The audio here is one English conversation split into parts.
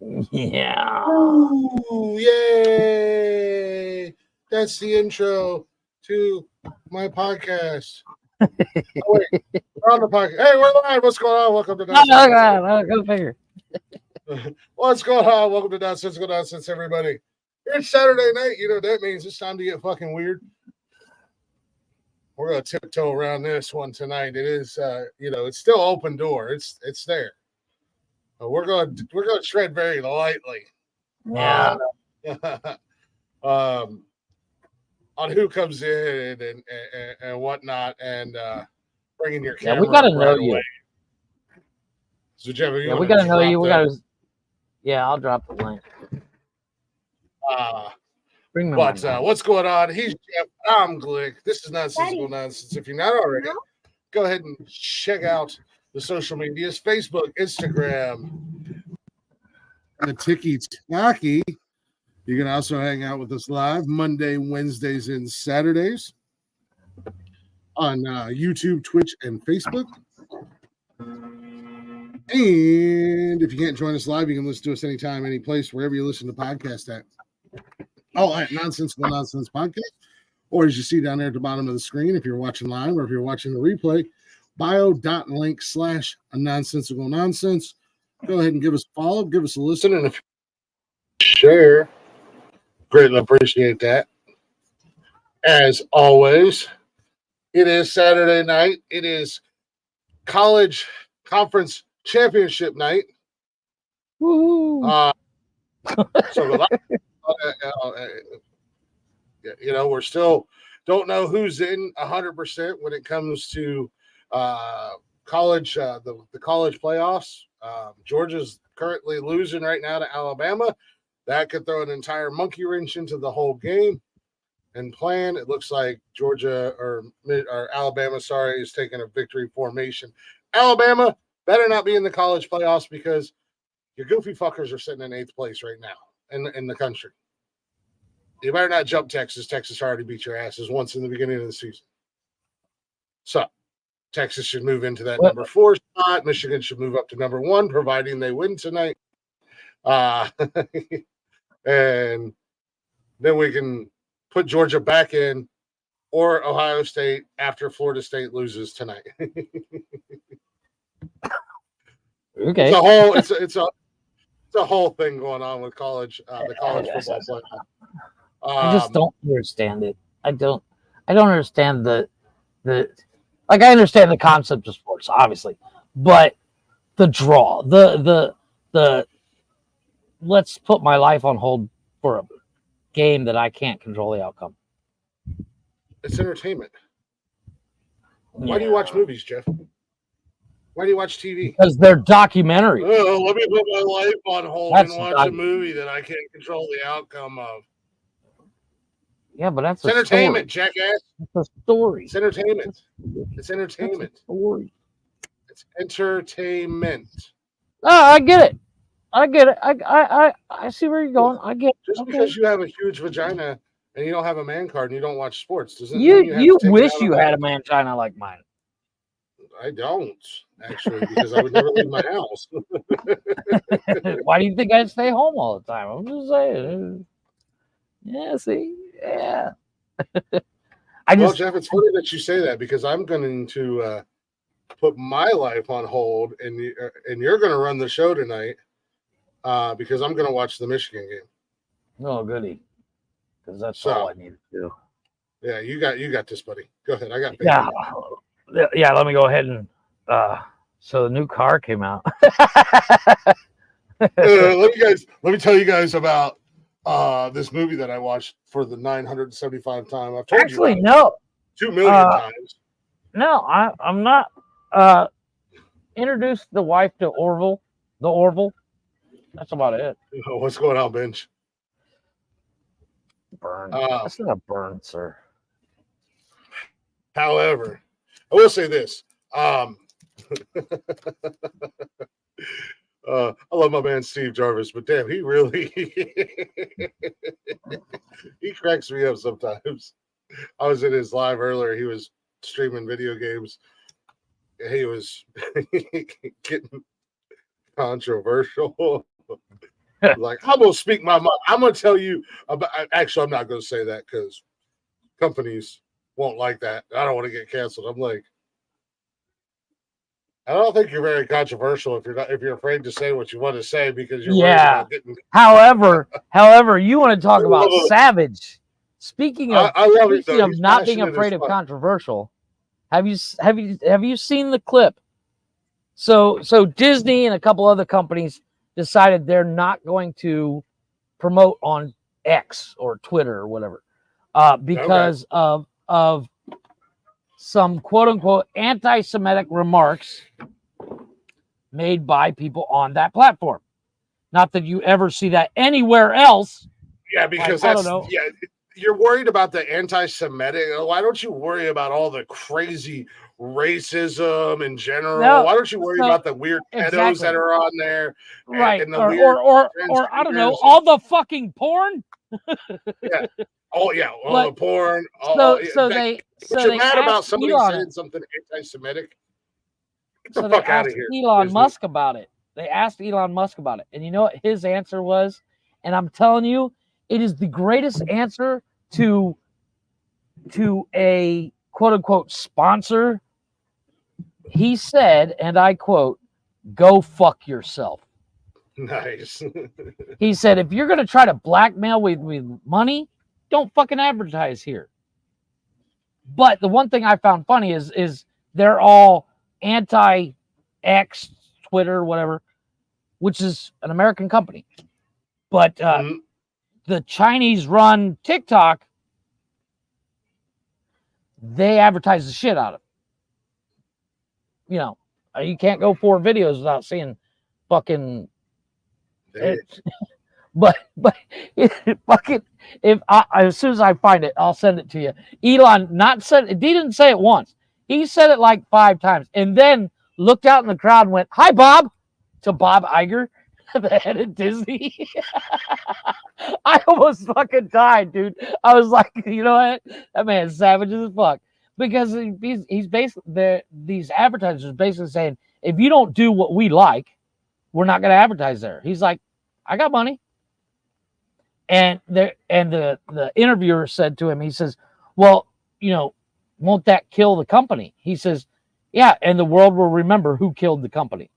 Yeah. Ooh, yay! That's the intro to my podcast. Oh, wait, we're on the podcast. Hey, we're live. What's going on? Welcome to Nonsense. Go figure. What's going on? Welcome to Nosnesical Nonsense, everybody. It's Saturday night. You know what that means. It's time to get fucking weird. We're gonna tiptoe around this one tonight. It is, it's still open door. It's there. But we're gonna tread very lightly. Yeah. On who comes in and whatnot, and bringing your camera. Yeah, we gotta right know away. you. So Jeff, Yeah, we gotta know you. We gotta. Yeah, I'll drop the link. Bring me But what's going on? He's Jeff. I'm Glick. This is Nosnesical Nonsense. If you're not already, go ahead and check out the social medias: Facebook, Instagram, the Tiki-Taki. You can also hang out with us live Monday, Wednesdays, and Saturdays on YouTube, Twitch, and Facebook. And if you can't join us live, you can listen to us anytime, any place, wherever you listen to podcasts at. Oh, at Nosnesical Nonsense Podcast. Or as you see down there at the bottom of the screen, if you're watching live or if you're watching the replay, bio.link/nonsensical nonsense. Go ahead and give us a follow, give us a listen, and if you share, greatly appreciate that. As always, it is Saturday night. It is college conference championship night. Woo! So we're still don't know who's in 100% when it comes to college, the college playoffs. Georgia's currently losing right now to Alabama. That could throw an entire monkey wrench into the whole game and plan. It looks like Georgia or Alabama, is taking a victory formation. Alabama better not be in the college playoffs because your goofy fuckers are sitting in 8th place right now in the country. You better not jump Texas. Texas already beat your asses once in the beginning of the season. So Texas should move into that number 4 spot. Michigan should move up to number 1, providing they win tonight. And then we can put Georgia back in, or Ohio State after Florida State loses tonight. Okay. It's a whole thing going on with college, the college football playoff. I just don't understand it. I don't understand the I understand the concept of sports, obviously, but the draw, the let's put my life on hold for a game that I can't control the outcome. It's entertainment. Why do you watch movies, Jeff? Why do you watch TV? Because they're documentaries. Oh, let me put my life on hold and watch a movie that I can't control the outcome of. Yeah, but that's entertainment, jackass. It's a story. It's entertainment. It's entertainment. It's a story. It's entertainment. Oh, I get it. I see where you're going. I get it. Just because you have a huge vagina and you don't have a man card and you don't watch sports doesn't you mean you wish you had a man vagina like mine. I don't, actually, because I would never leave my house. Why do you think I'd stay home all the time? I'm just saying. Yeah, see? Yeah. Well, Jeff, it's funny that you say that because I'm going to put my life on hold and you're going to run the show tonight because I'm going to watch the Michigan game. Oh, goody. Because that's all I need to do. Yeah, you got this, buddy. Go ahead. I got faith. Yeah, let me go ahead and so the new car came out. Let me tell you guys about this movie that I watched for the 975th time. I've told you no. 2 million times. No, I'm not. Introduced the wife to Orville. The Orville. That's about it. What's going on, Bench? Burn. That's not a burn, sir. However, I will say this. I love my man Steve Jarvis, but damn, he really he cracks me up sometimes. I was in his live earlier. He was streaming video games. He was getting controversial. Like, I'm gonna speak my mind. I'm gonna tell you about. Actually, I'm not gonna say that because companies won't like that. I don't want to get canceled. I'm like, I don't think you're very controversial if you're afraid to say what you want to say because you're worried about getting. However, you want to talk about savage. Speaking of I love it though. of He's not being passionate afraid as of fuck. controversial, have you seen the clip? So Disney and a couple other companies decided they're not going to promote on X or Twitter or whatever because of some quote unquote anti-Semitic remarks made by people on that platform. Not that you ever see that anywhere else. Yeah, because I don't know. Yeah, you're worried about the anti-Semitic. Why don't you worry about all the crazy racism in general? No, why don't you worry about the weird pedos that are on there? Right. And the or I don't know, all the fucking porn. Yeah. Oh yeah, all the porn. They you're mad about somebody saying something anti-Semitic. Get the fuck out of here. Elon Musk about it. They asked Elon Musk about it. And you know what his answer was? And I'm telling you, it is the greatest answer to a quote unquote sponsor. He said, and I quote, "Go fuck yourself." Nice. He said, if you're going to try to blackmail with money, don't fucking advertise here. But the one thing I found funny is they're all anti-X, Twitter, whatever, which is an American company. But the Chinese-run TikTok, they advertise the shit out of it. You know, you can't go 4 videos without seeing fucking... But fucking, as soon as I find it, I'll send it to you. Elon he didn't say it once. He said it like 5 times, and then looked out in the crowd and went, "Hi, Bob," to Bob Iger, the head of Disney. I almost fucking died, dude. I was like, you know what? That man's savage as fuck. Because he's basically these advertisers basically saying, if you don't do what we like, we're not going to advertise there. He's like, I got money. And the interviewer said to him, he says, well, you know, won't that kill the company? He says, yeah, and the world will remember who killed the company.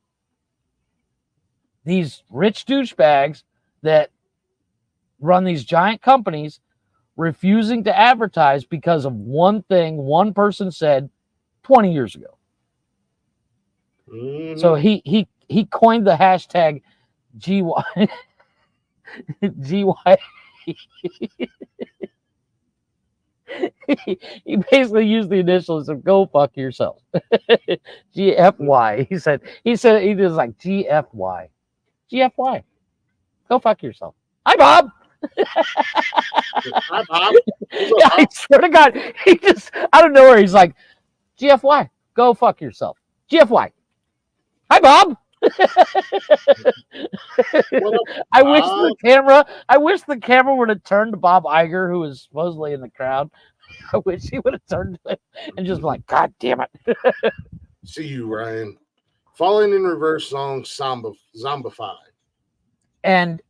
These rich douchebags that run these giant companies refusing to advertise because of one thing one person said 20 years ago. Mm-hmm. So he coined the hashtag GY. He basically used the initials of "go fuck yourself." GFY. He said he was like GFY. GFY. Go fuck yourself. Hi, Bob. Hi, Bob. Yeah, I swear to God, he just out of nowhere, he's like, GFY. Go fuck yourself. GFY. Hi, Bob. I wish the camera would have turned to Bob Iger, who was supposedly in the crowd. I wish he would have turned to him and just been like, God damn it. See you, Ryan. Falling in Reverse song zombified. And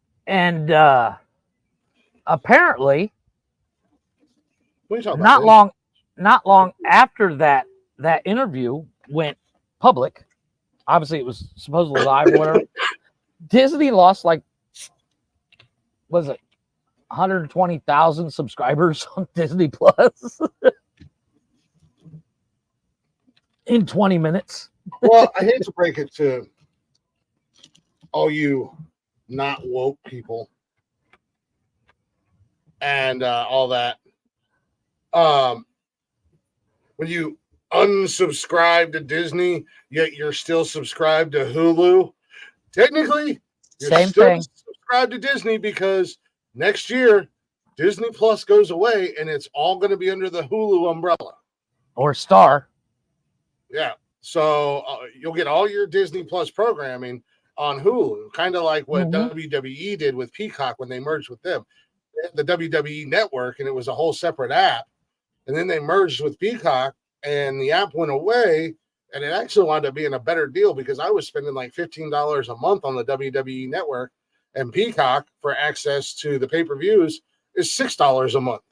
apparently not long after that interview went public, obviously it was supposedly live or whatever, Disney lost like, was it 120,000 subscribers on Disney Plus in 20 minutes. Well, I hate to break it to all you not woke people and all that. When you unsubscribe to Disney, yet you're still subscribed to Hulu, technically, you're Same still thing. Subscribed to Disney because next year Disney Plus goes away and it's all going to be under the Hulu umbrella or Star. Yeah, so you'll get all your Disney Plus programming on Hulu, kind of like what WWE did with Peacock when they merged with them. The WWE Network, and it was a whole separate app, and then they merged with Peacock, and the app went away. And it actually wound up being a better deal because I was spending like $15 a month on the WWE Network, and Peacock for access to the pay-per-views is $6 a month.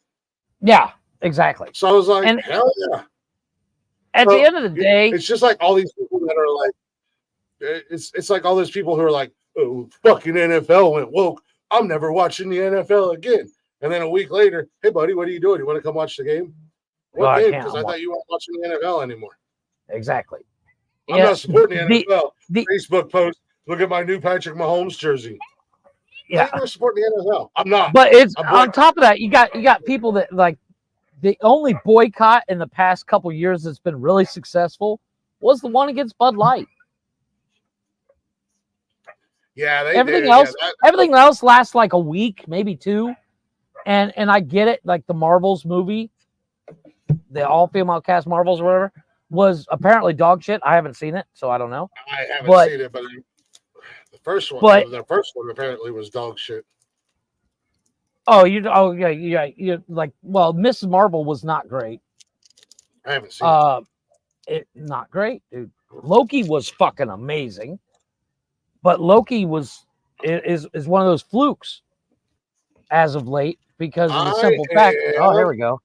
Yeah, exactly. So I was like, And hell yeah. At the end of the day, it's just like all these people that are like, it's like all those people who are like, oh, fucking NFL went woke. I'm never watching the NFL again. And then a week later, hey, buddy, what are you doing? You want to come watch the game? What game? Because I thought you weren't watching the NFL anymore. Exactly. I'm not supporting the NFL. Facebook post, look at my new Patrick Mahomes jersey. Yeah. You're supporting the NFL. I'm not. But it's on top of that, you got people that like the only boycott in the past couple years that's been really successful was the one against Bud Light. Yeah, everything else lasts like a week, maybe two. And I get it, like the Marvels movie, the all-female cast Marvels or whatever, was apparently dog shit. I haven't seen it, so I don't know. I haven't seen it, but the first one apparently was dog shit. Oh, yeah. Like, well, Mrs. Marvel was not great. I haven't seen it. Not great, dude. Loki was fucking amazing, but Loki is one of those flukes as of late because of the simple fact. Oh, here we go.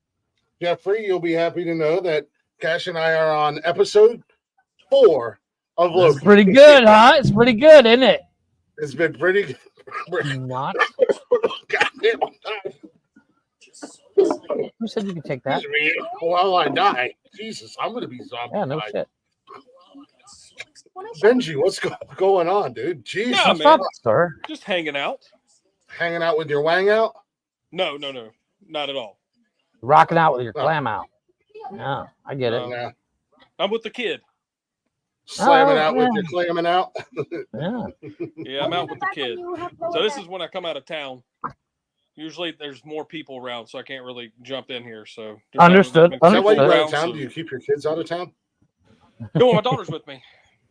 Jeffrey, you'll be happy to know that Cash and I are on episode 4 of Loki. It's pretty good, huh? It's pretty good, isn't it? It's been pretty good. Not. Goddamn, Who said you could take that? Well, I die. Jesus, I'm going to be zombie. Yeah, no shit. Benji, what's going on, dude? Jesus. Yeah, what's up, sir? Just hanging out. Hanging out with your wang out? No, not at all. Rocking out with your clam out. Yeah, I get it. Yeah. I'm with the kid. Slamming out with your clamming out. Yeah, I'm out with the kid. So this is when I come out of town. Usually there's more people around, so I can't really jump in here. So understood. Is that why you go out of town? Do you keep your kids out of town? No, my daughter's with me.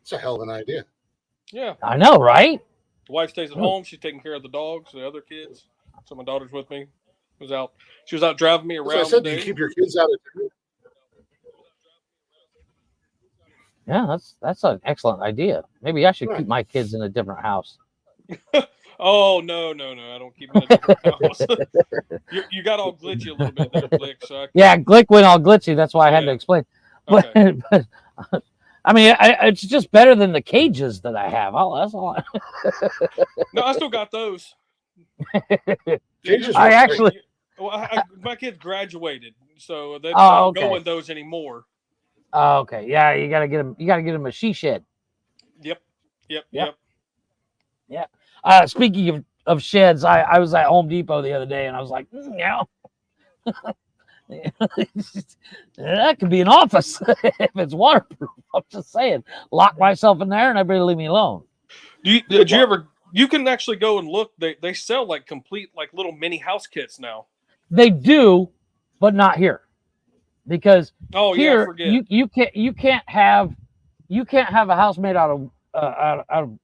It's a hell of an idea. Yeah. I know, right? The wife stays at home. She's taking care of the dogs, the other kids. So my daughter's with me. She was out driving me around. So I said, do you keep your kids out of town? Yeah, that's an excellent idea. Maybe I should keep my kids in a different house. Oh, no. I don't keep them in a different house. You got all glitchy a little bit there, Glick. So Glick went all glitchy. That's why I had to explain. But, Okay. but I mean, it's just better than the cages that I have. That's all. No, I still got those. Cages I actually. My kids graduated, so they don't go in those anymore. Oh, okay. Yeah, you gotta get them. You gotta get them a she shed. Yep. Yeah. Speaking of sheds, I was at Home Depot the other day, and I was like, yeah, that could be an office if it's waterproof. I'm just saying, lock myself in there, and everybody leave me alone. Did you ever? You can actually go and look. They sell like complete like little mini house kits now. They do, but not here. Because here you can't have a house made out of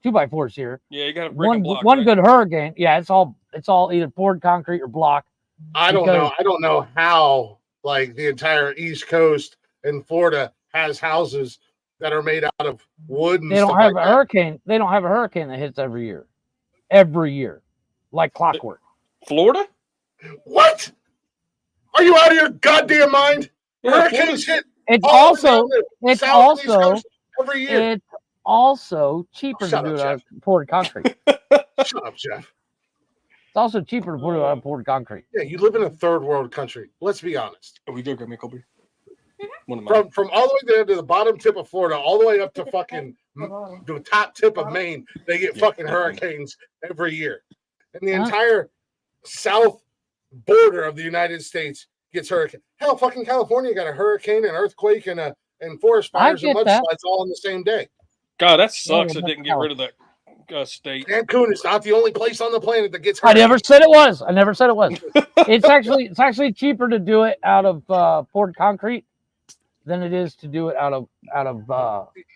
2x4s here. Yeah, you got to bring one good hurricane. Yeah, it's all either poured concrete or block. I don't know how like the entire East Coast and Florida has houses that are made out of wood. And they don't have a hurricane. They don't have a hurricane that hits every year, like clockwork. Florida? What? Are you out of your goddamn mind? Hurricanes hit. It's also every year. It's also cheaper to do it out of poured concrete. Shut up, Jeff. It's also cheaper to put it out of poured concrete. Yeah, you live in a third world country. Let's be honest. We do, Grammy Colby. From all the way down to the bottom tip of Florida, all the way up to fucking the top tip of Maine, they get fucking hurricanes every year. And the entire south border of the United States gets hurricane. Hell, fucking California got a hurricane, an earthquake, and forest fires and mudslides all on the same day. God, that sucks. It didn't get rid of that state. Cancun is not the only place on the planet that gets hurricanes. I never said it was. It's actually cheaper to do it out of poured concrete than it is to do it out of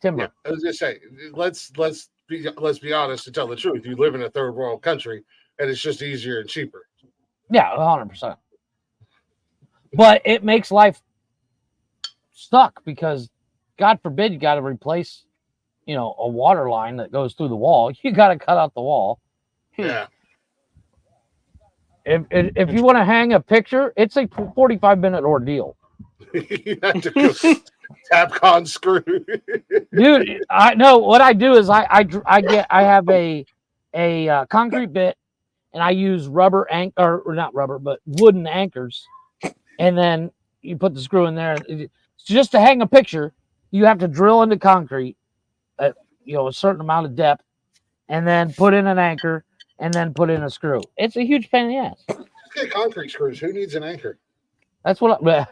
timber. Yeah, I was gonna say, let's be honest and tell the truth. You live in a third world country, and it's just easier and cheaper. Yeah, 100%. But it makes life suck because, God forbid, you got to replace, a water line that goes through the wall. You got to cut out the wall, Yeah. If you want to hang a picture, it's a 45-minute ordeal. You have to go Tapcon screw. Dude, I know what I do is I have a concrete bit, and I use rubber or not rubber, but wooden anchors, and then you put the screw in there. Just to hang a picture, you have to drill into concrete at a certain amount of depth, and then put in an anchor, and then put in a screw. It's a huge pain in the ass. Okay, concrete screws. Who needs an anchor? That's what. Why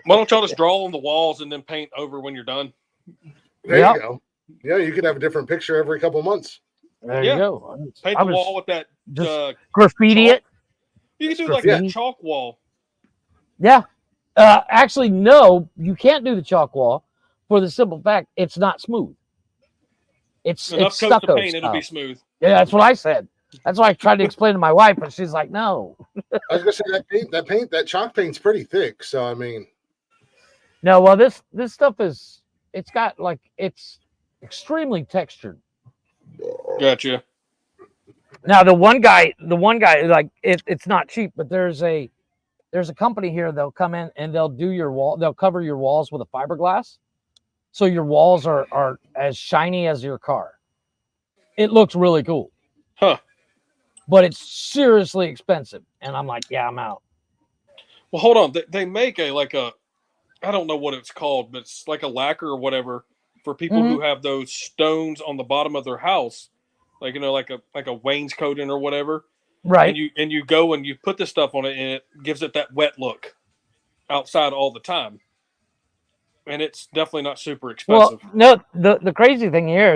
don't y'all just draw on the walls and then paint over when you're done? There you go. Yeah, you could have a different picture every couple months. There you go. Paint the wall with that. Just graffiti chalk. it. You can do like that chalk wall. Yeah. Actually, no, you can't do the chalk wall for the simple fact it's not smooth. It's coat stucco to paint, style. it'll be smooth. Yeah, that's what I said. That's why I tried to explain to my wife, but she's like, no. I was gonna say that chalk paint's pretty thick. So I mean, no. Well, this stuff it's extremely textured. Gotcha. Now the one guy, like it's not cheap, but there's a company here. They'll come in and they'll do your wall. They'll cover your walls with a fiberglass, so your walls are as shiny as your car. It looks really cool. Huh. But it's seriously expensive. And I'm like, yeah, I'm out. Well, hold on. They make I don't know what it's called, but it's like a lacquer or whatever for people who have those stones on the bottom of their house, like a wainscoting or whatever. Right. And you go and you put this stuff on it, and it gives it that wet look outside all the time. And it's definitely not super expensive. Well, no, the crazy thing here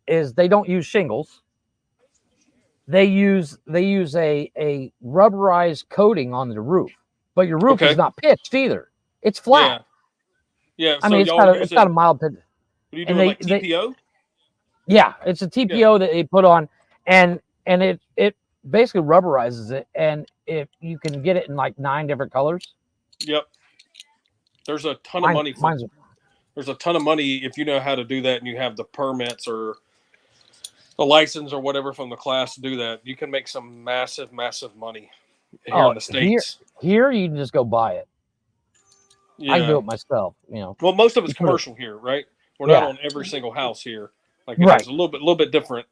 is they don't use shingles. They use a rubberized coating on the roof, but your roof is not pitched either. It's flat. Yeah. I mean, it's got a mild pitch. What are you doing, like TPO? Yeah, it's a TPO that they put on, and it basically rubberizes it, and if you can get it in like 9 different colors. Yep. There's a ton of money. There's a ton of money if you know how to do that, and you have the permits or the license or whatever from the class to do that. You can make some massive money here in the States. Here you can just go buy it. Yeah. I do it myself, Well, most of it's commercial here, right? We're not on every single house here. Like it's a little bit different.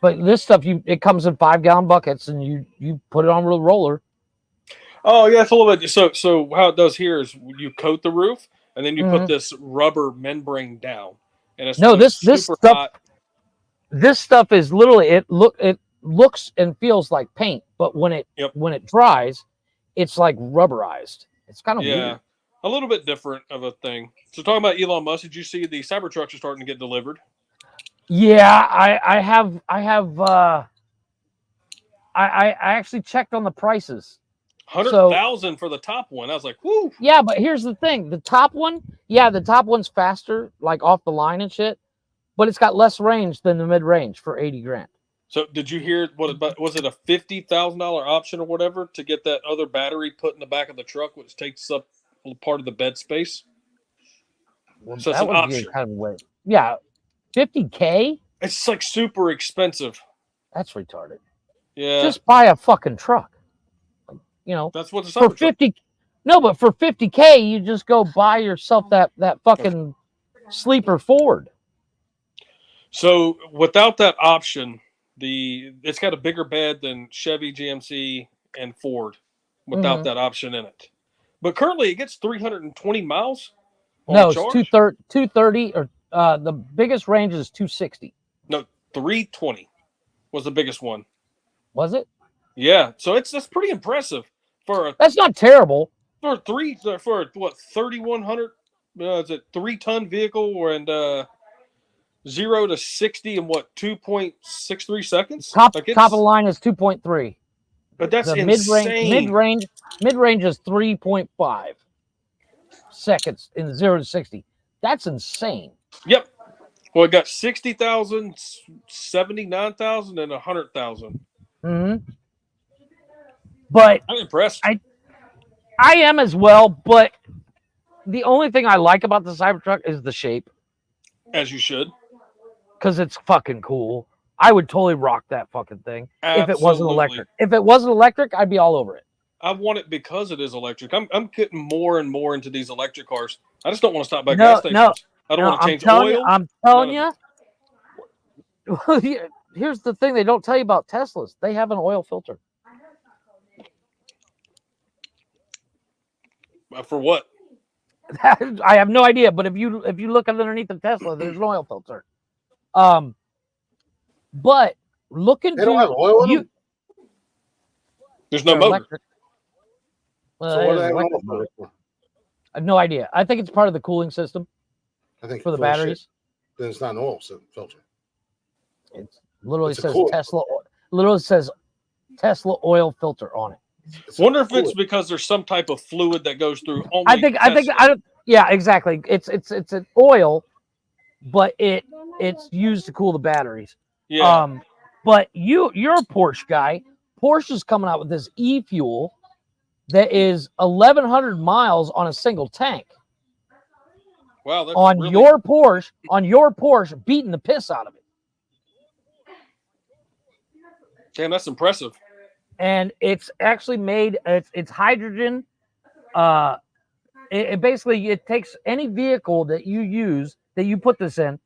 But this stuff, it comes in 5-gallon buckets, and you put it on a roller. Oh yeah, it's a little bit. So how it does here is you coat the roof, and then you put this rubber membrane down, and it's this stuff. Hot. This stuff is literally it looks and feels like paint, but when it dries, it's like rubberized. It's kind of weird. A little bit different of a thing. So talking about Elon Musk, did you see the Cybertrucks are starting to get delivered? Yeah, I have. I actually checked on the prices. 100,000 for the top one. I was like, whoo. Yeah, but here's the thing: the top one's faster, like off the line and shit, but it's got less range than the mid range for $80,000. So did you hear was it a $50,000 option or whatever to get that other battery put in the back of the truck, which takes up part of the bed space? Well, so it's an option. Kind of way. Yeah, $50,000. It's like super expensive. That's retarded. Yeah, just buy a fucking truck. That's what it's for 50. No, but for $50,000, you just go buy yourself that fucking sleeper Ford. So without that option, it's got a bigger bed than Chevy, GMC, and Ford without that option in it. But currently, it gets 320 miles. No, it's 230, or the biggest range is 260. No, 320 was the biggest one. Was it? Yeah, so that's pretty impressive that's not terrible for what 3,100. Is it 3-ton vehicle and 0 to 60 in what 2.63 seconds? Top of the line is 2.3. But that's insane. Mid range is 3.5 seconds in 0 to 60. That's insane. Yep. Well, it got 60,000, 79,000, and 100,000. Mm-hmm. But I'm impressed. I am as well, but the only thing I like about the Cybertruck is the shape. As you should. Because it's fucking cool. I would totally rock that fucking thing. Absolutely. If it wasn't electric. If it wasn't electric, I'd be all over it. I want it because it is electric. I'm getting more and more into these electric cars. I just don't want to stop by gas stations. I don't want to change oil. I'm telling you. Here's the thing they don't tell you about Teslas. They have an oil filter. For what? I have no idea. But if you look underneath the Tesla, there's an oil filter. But look into they don't have oil in them? There's no motor. Electric. So what do they have oil for? I have no idea. I think it's part of the cooling system. I think for the batteries. Then it's not an oil filter. It literally says Tesla. Literally says Tesla oil filter on it. Wonder if it's because there's some type of fluid that goes through. Yeah, exactly. It's an oil, but it's used to cool the batteries. Yeah. But you're a Porsche guy. Porsche is coming out with this e-fuel that is 1,100 miles on a single tank. Wow, that's on your Porsche, beating the piss out of it. Damn, that's impressive. And it's actually made. It's hydrogen. It basically takes any vehicle that you use that you put this in.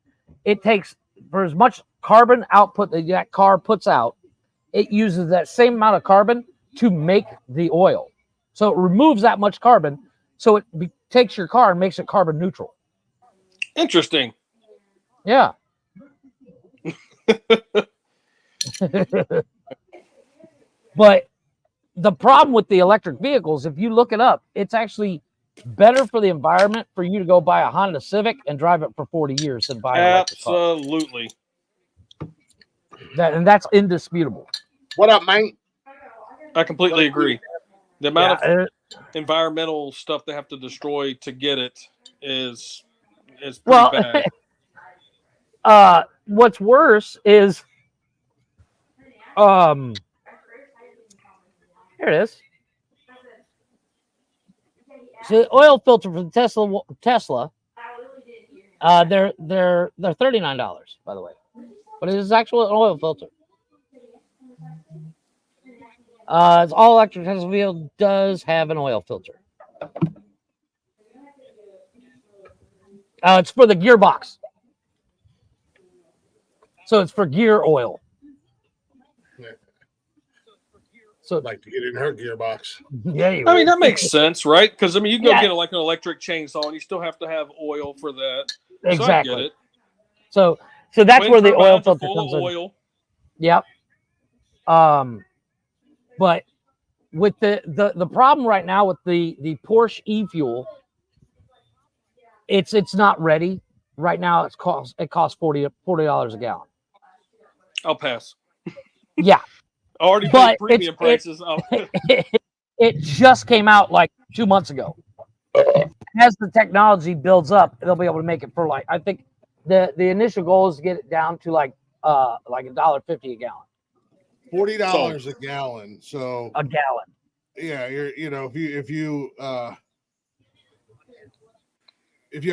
It takes for as much carbon output that car puts out. It uses that same amount of carbon to make the oil. So it removes that much carbon. So it takes your car and makes it carbon neutral. Interesting. Yeah. But the problem with the electric vehicles, if you look it up, it's actually better for the environment for you to go buy a Honda Civic and drive it for 40 years than buy an electric car. Absolutely. That's indisputable. What up, man? I completely agree. The amount of environmental stuff they have to destroy to get it is pretty bad. What's worse is here it is. So the oil filter for the Tesla, they're $39, by the way, but it is actually an oil filter. It's all electric Tesla vehicle does have an oil filter. It's for the gearbox, so it's for gear oil. So I'd like to get in her gearbox. Yeah, I mean that makes sense, right? Because I mean you can go get like an electric chainsaw, and you still have to have oil for that. Exactly. So I get it. So that's where the oil filter comes in. Oil. Yep. But with the problem right now with the Porsche e-fuel, it's not ready right now. It costs $40 a gallon. I'll pass. Yeah. Already paid premium prices. It just came out like 2 months ago. As the technology builds up, they'll be able to make it for like I think the initial goal is to get it down to like $1.50 a gallon. $40 a gallon. So a gallon. Yeah, if you have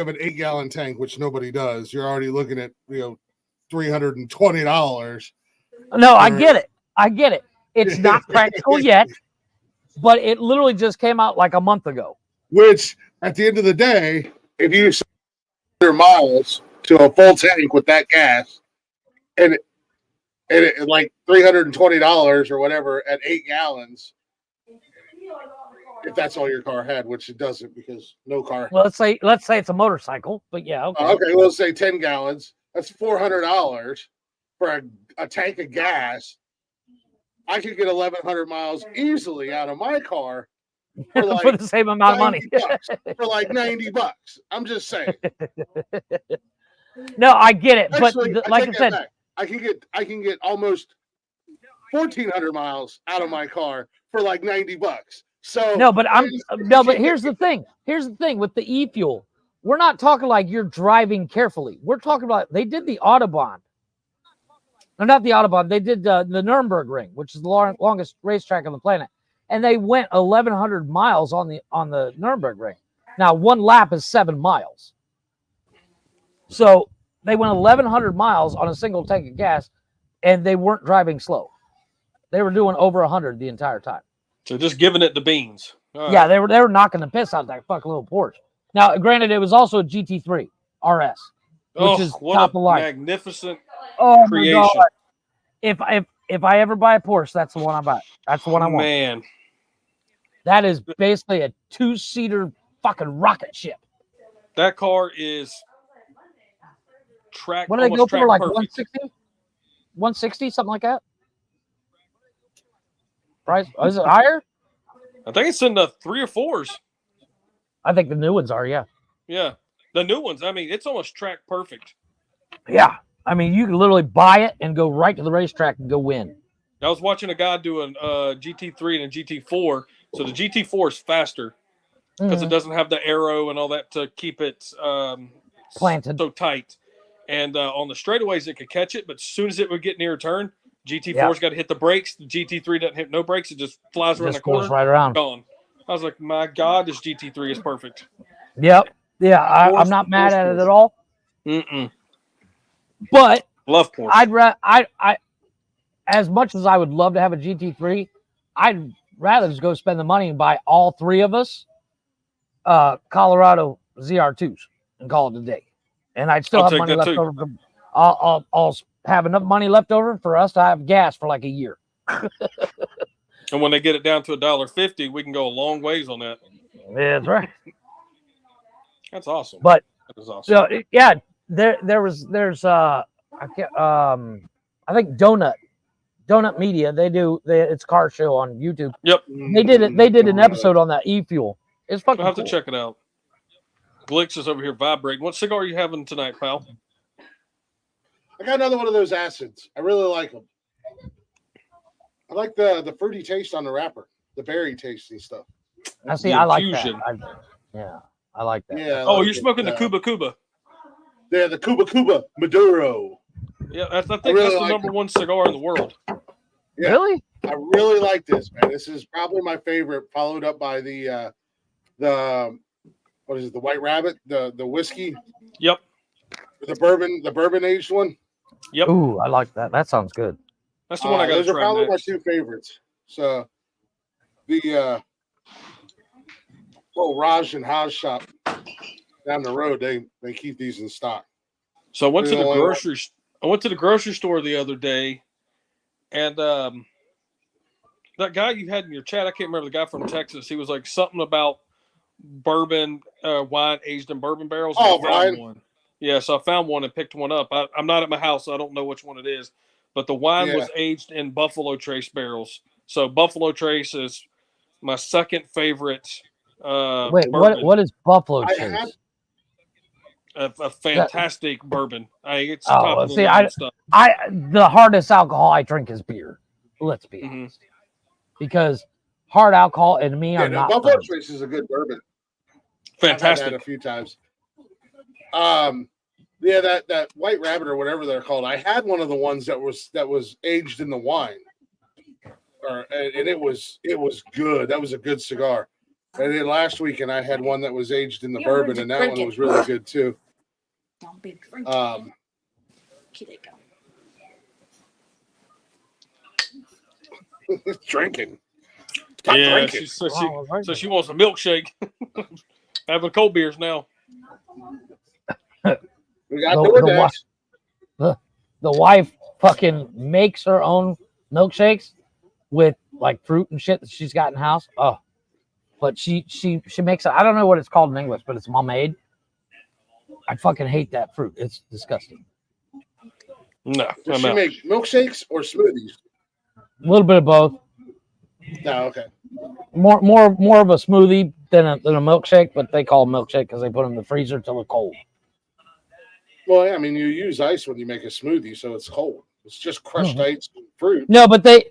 an 8-gallon tank, which nobody does, you're already looking at $320. No, I get it. It's not practical yet, but it literally just came out like a month ago. Which, at the end of the day, if you 100 miles to a full tank with that gas, and it like $320 or whatever at 8 gallons, if that's all your car had, which it doesn't because no car. Well, let's say it's a motorcycle, but yeah, okay. Okay, well, let's say 10 gallons. That's $400 for a tank of gas. I could get 1,100 miles easily out of my car for, like for the same amount of money. For like $90. I'm just saying. No, I get it, actually, but like I said, back. I can get almost 1,400 miles out of my car for like $90. So but here's the thing. Here's the thing with the e-fuel. We're not talking like you're driving carefully. We're talking about they did the Autobahn. No, not the Autobahn. They did the Nürburgring Ring, which is the longest racetrack on the planet, and they went 1,100 miles on the Nürburgring Ring. Now, one lap is 7 miles, so they went 1,100 miles on a single tank of gas. and they weren't driving slow. They were doing over 100 the entire time. So just giving it the beans. Yeah, they were knocking the piss out of that fucking little Porsche. Now, granted, it was also a GT3 RS, which is top of line. Magnificent creation. My God. If I ever buy a Porsche, that's the one I buy. That's the one I want. Man, that is basically a 2-seater fucking rocket ship. That car is track. What do they go for? Like 160, 160, something like that. Price? Is it higher? I think it's in the 3 or 4s. I think the new ones are. Yeah. Yeah, the new ones. I mean, it's almost track perfect. Yeah. I mean, you can literally buy it and go right to the racetrack and go win. I was watching a guy do a GT3 and a GT4. So the GT4 is faster because it doesn't have the arrow and all that to keep it planted so tight. And on the straightaways, it could catch it, but as soon as it would get near a turn, GT4's got to hit the brakes. The GT3 doesn't hit no brakes. It just flies around the corner. Goes right around. Gone. I was like, my God, this GT3 is perfect. Yep. Yeah, I'm not mad at it at all. But love Porsche. I as much as I would love to have a GT3, I'd rather just go spend the money and buy all 3 of us Colorado ZR2s and call it a day. And I'd still have money left over. I'll have enough money left over for us to have gas for like a year. And when they get it down to $1.50, we can go a long ways on that. Yeah, that's right. That's awesome. But that is awesome. So yeah, there's I think Donut Media. It's a car show on YouTube. Yep. They did an episode on that e-fuel. It's fucking I'll have cool. to check it out. Glix is over here vibrating. What cigar are you having tonight, pal? I got another one of those acids. I really like them. I like the fruity taste on the wrapper, the berry taste and stuff. I see. I like that. I like that. Yeah. Oh, you're smoking the Cuba Cuba. Yeah, the Cuba Maduro. Yeah, I think that's the number 1 cigar in the world. Yeah, really? I really like this, man. This is probably my favorite, followed up by the what is it, the White Rabbit, the whiskey. Yep. The bourbon aged one. Yep. Ooh, I like that. That sounds good. That's the one I got to try. Those are probably next. my 2 favorites. So the Raj and Haj shop down the road, they keep these in stock. So I went to the grocery store the other day, and that guy you had in your chat, I can't remember the guy from Texas. He was like something about bourbon wine aged in bourbon barrels. Oh, Brian. One. Yeah, so I found one and picked one up. I'm not at my house, so I don't know which one it is. But the wine was aged in Buffalo Trace barrels. So Buffalo Trace is my second favorite. Wait, what is Buffalo Trace? A fantastic bourbon. It's the hardest alcohol I drink is beer. Let's be honest, because hard alcohol and me, I'm not. Buffalo Trace is a good bourbon. Fantastic. I've had that a few times. Yeah, that White Rabbit or whatever they're called. I had one of the ones that was aged in the wine, and it was good. That was a good cigar. And then last weekend I had one that was aged in the bourbon, and that one was really good too. Don't be drinking. Here they go. Drinking. Stop drinking. So she wants a milkshake. Having cold beers now. We got the wife fucking makes her own milkshakes with like fruit and shit that she's got in the house. Oh, but she makes it. I don't know what it's called in English, but it's pomade. I fucking hate that fruit. It's disgusting. No. Does she make milkshakes or smoothies? A little bit of both. No, okay. More of a smoothie than a milkshake, but they call them milkshake because they put them in the freezer till they're cold. Well, yeah, I mean, you use ice when you make a smoothie, so it's cold. It's just crushed ice and fruit. No, but they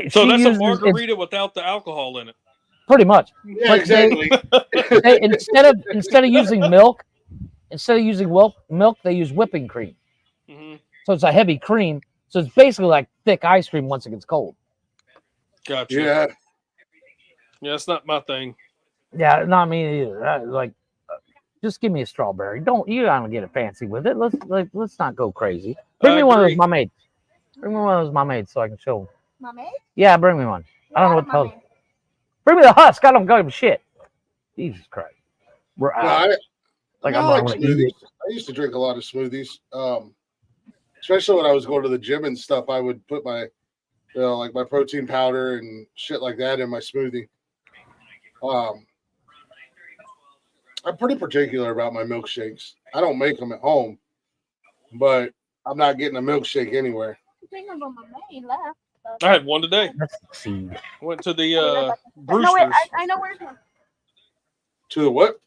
so that's a margarita without the alcohol in it. Pretty much. Yeah, but exactly. They, instead of using milk, they use whipping cream. Mm-hmm. So it's a heavy cream. So it's basically like thick ice cream once it gets cold. Gotcha. Yeah. Yeah, it's not my thing. Yeah, not me either. Just give me a strawberry. You don't get it fancy with it. Let's not go crazy. Bring me one of those pomade. Bring me one of those Mamades so I can show them. Mamade? Yeah, bring me one. I don't know what the hell. Bring me the husk. I don't give a shit. Jesus Christ. We're out. I like smoothies. I used to drink a lot of smoothies. Especially when I was going to the gym and stuff, I would put my, like my protein powder and shit like that in my smoothie. I'm pretty particular about my milkshakes. I don't make them at home, but I'm not getting a milkshake anywhere. I had one today. Went to the Brewsters. No, wait, I know where's one. To the what?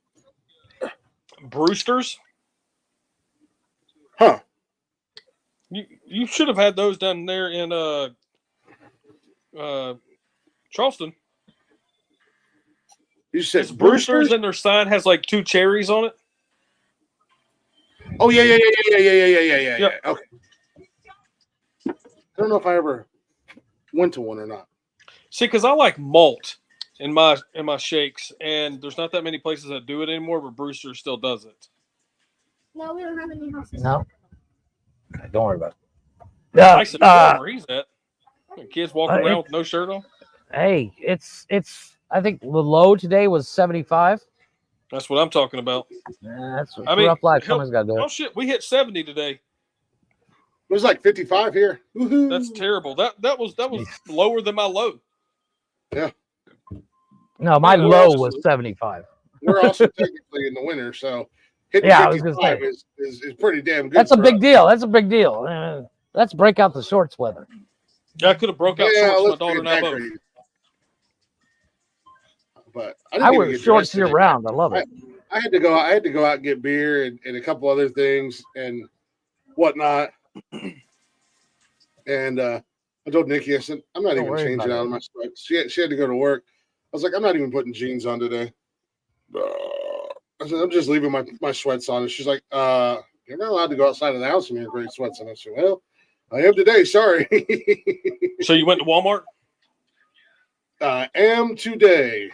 Brewsters. Huh. You should have had those down there in Charleston. You said it's Brewsters, and their sign has like 2 cherries on it. Oh yeah. Okay. I don't know if I ever went to one or not. See, because I like malt in my shakes, and there's not that many places that do it anymore, but Brewster still does it. No, we don't have any houses. No. Okay, don't worry about it. Nice and warm where he's at. Kids walking around with no shirt on. Hey, it's. I think the low today was 75. That's what I'm talking about. That's rough life. Someone's got to do it. Oh shit, we hit 70 today. It was like 55 here. Woo-hoo. That's terrible. That was lower than my low. Yeah. No, my low was 75. We're also technically in the winter, so hitting 55 is pretty damn good. That's a big deal. That's a big deal. Let's break out the shorts weather. Yeah, I could have broke out shorts for my daughter and I both. But I wear shorts year round. I love it. I had to go out and get beer and a couple other things and whatnot. And I told Nikki, I said, I'm not even changing out of my sweats. She had to go to work. I was like, I'm not even putting jeans on today. I said, I'm just leaving my sweats on. And she's like, you're not allowed to go outside of the house in your gray sweats. And I said, well, I am today. Sorry. So you went to Walmart? I am today.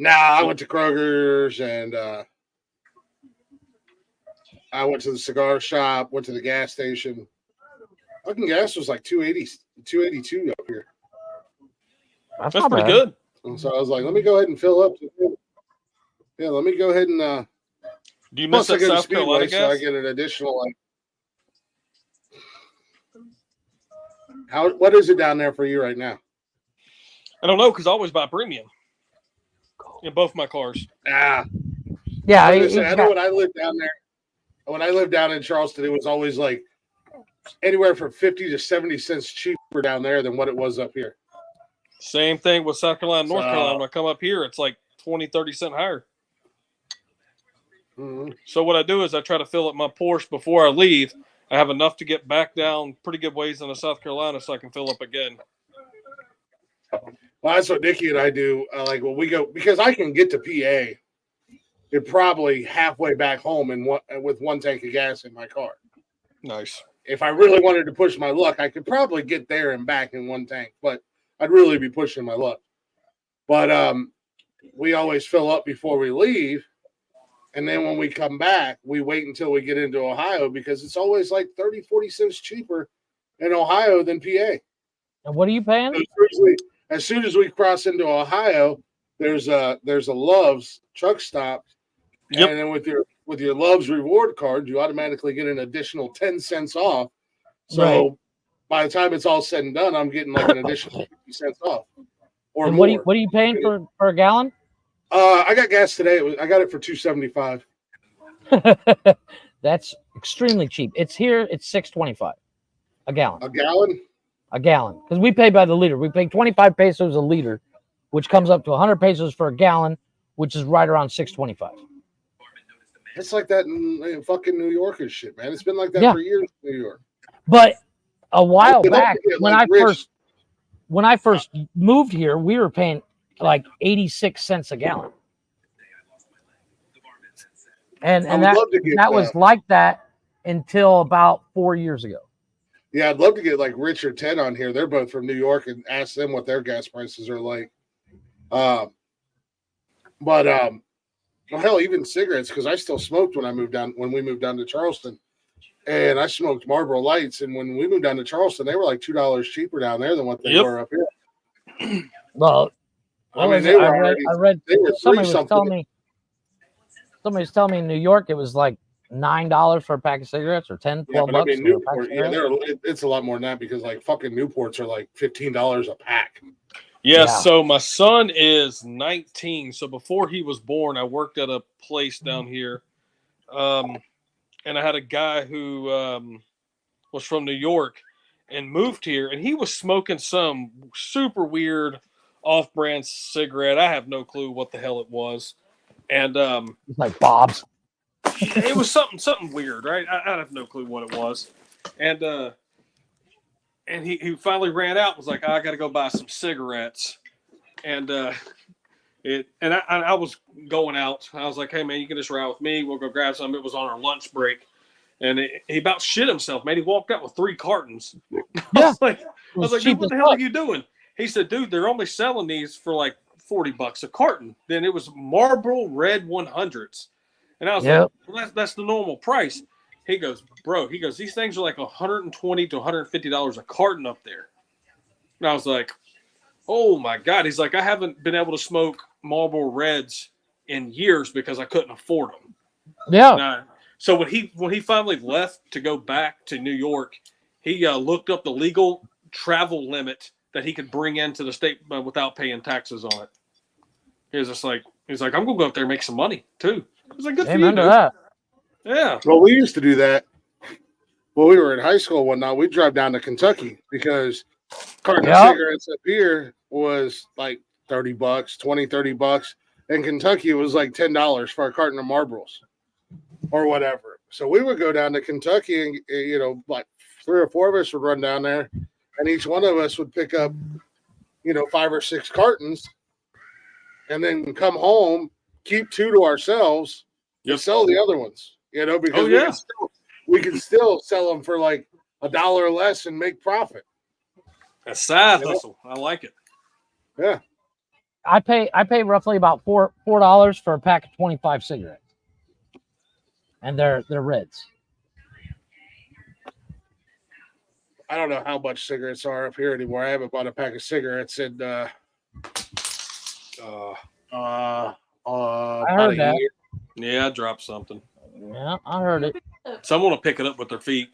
I went to Kroger's and I went to the cigar shop, went to the gas station. Fucking gas was like 282 up here. That's pretty good. And so I was like, let me go ahead and fill up. Yeah, let me go ahead and do you miss that South Carolina gas? So I get an additional what is it down there for you right now? I don't know because I always buy premium in both my cars. Yeah. I know when I lived down there. When I lived down in Charleston, it was always like anywhere from 50 to 70 cents cheaper down there than what it was up here. Same thing with South Carolina, North Carolina. When I come up here, it's like 20, 30 cents higher. Mm-hmm. So what I do is I try to fill up my Porsche before I leave. I have enough to get back down pretty good ways into South Carolina so I can fill up again. Well, that's what Nikki and I do. When we go, because I can get to PA and probably halfway back home with one tank of gas in my car. Nice. If I really wanted to push my luck, I could probably get there and back in one tank, but I'd really be pushing my luck. But we always fill up before we leave. And then when we come back, we wait until we get into Ohio because it's always like 30, 40 cents cheaper in Ohio than PA. And what are you paying? So as soon as we cross into Ohio, there's a Love's truck stop. Yep. And then with your Love's reward card, you automatically get an additional 10 cents off. So by the time it's all said and done, I'm getting like an additional 50 cents off. Or and more. What are you paying for a gallon? I got gas today. I got it for $2.75. That's extremely cheap. It's $6.25 a gallon. A gallon? A gallon. Because we pay by the liter. We pay 25 pesos a liter, which comes up to 100 pesos for a gallon, which is right around $6.25. It's like that in fucking New York and shit, man. It's been like that for years in New York. But a while back, when I first moved here, we were paying like 86 cents a gallon. And that was like that until about 4 years ago. Yeah, I'd love to get like Rich or Ted on here. They're both from New York and ask them what their gas prices are like. Well, hell, even cigarettes, because I still smoked when we moved down to Charleston. and I smoked Marlboro Lights. And when we moved down to Charleston, they were like $2 cheaper down there than what they were up here. Well, I mean, they were already. I read they were somebody was telling me in New York it was like $9 for a pack of cigarettes or 10, 12 bucks. I mean, Newport, it's a lot more than that because like fucking Newports are like $15 a pack. Yeah, so my son is 19. So before he was born, I worked at a place down here. And I had a guy who was from New York and moved here, and he was smoking some super weird off-brand cigarette. I have no clue what the hell it was. And it's like Bob's. It was something weird, right? I have no clue what it was. And he finally ran out and was like, I got to go buy some cigarettes. And I was going out. I was like, hey, man, you can just ride with me. We'll go grab some. It was on our lunch break. And he about shit himself, man. He walked out with 3 cartons. Yeah. I was like, dude, what the hell are you doing? He said, dude, they're only selling these for like $40 a carton. Then it was Marlboro Red 100s. And I was like, well, that's the normal price. He goes, bro, these things are like $120 to $150 a carton up there. And I was like, oh my God. He's like, I haven't been able to smoke Marlboro Reds in years because I couldn't afford them. Yeah. So when he finally left to go back to New York, he looked up the legal travel limit that he could bring into the state without paying taxes on it. He's like, I'm gonna go up there and make some money too. I was like, good for you, dude. That. Yeah. Well, we used to do that when we were in high school. One night, we'd drive down to Kentucky because carton of cigarettes up here was like $30, $20-$30. In Kentucky, it was like $10 for a carton of Marlboros or whatever. So we would go down to Kentucky and, like 3 or 4 of us would run down there and each one of us would pick up, 5 or 6 cartons and then come home, keep 2 to ourselves and sell the other ones, because we can still sell them for like $1 less and make profit. A side hustle. I like it. Yeah. I pay roughly about $4 for a pack of 25 cigarettes. And they're Reds. I don't know how much cigarettes are up here anymore. I haven't bought a pack of cigarettes in I heard that. year. Yeah, I dropped something. Yeah, I heard it. Someone will pick it up with their feet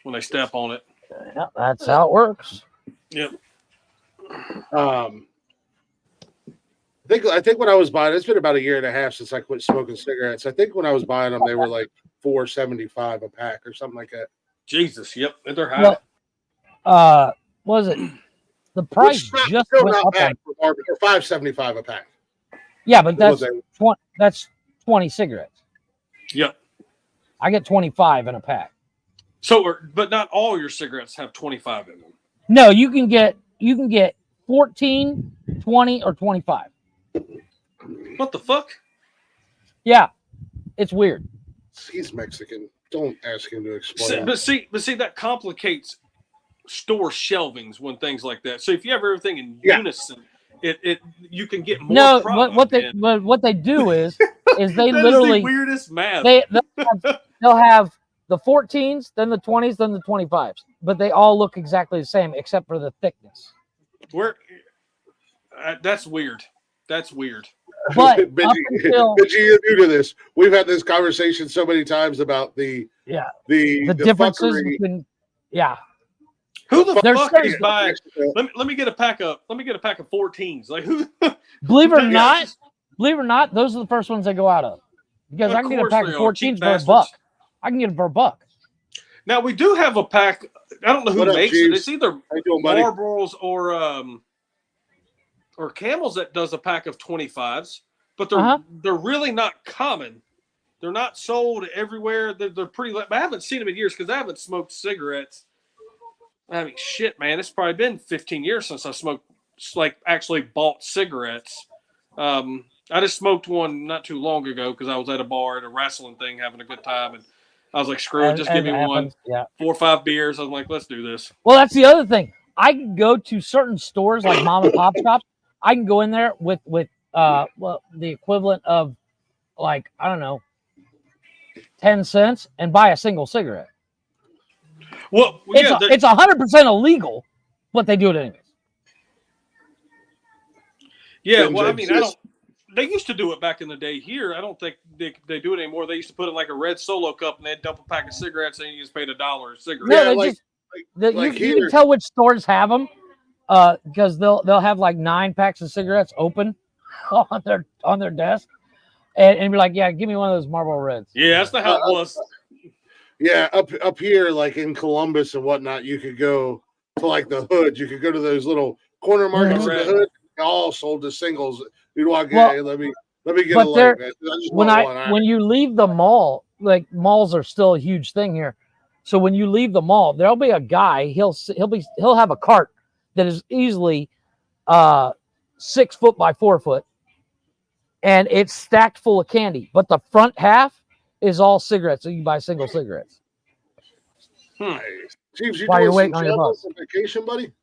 when they step on it. Yeah, that's how it works. Yep. I think when I was buying, it's been about 1.5 years since I quit smoking cigarettes. I think when I was buying them, they were like $4.75 a pack or something like that. Jesus, yep, they're high. Well, was it the price just went up on $5.75 a pack? Yeah, but that's 20 cigarettes. Yep. I get 25 in a pack. So, but not all your cigarettes have 25 in them. No, you can get 14, 20, or 25. What the fuck? Yeah, it's weird. He's Mexican. Don't ask him to explain. But see, that complicates store shelvings when things like that. So if you have everything in unison, you can get more. No, what they do is they literally is the weirdest math. They'll have the 14s, then the 20s, then the 25s, but they all look exactly the same except for the thickness. That's weird. That's weird. But Benji, you're new to this. We've had this conversation so many times about the differences fuckery. between Who the fuck is buying? Let me get a pack of 14s. Like who? Believe it or not, those are the first ones that go out of. Because I can get a pack of 14s for $1. I can get it for $1. Now we do have a pack. I don't know who makes it. It's either Marlboros or Camels that does a pack of 25s, but they're really not common. They're not sold everywhere. They're pretty. I haven't seen them in years because I haven't smoked cigarettes. I mean, shit, man, it's probably been 15 years since I smoked, like, actually bought cigarettes. I just smoked one not too long ago because I was at a bar at a wrestling thing having a good time, and I was like, screw it, just give me one. Yeah. 4 or 5 beers. I'm like, let's do this. Well, that's the other thing. I can go to certain stores like mom and pop shops. I can go in there with the equivalent of, like, I don't know, 10 cents and buy a single cigarette. Well, yeah, it's 100% illegal, but they do it anyways. Yeah, well, I mean, I don't. They used to do it back in the day here. I don't think they do it anymore. They used to put it in like a red Solo cup and they'd dump a pack of cigarettes and you just paid $1 a cigarette. No, you can tell which stores have them because they'll have like 9 packs of cigarettes open on their desk and be like, yeah, give me one of those Marlboro Reds. Yeah, that's not how it was. Yeah, up here, like in Columbus and whatnot, you could go to like the hood. You could go to those little corner markets in the hood. All sold the singles. You'd walk in. Hey, let me get a light, man. When you leave the mall, like malls are still a huge thing here. So when you leave the mall, there'll be a guy. He'll have a cart that is easily 6 foot by 4 foot, and it's stacked full of candy. But the front half is all cigarettes. So you buy single cigarettes. Chiefs, you while doing you're waiting on your bus on vacation, buddy?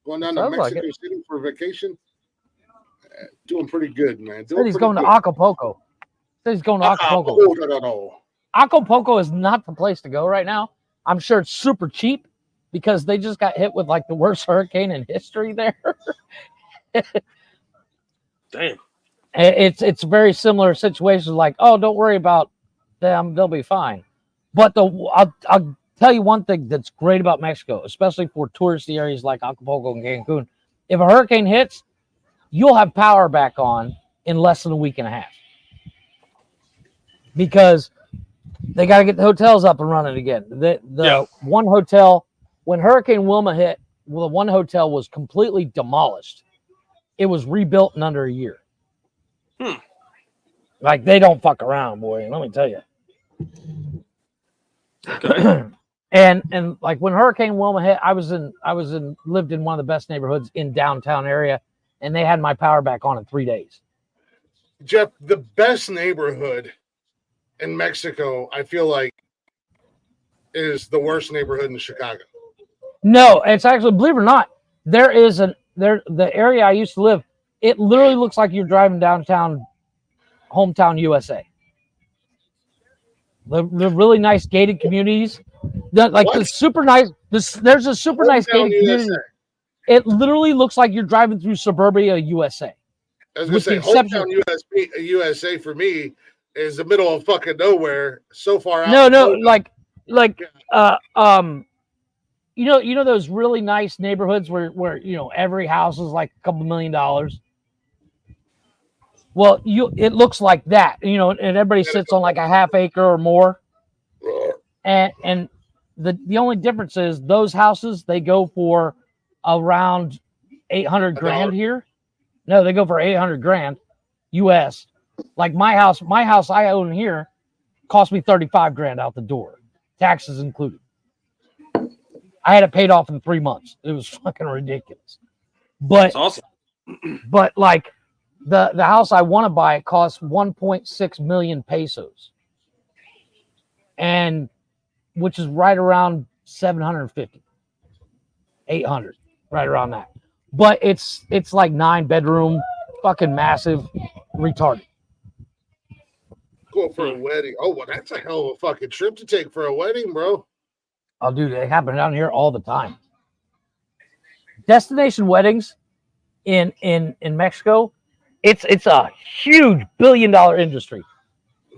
Going down to Mexico City for vacation? Doing pretty good, man. He's going to Acapulco. He's going to Acapulco. No. Acapulco is not the place to go right now. I'm sure it's super cheap because they just got hit with like the worst hurricane in history there. Damn. It's very similar situations. Like, oh, don't worry about them; they'll be fine. But I'll tell you one thing that's great about Mexico, especially for touristy areas like Acapulco and Cancun. If a hurricane hits, you'll have power back on in less than a week and a half because they got to get the hotels up and running again. The one hotel, when Hurricane Wilma hit, the one hotel was completely demolished. It was rebuilt in under a year. Like they don't fuck around, boy. Let me tell you. Okay. and like when Hurricane Wilma hit, I lived in one of the best neighborhoods in downtown area, and they had my power back on in 3 days. Jeff, the best neighborhood in Mexico, I feel like, is the worst neighborhood in Chicago. No, it's actually, believe it or not, the area I used to live, it literally looks like you're driving downtown, hometown USA. The really nice gated communities, the super nice. There's a super nice gated community. It literally looks like you're driving through suburbia USA. I was gonna say, hometown USA for me is the middle of fucking nowhere, so far out. No, you know those really nice neighborhoods where every house is like a couple $1 million. Well, it looks like that, and everybody sits on like a half acre or more, and the only difference is those houses, they go for around 800 grand here. No, they go for 800 grand US. Like my house I own here cost me 35 grand out the door, taxes included. I had it paid off in 3 months. It was fucking ridiculous. But that's awesome. But like the house I want to buy, it costs 1.6 million pesos, and which is right around 750, 800, right around that. But it's like 9-bedroom, fucking massive, retarded. Cool for a wedding. Oh, well, that's a hell of a fucking trip to take for a wedding, bro. Oh, dude, they happen down here all the time. Destination weddings in Mexico, it's a huge $1 billion industry.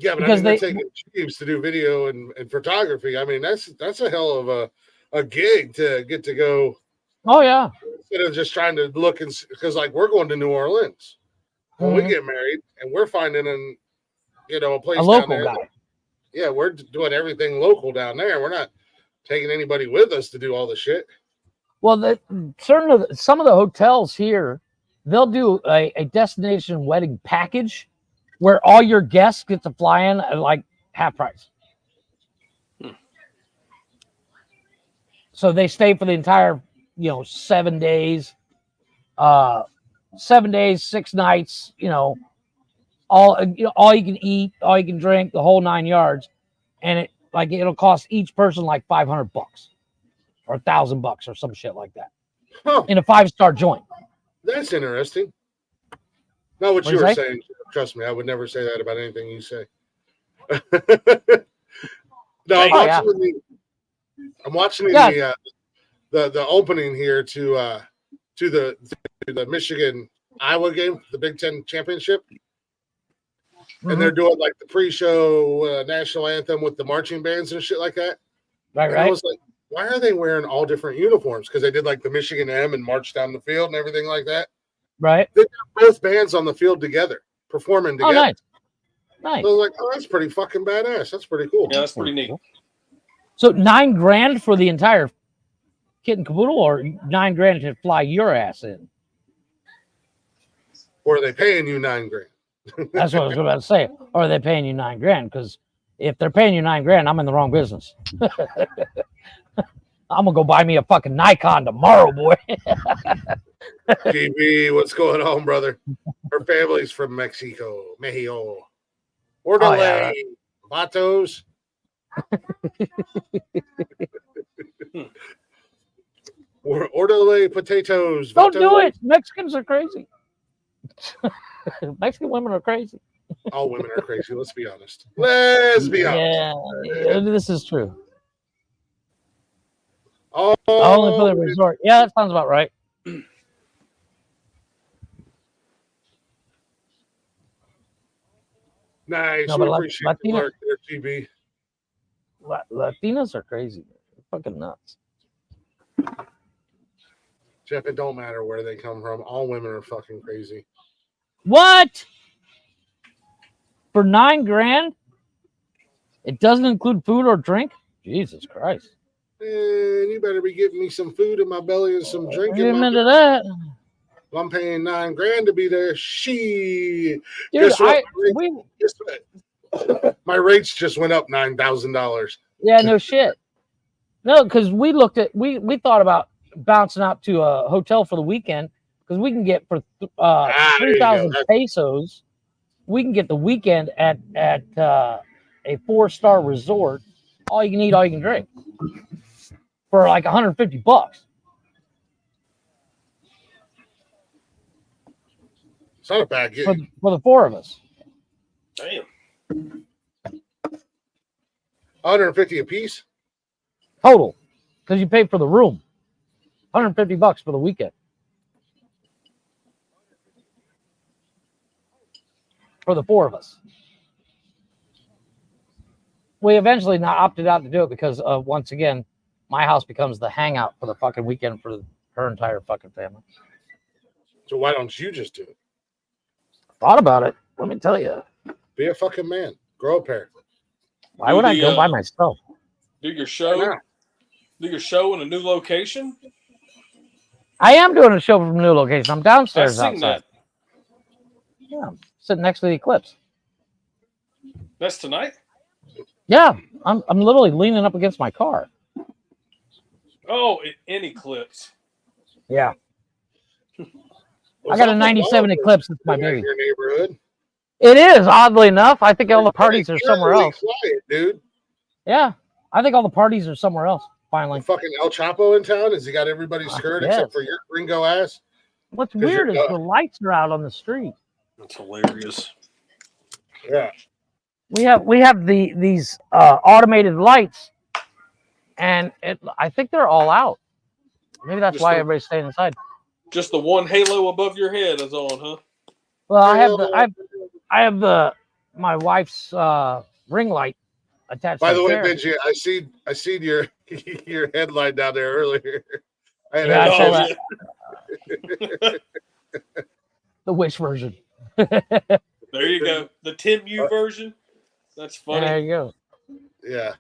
Yeah, but because they're taking chiefs to do video and photography. I mean, that's a hell of a gig to get to go. Oh yeah. Instead of just trying to look and because like we're going to New Orleans when we get married, and we're finding a place a local down there. Guy. Yeah, we're doing everything local down there. We're not taking anybody with us to do all the shit. Well, some of the hotels here, they'll do a destination wedding package where all your guests get to fly in at like half price. So they stay for the entire 7 days, 7 days, 6 nights, all you can eat, all you can drink, the whole 9 yards. And it'll cost each person like $500 or $1,000 or some shit like that in a 5-star joint. That's interesting. Not what you were saying. Trust me, I would never say that about anything you say. No, I'm watching the opening here to the Michigan Iowa game, the Big Ten championship, and they're doing like the pre-show national anthem with the marching bands and shit like that. Right, and right. I was like, why are they wearing all different uniforms? Because they did like the Michigan M and marched down the field and everything like that. Right. They got both bands on the field together, performing together. Oh, nice. Nice. So I was like, oh, that's pretty fucking badass. That's pretty cool. Yeah, that's pretty neat. So $9,000 for the entire kit and caboodle, or $9,000 to fly your ass in? Or are they paying you $9,000? That's what I was about to say. Or are they paying you $9,000? Because if they're paying you $9,000, I'm in the wrong business. I'm gonna go buy me a fucking Nikon tomorrow, boy. GB, what's going on, brother? Her family's from Mexico. Orderly, vatos. Orderly potatoes. Don't vatos. do it. Mexicans are crazy. Mexican women are crazy. All women are crazy. Let's be honest. Let's be honest. Yeah, this is true. Oh, Only for the resort. Yeah, that sounds about right. Nice. No, we but appreciate the work there, GB. Latinas are crazy. They're fucking nuts. Jeff, it don't matter where they come from. All women are fucking crazy. What? For $9,000? It doesn't include food or drink? Jesus Christ. Man, you better be giving me some food in my belly and some drink in my into that. I'm paying $9,000 to be there. Dude, Guess what? My rates just went up $9,000. Yeah, no shit. No, because we thought about bouncing out to a hotel for the weekend, because we can get for 3,000 pesos. We can get the weekend at a 4-star resort. All you can eat, all you can drink, for like $150. It's not a bad gig. For the four of us. Damn. 150 a piece Total. Because you pay for the room. $150 for the weekend. For the four of us. We eventually not opted out to do it because once again, my house becomes the hangout for the fucking weekend for her entire fucking family. So why don't you just do it? Thought about it. Let me tell you. Be a fucking man. Grow a pair. Why would I go by myself? Do your show. Do your show in a new location. I am doing a show from a new location. I'm downstairs outside. That. Yeah, I'm sitting next to the Eclipse. That's tonight? Yeah, I'm literally leaning up against my car. Oh, in Eclipse. Yeah. I got a 97 Eclipse. It's my baby. Your neighborhood. It is, oddly enough. I think all the parties are somewhere else. Quiet, dude. Yeah, I think all the parties are somewhere else. Finally, fucking El Chapo in town. Has he got everybody scared except for your gringo ass? What's weird is the lights are out on the street. That's hilarious. Yeah, we have these automated lights, and I think they're all out. Maybe that's why everybody's staying inside. Just the one halo above your head is on, huh? Well, I have my wife's ring light attached. By to the way, chair. Benji, I seen your your headline down there earlier. I saw that. The Wish version. There you go. The Tim U version. That's funny. There you go. Yeah.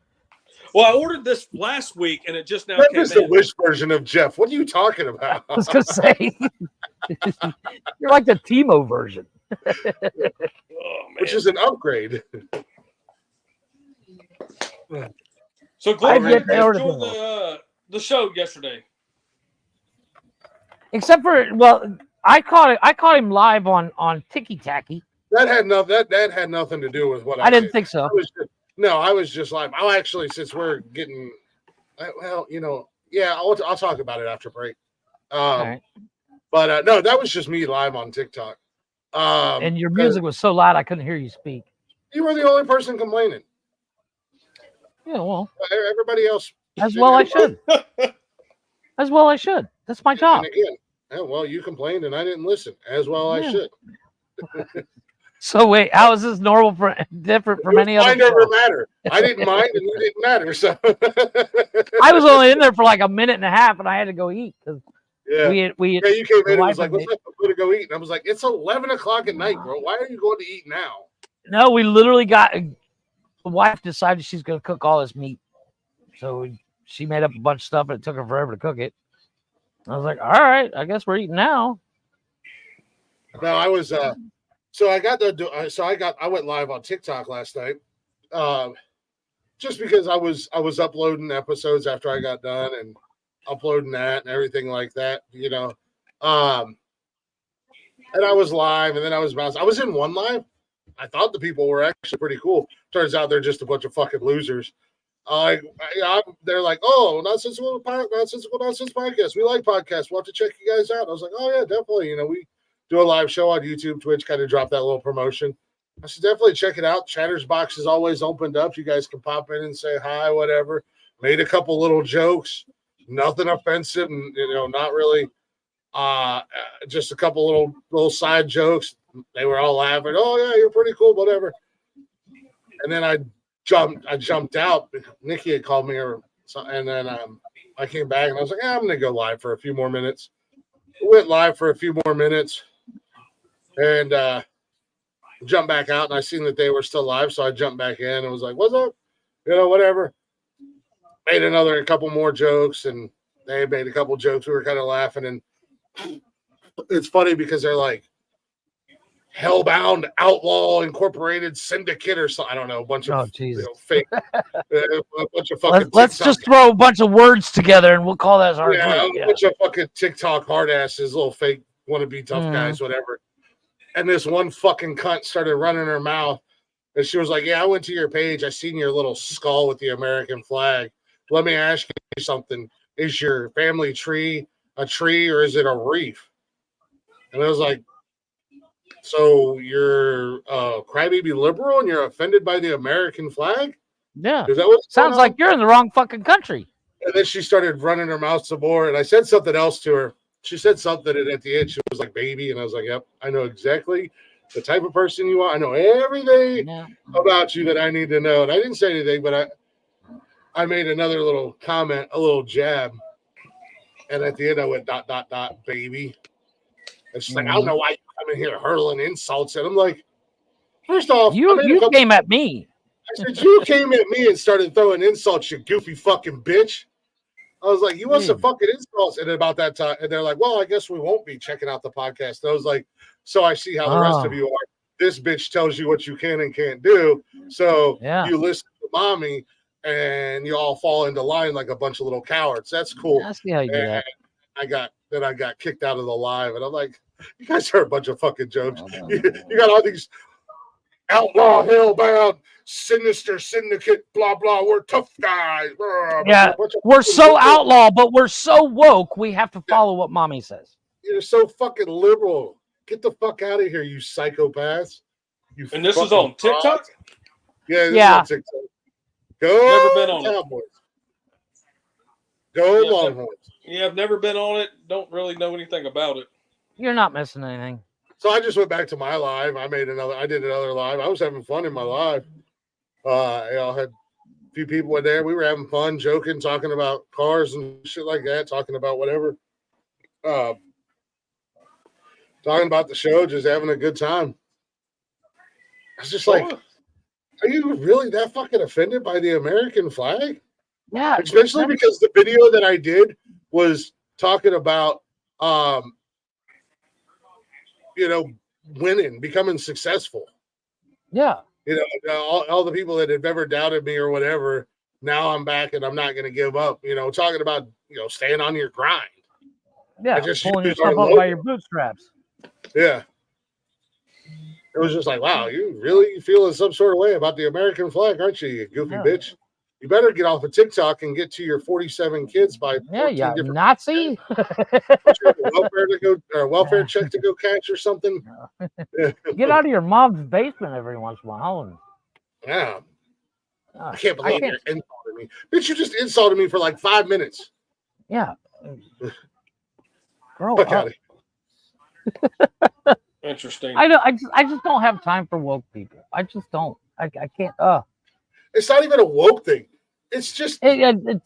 Well, I ordered this last week, and it just now That came is the in. Wish version of Jeff. What are you talking about? I was gonna say you're like the Timo version. Oh, man. Which is an upgrade. So, Glenn, I've yet to enjoyed order the show yesterday. Except for, well, I caught him live on Tiki Tacky. That had nothing to do with what I didn't think so. I was just like, I'll actually, since we're getting, well, yeah, I'll talk about it after break. Right. But no, that was just me live on TikTok. And your music was so loud I couldn't hear you speak. You were the only person complaining. Yeah, well, Everybody else As well I should. As well I should. That's my job. And again, well, you complained and I didn't listen. As well I should. So wait, how is this different from any other? Mind over matter. I didn't mind and you didn't matter. So I was only in there for like a minute and a half, and I had to go eat because you came in and was like, "What's up? I'm going to go eat." And I was like, "It's 11 o'clock at night, bro. Why are you going to eat now?" No, we literally got. The wife decided she's going to cook all this meat, so she made up a bunch of stuff, and it took her forever to cook it. I was like, "All right, I guess we're eating now." No, I was. So I went live on TikTok last night, just because I was uploading episodes after I got done and uploading that and everything like that, you know. And I was live, and then I was bouncing. I was in one live. I thought the people were actually pretty cool. Turns out they're just a bunch of fucking losers. They're like, "Oh, Nonsensical Nonsense podcast. We like podcasts. We'll have to check you guys out." I was like, "Oh yeah, definitely. You know, we do a live show on YouTube, Twitch, kind of drop that little promotion. I should definitely check it out. Chatter's box is always opened up. You guys can pop in and say hi, whatever." Made a couple little jokes, nothing offensive, and you know, not really. Just a couple little side jokes. They were all laughing. "Oh yeah, you're pretty cool, whatever." And then I jumped out. Nikki had called me, and then I came back and I was like, "I'm gonna go live for a few more minutes." Went live for a few more minutes. And jumped back out, and I seen that they were still live, so I jumped back in and was like, "What's up?" You know, whatever. Made a couple more jokes, and they made a couple jokes. We were kind of laughing, and it's funny because they're like Hellbound Outlaw Incorporated Syndicate or something. I don't know, a bunch of fake, a bunch of fucking. Let's just throw a bunch of words together, and we'll call that our group. A bunch of fucking TikTok hard asses, little fake wannabe tough guys, whatever. And this one fucking cunt started running her mouth. And she was like, "Yeah, I went to your page. I seen your little skull with the American flag. Let me ask you something. Is your family tree a tree or is it a reef?" And I was like, "So you're a crybaby liberal and you're offended by the American flag?" Yeah. Is that what sounds like you're in the wrong fucking country? And then she started running her mouth some more. And I said something else to her. She said something, and at the end, she was like, "Baby." And I was like, "Yep, I know exactly the type of person you are. I know everything about you that I need to know." And I didn't say anything, but I made another little comment, a little jab. And at the end, I went, ... baby. And she's like, "I don't know why you come in here hurling insults." And I'm like, first off, you came at me. I said, "You came at me and started throwing insults, you goofy fucking bitch." I was like, "You want some fucking insults?" And about that time, and they're like, "Well, I guess we won't be checking out the podcast." And I was like, "So I see how the rest of you are. This bitch tells you what you can and can't do. So you listen to mommy and you all fall into line like a bunch of little cowards. That's cool." I see how you do that. I got kicked out of the live, and I'm like, "You guys are a bunch of fucking jokes. You got all these outlaw, hellbound, sinister syndicate, blah blah. We're tough guys." Yeah, we're so outlaw, but we're so woke. We have to follow what mommy says. You're so fucking liberal. Get the fuck out of here, you psychopaths. And this is on TikTok? Yeah, this is on TikTok. Go never been on Cowboys. Go Longhorns. Yeah, I've never been on it. Don't really know anything about it. You're not missing anything. So I just went back to my live. I did another live. I was having fun in my live. I had a few people in there. We were having fun, joking, talking about cars and shit like that, talking about whatever. Talking about the show, just having a good time. I was just like, are you really that fucking offended by the American flag? Yeah. Especially because the video that I did was talking about winning, becoming successful. Yeah. All the people that have ever doubted me or whatever, now I'm back and I'm not going to give up. Talking about, staying on your grind. Yeah, just pulling yourself up by your bootstraps. Yeah. It was just like, wow, you really feeling some sort of way about the American flag, aren't you, you goofy bitch? You better get off of TikTok and get to your 47 kids by different Nazi. welfare check to go catch or something. Get out of your mom's basement every once in a while. Yeah. I can't believe you're insulting me. Bitch, you just insulted me for like 5 minutes. Yeah. Grow Fuck up. Interesting. I know. I just don't have time for woke people. I just don't. I can't. It's not even a woke thing. It's just it's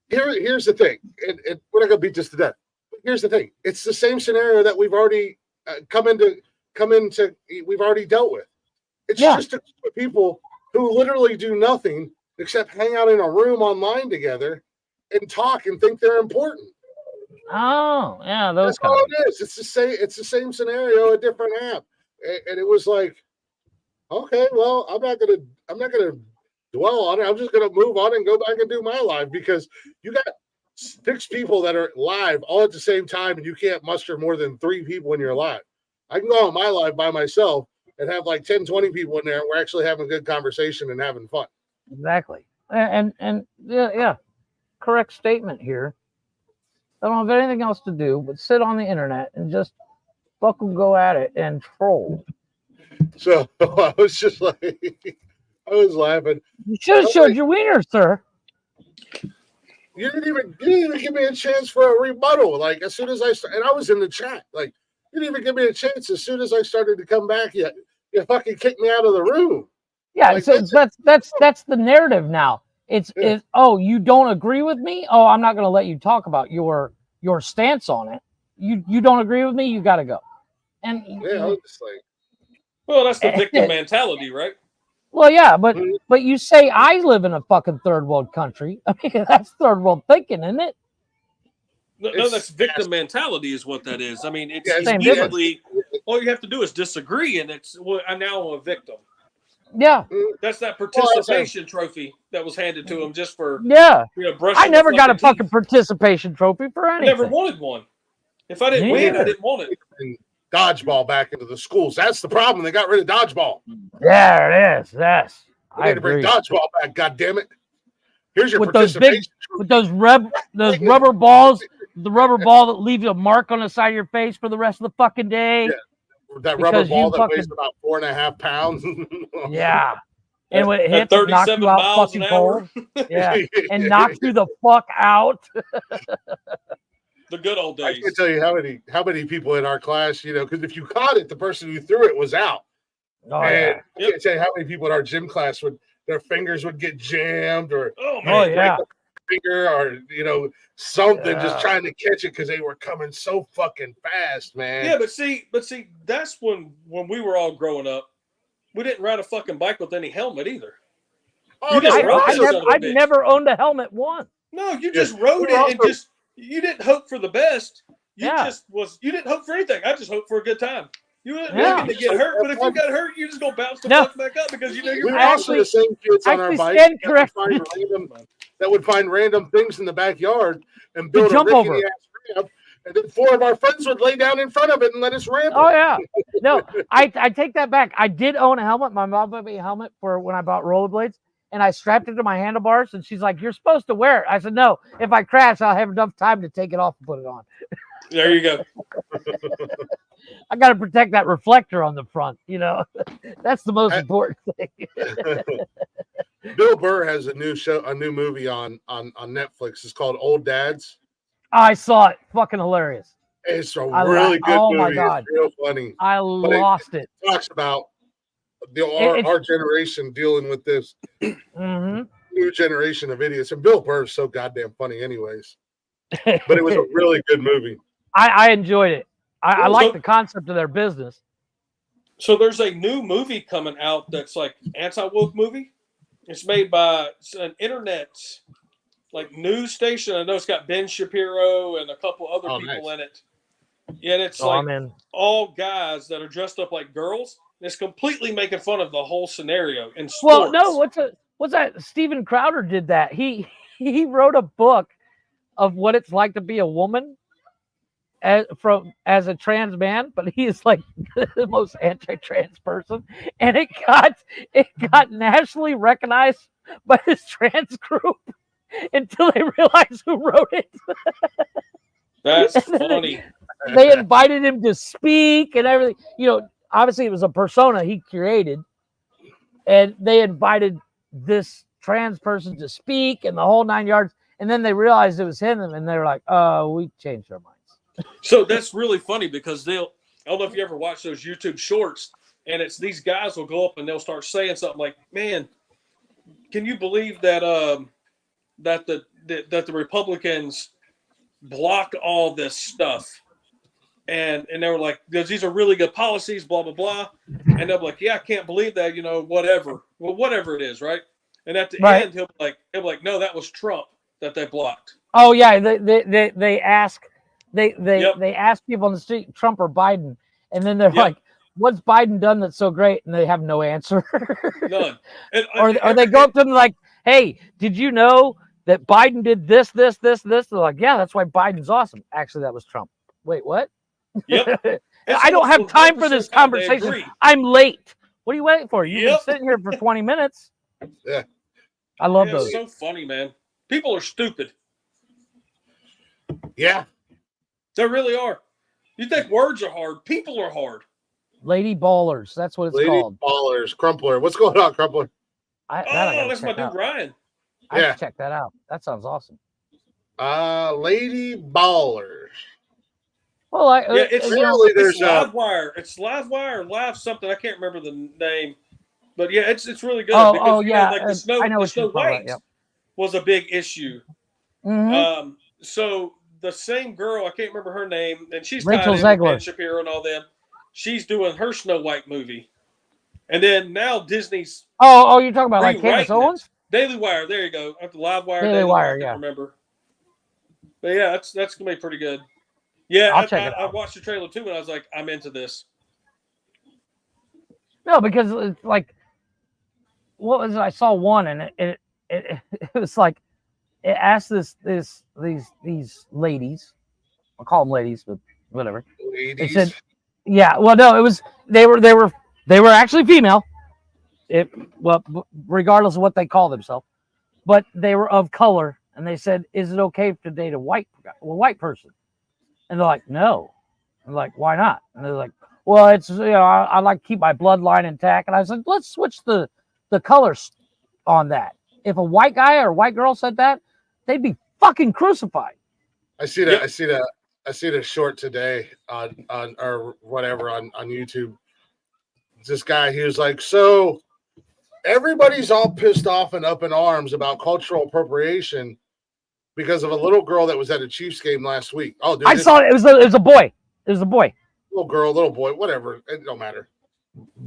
here's the thing, and we're not gonna beat this to death. Here's the thing. It's the same scenario that we've already we've already dealt with. It's just a group of people who literally do nothing except hang out in a room online together and talk and think they're important. Oh, yeah, those. That's all it is. It's the same scenario, a different app, and it was like, okay, well, I'm not gonna dwell on it. I'm just gonna move on and go back and do my live, because you got 6 people that are live all at the same time, and you can't muster more than 3 people in your live. I can go on my live by myself and have like 10, 20 people in there, and we're actually having a good conversation and having fun. Exactly. And yeah, correct statement here. I don't have anything else to do but sit on the internet and just fucking go at it and troll. So I was just like, I was laughing. You should have showed your wiener, sir. You didn't even give me a chance for a rebuttal. Like, as soon as and I was in the chat, like, you didn't even give me a chance. As soon as I started to come back, you fucking kicked me out of the room. Yeah, like, so that's the narrative now. It's oh, you don't agree with me? Oh, I'm not going to let you talk about your stance on it. You don't agree with me? You got to go. And I was just like, well, that's the victim mentality, right? Well, yeah, but you say I live in a fucking third world country. I mean, that's third world thinking, isn't it? No, that's victim mentality is what that is. I mean, it's same immediately all you have to do is disagree, and it's I'm now a victim. Yeah, that's that participation trophy that was handed to him just for brushing. I never got a fucking participation trophy for anything. I never wanted one. If I didn't win, I didn't want it. Dodgeball back into the schools. That's the problem. They got rid of dodgeball. Yeah, it is. Yes, I need to bring dodgeball back. God damn it! Here's your with those rubber balls. The rubber ball that leaves a mark on the side of your face for the rest of the fucking day. Yeah. That rubber ball that weighs about 4.5 pounds. Yeah. And when it hits, 37 you out miles fucking an hour. Cold. Yeah. And knocks you the fuck out. The good old days. I can't tell you how many people in our class, because if you caught it, the person who threw it was out. Oh, and I can't tell you how many people in our gym class their fingers would get jammed or finger or something just trying to catch it because they were coming so fucking fast, man. Yeah, but see, that's when we were all growing up, we didn't ride a fucking bike with any helmet either. Oh, I've never owned a helmet once. No, you just rode it and just you didn't hope for the best. You didn't hope for anything. I just hoped for a good time. You weren't looking to get hurt, but if you got hurt, you just go bounce the fuck back up because you know you're also the same kids on our bike that would find random things in the backyard and build a rickety ass ramp, and then 4 of our friends would lay down in front of it and let us ramp. Oh yeah, no, I take that back. I did own a helmet. My mom bought me a helmet for when I bought rollerblades, and I strapped it to my handlebars. And she's like, "You're supposed to wear it." I said, "No, if I crash, I'll have enough time to take it off and put it on." There you go. I got to protect that reflector on the front. That's the most important thing. Bill Burr has a new movie on Netflix. It's called Old Dads. I saw it. Fucking hilarious. It's a really good movie. Oh my God. It's real funny. I lost it. Talks about our generation dealing with this new generation of idiots. And Bill Burr is so goddamn funny anyways. But it was a really good movie. I enjoyed it. I like the concept of their business. So there's a new movie coming out that's like anti-woke movie. It's made by an internet news station. I know it's got Ben Shapiro and a couple other people in it. Yeah, and it's all guys that are dressed up like girls. It's completely making fun of the whole scenario in sports. Well, no, what's that? Steven Crowder did that. He wrote a book of what it's like to be a woman as a trans man, but he is like the most anti-trans person, and it got nationally recognized by this trans group until they realized who wrote it. That's funny. They invited him to speak and everything. Obviously it was a persona he created, and they invited this trans person to speak and the whole 9 yards. And then they realized it was him, and they were like, "Oh, we changed our minds." So that's really funny because I don't know if you ever watch those YouTube shorts, and it's these guys will go up and they'll start saying something like, "Man, can you believe that that the Republicans block all this stuff?" And they were like, "Because these are really good policies, blah blah blah." And they'll be like, "Yeah, I can't believe that, whatever." Well, whatever it is, right? And at the end, he'll be like, "No, that was Trump that they blocked." Oh yeah, they ask they ask people on the street, Trump or Biden, and then they're like, "What's Biden done that's so great?" And they have no answer. None. And, or they go up to them like, "Hey, did you know that Biden did this, this, this, this?" They're like, "Yeah, that's why Biden's awesome." Actually, that was Trump. Wait, what? Yep. I don't have time for this conversation. I'm late. What are you waiting for? You've been sitting here for 20 minutes. Yeah. I love those. It's so funny, man. People are stupid. Yeah. They really are. You think words are hard. People are hard. Lady Ballers. That's what it's called. Lady Ballers. Crumpler. What's going on, Crumpler? That's my dude, Ryan. I have to check that out. That sounds awesome. Lady Ballers. Well, it's Livewire. It's Livewire or Live something. I can't remember the name, but yeah, it's really good. Like the Snow White was a big issue. Mm-hmm. So the same girl, I can't remember her name, and she's Rachel tied in with Zegler. Ben Shapiro and all them. She's doing her Snow White movie, and then now Disney's. Oh, you're talking about like Candace Owens? Daily Wire. There you go. At the Livewire. Daily Wire. I can't remember. But yeah, that's gonna be pretty good. Yeah, I watched the trailer too, and I was like, I'm into this. No, because it's like, what was it? I saw one, and it was like, it asked these ladies, I'll call them ladies, but whatever. Ladies. They said, yeah. Well, no, it was they were actually female. Regardless of what they call themselves, but they were of color, and they said, "Is it okay to date a white person?" And they're like, "No." I'm like, "Why not?" And they're like, "Well, it's I like to keep my bloodline intact." And I said, "Let's switch the colors on that. If a white guy or a white girl said that, they'd be fucking crucified." I see that. Yep. I see the short today on or whatever on YouTube. This guy, he was like, "So everybody's all pissed off and up in arms about cultural appropriation because of a little girl that was at a Chiefs game last week." Oh, dude, I saw it. It was a boy. It was a boy. Little girl, little boy, whatever. It don't matter.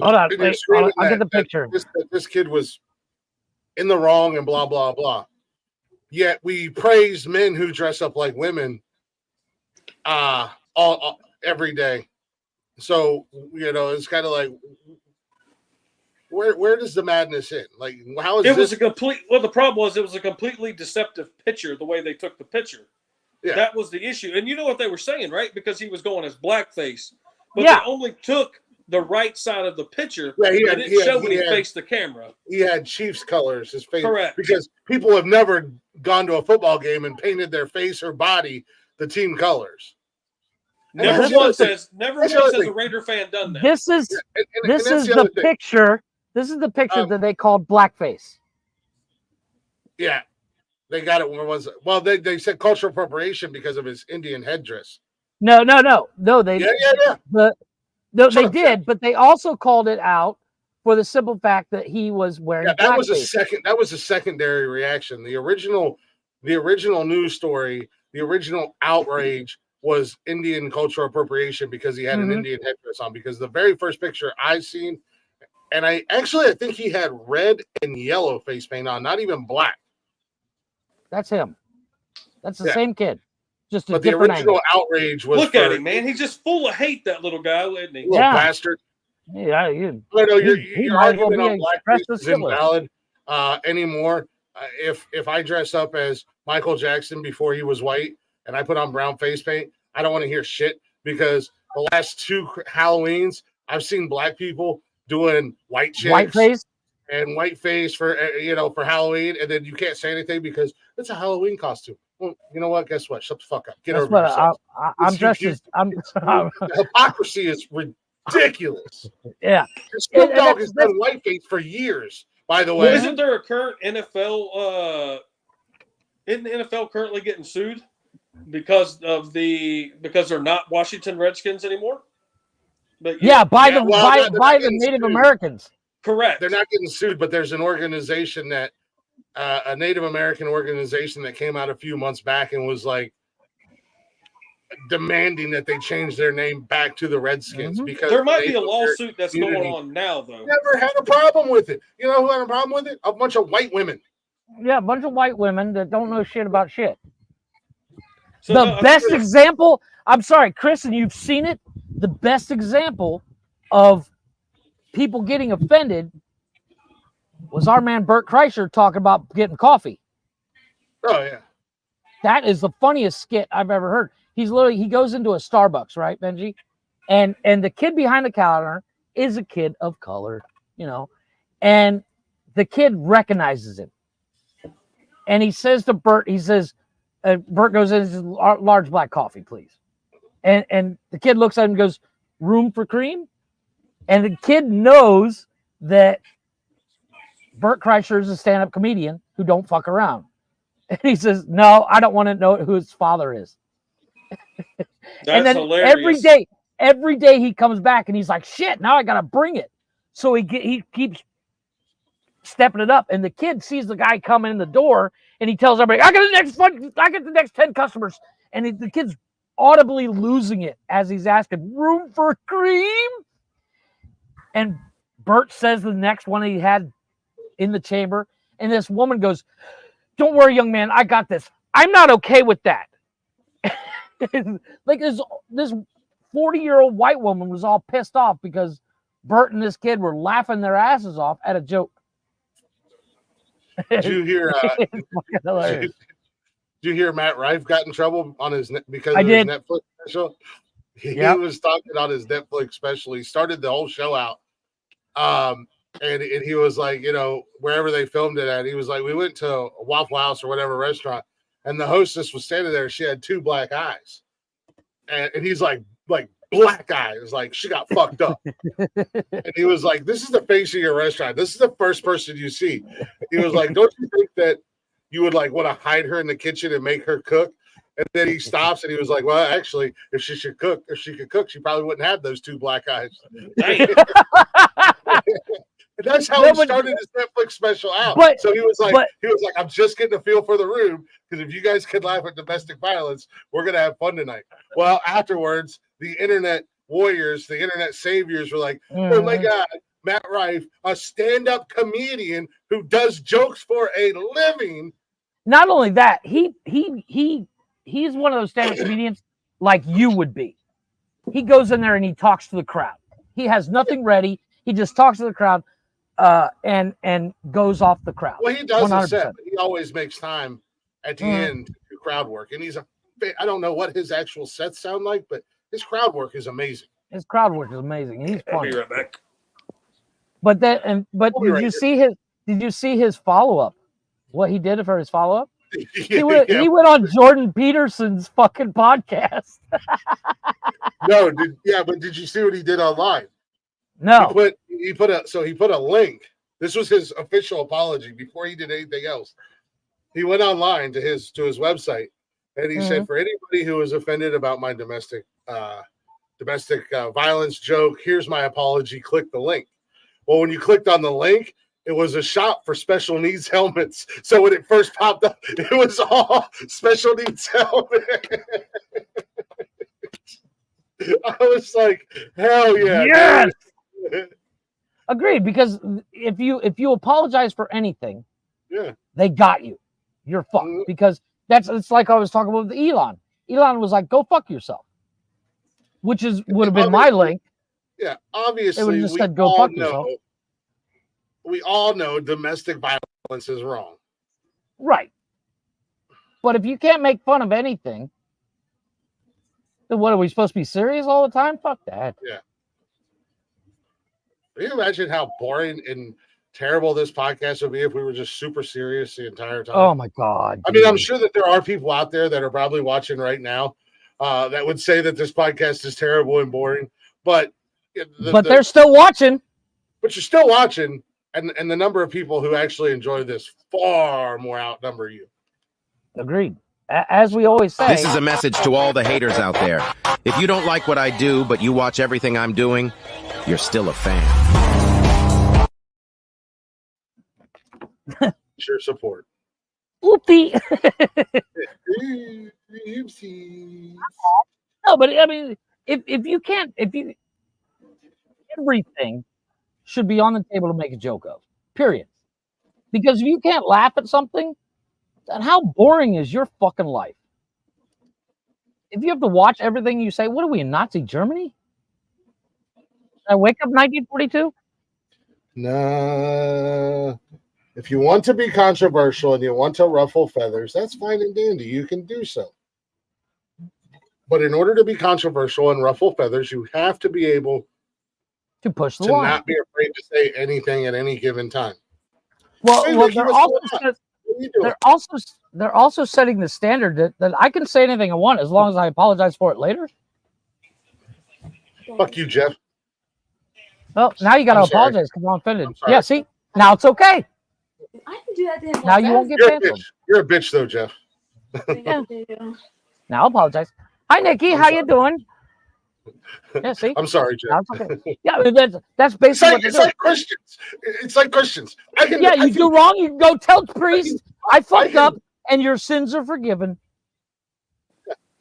Hold on. Wait, I'll get the picture. This kid was in the wrong and blah, blah, blah. Yet we praise men who dress up like women all every day. So, it's kind of like, where does the madness end? Like, how is the problem was it was a completely deceptive picture the way they took the picture. Yeah. That was the issue. And you know what they were saying, right? Because he was going as blackface. But they only took the right side of the picture. Yeah, they didn't show when he faced the camera. He had Chiefs colors, his face. Correct. Because people have never gone to a football game and painted their face or body the team colors. Never once has a Raider fan done that. This is the picture. This is the picture that they called blackface. Yeah. They got it. Where was it? Well, they said cultural appropriation because of his Indian headdress. No. They They did, but they also called it out for the simple fact that he was wearing. That was a secondary reaction. The original news story, the original outrage was Indian cultural appropriation because he had an Indian headdress on. Because the very first picture I seen, and I think he had red and yellow face paint on, not even black. That's him. That's the same kid. Just but the original outrage was. Look at him, man. He's just full of hate, that little guy, isn't he? Little bastard. Yeah, your argument on blackface is invalid anymore. If I dress up as Michael Jackson before he was white and I put on brown face paint, I don't want to hear shit because the last 2 Halloweens I've seen black people doing white face and white face for Halloween, and then you can't say anything because it's a Halloween costume. Well, you know what? Guess what? Shut the fuck up. Get over yourself. The hypocrisy is ridiculous. Yeah. Snoop Dogg has done whiteface for years. By the way, well, isn't there a current NFL? Isn't the NFL currently getting sued because they're not Washington Redskins anymore? But by the Native Americans. Correct. They're not getting sued, but there's an organization that a Native American organization that came out a few months back and was like demanding that they change their name back to the Redskins because there might be a lawsuit that's going on now, though. Never had a problem with it. You know who had a problem with it? A bunch of white women. Yeah, a bunch of white women that don't know shit about shit. So the best example, I'm sorry, Chris, and you've seen it, the best example of people getting offended was our man Bert Kreischer talking about getting coffee. Oh, yeah. That is the funniest skit I've ever heard. He goes into a Starbucks, right, Benji? And the kid behind the counter is a kid of color, you know, and the kid recognizes him. And he says to Bert, Bert goes in and says, large black coffee, please. And the kid looks at him and goes, room for cream? And the kid knows that Bert Kreischer is a stand-up comedian who don't fuck around. And he says, no, I don't want to know who his father is. That's and then hilarious. every day he comes back and he's like, shit, now I got to bring it. So he keeps stepping it up. And the kid sees the guy coming in the door and he tells everybody, I get the next 10 customers. And the kid's audibly losing it as he's asking, room for cream? And Bert says the next one he had in the chamber. And this woman goes, don't worry, young man, I got this. I'm not okay with that. Like this 40-year-old white woman was all pissed off because Bert and this kid were laughing their asses off at a joke. Did you hear? Did you hear Matt Rife got in trouble on his because of his Netflix special? He was talking on his Netflix special. He started the whole show out, and he was like, you know, wherever they filmed it at, he was like, we went to a Waffle House or whatever restaurant, and the hostess was standing there. She had 2 black eyes, and he's like black eyes, like she got fucked up. And he was like, this is the face of your restaurant. This is the first person you see. He was like, don't you think that you would like want to hide her in the kitchen and make her cook? And then he stops and he was like, well, actually, if she could cook, she probably wouldn't have those 2 black eyes. And that's how he started his Netflix special out. So he was like, I'm just getting a feel for the room, because if you guys can laugh at domestic violence, we're gonna have fun tonight. Well, afterwards, the internet warriors, the internet saviors were like, oh my God, Matt Rife, a stand-up comedian who does jokes for a living. Not only that, he's one of those stand-up comedians like you would be. He goes in there and he talks to the crowd. He has nothing ready. He just talks to the crowd and goes off the crowd. Well, he does a set, but he always makes time at the end to do crowd work. And I don't know what his actual sets sound like, but his crowd work is amazing. His crowd work is amazing. He's funny. I'll be right back. But did you see his follow-up? What he did for his follow-up? He went on Jordan Peterson's fucking podcast. But did you see what he did online? No. He put a link. This was his official apology before he did anything else. He went online to his website and he said, for anybody who was offended about my domestic violence joke, here's my apology. Click the link. Well, when you clicked on the link, it was a shop for special needs helmets. So when it first popped up, it was all special needs helmets. I was like, hell yeah. Yes. Agreed, because if you apologize for anything, they got you. You're fucked. Because it's like I was talking about with Elon. Elon was like, go fuck yourself. Which would have been my link. Yeah, obviously, it would have just said, go fuck yourself. We all know domestic violence is wrong. Right. But if you can't make fun of anything, then what, are we supposed to be serious all the time? Fuck that. Yeah. Can you imagine how boring and terrible this podcast would be if we were just super serious the entire time? Oh my God. I mean, I'm sure that there are people out there that are probably watching right now that would say that this podcast is terrible and boring, but they're still watching. But you're still watching, and the number of people who actually enjoy this far more outnumber you. Agreed. As we always say, this is a message to all the haters out there. If you don't like what I do, but you watch everything I'm doing, you're still a fan. Sure support. Whoopie. No, but I mean, if you can't, everything should be on the table to make a joke of. Period. Because if you can't laugh at something, then how boring is your fucking life? If you have to watch everything you say, what are we in Nazi Germany? Did I wake up 1942? No. If you want to be controversial and you want to ruffle feathers, that's fine and dandy. You can do so. But in order to be controversial and ruffle feathers, you have to be able to push the to line. Not be afraid to say anything at any given time. Well, they're also setting the standard that I can say anything I want as long as I apologize for it later. Fuck you, Jeff. Well, now you got to apologize because I'm offended. Yeah, see, now it's okay. I can do that to him. Now you won't get canceled. You're a bitch, though, Jeff. Yeah. Now I'll apologize. Hi, Nikki. How you doing? Yeah, see. I'm sorry, Jeff. That's okay. Yeah, I mean, that's basically it's like Christians. It's like Christians. You do wrong, you can go tell the priest I fucked up, and your sins are forgiven.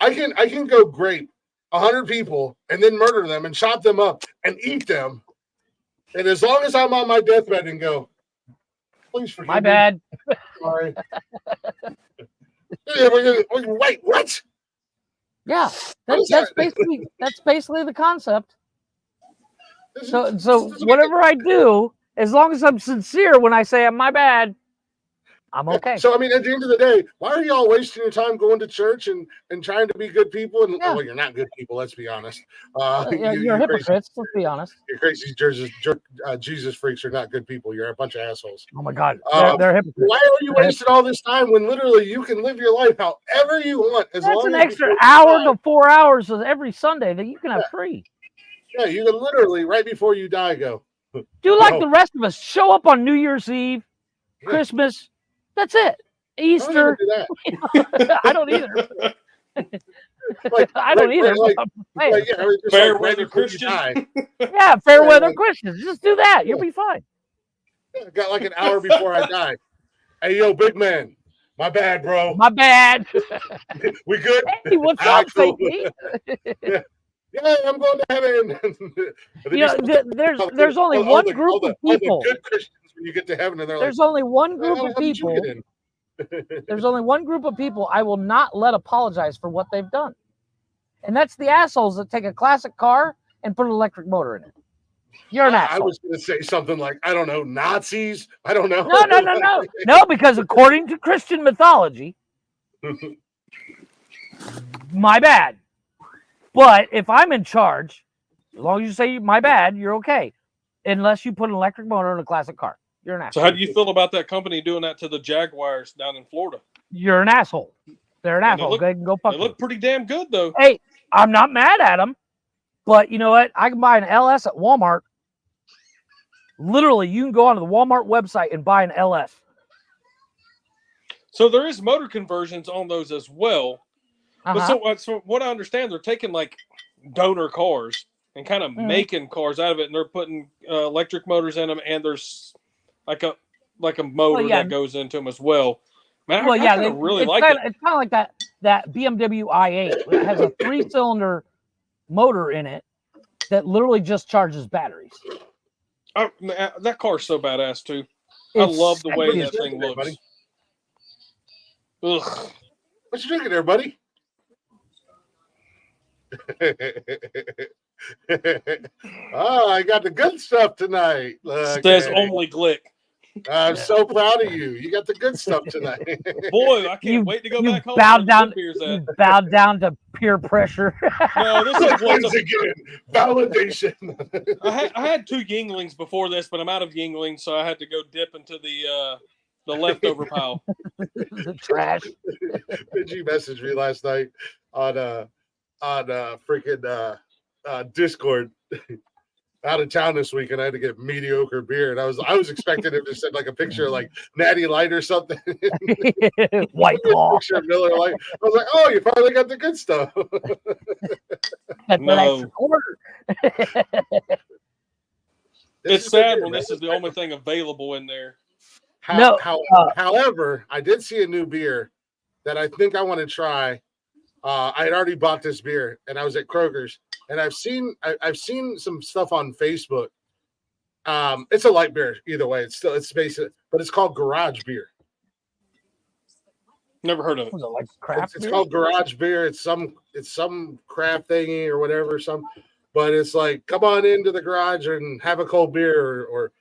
I can go grape 100 people and then murder them and chop them up and eat them, and as long as I'm on my deathbed and go, please forgive me. My bad. Sorry. Wait, what? Yeah, that's basically the concept. So whatever I do, as long as I'm sincere when I say my bad, I'm okay. So I mean, at the end of the day, why are y'all wasting your time going to church and trying to be good people? And well, you're not good people. Let's be honest. You're hypocrites. Let's be honest. You're crazy. Jesus freaks are not good people. You're a bunch of assholes. Oh my God, they're hypocrites. Why are you wasting all this time when literally you can live your life however you want? That's an extra hour to 4 hours of every Sunday that you can have free. Yeah, you can literally right before you die go. Do like the rest of us. Show up on New Year's Eve, Christmas. That's it. Easter. I don't either. I don't either. Fair weather Christians. Yeah, fair weather Christians. Just do that. You'll be fine. I got like an hour before I die. Hey, yo, big man. My bad, bro. My bad. We good? Hey, what's up, Sadie? Yeah, I'm going to heaven. There's only one group of people. Good Christians when you get to heaven, and there's only one group of people. There's only one group of people I will not let apologize for what they've done, and that's the assholes that take a classic car and put an electric motor in it. You're an asshole. I was going to say something like, I don't know, Nazis. I don't know. No, because according to Christian mythology, my bad. But if I'm in charge, as long as you say my bad, you're okay. Unless you put an electric motor in a classic car. You're an asshole. So how do you feel about that company doing that to the Jaguars down in Florida? You're an asshole. They're an asshole. They can go fuck. They look pretty damn good, though. Hey, I'm not mad at them. But you know what? I can buy an LS at Walmart. Literally, you can go onto the Walmart website and buy an LS. So there is motor conversions on those as well. But so what I understand, they're taking like donor cars and kind of making cars out of it, and they're putting electric motors in them, and there's like a motor that goes into them as well. Man, I really like it. It's kind of like that BMW i8. It has a 3-cylinder motor in it that literally just charges batteries. That car's so badass too. I love the way that thing looks. Ugh. What you drinking there, buddy? I got the good stuff tonight. Says only Glick. I'm so proud of you. You got the good stuff tonight. Boy, I can't wait to go back home. You bowed down to peer pressure. No, this is once again validation. I had 2 Yinglings before this, but I'm out of Yinglings, so I had to go dip into the leftover pile. The trash. Did you message me last night on freaking Discord? out of town this week, and I had to get mediocre beer. And I was expecting him to send like a picture of like Natty Light or something. White Claw. Picture of Miller Light. I was like, oh, you finally got the good stuff. That's an extra quarter. It's sad when this is the only thing available in there. However, I did see a new beer that I think I want to try. I had already bought this beer, and I was at Kroger's, and I've seen some stuff on Facebook. It's a light beer either way. It's basic, but it's called Garage Beer. Never heard of it. Like craft It's called Garage Beer. It's some craft thingy or whatever. But it's like, come on into the garage and have a cold beer, or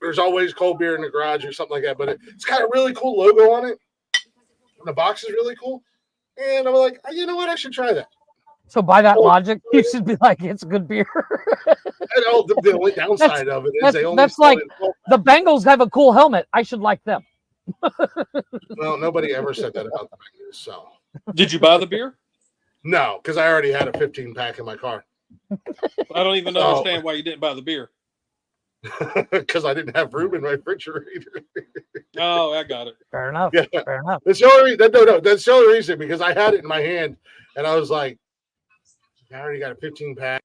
there's always cold beer in the garage or something like that. But it's got a really cool logo on it. And the box is really cool. And I'm like, you know what? I should try that. So by that logic, you should be like, it's good beer. The only downside of it is they only. That's like the Bengals have a cool helmet. I should like them. Well, nobody ever said that about the Bengals. So. Did you buy the beer? No, because I already had a 15-pack in my car. I don't even understand why you didn't buy the beer. Because I didn't have room in my refrigerator. Oh, I got it. Fair enough. Yeah. Fair enough. That's the only reason. That's the only reason, because I had it in my hand and I was like, I already got a 15-pack.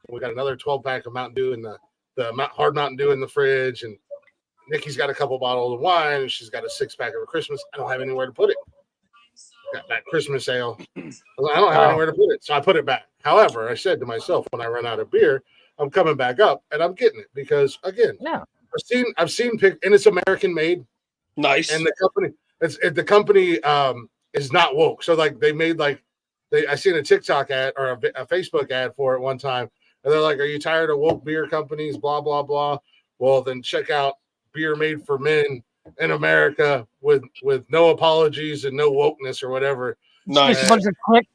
We got another 12-pack of Mountain Dew in the hard Mountain Dew in the fridge, and Nikki's got a couple bottles of wine, and she's got a 6-pack of Christmas. I don't have anywhere to put it. Got that Christmas sale. I don't have anywhere to put it, so I put it back. However, I said to myself, when I run out of beer, I'm coming back up and I'm getting it because, again, I've seen and it's American made. Nice. And the company is not woke. So like they made I seen a TikTok ad or a Facebook ad for it one time, and they're like, "Are you tired of woke beer companies? Blah blah blah." Well, then check out beer made for men in America with no apologies and no wokeness or whatever. Nice.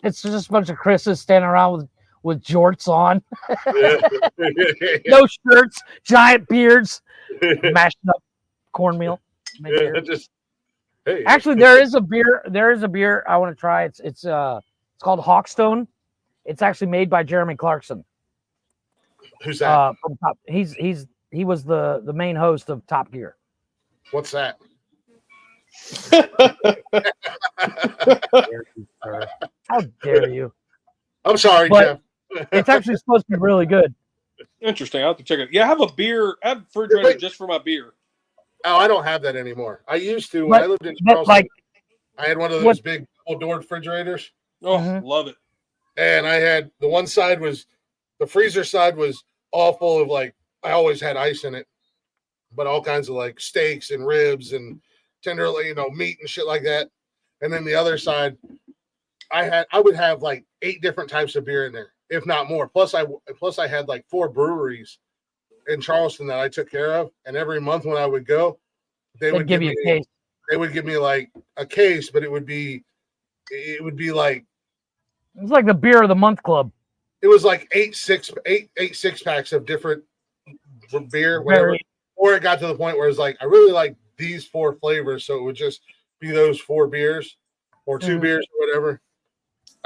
It's just a bunch of Chris's standing around with jorts on, no shirts, giant beards, mashing up cornmeal. Actually, there is a beer I want to try. It's called Hawkstone. It's actually made by Jeremy Clarkson. Who's that? From Top. He was the main host of Top Gear. What's that? How dare you? I'm sorry, but Jeff. It's actually supposed to be really good. Interesting. I'll have to check it. Yeah, I have a refrigerator just for my beer. Oh, I don't have that anymore. I used to when I lived in Charleston. I had one of those big double-door refrigerators. Oh, love it. And I had the one side the freezer side was all full of I always had ice in it, but all kinds of steaks and ribs and tenderly, meat and shit like that. And then the other side, I would have 8 different types of beer in there, if not more. Plus I had 4 breweries in Charleston that I took care of, and every month when I would go, they would give me a case. They would give me a case, but it would be like it's like the beer of the month club. It was 8 6-packs of different beer, whatever. Or it got to the point where it's I really like these 4 flavors, so it would just be those 4 beers or 2 beers or whatever.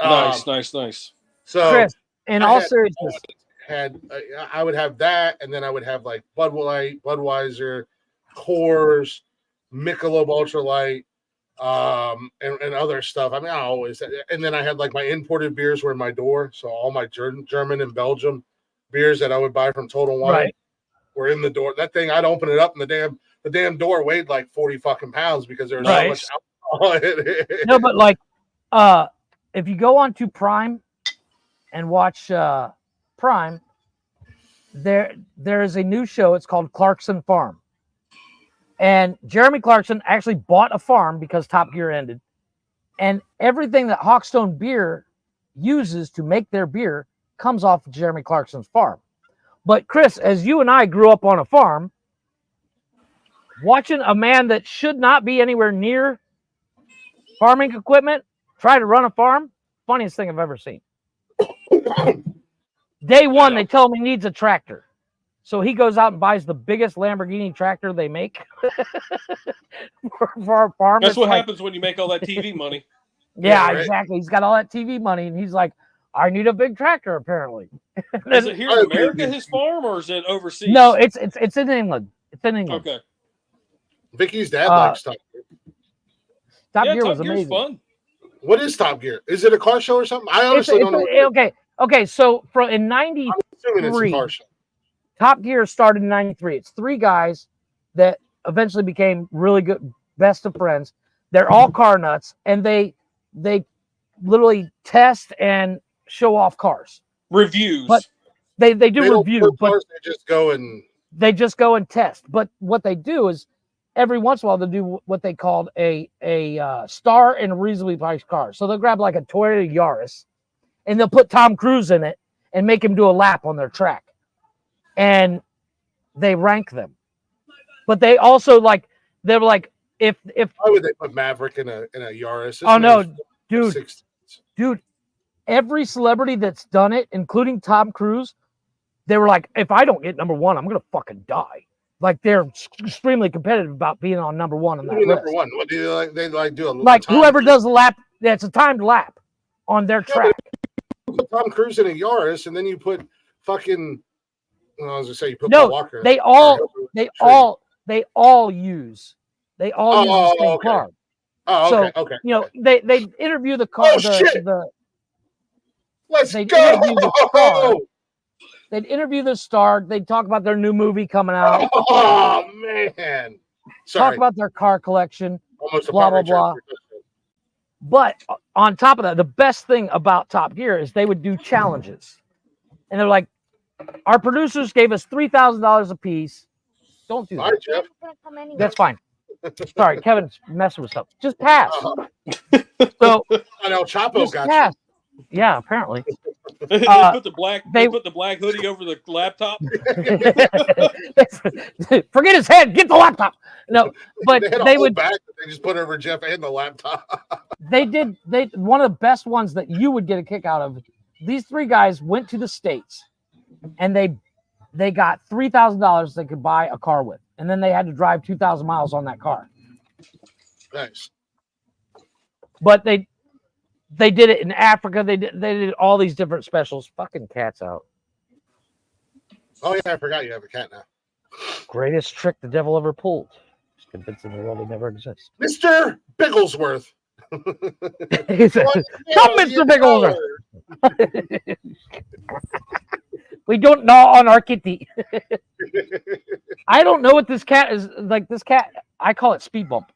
Nice. So, Chris, in all seriousness, I would have that, and then I would have Bud Light, Budweiser, Coors, Michelob Ultra Light, and other stuff. I mean, I always, and then I had my imported beers were in my door, so all my German and Belgium beers that I would buy from Total Wine were in the door. That thing, I'd open it up, and the damn door weighed 40 fucking pounds because there was so much alcohol in it. No, but if you go on to Prime and watch Prime, there is a new show. It's called Clarkson Farm. And Jeremy Clarkson actually bought a farm because Top Gear ended. And everything that Hawkstone Beer uses to make their beer comes off of Jeremy Clarkson's farm. But Chris, as you and I grew up on a farm, watching a man that should not be anywhere near farming equipment try to run a farm, funniest thing I've ever seen. Day one, they tell him he needs a tractor. So he goes out and buys the biggest Lamborghini tractor they make for our farm. That's what happens when you make all that TV money. Yeah, exactly. He's got all that TV money, and he's like, I need a big tractor. Apparently, Is it here in America, his farm, or is it overseas? No, it's in England. It's in England. Okay. Vicky's dad likes Top Gear. Top Gear was Top Gear's amazing. fun. What is Top Gear? Is it a car show or something? I honestly don't know. Okay. So in '93, I'm assuming it's a car show. Top Gear started in '93. It's three guys that eventually became really good, best of friends. They're all car nuts, and they literally test and show off cars. Reviews. But they do review, but cars, they just go and test. But what they do is every once in a while they do what they called a star and reasonably priced car. So they'll grab like a Toyota Yaris and they'll put Tom Cruise in it and make him do a lap on their track. And they rank them. But they also they're like if why would they put Maverick in a Yaris? Oh no, dude, every celebrity that's done it, including Tom Cruise, they were like, if I don't get number one, I'm gonna fucking die. Like they're extremely competitive about being on number one on that list. Number one. What do you like? They do a whoever does the lap. That's a timed lap on their track. You put Tom Cruise in a Yaris, and then you put fucking. Well, I was gonna say you put No, Paul Walker. They all use the same car. Oh, okay, okay. You know, they interview the car. Let's go. Interview the car. They'd interview the star. They'd talk about their new movie coming out. Oh man! Sorry. Talk about their car collection. Almost blah blah blah. But on top of that, the best thing about Top Gear is they would do challenges, and they're like, "Our producers gave us $3,000 a piece. Don't do that. Right, Jeff. That's fine. Sorry, Kevin's messing with stuff. Just pass." So I know Chapo got pass. Yeah, apparently. They put the black hoodie over the laptop. Forget his head. Get the laptop. No, but they would. They just put over Jeff and the laptop. They one of the best ones that you would get a kick out of. These three guys went to the States, and they got $3,000 they could buy a car with, and then they had to drive 2,000 miles on that car. Nice. But they did it in Africa. They did all these different specials. Fucking cat's out. Oh yeah, I forgot you have a cat now. Greatest trick the devil ever pulled. Just convincing the world it never exists. Mr. Bigglesworth. He said, "Come, Mr. Bigglesworth." We don't gnaw on our kitty. I don't know what this cat is like. This cat, I call it speed bump.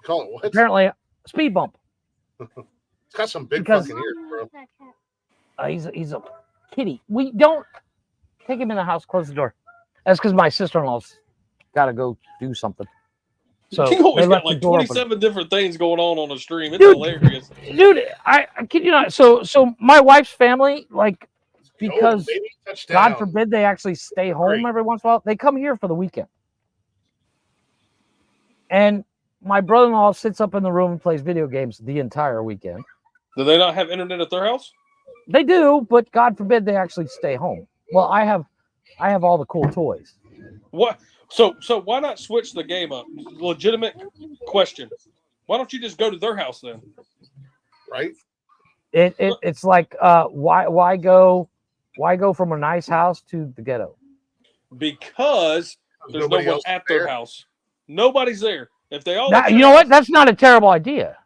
Call it what? Apparently, speed bump. It's got some big fucking ears, bro. He's a kitty. We don't take him in the house. Close the door. That's because my sister-in-law's got to go do something. So you always got like 27 different things going on the stream. It's hilarious, dude. I kid you not. So my wife's family, like, because God forbid they actually stay home every once in a while, they come here for the weekend. And my brother-in-law sits up in the room and plays video games the entire weekend. Do they not have internet at their house? They do, but God forbid they actually stay home. Well, I have all the cool toys. What? So why not switch the game up? Legitimate question. Why don't you just go to their house then? Right. It's like why go from a nice house to the ghetto? Because there's no one at their house. Nobody's there. If they all, you know what? That's not a terrible idea.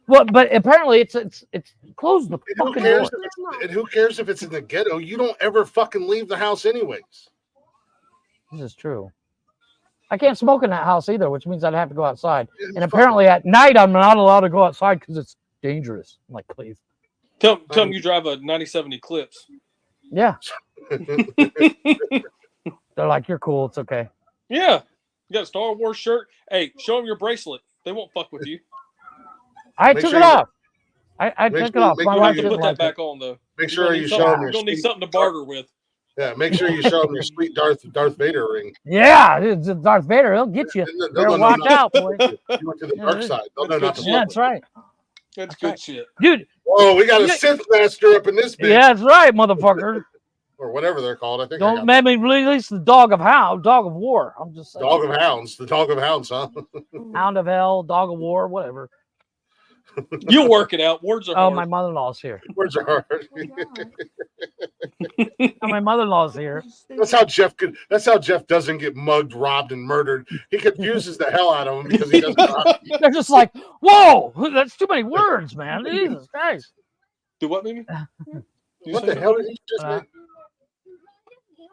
Well, but apparently it's close the fucking door. And who cares if it's in the ghetto? You don't ever fucking leave the house anyways. This is true. I can't smoke in that house either, which means I'd have to go outside. And apparently at night I'm not allowed to go outside because it's dangerous. I'm like, please. Tell them you drive a 9070 Eclipse. Yeah. They're like, you're cool. It's okay. Yeah. You got a Star Wars shirt. Hey, show them your bracelet. They won't fuck with you. I took it off. I took it off. My wife didn't put that back on though. Make sure you show them. You're gonna need something to barter with. Yeah, make sure you show them your sweet Darth Vader ring. Yeah, it's Darth Vader. He'll get you. Better watch out, boy. You went to the dark side. That's right. That's good shit, dude. Whoa, we got a Sith master up in this bitch. Yeah, that's right, motherfucker. Or whatever they're called. I think. Don't make me release the dog of war. I'm just saying. Dog of hounds. The dog of hounds, huh? Hound of hell, dog of war, whatever. You'll work it out. Words are hard. my mother-in-law's here. Words are hard. My mother-in-law's here. That's how Jeff doesn't get mugged, robbed, and murdered. He confuses the hell out of them because he doesn't know. They're just like, whoa, that's too many words, man. Jesus Christ. Do what, baby? What the hell did he just make?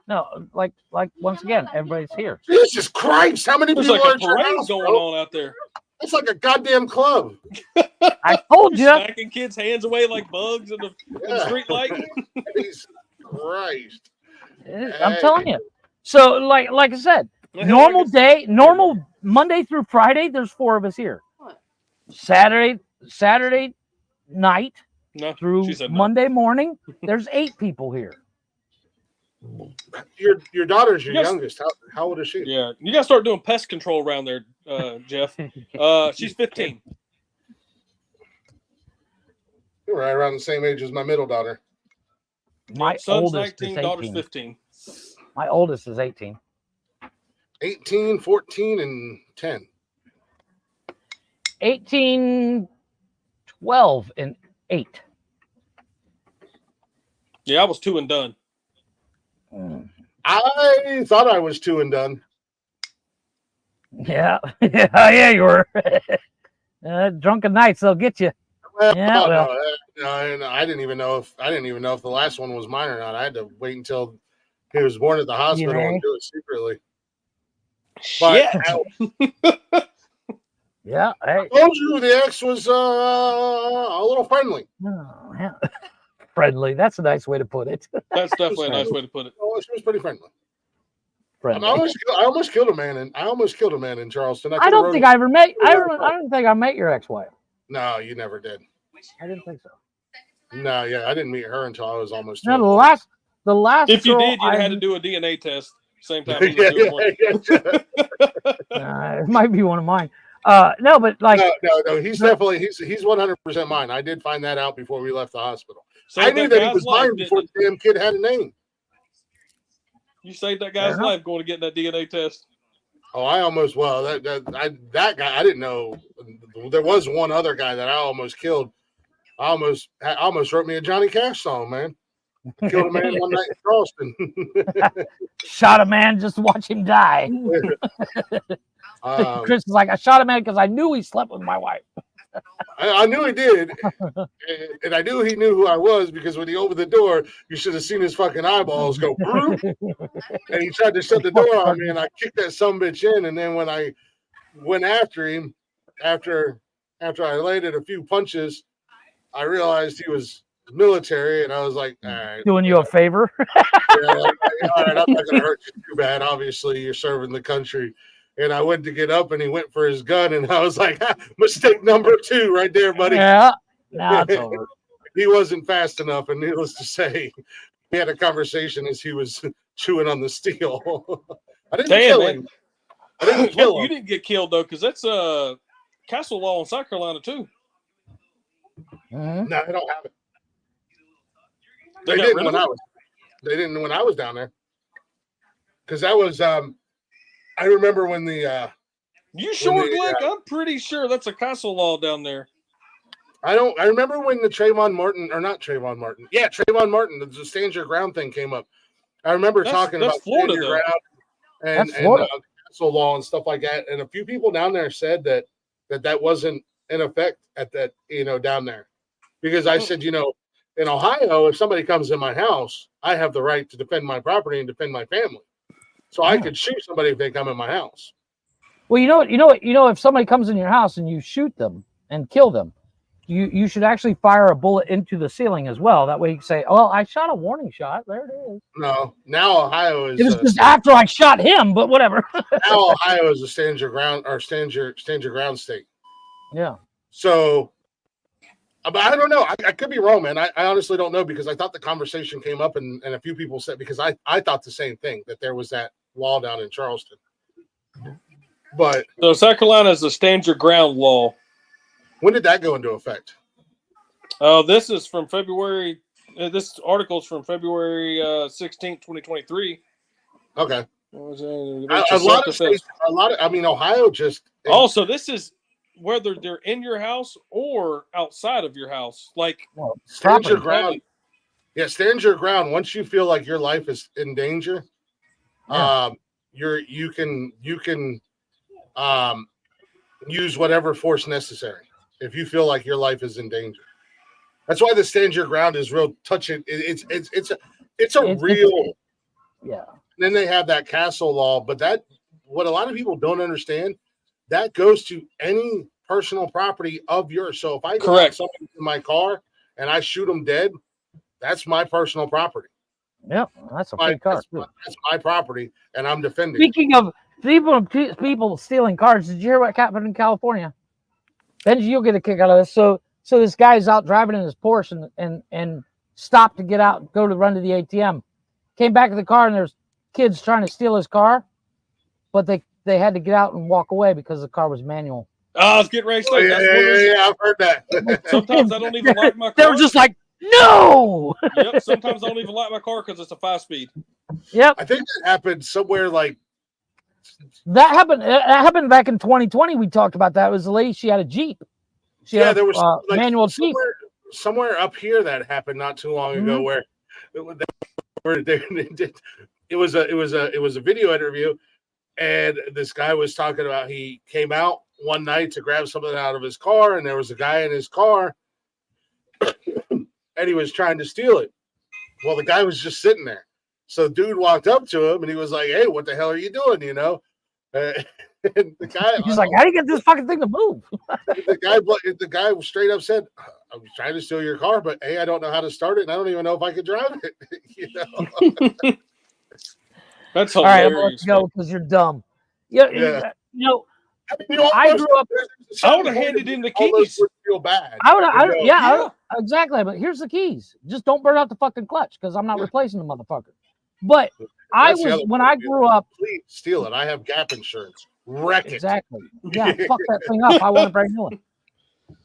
No, like once again, everybody's here. Jesus Christ! How many There's people like are a in your parade house, going bro? on out there. It's like a goddamn club. I told you. Smacking kids' hands away like bugs in the street light. Jesus Christ! I'm telling you. So, like I said, normal Monday through Friday, there's 4 of us here. What? Saturday night No, through she said no. Monday morning, there's 8 people here. Your daughter's your Yes. youngest. How old is she? Yeah, you got to start doing pest control around there, Jeff. She's 15. You're right around the same age as my middle daughter. My Son's oldest 19, is daughter's 18. 15. My oldest is 18. 18, 14, and 10. 18, 12, and 8. Yeah, I was 2 and done. I thought I was 2 and done. Yeah. Yeah, you were. Drunken nights, they'll get you. Well, Yeah, no, I didn't even know if the last one was mine or not. I had to wait until he was born at the hospital and do it secretly. But Yeah. Hey. I told you the ex was a little friendly. Oh, yeah. Friendly. That's a nice way to put it. That's definitely a nice way to put it. Oh, she was pretty friendly. Friendly. I almost killed a man in Charleston. I don't think I ever met. I don't think I met your ex-wife. No, you never did. I didn't think so. No, yeah, I didn't meet her until I was almost. No, 21. the last. If you girl did, you'd I- had to do a DNA test same time. Yeah, it might be one of mine. No, but like, no, he's definitely he's 100% mine. I did find that out before we left the hospital. Saved I knew that he guy's was life, mine before didn't the damn kid had a name. you saved that guy's life going to get that DNA test. Oh, I almost that guy I didn't know. There was one other guy that I almost killed. I almost wrote me a Johnny Cash song, man. Killed a man one night in Charleston. shot a man just to watch him die. Chris is like, I shot a man because I knew he slept with my wife. I knew he did, and I knew he knew who I was because when he opened the door, you should have seen his fucking eyeballs go, and he tried to shut the door on me, and I kicked that sumbitch in. And then when I went after him, after I landed a few punches, I realized he was military, and I was like, all right, Doing you a favor. yeah, all right, I'm not going to hurt you too bad. Obviously, you're serving the country. And I went to get up, and he went for his gun, and I was like, mistake number 2 right there, buddy. Yeah, now it's over. He wasn't fast enough, and needless to say, we had a conversation as he was chewing on the steel. I didn't kill him. I didn't kill him. You didn't get killed, though, because that's castle law in South Carolina, too. Mm-hmm. No, I don't have it. They They didn't when I was down there. Because that was I remember when the you sure, Glick? I'm pretty sure that's a castle law down there. I remember when the Trayvon Martin, the stand your ground thing came up. I remember talking about Florida, stand your ground and castle law and stuff like that. And a few people down there said that wasn't in effect at that, down there. Because I said, in Ohio, if somebody comes in my house, I have the right to defend my property and defend my family. So I could shoot somebody if they come in my house. Well, you know what? If somebody comes in your house and you shoot them and kill them, you should actually fire a bullet into the ceiling as well. That way you can say, "Oh, I shot a warning shot. There it is." No, now Ohio is. It was just after I shot him, but whatever. Now Ohio is a stand your ground ground state. Yeah. So, but I don't know. I could be wrong, man. I honestly don't know because I thought the conversation came up and a few people said because I thought the same thing that there was that law down in Charleston. But so South Carolina is a stand your ground law. When did that go into effect? This is from February. This article is from February 16th, 2023. Okay. A lot of states. Ohio just. Also, this is whether they're in your house or outside of your house. Like, stand your ground. Yeah, stand your ground. Once you feel like your life is in danger, you can use whatever force necessary if you feel like your life is in danger. That's why the stand your ground is real touching. It's a real. Yeah. Then they have that castle law, but that what a lot of people don't understand, that goes to any personal property of yours. So if I go out something in my car and I shoot them dead, that's my personal property. Yep, that's a free car. That's my property, and I'm defending. Speaking of people stealing cars, did you hear what happened in California? Benji, you'll get a kick out of this. So this guy's out driving in his Porsche and stopped to get out, go to run to the ATM. Came back to the car, and there's kids trying to steal his car, but they had to get out and walk away because the car was manual. I was getting ready to say yeah, I've heard that. Sometimes I don't even like my car. They were just like, no. Yep. Sometimes I don't even like my car because it's a 5-speed. Yep. I think that happened somewhere like that happened. That happened back in 2020. We talked about that. It was a lady. She had a Jeep. There was like manual Jeep. Somewhere up here that happened not too long ago where it was a video interview, and this guy was talking about he came out one night to grab something out of his car, and there was a guy in his car, and he was trying to steal it. Well, the guy was just sitting there. So dude walked up to him, and he was like, "Hey, what the hell are you doing?" You know, and the guy he's like, "How do you get this fucking thing to move?" the guy straight up said, "I was trying to steal your car, but hey, I don't know how to start it, and I don't even know if I could drive it." You know, that's hilarious. All right, I'm gonna let you go because you're dumb. Yeah. You know, I grew up. I would have handed in the keys. Would feel bad. Exactly. But here's the keys. Just don't burn out the fucking clutch because I'm not replacing the motherfucker. But when I grew up, please steal it. I have gap insurance. Wreck it. Exactly. Yeah, fuck that thing up. I want a brand new one.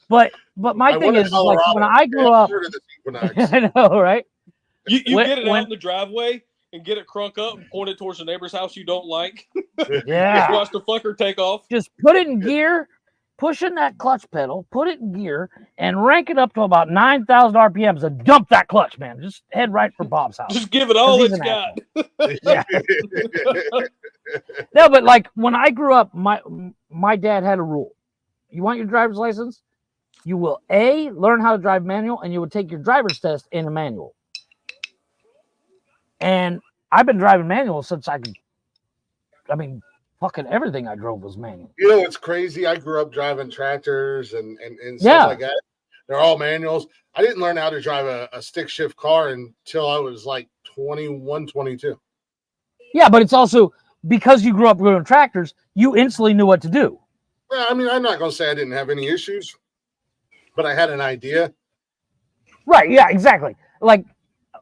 But my thing is like when I grew up, I know, right? You get it out in the driveway and get it crunk up and point it towards the neighbor's house you don't like. Yeah. Just watch the fucker take off. Just put it in gear, push in that clutch pedal, put it in gear, and rank it up to about 9,000 RPMs and dump that clutch, man. Just head right for Bob's house. Just give it all it's got. Yeah. No, but like when I grew up, my dad had a rule. You want your driver's license? You will learn how to drive manual, and you would take your driver's test in a manual. And I've been driving manual since fucking everything I drove was manual. You know what's crazy? I grew up driving tractors and stuff like that. They're all manuals. I didn't learn how to drive a stick shift car until I was like 21, 22. Yeah, but it's also because you grew up doing tractors, you instantly knew what to do. Well, I mean, I'm not going to say I didn't have any issues, but I had an idea. Right, yeah, exactly. Like,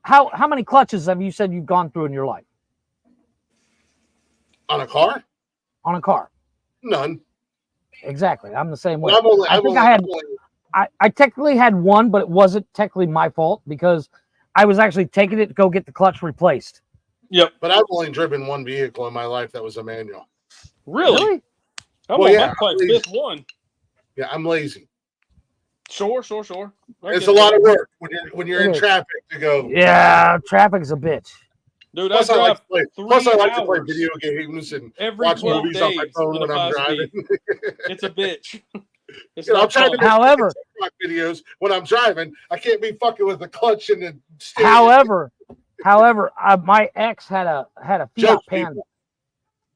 how many clutches have you said you've gone through in your life? On a car? On a car. None. Exactly. I'm the same way. I technically had one, but it wasn't technically my fault because I was actually taking it to go get the clutch replaced. Yep. But I've only driven one vehicle in my life that was a manual. Really? I'm on my fifth one. Yeah, I'm lazy. Sure. It's a lot of work when you're in traffic to go. Yeah, traffic's a bitch. Dude, plus, I like to play hours video games and every watch movies on my phone when I'm driving. It's a bitch. I'm trying to make however, videos when I'm driving. I can't be fucking with the clutch and the steering. However, my ex had a Fiat Panda.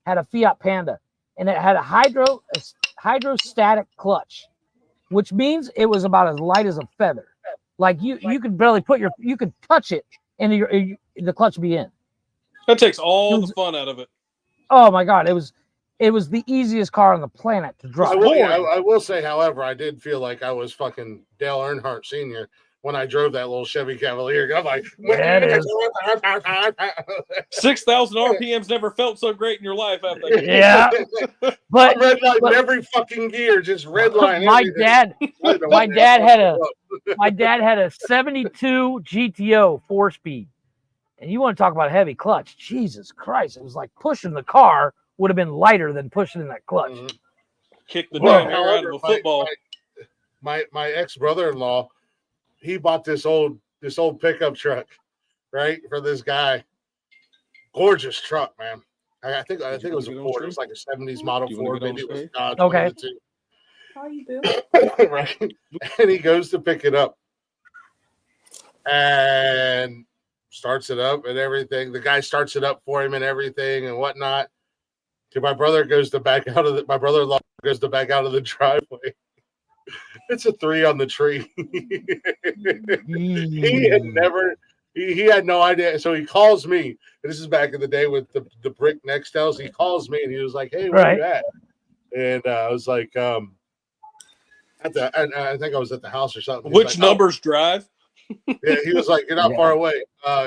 Had a Fiat Panda, and it had a hydrostatic clutch, which means it was about as light as a feather. Like you could barely you could touch it, and the clutch would be in. That takes all the fun out of it. Oh my God, it was the easiest car on the planet to drive. I will say, however, I did feel like I was fucking Dale Earnhardt Sr. when I drove that little Chevy Cavalier. I'm like, 6,000 RPMs never felt so great in your life, have they? Yeah, but redline every fucking gear, just redline. My dad had a 72 GTO 4-speed, and you want to talk about a heavy clutch? Jesus Christ! It was like pushing the car would have been lighter than pushing in that clutch. Mm-hmm. Kick the damn air However, out of a football. My ex brother-in-law, he bought this old pickup truck, right, for this guy. Gorgeous truck, man. I think it was a Ford. It was like a 70s model Ford. Maybe it was Dodge. Okay. How you Bill? Right. And he goes to pick it up and starts it up and everything. The guy starts it up for him and everything and whatnot. My brother-in-law goes to back out of the driveway. It's a 3 on the tree. He had no idea. So he calls me. And this is back in the day with the brick Nextels. He calls me and he was like, "Hey, where are you at?" And I was like, I think I was at the house or something. Which numbers drive? Yeah, he was like, "You're not far away.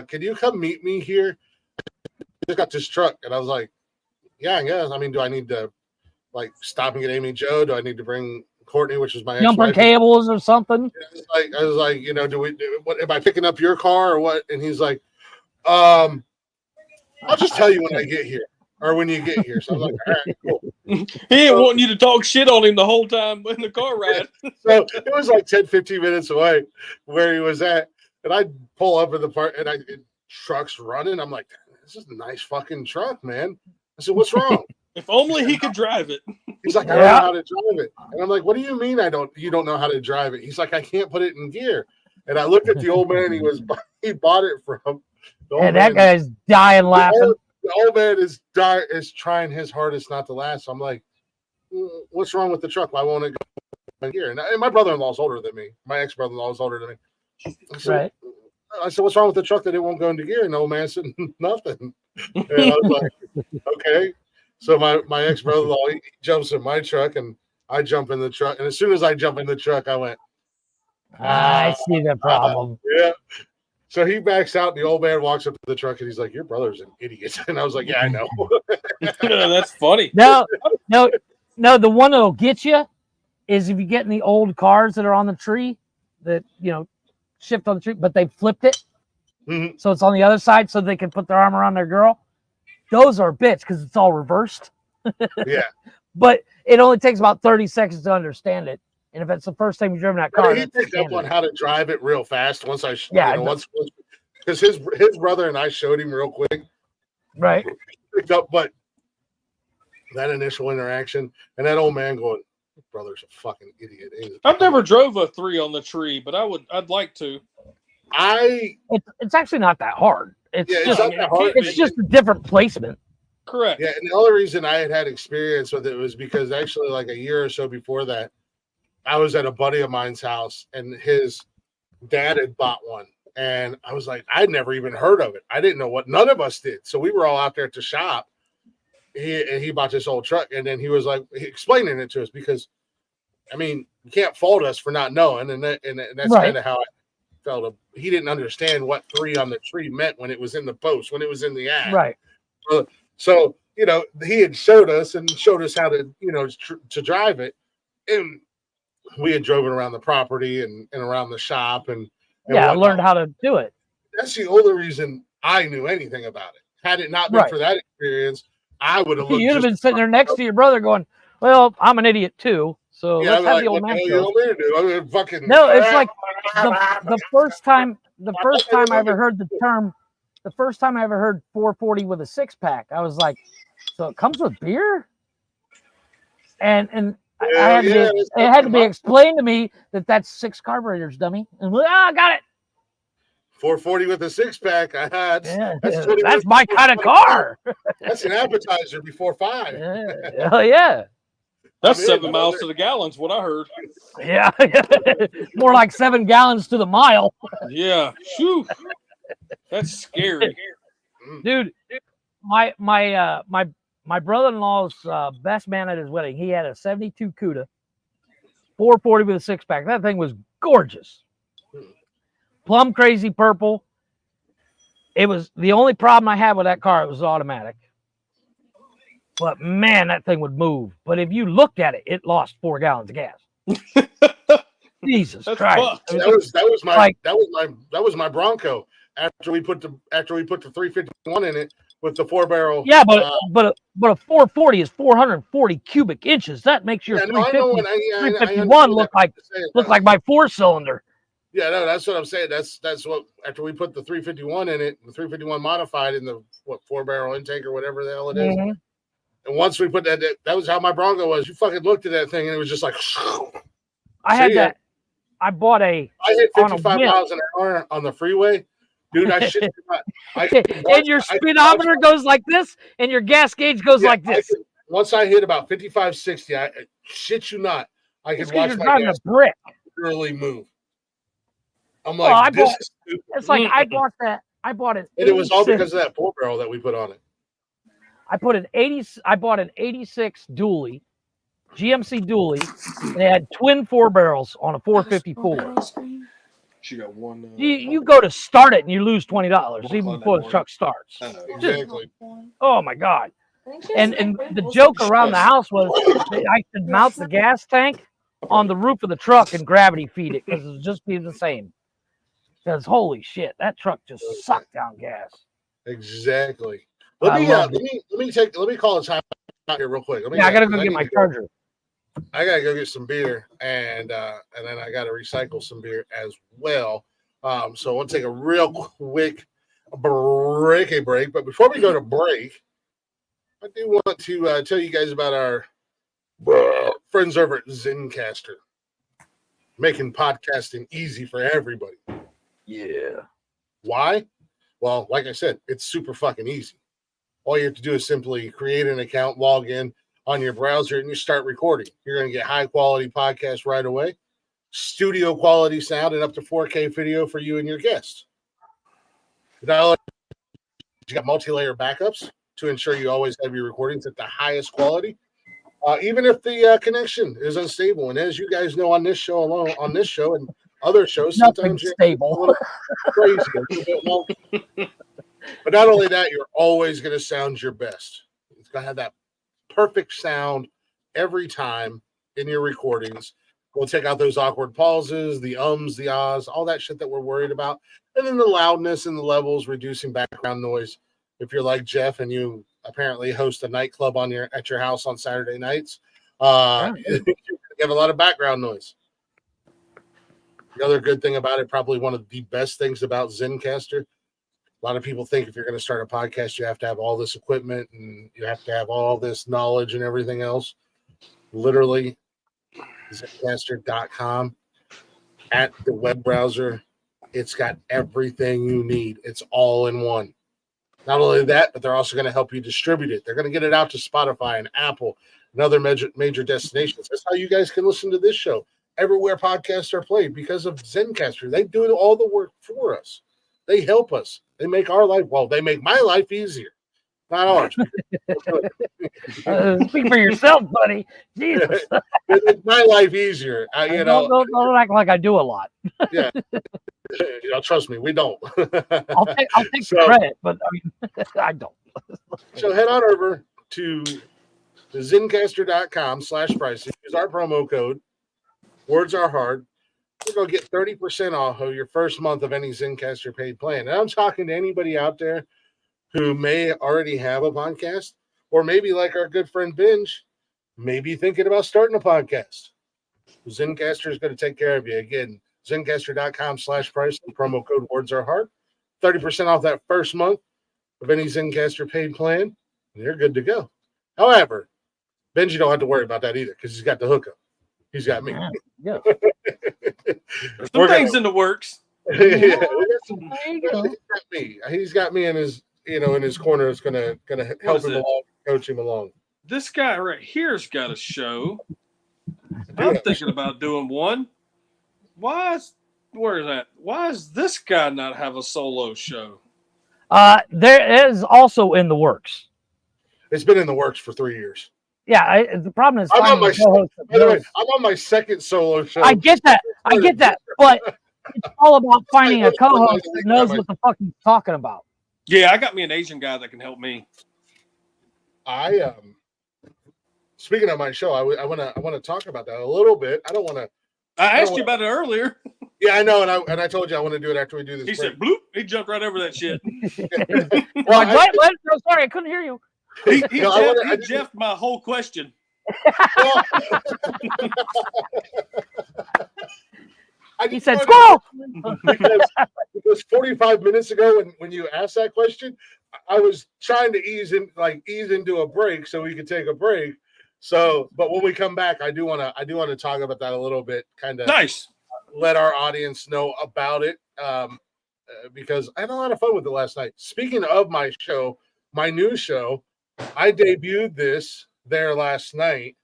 Can you come meet me here? I just got this truck." And I was like, "Yeah, I guess. I mean, do I need to like stop and get Amy Jo? Do I need to bring Courtney, which is my jumper cables or something?" I was like, what am I picking up your car or what? And he's like, I'll just tell you when I get here or when you get here. So I'm like, all right, cool. He ain't wanting you to talk shit on him the whole time in the car ride. So it was like 10, 15 minutes away where he was at. And I pull up in the park and truck's running. I'm like, this is a nice fucking truck, man. I said, what's wrong? If only he could drive it. He's like, I don't know how to drive it. And I'm like, what do you mean you don't know how to drive it? He's like, I can't put it in gear. And I looked at the old man he bought it from. And that guy's dying laughing. The old man is trying his hardest not to laugh. So I'm like, what's wrong with the truck? Why won't it go in gear? And my brother-in-law is older than me. My ex-brother-in-law is older than me. I said, what's wrong with the truck that it won't go into gear? And the old man said, nothing. And I was like, okay. So my ex-brother-in-law, he jumps in my truck and I jump in the truck. And as soon as I jump in the truck, I went, I see the problem. Yeah. So he backs out and the old man walks up to the truck and he's like, your brother's an idiot. And I was like, yeah, I know. That's funny. No, the one that'll get you is if you get in the old cars that are on the tree that, shift on the tree, but they flipped it. Mm-hmm. So it's on the other side so they can put their arm around their girl. Those are a bitch because it's all reversed. Yeah. But it only takes about 30 seconds to understand it. And if it's the first time you've driven that car, he picked up on how to drive it real fast once because his brother and I showed him real quick. Right. He picked up, but that initial interaction and that old man going, your brother's a fucking idiot. I've never drove a 3 on the tree, but I'd like to. It's actually not that hard. It's not that hard. It's just a different placement. Correct. Yeah, and the only reason I had experience with it was because actually like a year or so before that, I was at a buddy of mine's house and his dad had bought one. And I was like, I'd never even heard of it. I didn't know what none of us did. So we were all out there at the shop. He bought this old truck. And then he was like explaining it to us because, I mean, you can't fault us for not knowing. And that's kind of how I felt. He didn't understand what 3 on the tree meant when it was in the post, when it was in the ad. Right. So, he had showed us how to, to drive it. And we had driven around the property and around the shop and I learned how to do it. That's the only reason I knew anything about it. Had it not been for that experience, I would have looked. You'd have been sitting there next to your brother going, well, I'm an idiot too. So let's have the old man show. No, it's like the first time I ever heard the term, the first time I ever heard 440 with a 6-pack, I was like, so it comes with beer? And it had to be explained to me that that's 6 carburetors, dummy. And I got it. 440 with a 6-pack. That's my kind of car. That's an appetizer before 5. Hell yeah. That's 7 miles to the gallon's what I heard. Yeah. More like 7 gallons to the mile. Yeah. Shoo. That's scary. Dude, my brother-in-law's best man at his wedding, he had a 72 Cuda, 440 with a 6-pack. That thing was gorgeous. Plum crazy purple. It was the only problem I had with that car. It was automatic. But man, that thing would move. But if you looked at it, it lost 4 gallons of gas. Jesus Christ! That was my Bronco. After we put the 351 in it, with the 4-barrel. Yeah, but a 440 is 440 cubic inches. That makes your 351 look like my 4-cylinder. Yeah, no, that's what I'm saying. That's what, after we put the 351 in it, the 351 modified in the 4-barrel intake or whatever the hell it is. Mm-hmm. And once we put that was how my Bronco was. You fucking looked at that thing and it was just like. I had that. I hit 55 miles an hour on the freeway. Dude, I shit you not. And your speedometer goes like this, and your gas gauge goes like this. Once I hit about 55, 60, I shit you not. I could watch my gas brick literally move. I'm like, this is stupid. It's like I bought that. I bought it. And it was all because of that 4-barrel that we put on it. I bought an 86 dually, GMC dually, and it had twin 4-barrels on a 454. She got one. You go to start it and you lose $20 even before the truck starts. Exactly. Oh my God! And the joke around the house was that I could mount the gas tank on the roof of the truck and gravity feed it because it would just be the same. Because holy shit, that truck just sucked down gas. Exactly. Let me call a time out here real quick. I gotta go get my charger. I gotta go get some beer and then I gotta recycle some beer as well. So I want to take a real quick break. But before we go to break, I do want to tell you guys about our friends over at Zencastr, making podcasting easy for everybody. Yeah. Why? Well, like I said, it's super fucking easy. All you have to do is simply create an account, log in on your browser, and you start recording. You're going to get high quality podcasts right away, studio quality sound, and up to 4K video for you and your guests. Not only you got multi-layer backups to ensure you always have your recordings at the highest quality, even if the connection is unstable. And as you guys know, on this show and other shows, sometimes you're stable. a little crazy, a little bit wonky. But not only that, you're always going to sound your best. It's going to have that perfect sound every time in your recordings. We'll take out those awkward pauses, the ums, the ahs, all that shit that we're worried about. And then the loudness and the levels, reducing background noise. If you're like Jeff and you apparently host a nightclub at your house on Saturday nights, you have a lot of background noise. The other good thing about it, probably one of the best things about Zencastr, a lot of people think if you're going to start a podcast, you have to have all this equipment and you have to have all this knowledge and everything else. Literally, Zencastr.com at the web browser, it's got everything you need. It's all in one. Not only that, but they're also going to help you distribute it. They're going to get it out to Spotify and Apple and other major destinations. That's how you guys can listen to this show everywhere podcasts are played because of Zencastr. They do all the work for us. They help us. They make our life, they make my life easier. Not ours. Speak for yourself, buddy. Jesus. They make my life easier. Don't act like I do a lot. Yeah. Trust me, we don't. I'll take the credit, but I don't. So head on over to the Zencastr.com/pricing. Use our promo code. Words are hard. You're going to get 30% off of your first month of any Zencastr paid plan. And I'm talking to anybody out there who may already have a podcast, or maybe like our good friend Binge, maybe thinking about starting a podcast. Zencastr is going to take care of you. Again, Zencastr.com/pricing, promo code words are hard. 30% off that first month of any Zencastr paid plan, and you're good to go. However, Benji don't have to worry about that either because he's got the hookup. He's got me. Yeah. There's some things in the works. Yeah, he's got me in his corner. It's gonna help him along, coach him along. This guy right here's got a show. I'm thinking about doing one. Where is that? Why does this guy not have a solo show? There is also in the works. It's been in the works for 3 years. Yeah, the problem is I'm on my second solo show. I get that, but it's all about finding a co-host that knows what the fuck he's talking about. Yeah, I got me an Asian guy that can help me. Speaking of my show, I want to talk about that a little bit. I asked you about it earlier. Yeah, I know, and I told you I want to do it after we do this. He said, "Bloop!" He jumped right over that shit. Well, what? No, sorry, I couldn't hear you. He jeffed my whole question. Well, he said, "Squirrel!" because 45 minutes ago, when you asked that question, I was trying to ease into a break so we could take a break. So, but when we come back, I do want to talk about that a little bit, kind of nice. Let our audience know about it, because I had a lot of fun with it last night. Speaking of my show, my new show, I debuted this there last night.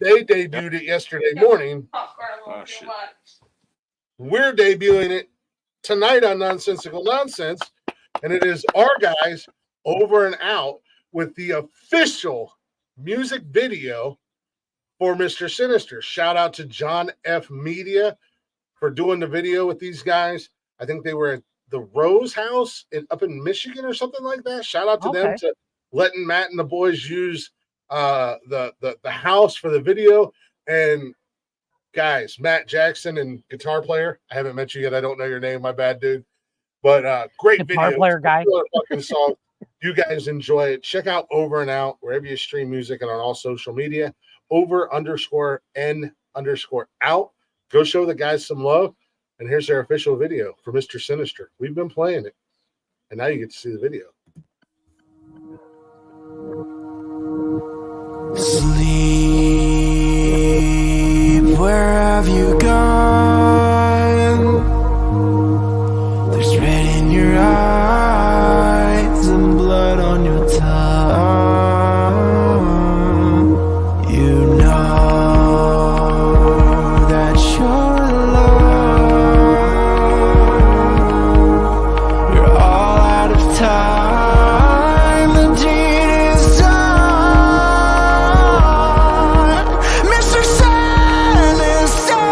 They debuted it yesterday morning. Oh, shit. We're debuting it tonight on Nosnesical Nonsense, and it is our guys Over and Out with the official music video for Mr. Sinister. Shout out to John F. Media for doing the video with these guys. I think they were at the Rose House up in Michigan or something like that. Shout out to them to letting Matt and the boys use the house for the video. And guys, Matt Jackson and guitar player. I haven't met you yet. I don't know your name. My bad, dude. But great guitar video. Player guy. Fucking song. You guys enjoy it. Check out Over and Out wherever you stream music and on all social media. Over_N_out. Go show the guys some love. And here's their official video for Mr. Sinister. We've been playing it. And now you get to see the video. Sleep, where have you gone? There's red in your eyes and blood on your tongue. You know that you're alone. You're all out of time. The deed is done. Mr. Sinister,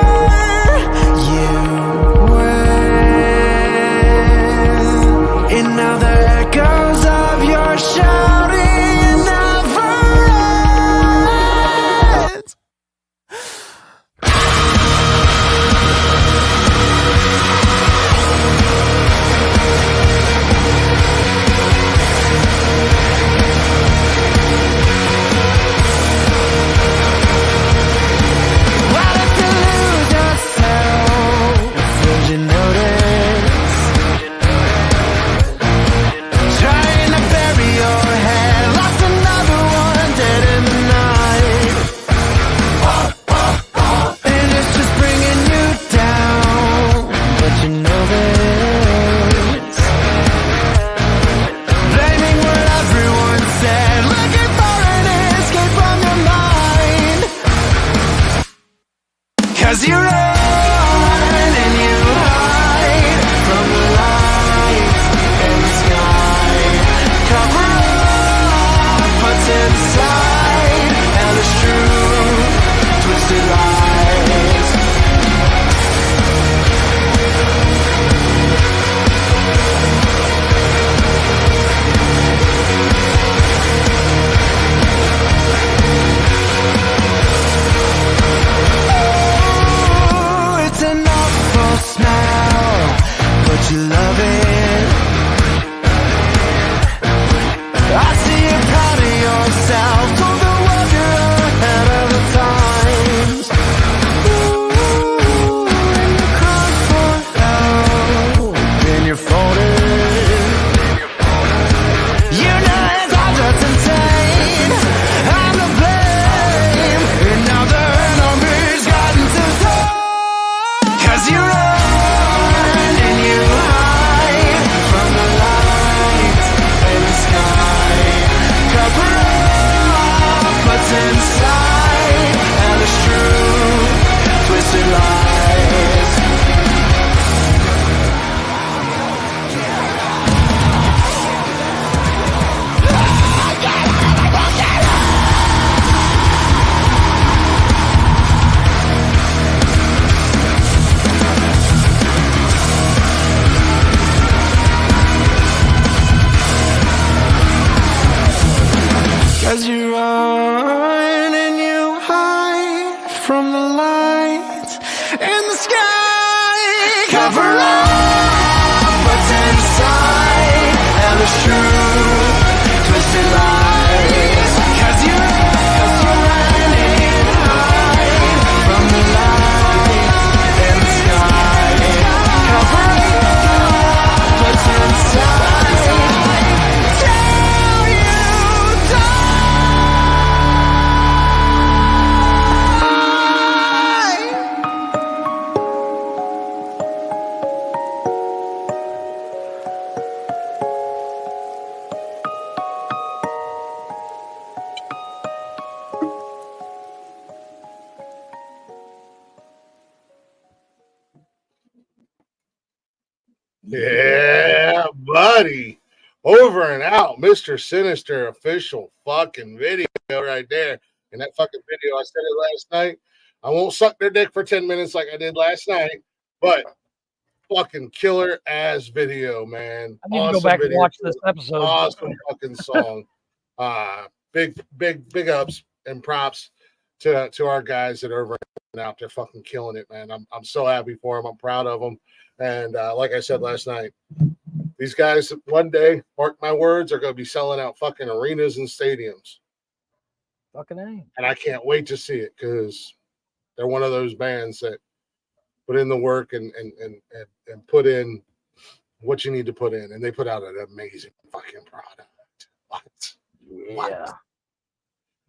Yeah, buddy. Over and out, Mr. Sinister official fucking video right there. And that fucking video, I said it last night. I won't suck their dick for 10 minutes like I did last night, but fucking killer ass video, man. I need to go back and watch this episode. Awesome fucking song. Big ups and props to our guys that are over and out there fucking killing it, man. I'm so happy for them. I'm proud of them. And like I said last night, these guys one day, mark my words, are going to be selling out fucking arenas and stadiums. Fucking A. And I can't wait to see it because they're one of those bands that put in the work and put in what you need to put in. And they put out an amazing fucking product. What? Yeah.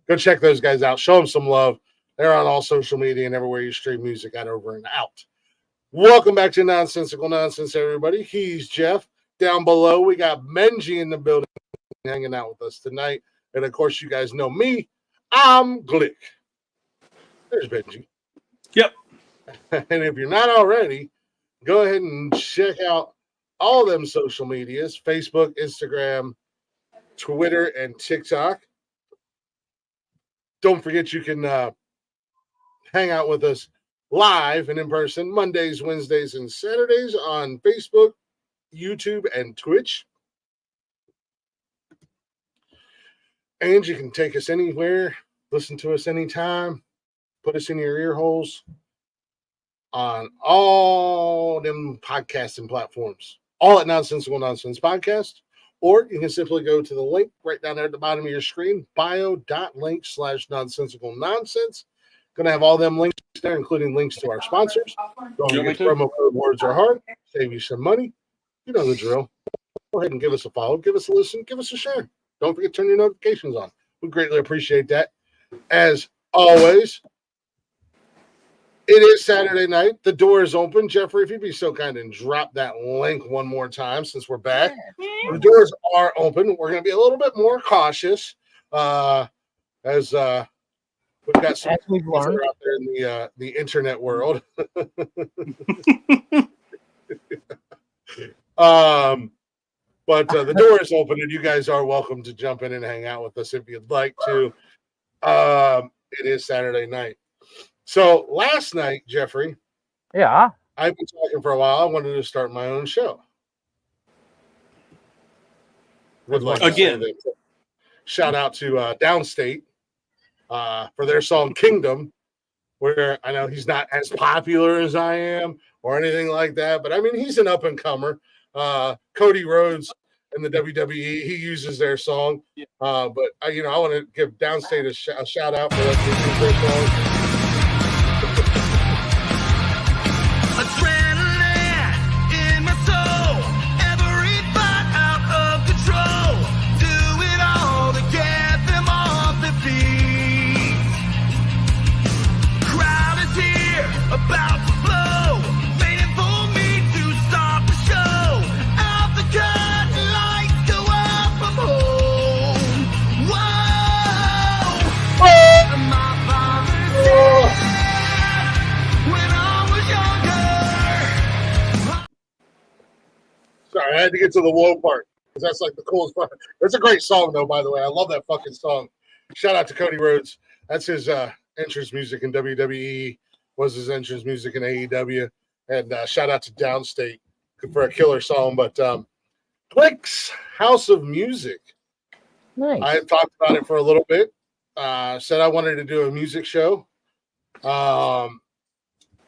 Go check those guys out. Show them some love. They're on all social media and everywhere you stream music at Over and Out. Welcome back to Nonsensical Nonsense, everybody. He's Jeff. Down below, we got Menji in the building hanging out with us tonight. And, of course, you guys know me. I'm Glick. There's Benji. Yep. And if you're not already, go ahead and check out all them social medias, Facebook, Instagram, Twitter, and TikTok. Don't forget you can hang out with us live and in person Mondays, Wednesdays, and Saturdays on Facebook, YouTube, and Twitch. And you can take us anywhere, listen to us anytime, put us in your ear holes on all them podcasting platforms, all at Nonsensical Nonsense Podcast. Or you can simply go to the link right down there at the bottom of your screen, bio.link/nonsensical nonsense. Going to have all them links there, including links to our sponsors. Don't forget promo code Words Are Hard. Save you some money. You know the drill. Go ahead and give us a follow, give us a listen, give us a share. Don't forget to turn your notifications on. We greatly appreciate that. As always, it is Saturday night. The door is open. Jeffrey, if you'd be so kind and drop that link one more time since we're back. The doors are open. We're going to be a little bit more cautious as we've got some people out there in the internet world. But the door is open, and you guys are welcome to jump in and hang out with us if you'd like to. It is Saturday night. So last night, Jeffrey. Yeah. I've been talking for a while. I wanted to start my own show. Would like again. Shout out to Downstate for their song Kingdom, where I know he's not as popular as I am or anything like that, but I mean, he's an up and comer. Cody Rhodes in the WWE, he uses their song. But I want to give Downstate a shout out for letting me use their song. Adrenaline in my soul, every fight out of control. Do it all to get them off their feet. Crowd is here, about to blow, waiting for me to start the show. Out the curtain, lights go up, I'm home. Whoa! My father said when I was younger. Sorry, I had to get to the whoa part because that's like the coolest part. That's a great song, though, by the way. I love that fucking song. Shout out to Cody Rhodes. That's his entrance music in WWE, was his entrance music in AEW. And shout out to Downstate for a killer song. But Click's House of Music. Nice. I had talked about it for a little bit. Said I wanted to do a music show. I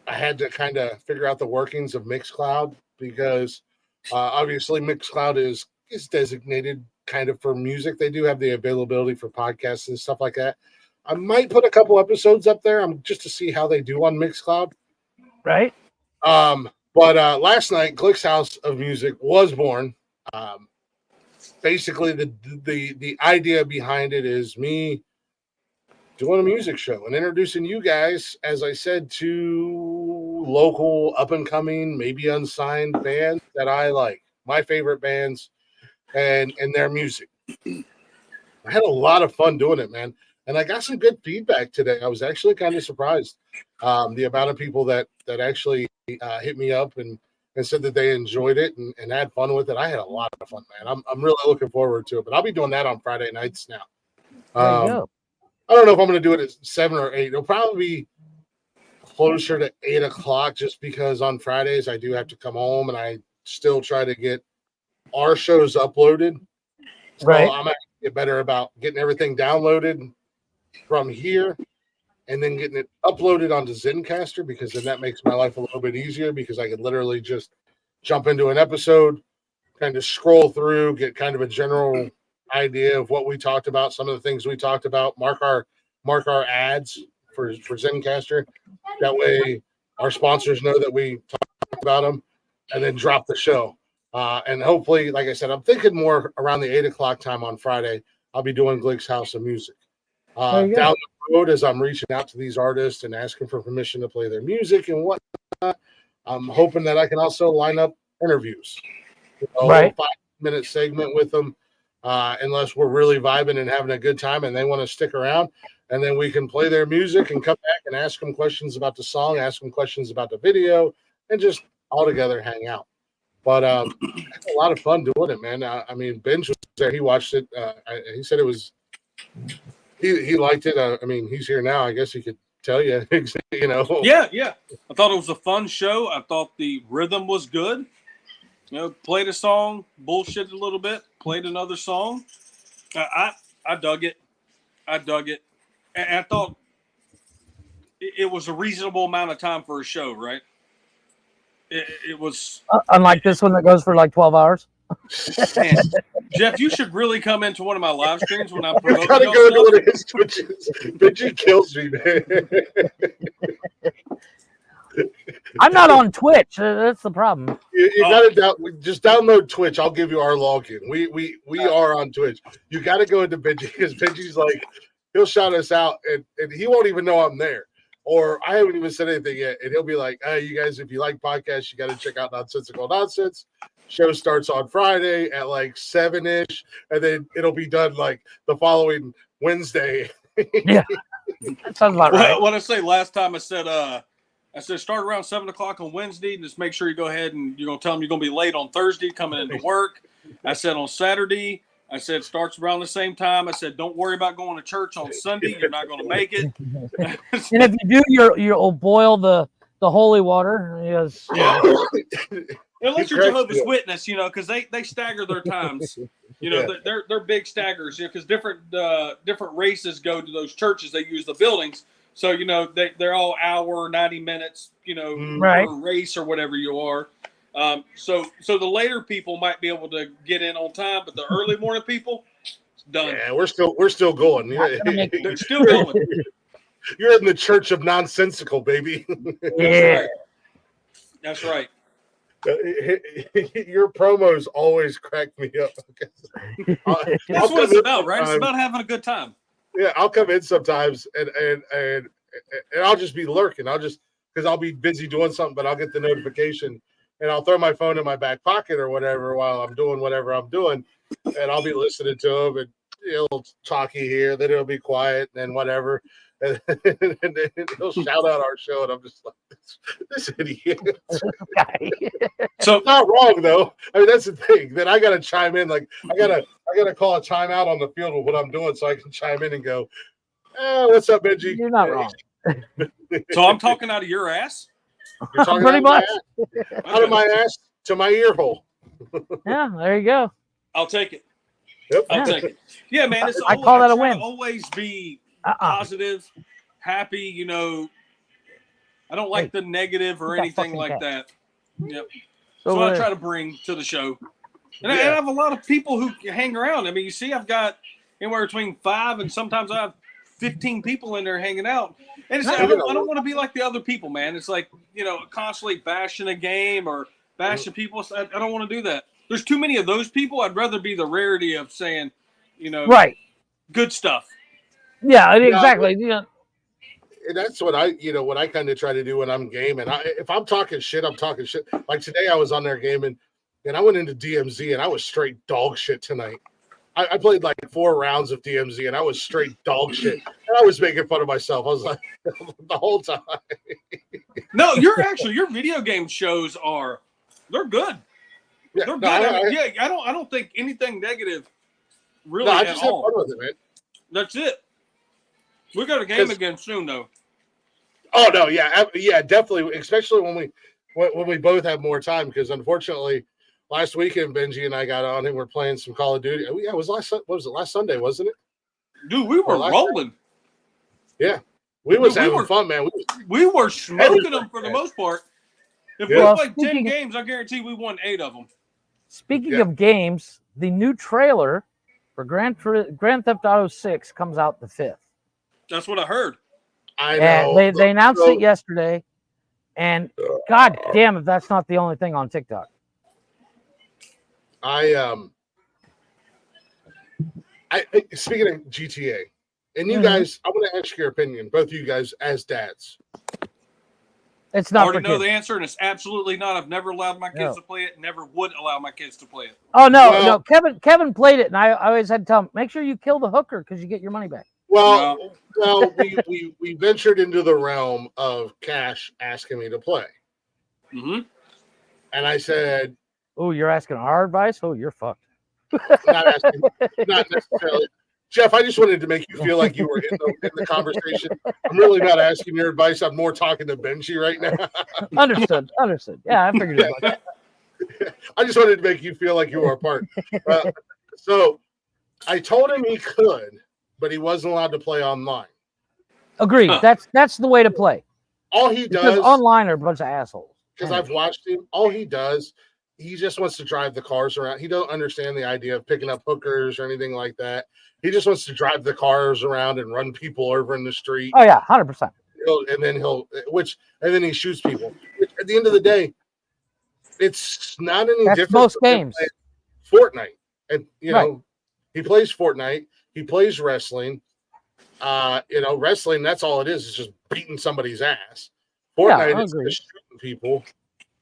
had to kind of figure out the workings of Mixcloud because obviously Mixcloud is designated kind of for music. They do have the availability for podcasts and stuff like that. I might put a couple episodes up there just to see how they do on Mixcloud. Right. But last night, Glick's House of Music was born. Basically, the idea behind it is me doing a music show and introducing you guys, as I said, to local up-and-coming, maybe unsigned bands that I like, my favorite bands, and their music. I had a lot of fun doing it, man. And I got some good feedback today. I was actually kind of surprised the amount of people that actually hit me up and and said that they enjoyed it and had fun with it. I had a lot of fun, man. I'm really looking forward to it. But I'll be doing that on Friday nights now. There you go. I don't know if I'm going to do it at 7 or 8. It'll probably be closer to 8 o'clock, just because on Fridays I do have to come home and I still try to get our shows uploaded. So Right. I'm going to get better about getting everything downloaded from here and then getting it uploaded onto Zencastr, because then that makes my life a little bit easier, because I could literally just jump into an episode, kind of scroll through, get kind of a general idea of what we talked about, some of the things we talked about, mark our ads for Zencastr. That way our sponsors know that we talked about them, and then drop the show. And hopefully, like I said, I'm thinking more around the 8 o'clock time on Friday, I'll be doing Glick's House of Music. Down the road, as I'm reaching out to these artists and asking for permission to play their music and whatnot, I'm hoping that I can also line up interviews. Right. A 5-minute segment with them, unless we're really vibing and having a good time and they want to stick around. And then we can play their music and come back and ask them questions about the song, ask them questions about the video, and just all together hang out. But I had a lot of fun doing it, man. I mean, Benj was there. He watched it. He said it was he liked it. I mean, he's here now. I guess he could tell you, you know. Yeah. I thought it was a fun show. I thought the rhythm was good. You know, played a song, bullshitted a little bit, played another song. I dug it. And I thought it was a reasonable amount of time for a show, right? It was unlike this one that goes for like 12 hours. Man, Jeff, you should really come into one of my live streams when I'm promoting. You gotta go to one of his Twitches. Benji kills me, man. I'm not on Twitch. That's the problem. You gotta just download Twitch. I'll give you our login. We are on Twitch. You gotta go into Benji, because Benji's like, he'll shout us out and he won't even know I'm there. Or I haven't even said anything yet. And he'll be like, hey, you guys, if you like podcasts, you got to check out Nosnesical Nonsense. Show starts on Friday at like 7-ish. And then it'll be done like the following Wednesday. Yeah. That sounds about right. What I say last time, I said start around 7 o'clock on Wednesday. And just make sure you go ahead and you're going to tell them you're going to be late on Thursday coming into work. I said on Saturday, I said starts around the same time. I said don't worry about going to church on Sunday. You're not going to make it. And if you do, you'll boil the holy water. Yes. Yeah. Unless you're Jehovah's Witness, you know, because they stagger their times. You know, they're big staggers. You know, because different races go to those churches. They use the buildings, so you know they're all hour, 90 minutes. You know, per race or whatever you are. So the later people might be able to get in on time, but the early morning people, it's done. Yeah, we're still going. They're still going. You're in the church of nonsensical, baby. Yeah, that's right. Your promos always crack me up. That's what it's about, right? It's about having a good time. Yeah, I'll come in sometimes and I'll just be lurking. Because I'll be busy doing something, but I'll get the notification. And I'll throw my phone in my back pocket or whatever while I'm doing whatever I'm doing. And I'll be listening to him and he'll talky here, then it'll be quiet and then whatever. And then he'll shout out our show. And I'm just like, this idiot. So not wrong though. I mean, that's the thing. Then I got to chime in. Like I gotta call a timeout on the field of what I'm doing so I can chime in and go, what's up, Benji? You're not wrong. So I'm talking out of your ass? You're talking pretty much out of my ass to my ear hole. Yeah, there you go. I'll take it. Yep. I'll take it. Yeah, man. I call that a win. Always be positive, happy. You know, I don't like the negative or anything like that. Yep. So I try to bring to the show, and I have a lot of people who hang around. I mean, you see, I've got anywhere between 5 and sometimes I have 15 people in there hanging out. And it's, I don't want to be like the other people, man. It's like, you know, constantly bashing a game or bashing people. I don't want to do that. There's too many of those people. I'd rather be the rarity of saying, you know, good stuff. Yeah, exactly. Yeah. And that's what I kind of try to do when I'm gaming. If I'm talking shit, I'm talking shit. Like today I was on there gaming and I went into DMZ and I was straight dog shit tonight. I played like 4 rounds of DMZ and I was straight dog shit. And I was making fun of myself. I was like, the whole time. No, your video game shows are They're good. Yeah, They're no, good. I don't think anything negative really no, I at just have all. fun with it, man. That's it. We got a game again soon, though. Oh no, yeah, definitely. Especially when we both have more time, because unfortunately, last weekend Benji and I got on and we're playing some Call of Duty. Yeah, it was last Sunday, wasn't it? Dude, we were rolling. Yeah, we was having fun, man. We were smoking them for the most part. If we played 10 games, I guarantee we won 8 of them. Speaking of games, the new trailer for Grand Theft Auto 6 comes out the 5th. That's what I heard. I know. And they announced it yesterday, and god damn if that's not the only thing on TikTok. Speaking of GTA, and you guys, I want to ask your opinion, both of you guys as dads. It's not. I already know the answer, and it's absolutely not. I've never allowed my kids to play it. Never would allow my kids to play it. Oh no. Kevin played it, and I always had to tell him, make sure you kill the hooker because you get your money back. Well, we ventured into the realm of Cash asking me to play, and I said, "Oh, you're asking our advice? Oh, you're fucked." Not necessarily. Jeff, I just wanted to make you feel like you were in the conversation. I'm really not asking your advice. I'm more talking to Benji right now. Understood. Yeah, I figured it out. I just wanted to make you feel like you were a part. So I told him he could, but he wasn't allowed to play online. Agreed. That's the way to play. All he does because online are a bunch of assholes. Because I've watched him. All he does, he just wants to drive the cars around. He don't understand the idea of picking up hookers or anything like that. He just wants to drive the cars around and run people over in the street. Oh yeah, 100%. And then he shoots people. At the end of the day, it's not any different. Most games. Fortnite, and know, he plays Fortnite. He plays wrestling. Wrestling. That's all it is. It's just beating somebody's ass. Fortnite is just shooting people.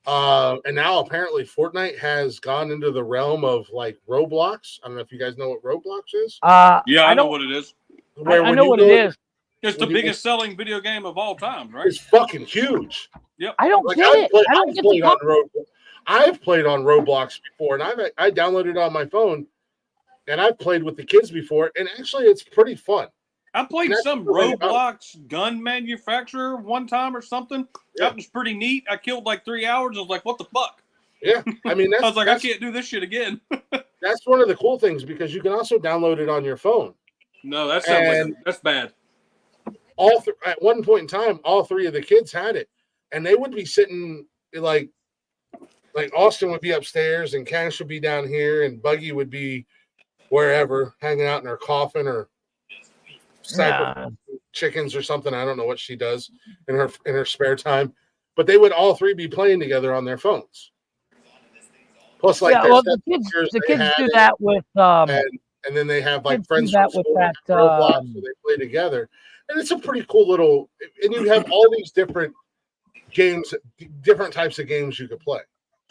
And now apparently Fortnite has gone into the realm of like Roblox. I don't know if you guys know what Roblox is. Yeah, I know what it is. I know what it is. It's the biggest selling video game of all time, right? It's fucking huge. Yep. I don't get it. I don't get it. I've played on Roblox before, and I downloaded it on my phone, and I've played with the kids before, and actually it's pretty fun. I played some Roblox gun manufacturer one time or something. Yeah. That was pretty neat. I killed like 3 hours. I was like, what the fuck? Yeah. I mean, I was like, I can't do this shit again. That's one of the cool things because you can also download it on your phone. No, that sounds like that's bad. At one point in time, all 3 of the kids had it. And they would be sitting like Austin would be upstairs and Cash would be down here and Buggy would be wherever, hanging out in her coffin or chickens or something. I don't know what she does in her spare time, but they would all 3 be playing together on their phones. Plus, the kids do that with and then they have like friends from school with Roblox, so they play together, and it's a pretty cool little. And you have all these different games, different types of games you could play.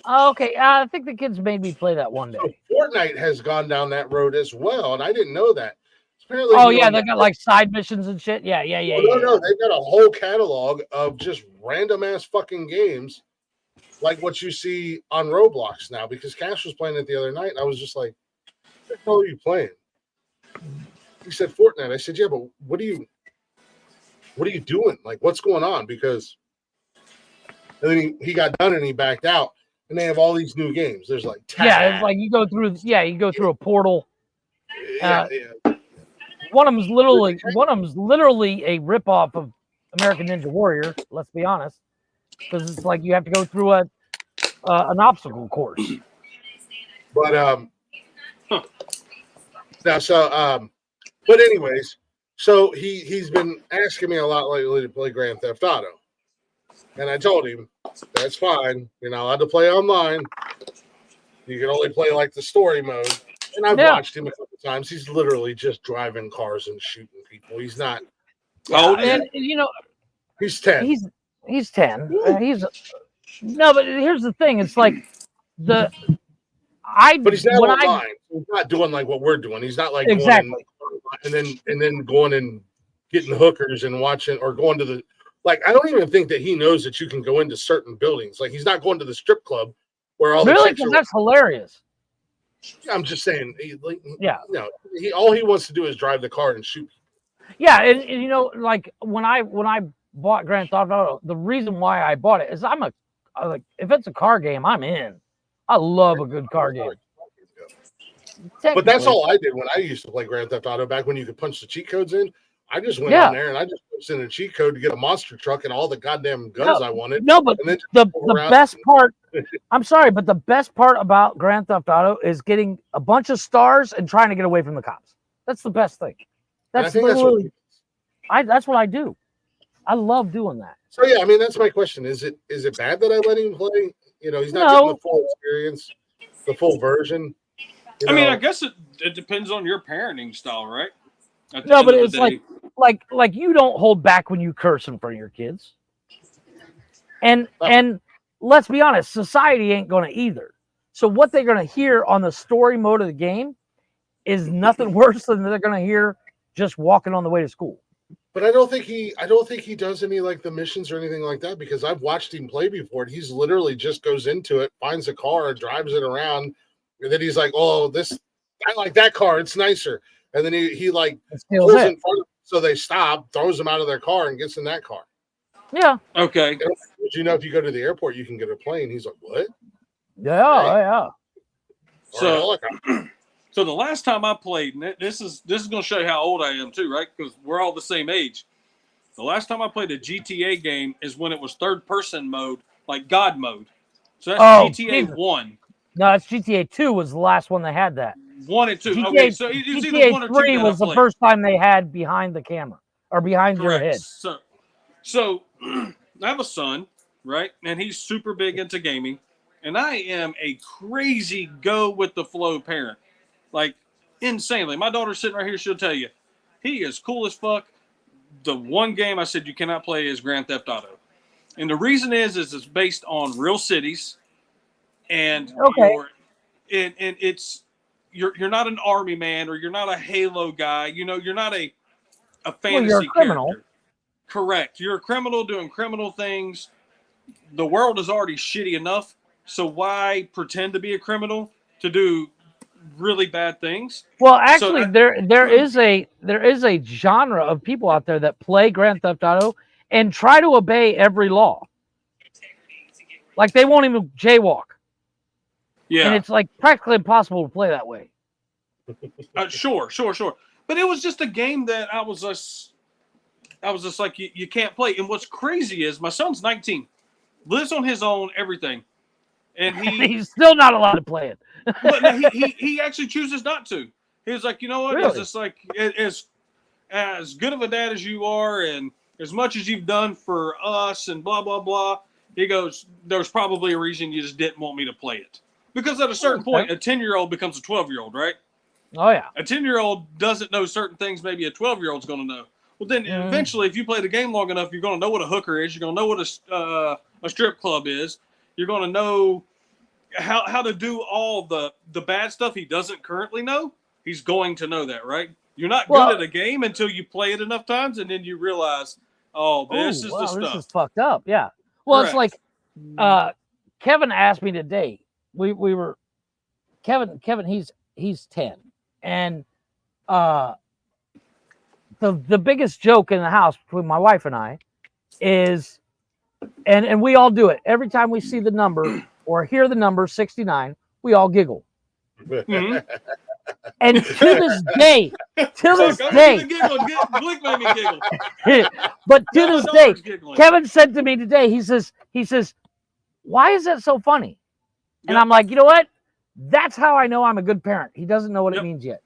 Okay, I think the kids made me play that one day. So Fortnite has gone down that road as well, and I didn't know that. Apparently, they got like side missions and shit. Yeah. No, they've got a whole catalog of just random ass fucking games, like what you see on Roblox now. Because Cash was playing it the other night, and I was just like, "What the hell are you playing?" He said Fortnite. I said, "Yeah, but what are you doing? Like, what's going on?" Because and then he got done and he backed out, and they have all these new games. There's like it's like you go through a portal. One of them's literally a ripoff of American Ninja Warrior. Let's be honest, because it's like you have to go through an obstacle course. But but anyways, so he's been asking me a lot lately to play Grand Theft Auto, and I told him that's fine. You're not allowed to play online. You can only play like the story mode. And I've watched him a couple times. He's literally just driving cars and shooting people. He's not. How old is he? He's 10. He's 10. But here's the thing. It's like But he's not online. He's not doing like what we're doing. He's not like exactly. Going and then going and getting hookers and watching or going to I don't even think that he knows that you can go into certain buildings. Like he's not going to the strip club where all the Really? chicks are. That's hilarious. I'm just saying. Yeah. No, all he wants to do is drive the car and shoot. Yeah, and you know, like when I bought Grand Theft Auto, the reason why I bought it is I like if it's a car game, I'm in. I love a good car game. But that's all I did when I used to play Grand Theft Auto back when you could punch the cheat codes in. I just went on there and I just punched in a cheat code to get a monster truck and all the goddamn guns I wanted. No, but the best part, I'm sorry, but the best part about Grand Theft Auto is getting a bunch of stars and trying to get away from the cops. That's the best thing. That's literally, that's what I do. I love doing that. So yeah, I mean that's my question. Is it bad that I let him play? You know, he's not getting the full experience, the full version. I mean, I guess it depends on your parenting style, right? No, but it's like you don't hold back when you curse in front of your kids. And let's be honest, society ain't going to either. So what they're going to hear on the story mode of the game is nothing worse than they're going to hear just walking on the way to school. But I don't think he does any like the missions or anything like that because I've watched him play before. He's literally just goes into it, finds a car, drives it around, and then he's like, "Oh, I like that car. It's nicer." And then he like pulls in front of them, so they stop, throws them out of their car, and gets in that car. Yeah. Okay. You know, if you go to the airport, you can get a plane. He's like, "What?" Yeah. So, so the last time I played, and this is going to show you how old I am too, right? Because we're all the same age. The last time I played a GTA game is when it was third-person mode, like God mode. So that's GTA 1. No, it's GTA 2 was the last one that had that. 1 and 2. GTA, okay, so it's either GTA 1 or 2 3 was the first time they had behind the camera or behind your head. So I have a son, right? And he's super big into gaming. And I am a crazy go with the flow parent. Like insanely. My daughter's sitting right here, she'll tell you. He is cool as fuck. The one game I said you cannot play is Grand Theft Auto. And the reason is it's based on real cities. And you're not an army man or you're not a Halo guy. You know, you're not a fantasy you're a criminal. character. Correct. You're a criminal doing criminal things. The world is already shitty enough. So why pretend to be a criminal to do really bad things? Well, actually, there is a genre of people out there that play Grand Theft Auto and try to obey every law. Like they won't even jaywalk. Yeah, and it's like practically impossible to play that way. Sure. But it was just a game that I was just like you can't play. And what's crazy is my son's 19, lives on his own, everything. And he's still not allowed to play it. But no, he actually chooses not to. He was like, you know what? Really? It's just like as good of a dad as you are, and as much as you've done for us, and blah blah blah. He goes, there's probably a reason you just didn't want me to play it, because at a certain point, a 10-year-old becomes a 12-year-old, right? Oh yeah. A 10-year-old doesn't know certain things maybe a 12-year-old's going to know. Well, then eventually, if you play the game long enough, you're going to know what a hooker is. You're going to know what a strip club is. You're going to know how to do all the bad stuff he doesn't currently know. He's going to know that, right? You're not good at a game until you play it enough times, and then you realize, this is the stuff. This is fucked up. Yeah. Well, Correct. It's like Kevin asked me today. We were Kevin. He's 10, and the biggest joke in the house between my wife and I is, and we all do it every time we see the number or hear the number 69, we all giggle. Mm-hmm. And to this day, Blink made me giggle. But to this day, Kevin said to me today, he says, why is that so funny? And I'm like, you know what? That's how I know I'm a good parent. He doesn't know what it means yet.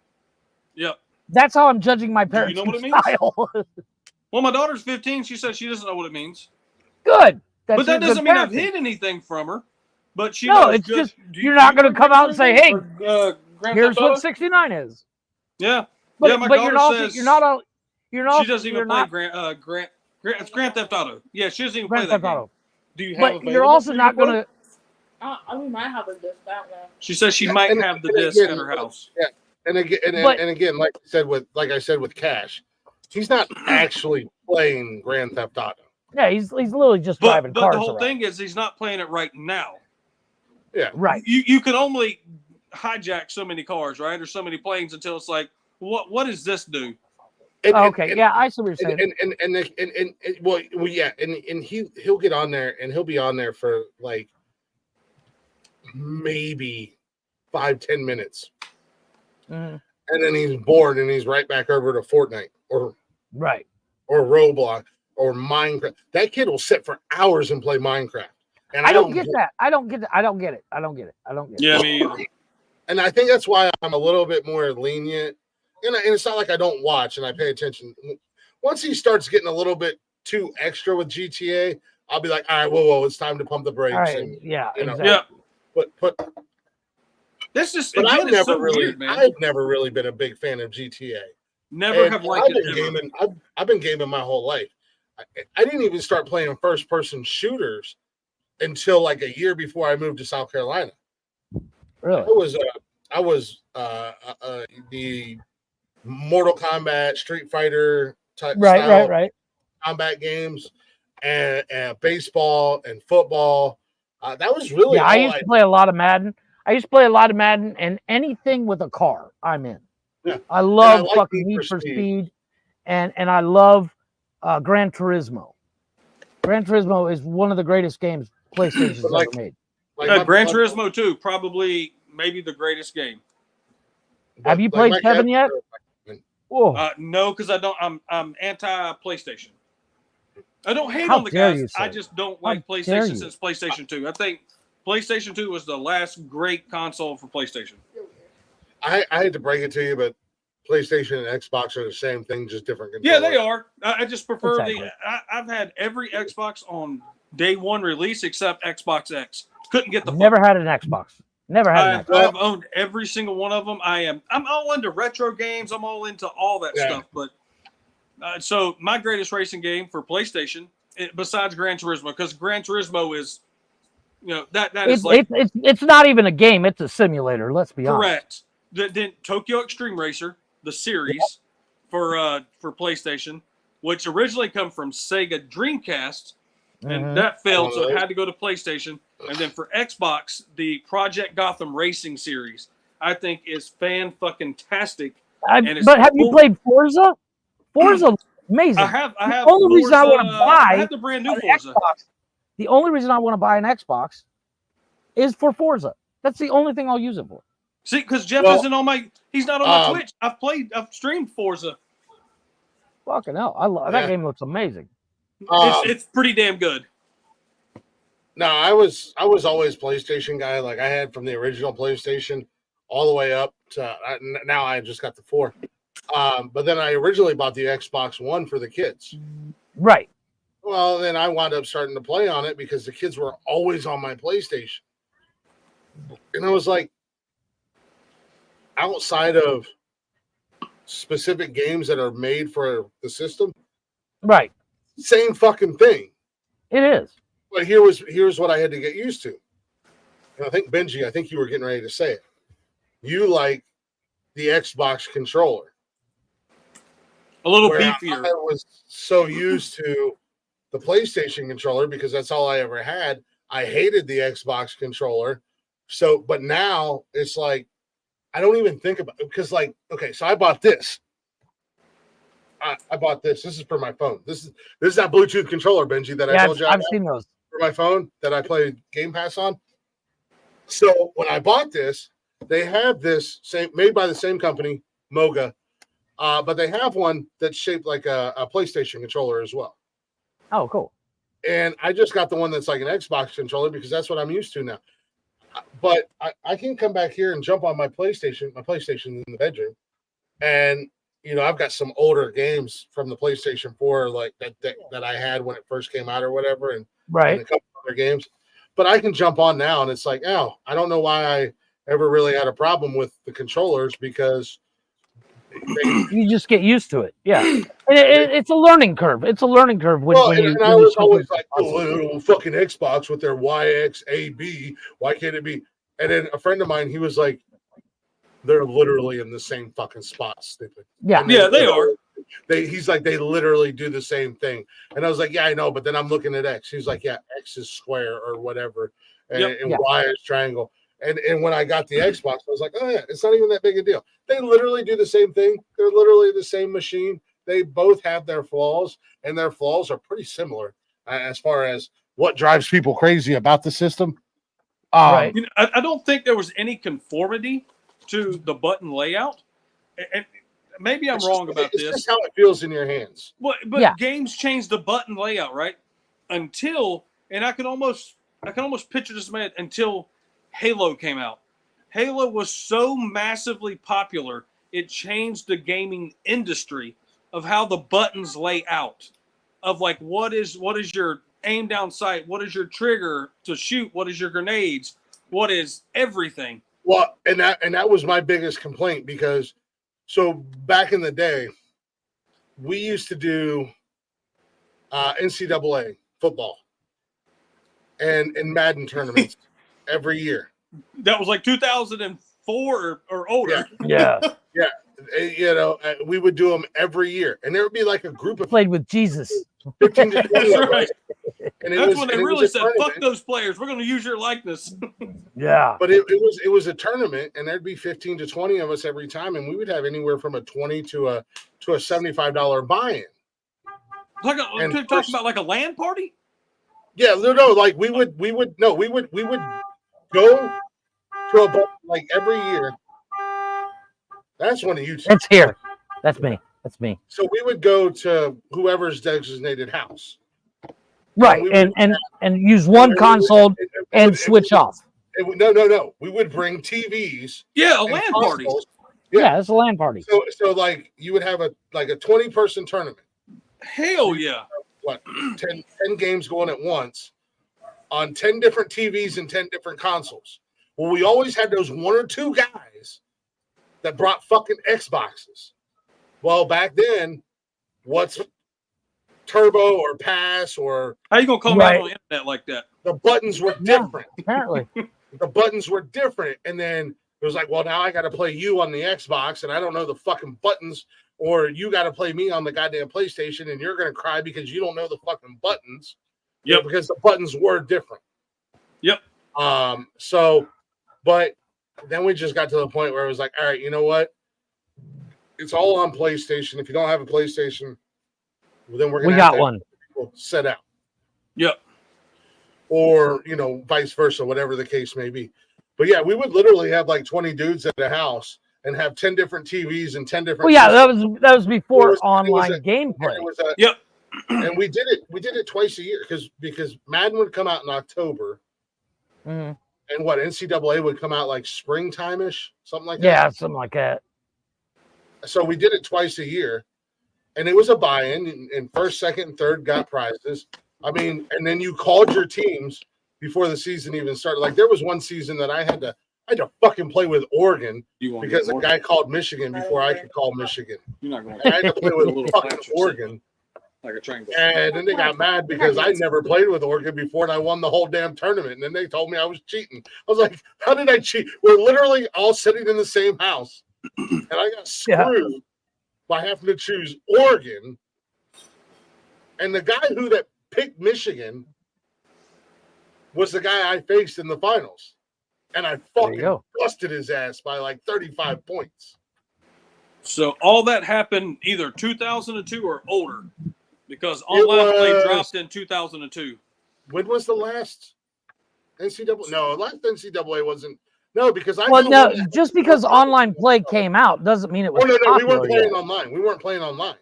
Yep. That's how I'm judging my parents. You know what it means? Well, my daughter's 15. She says she doesn't know what it means. Good. But that doesn't mean I've hid anything from her. But she knows it's just you're not going to come out and say, "Hey, here's what 69 is." Yeah. But, my but daughter says you're not. She doesn't even play it's Grand Theft Auto. Yeah, she doesn't even play that game. Do you have? But you're also not going to. We might have a disc that one. She says she might have the disc at her house. Yeah, and again, like I said with Cash, he's not actually playing Grand Theft Auto. Yeah, he's literally just driving cars. But the whole around. thing is he's not playing it right now. Yeah. Right. You can only hijack so many cars, right, or so many planes until it's like, what does this do? Yeah, I see what you're saying. And well, yeah, and he'll get on there and he'll be on there for like maybe 5-10 minutes, and then he's bored and he's right back over to Fortnite or Roblox or Minecraft. That kid will sit for hours and play Minecraft. And I don't get that. I don't get it. Yeah, me either. And I think that's why I'm a little bit more lenient. And it's not like I don't watch and I pay attention. Once he starts getting a little bit too extra with GTA, I'll be like, all right, whoa, it's time to pump the brakes. Right, and exactly. Yeah. But this just but again, I've it's never so really, weird, man. I've never really been a big fan of GTA. Never have liked I've been it. gaming. I've been gaming my whole life. I didn't even start playing first-person shooters until like a year before I moved to South Carolina. Really? I was the Mortal Kombat, Street Fighter type right. combat games, and baseball and football. That was really I used to play a lot of Madden. And anything with a car, I'm in. Yeah. I love like fucking Need for Speed, and I love Gran Turismo. Gran Turismo is one of the greatest games PlayStation's ever made. Gran Turismo 2, probably maybe the greatest game. Have you played 7 yet? No, because I don't. I'm anti PlayStation. I don't hate on the guys. I just don't like PlayStation since PlayStation 2. I think PlayStation 2 was the last great console for PlayStation. I hate to break it to you, but PlayStation and Xbox are the same thing, just different controllers. Yeah, they are. I just prefer I've had every Xbox on day one release except Xbox X. Couldn't get the. Never had an Xbox. Never had an Xbox. I've owned every single one of them. I'm all into retro games. I'm all into all that stuff. But so my greatest racing game for PlayStation, besides Gran Turismo, because Gran Turismo is, that is like it's not even a game. It's a simulator. Let's be honest. Correct. Then Tokyo Extreme Racer, the series for PlayStation, which originally come from Sega Dreamcast, and that failed, so it had to go to PlayStation. And then for Xbox, the Project Gotham Racing series, I think is fan-fucking-tastic. But have you played Forza? Forza, amazing. I have. The only reason I want to buy I have the brand new Forza. Xbox, the only reason I want to buy an Xbox is for Forza. That's the only thing I'll use it for. See, because Jeff isn't on my. He's not on my Twitch. I've streamed Forza. Fucking hell! I love that game. Looks amazing. It's pretty damn good. No, I was always PlayStation guy. Like I had from the original PlayStation all the way up to now. I just got the 4. But then I originally bought the Xbox One for the kids. Right. Well, then I wound up starting to play on it because the kids were always on my PlayStation, and I was like, outside of specific games that are made for the system, right? Same fucking thing. It is. But here's what I had to get used to. And I think Benji, you were getting ready to say it. You like the Xbox controller. A little beefier. I was so used to the PlayStation controller because that's all I ever had. I hated the Xbox controller. So, but now it's like, I don't even think about it because, like, okay, so I bought this. I bought this. This is for my phone. This is that Bluetooth controller, Benji, that I told you I've seen those for my phone that I play Game Pass on. So when I bought this, they have this made by the same company, Moga, but they have one that's shaped like a PlayStation controller as well. Oh, cool. And I just got the one that's like an Xbox controller because that's what I'm used to now. But I can come back here and jump on my PlayStation in the bedroom, and I've got some older games from the PlayStation 4, like that I had when it first came out or whatever, and a couple other games. But I can jump on now, and it's like, I don't know why I ever really had a problem with the controllers because you just get used to it. Yeah, it's a learning curve. It's a learning curve. And I was always like, little fucking Xbox with their YXAB. Why can't it be? And then a friend of mine, he was like, they're literally in the same fucking spot, stupid. Yeah, they are. He's like, they literally do the same thing. And I was like, yeah, I know. But then I'm looking at X. He's like, yeah, X is square or whatever. and Y is triangle. And when I got the Xbox, I was like, oh yeah, it's not even that big a deal. They literally do the same thing. They're literally the same machine. They both have their flaws, and their flaws are pretty similar as far as what drives people crazy about the system. Right. You know, I don't think there was any conformity to the button layout. And maybe I'm wrong about this. It's just how it feels in your hands. But games changed the button layout, right? Until, and I can almost picture this man until Halo came out. Halo was so massively popular, it changed the gaming industry of how the buttons lay out. Of like what is your aim down sight, what is your trigger to shoot, what is your grenades, what is everything. Well, and that was my biggest complaint, because so back in the day, we used to do NCAA football and Madden tournaments every year. That was like 2004 or older. Yeah. Yeah. You know, we would do them every year, and there would be like a group of Played with Jesus. 15 to 20 That's of us. right. And That's when they really said, tournament. "Fuck those players. We're going to use your likeness." Yeah. But it was a tournament, and there'd be 15 to 20 of us every time, and we would have anywhere from a $20 to a $75 buy-in. Like talking about like a LAN party. Yeah, no, like we would go to a bar like every year. That's one of you two. It's here. That's me. That's me. So we would go to whoever's designated house. Right. And use one console and switch off. No. We would bring TVs. Yeah, a LAN party. Yeah, it's a LAN party. So like you would have a 20-person tournament. Hell yeah. What, 10 games going at once on 10 different TVs and 10 different consoles. Well, we always had those one or two guys that brought fucking Xboxes. Well, back then, what's turbo or pass or how you gonna call me out on the internet like that? The buttons were different. Yeah, apparently. The buttons were different. And then it was like, well, now I got to play you on the Xbox, and I don't know the fucking buttons, or you got to play me on the goddamn PlayStation, and you're going to cry because you don't know the fucking buttons. Yep. Because the buttons were different. Yep. So, but then we just got to the point where it was like, all right, you know what? It's all on PlayStation. If you don't have a PlayStation, well, then we got one set out. Yep. Or, you know, vice versa, whatever the case may be. But yeah, we would literally have like 20 dudes at a house and have 10 different TVs and 10 different. Well, yeah, that was before online gameplay. Yep. And we did it twice a year because Madden would come out in October. Mm-hmm. And what, NCAA would come out like springtime-ish, something like that? Yeah, something like that. So we did it twice a year, and it was a buy-in, and first, second, and third got prizes. I mean, and then you called your teams before the season even started. Like there was one season that I had to fucking play with Oregon because a guy called Michigan before I could call Michigan. You're not going I had to play with fucking Oregon. Like a triangle. And then they got mad because I never played with Oregon before, and I won the whole damn tournament. And then they told me I was cheating. I was like, how did I cheat? We're literally all sitting in the same house. And I got screwed by having to choose Oregon. And the guy that picked Michigan was the guy I faced in the finals. And I fucking busted his ass by like 35 points. So all that happened either 2002 or older. Because online play dropped in 2002. When was the last NCAA? No, last NCAA wasn't. No, because just because online play came out doesn't mean it was. No, we weren't playing online. We weren't playing online.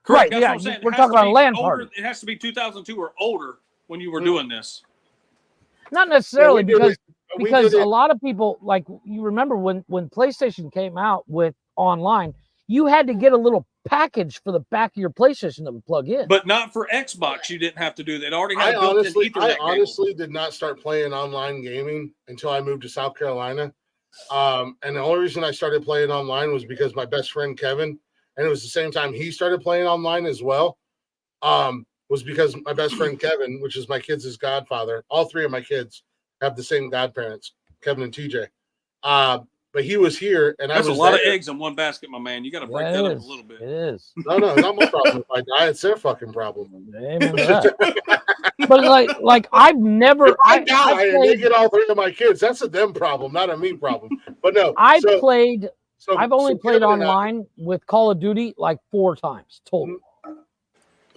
Correct. Right? That's Yeah, we're talking about a LAN party. It has to be 2002 or older when you were doing this. Not necessarily because a lot of people, like you remember when PlayStation came out with online, you had to get a little package for the back of your PlayStation that would plug in. But not for Xbox. You didn't have to do that. It already had I honestly did not start playing online gaming until I moved to South Carolina. And the only reason I started playing online was because my best friend Kevin, and it was the same time he started playing online as well, was because my best friend Kevin, which is my kids' godfather, all three of my kids have the same godparents, Kevin and TJ. but he was here, and That's I was a lot there. of eggs in one basket, my man. You got to break that up a little bit. It is. No, not my problem. If I die, it's their fucking problem. Amen to that. But like I've never. If I die and they get all three of my kids, that's a them problem, not a me problem. But no, I've only played online with Call of Duty like 4 times total.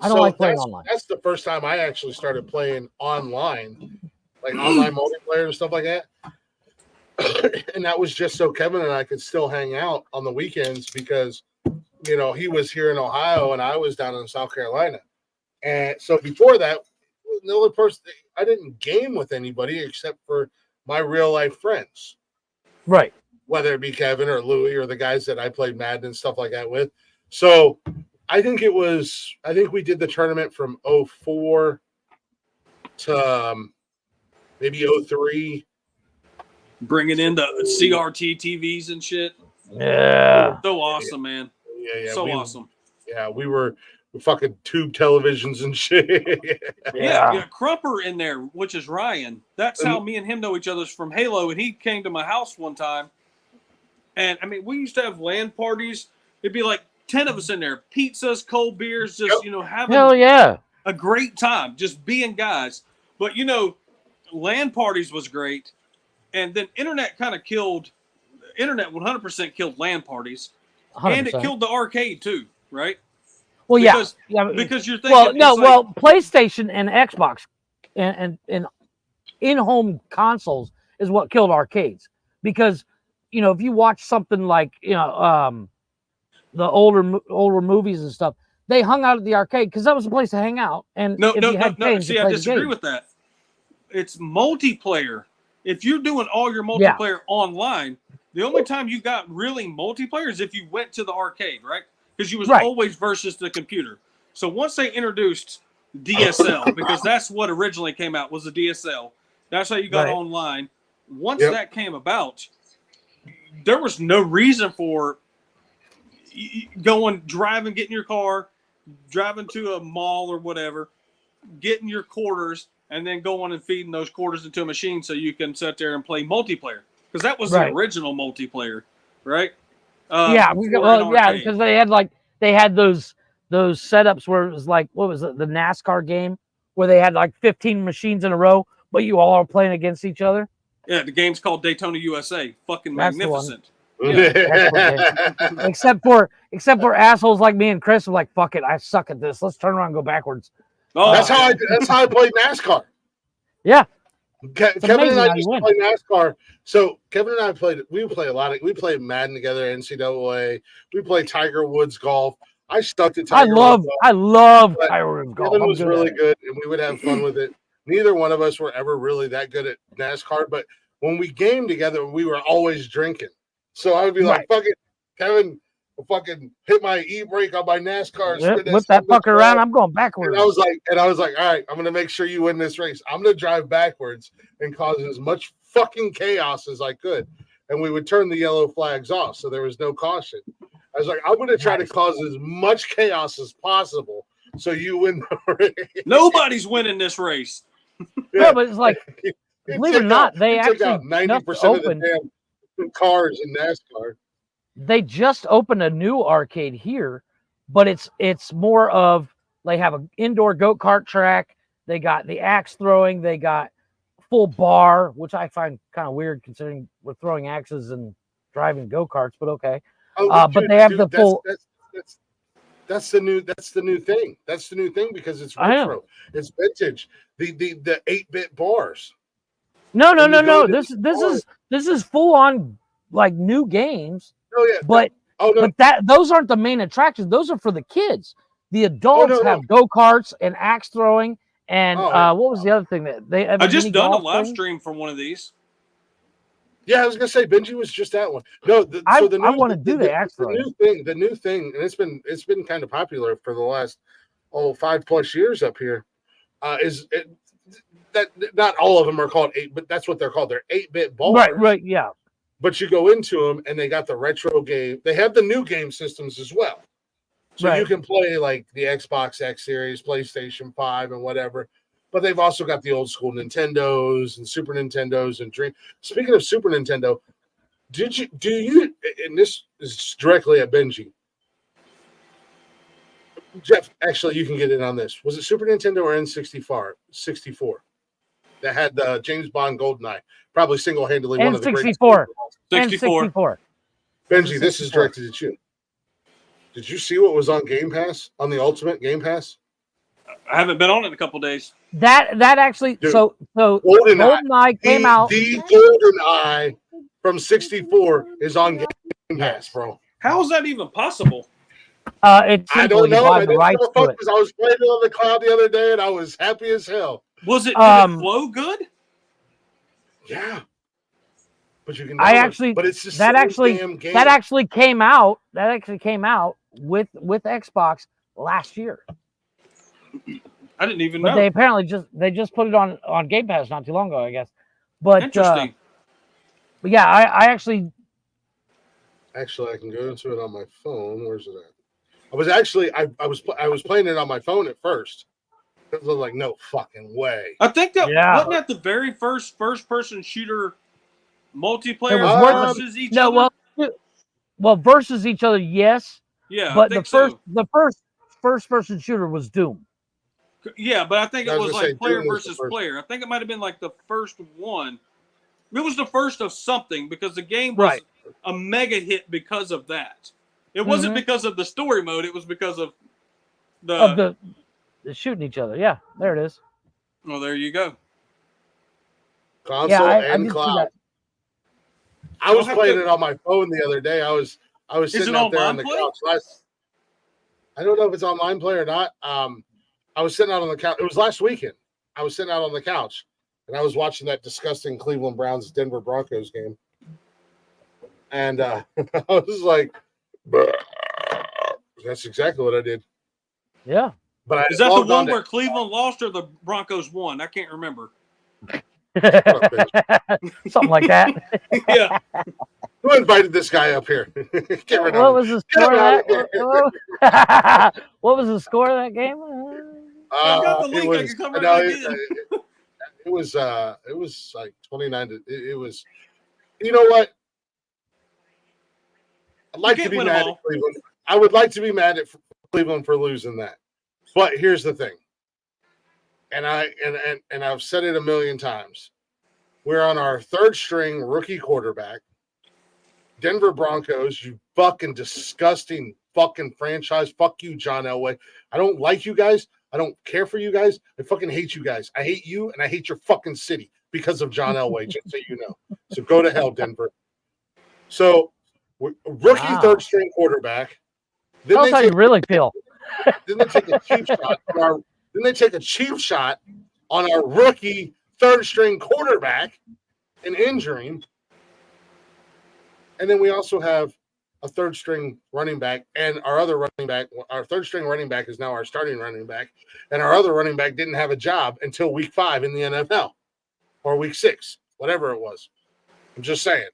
I don't like playing online. That's the first time I actually started playing online, like online multiplayer and stuff like that. And that was just so Kevin and I could still hang out on the weekends because, you know, he was here in Ohio and I was down in South Carolina. And so before that, the only person I didn't game with anybody except for my real life friends. Right. Whether it be Kevin or Louie or the guys that I played Madden and stuff like that with. So I think we did the tournament from 04 to maybe 03. Bringing in the CRT TVs and shit. Yeah. So awesome, man. Yeah. So awesome. Yeah, we were fucking tube televisions and shit. Yeah. Crumper in there, which is Ryan. That's how me and him know each other from Halo. And he came to my house one time. And I mean, we used to have LAN parties. It'd be like 10 of us in there, pizzas, cold beers, just, having a great time, just being guys. But, LAN parties was great. And then internet kind of killed, internet 100% killed LAN parties. 100%. And it killed the arcade too, right? Well, because you're thinking. PlayStation and Xbox and in-home consoles is what killed arcades. Because, if you watch something like, the older movies and stuff, they hung out at the arcade because that was the place to hang out. And no. See, I disagree with that. It's multiplayer. If you're doing all your multiplayer online, the only time you got really multiplayer is if you went to the arcade, right? Because you was always versus the computer. So once they introduced DSL, because that's what originally came out was the DSL. That's how you got online. Once that came about, there was no reason for driving, getting your car, driving to a mall or whatever, getting your quarters, and then going and feeding those quarters into a machine so you can sit there and play multiplayer. Because that was the original multiplayer, right? Because they had those setups where it was like, what was it, the NASCAR game where they had like 15 machines in a row, but you all are playing against each other. Yeah, the game's called Daytona USA. Fucking magnificent. Yeah. except for assholes like me and Chris are like, fuck it, I suck at this. Let's turn around and go backwards. Oh, that's how I played NASCAR. Yeah. Kevin and I used to play NASCAR. So Kevin and I we played Madden together, NCAA. We played Tiger Woods golf. I stuck to Tiger Woods. I love Tiger Woods golf. Kevin was really good, and we would have fun with it. Neither one of us were ever really that good at NASCAR, but when we gamed together, we were always drinking. So I would be like, fuck it, Kevin, fucking hit my e-brake on my NASCAR. Whip that fucker around. I'm going backwards. And I was like, all right, I'm going to make sure you win this race. I'm going to drive backwards and cause as much fucking chaos as I could. And we would turn the yellow flags off. So there was no caution. I was like, I'm going to try to cause as much chaos as possible. So you win the race. Nobody's winning this race. Yeah, but it's like, believe it or not, they actually 90% of the damn cars in NASCAR. They just opened a new arcade here, but it's more of, they have an indoor go-kart track. They got the axe throwing. They got full bar, which I find kind of weird considering we're throwing axes and driving go-karts, but okay. But they have the full. That's the new thing. That's the new thing because it's retro. It's vintage. The 8-bit bars. No. This is full on like new games. Oh yeah. But those aren't the main attractions. Those are for the kids. The adults have go-karts and axe throwing and what was the other thing that they? I just done a live stream from one of these. Yeah, I was gonna say Benji was just that one. No, I want to do the axe throwing. The new thing, and it's been kind of popular for the last 5+ years up here. That not all of them are called 8, but that's what they're called. They're 8-bit bars. Right, yeah. But you go into them and they got the retro game. They have the new game systems as well. So you can play like the Xbox X Series, PlayStation 5 and whatever. But they've also got the old school Nintendos and Super Nintendos and Dream. Speaking of Super Nintendo, do you, and this is directly at Benji. Jeff, actually, you can get in on this. Was it Super Nintendo or N64? 64 that had the James Bond GoldenEye, probably single-handedly one of the greatest. N64. Benji, this is directed at you. Did you see what was on Game Pass, on the Ultimate Game Pass? I haven't been on it in a couple days. That actually, Dude, so GoldenEye came out. The GoldenEye from 64 is on Game Pass, bro. How is that even possible? It's I simple. don't know. I the rights to it. I was playing it on the cloud the other day, and I was happy as hell. Was it? Did it flow good? Yeah, but you can. But it's just that actually came out. That actually came out with Xbox last year. I didn't even but know. They apparently just put it on Game Pass not too long ago, I guess. But interesting. But yeah, I actually I can go into it on my phone. Where's it at? I was playing it on my phone at first. I was like, no fucking way. I think that wasn't that the very first person shooter multiplayer versus each other. Well, versus each other, yes. Yeah, but the first person shooter was Doom. Yeah, but I think it was like player versus player. I think it might have been like the first one. It was the first of something because the game was a mega hit because of that. It wasn't because of the story mode. It was because of the shooting each other. Yeah, there it is. Well, there you go. Console and cloud. I was playing it on my phone the other day. I was sitting out there on the couch. I don't know if it's online play or not. I was sitting out on the couch. It was last weekend. I was sitting out on the couch, and I was watching that disgusting Cleveland Browns Denver Broncos game. And I was like, that's exactly what I did. Yeah. But is that the one where Cleveland lost or the Broncos won? I can't remember. Something like that. Yeah. Who invited this guy up here? What was the score of that? What was the score of that game? It was like 29 to it was. You know what? I'd like to be mad at Cleveland. I would like to be mad at Cleveland for losing that. But here's the thing. And I've said it a million times. We're on our third string rookie quarterback. Denver Broncos, you fucking disgusting fucking franchise. Fuck you, John Elway. I don't like you guys. I don't care for you guys. I fucking hate you guys. I hate you and I hate your fucking city because of John Elway, just so you know. So go to hell, Denver. So rookie third string quarterback. Then that's how you really feel. Then they take a cheap shot on our. Then they take a cheap shot on our rookie third string quarterback and injury him. And then we also have a third string running back, and our other running back, our third string running back is now our starting running back, and our other running back didn't have a job until week 5 in the NFL or week 6, whatever it was. I'm just saying.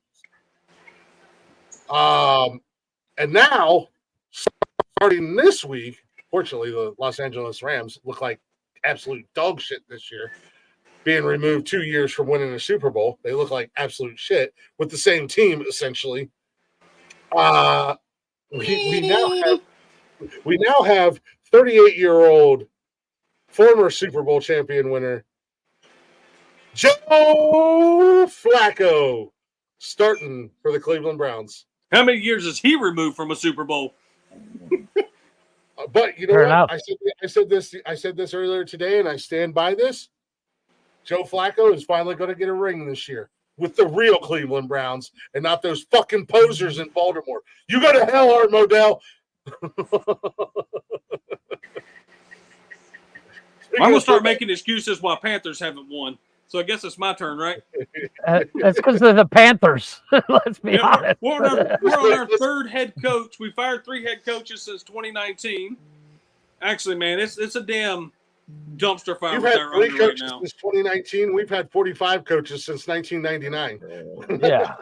And now, starting this week, fortunately, the Los Angeles Rams look like absolute dog shit this year. Being removed 2 years from winning a Super Bowl, they look like absolute shit with the same team, essentially. We now have 38-year-old former Super Bowl champion winner Joe Flacco starting for the Cleveland Browns. How many years is he removed from a Super Bowl? But you know what? I said this earlier today, and I stand by this. Joe Flacco is finally going to get a ring this year with the real Cleveland Browns and not those fucking posers in Baltimore. You go to hell, Art Modell. I'm going to start making excuses why Panthers haven't won. So I guess it's my turn, right? That's because they're the Panthers. Let's be honest. We're on our third head coach. We fired 3 head coaches since 2019. Actually, man, it's a damn dumpster fire. We've had 3 coaches right now since 2019. We've had 45 coaches since 1999. Yeah.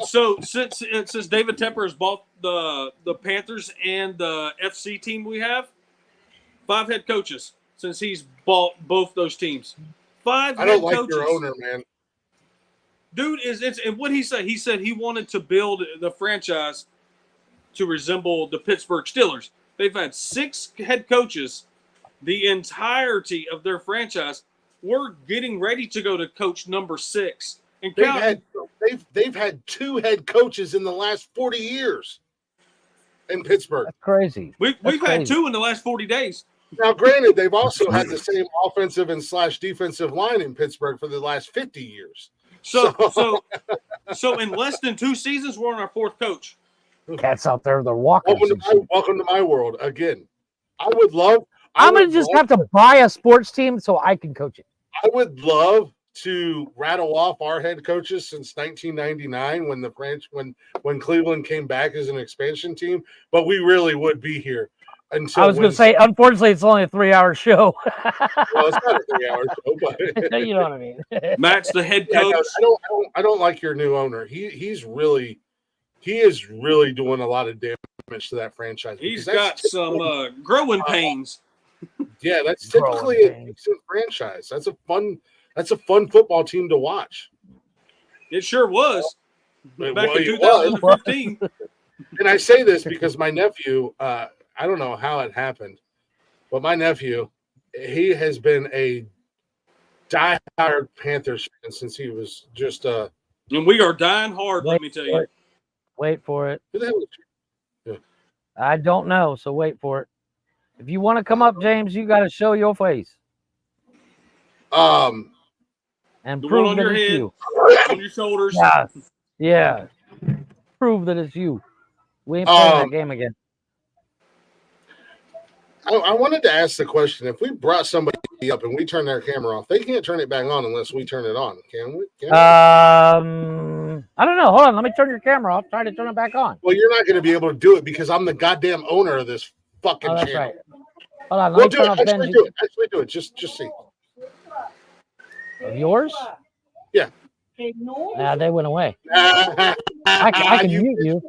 So since David Tepper has bought the Panthers and the FC team, we have 5 head coaches since he's bought both those teams. 5 I don't head like coaches. your owner, man. Dude and what he said? He said he wanted to build the franchise to resemble the Pittsburgh Steelers. They've had 6 head coaches the entirety of their franchise. We're getting ready to go to coach number 6. And they've had 2 head coaches in the last 40 years in Pittsburgh. That's crazy. We've had 2 in the last 40 days. Now, granted, they've also had the same offensive and / defensive line in Pittsburgh for the last 50 years. So in less than 2 seasons, we're on our 4th coach. Cats out there, they're walking. Welcome to my world again. I'm gonna just have to buy a sports team so I can coach it. I would love to rattle off our head coaches since 1999 when Cleveland came back as an expansion team, but we really would be here until I was going to say, unfortunately, it's only a 3-hour show. Well, it's not a 3-hour show, but you know what I mean. Matt's the head coach. I don't like your new owner. He is really doing a lot of damage to that franchise. He's got some growing pains. Yeah, that's typically a decent franchise. That's a fun football team to watch. It sure was back in 2015. And I say this because my nephew, I don't know how it happened, but my nephew, he has been a diehard Panthers fan since he was just and we are dying hard, let me tell you. Wait for it. Yeah. I don't know, so wait for it. If you want to come up, James, you got to show your face. And the prove one on that your it's head, you. on your shoulders. Yeah. Prove that it's you. We ain't playing that game again. I wanted to ask the question: if we brought somebody up and we turn their camera off, they can't turn it back on unless we turn it on. Can we? I don't know. Hold on. Let me turn your camera off. Try to turn it back on. Well, you're not going to be able to do it because I'm the goddamn owner of this fucking that's channel. right. Hold on. Let We'll me do turn it. off Actually, Benji. do it. Actually, do it. Just see. Of yours? Yeah. They went away. I can mute you.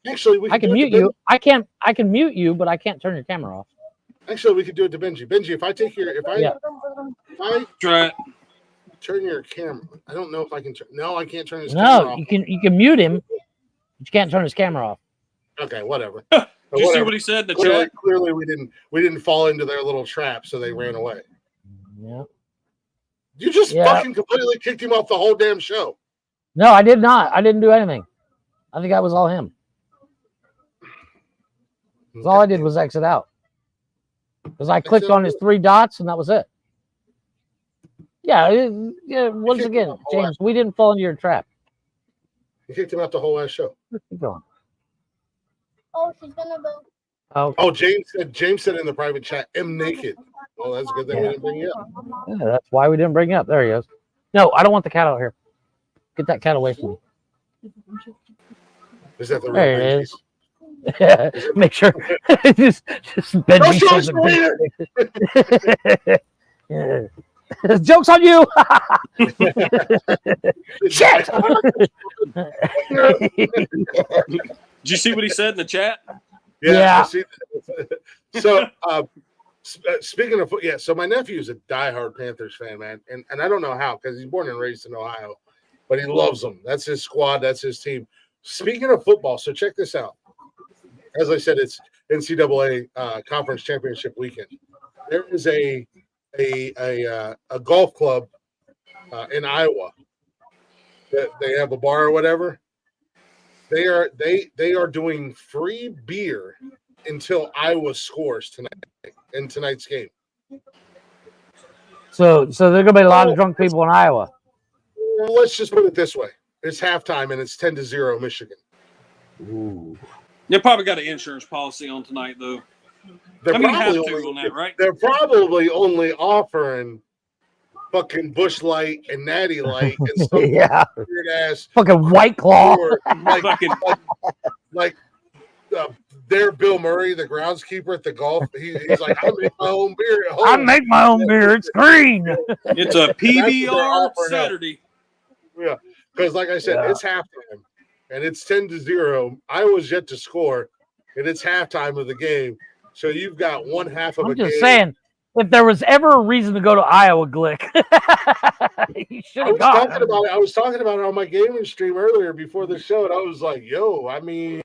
Actually, I can mute you. I can mute you, but I can't turn your camera off. Actually, we could do it to Benji. Benji, if I Try it. turn your camera, I don't know if I can turn. No, I can't turn his camera off. You can mute him, but you can't turn his camera off. Okay, whatever. Did you see what he said in the chat? Clearly, we didn't fall into their little trap, so they ran away. Yeah. You just fucking completely kicked him off the whole damn show. No, I did not. I didn't do anything. I think that was all him. Okay. All I did was exit out. Because I clicked on his 3 dots and that was it. Yeah. Once again, James, we didn't fall into your trap. You kicked him out the whole last show. Keep going. Oh, she's gonna go. Oh, James said in the private chat, "I'm naked." Oh, that's good that we didn't bring you up. Yeah, that's why we didn't bring you up. There he goes. No, I don't want the cat out here. Get that cat away from me. Is that the real There it Benji? is. Make sure. just Benji says yeah. Joke's on you. Shit. Did you see what he said in the chat? Yeah. So, speaking of so my nephew's a diehard Panthers fan, man, and I don't know how because he's born and raised in Ohio, but he loves them. That's his squad. That's his team. Speaking of football, so check this out. As I said, it's NCAA conference championship weekend. There is a golf club in Iowa that they have a bar or whatever. They are doing free beer until Iowa scores tonight in tonight's game. So there are gonna be a lot of drunk people in Iowa. Well, let's just put it this way: it's halftime and it's 10-0 Michigan. Ooh. You probably got an insurance policy on tonight, though. They're you have to only, on that, right? They're probably only offering fucking Bush Light and Natty Light and some weird ass fucking White Claw. Like their Bill Murray, the groundskeeper at the golf. He's like, I make my own beer at home. I make my own beer. It's green. It's a PBR Saturday. Yeah, because like I said, it's halftime and it's 10-0. Iowa's yet to score, and it's halftime of the game. So you've got one half of a game. I'm just saying, if there was ever a reason to go to Iowa, Glick, You should have gone. I was talking about it on my gaming stream earlier before the show, and I was like, "Yo, I mean,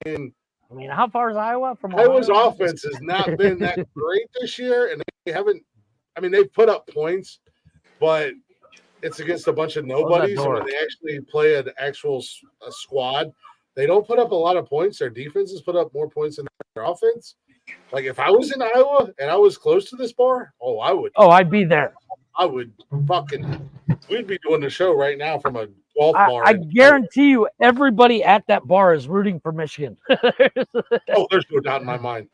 how far is Iowa from Iowa's Ohio? offense has not been that great this year, and they haven't. I mean, they've put up points, but it's against a bunch of nobodies. And when they actually play an actual squad, they don't put up a lot of points. Their defense has put up more points than their offense. Like if I was in Iowa and I was close to this bar, I would. Oh, I'd be there. I would we'd be doing the show right now from a 12th bar. I guarantee you everybody at that bar is rooting for Michigan. There's no doubt in my mind.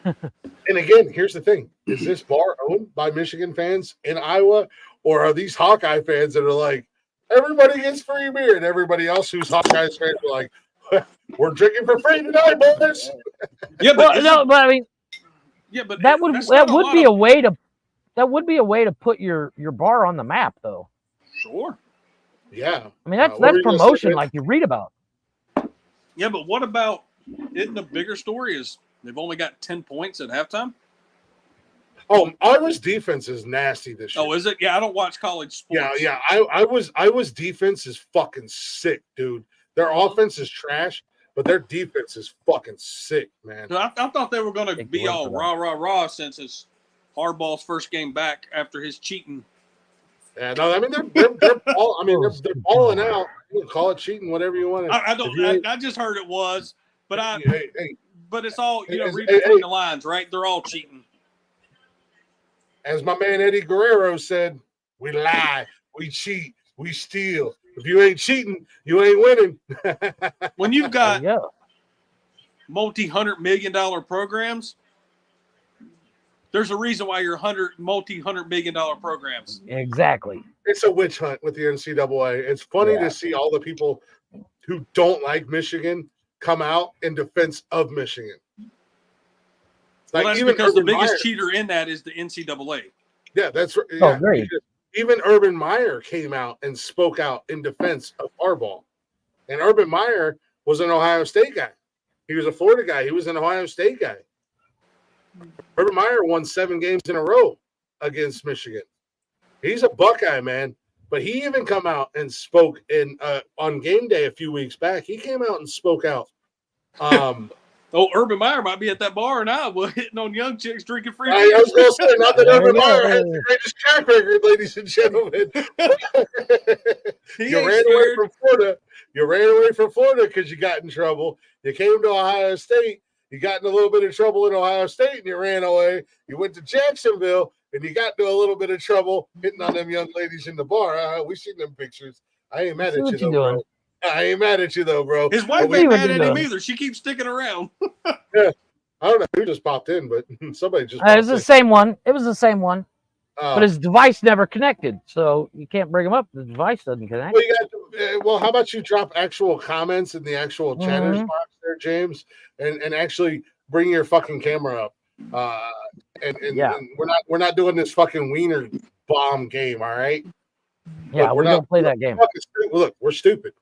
And again, here's the thing. Is this bar owned by Michigan fans in Iowa, or are these Hawkeye fans that are like, everybody gets free beer, and everybody else who's Hawkeye fans are like, we're drinking for free tonight, boys. Yeah, but I mean, that would be a way to put your bar on the map, though. Sure. Yeah. I mean, that's promotion like you read about. Yeah, but what about? Isn't the bigger story is they've only got 10 points at halftime? Iowa's defense is nasty this year. Oh, is it? Yeah, I don't watch college sports. Yeah. Iowa's defense is fucking sick, dude. Their offense is trash, but their defense is fucking sick, man. I thought they were going to be all rah since it's Harbaugh's first game back after his cheating. Yeah, no, I mean they're they're balling out. You can call it cheating, whatever you want. I just heard it was, but but it's all read between the lines, right? They're all cheating. As my man Eddie Guerrero said, we lie, we cheat, we steal. If you ain't cheating, you ain't winning. When you've got multi-$100 million programs, there's a reason why you're multi-$100 million programs. Exactly. It's a witch hunt with the NCAA. It's funny to see all the people who don't like Michigan come out in defense of Michigan. Like that's even because Urban the biggest cheater in that is the NCAA. Yeah, that's right. Oh, great. Even Urban Meyer came out and spoke out in defense of Harbaugh. And Urban Meyer was an Ohio State guy. He was a Florida guy. He was an Ohio State guy. Urban Meyer won 7 games in a row against Michigan. He's a Buckeye, man. But he even come out and spoke on game day a few weeks back. He came out and spoke out. Urban Meyer might be at that bar now, hitting on young chicks, drinking free. I was going to say, not that Urban Meyer has the greatest track record, ladies and gentlemen. You ran away from Florida. You ran away from Florida because you got in trouble. You came to Ohio State. You got in a little bit of trouble in Ohio State, and you ran away. You went to Jacksonville, and you got into a little bit of trouble hitting on them young ladies in the bar. We seen them pictures. I ain't mad at you, though, bro. I ain't mad at you, though, bro. His wife ain't mad at him either. She keeps sticking around. Yeah. I don't know who just popped in, but somebody just It was the same one. It was the same one. But his device never connected, so you can't bring him up. The device doesn't connect. Well, how about you drop actual comments in the actual chatters box there, James, and actually bring your fucking camera up. And we're not doing this fucking wiener bomb game, all right? Yeah, we don't play that game. Look, we're stupid.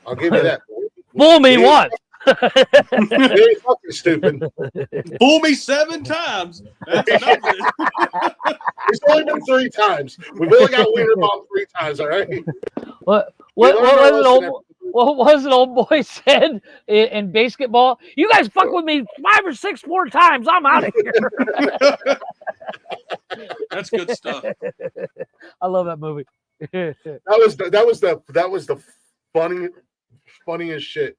I'll give you that. Fool me once. You're fucking stupid. Fool me 7 times. That's enough. It's only been 3 times. We've only got wiener bomb 3 times, all right? What was it old boy said in basketball? You guys fuck with me 5 or 6 more times, I'm out of here. That's good stuff. I love that movie. That was the funniest shit.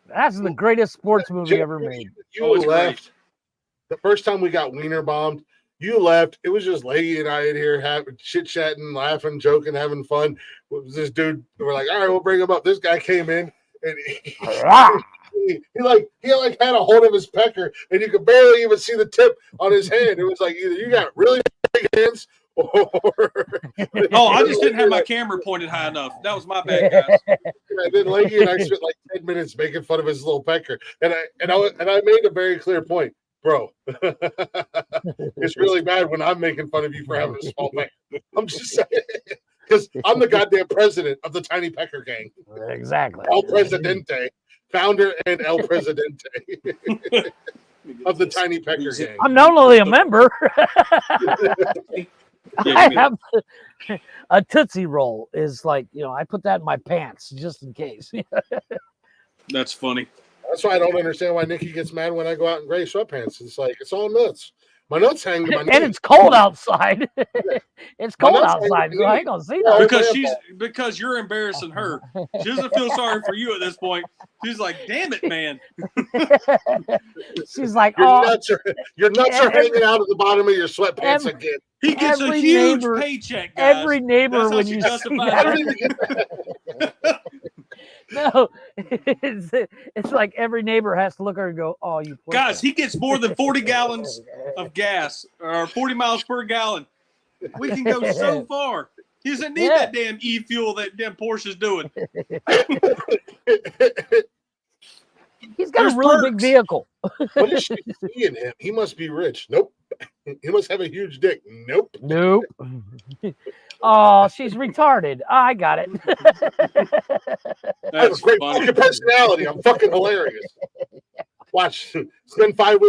That's the greatest sports movie ever made. You left great. The first time we got wiener bombed. You left. It was just Leggy and I in here chit chatting, laughing, joking, having fun. It was this dude. We're like, all right, we'll bring him up. This guy came in and he had a hold of his pecker, and you could barely even see the tip on his hand. It was like either you got really big hands or I just didn't have my camera pointed high enough. That was my bad, guys. And then Leggy and I spent like 10 minutes making fun of his little pecker, and I made a very clear point. Bro, it's really bad when I'm making fun of you for having a small pecker. I'm just saying, because I'm the goddamn president of the Tiny Pecker Gang. Exactly. El Presidente, founder and El Presidente of the Tiny Pecker Gang. I'm not only a member. I A Tootsie Roll is like, I put that in my pants just in case. That's funny. That's why I don't understand why Nikki gets mad when I go out in gray sweatpants. It's like, it's all nuts. My nuts hang to my knees. And it's cold outside. It's cold outside, so I ain't gonna see that. Because you're embarrassing her. She doesn't feel sorry for you at this point. She's like, damn it, man. She's like, your nuts are hanging out at the bottom of your sweatpants again. He gets a huge paycheck, guys. Every neighbor when you see that. I don't even get that. No, it's like every neighbor has to look at her and go, "Oh, you poor guys." thing. He gets more than 40 gallons of gas or 40 miles per gallon. We can go so far. He doesn't need that damn e-fuel that damn Porsche's doing. He's got a really big vehicle. What is she seeing him? He must be rich. Nope. He must have a huge dick. Nope. Oh, she's retarded. I got it. I have a great fucking personality. I'm fucking hilarious. Watch. Spend 5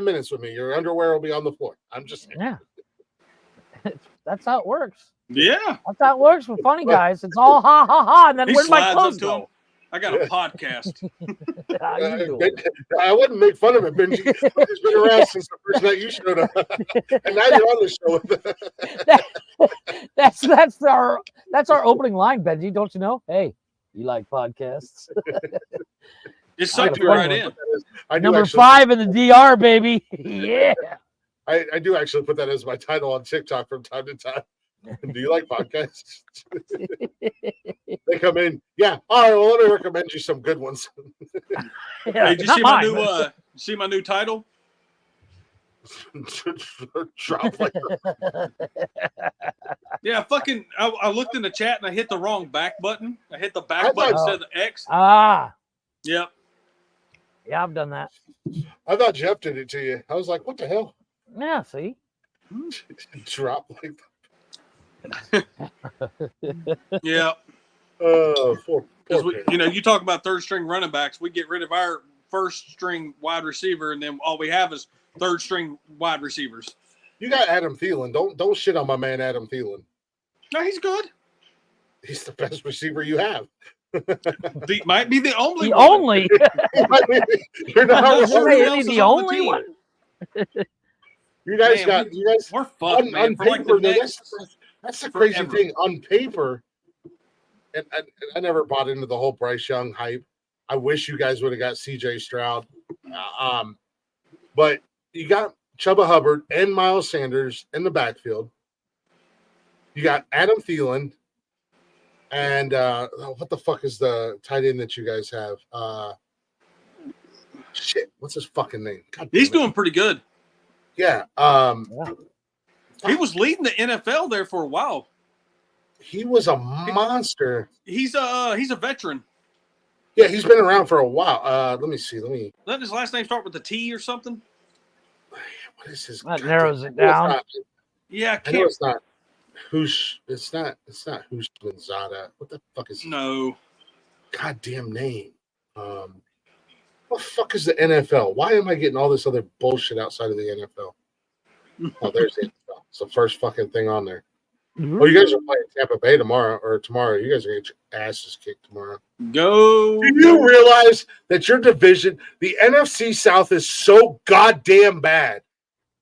minutes with me. Your underwear will be on the floor. I'm just saying. Yeah. That's how it works. Yeah. That's how it works with funny guys. It's all ha ha ha, and then where'd my clothes go? I got a podcast. I wouldn't make fun of it, Benji. It's been around since the first night you showed up, and now you're on the show. That's our opening line, Benji. Don't you know? Hey, you like podcasts? It's sucked you right in. Number 5 in the DR, baby. Yeah. I do actually put that as my title on TikTok from time to time. Do you like podcasts? They come in. Yeah. All right. Well, let me recommend you some good ones. Hey, did you see my new title? Drop like Yeah, fucking. I looked in the chat and I hit the wrong back button. I hit the back button instead of the X. Yep. Yeah, I've done that. I thought Jeff did it to you. I was like, what the hell? Yeah. See. Drop like. Yeah. Because you talk about third string running backs, we get rid of our first string wide receiver, and then all we have is third string wide receivers. You got Adam Thielen. Don't shit on my man Adam Thielen. No, he's good. He's the best receiver you have. Might be the only. You're not the only one. You guys we're fucked, man. On paper, that's the crazy thing. On paper, and I never bought into the whole Bryce Young hype. I wish you guys would have got CJ Stroud. But you got Chuba Hubbard and Miles Sanders in the backfield. You got Adam Thielen. And what the fuck is the tight end that you guys have? Shit, what's his fucking name? He's doing pretty good. Yeah. He was leading the NFL there for a while. He was a monster. He's a veteran. Yeah, he's been around for a while. Let me see. Doesn't his last name start with a T or something? What is his? That narrows it down. Yeah, I know it's not. It's not Hushmanzada. What the fuck is goddamn name? What the fuck is the NFL? Why am I getting all this other bullshit outside of the NFL? Oh, there's the NFL. It's the first fucking thing on there. Mm-hmm. Oh, you guys are playing Tampa Bay tomorrow. You guys are going to get your asses kicked tomorrow. Go. Do you realize that your division, the NFC South, is so goddamn bad?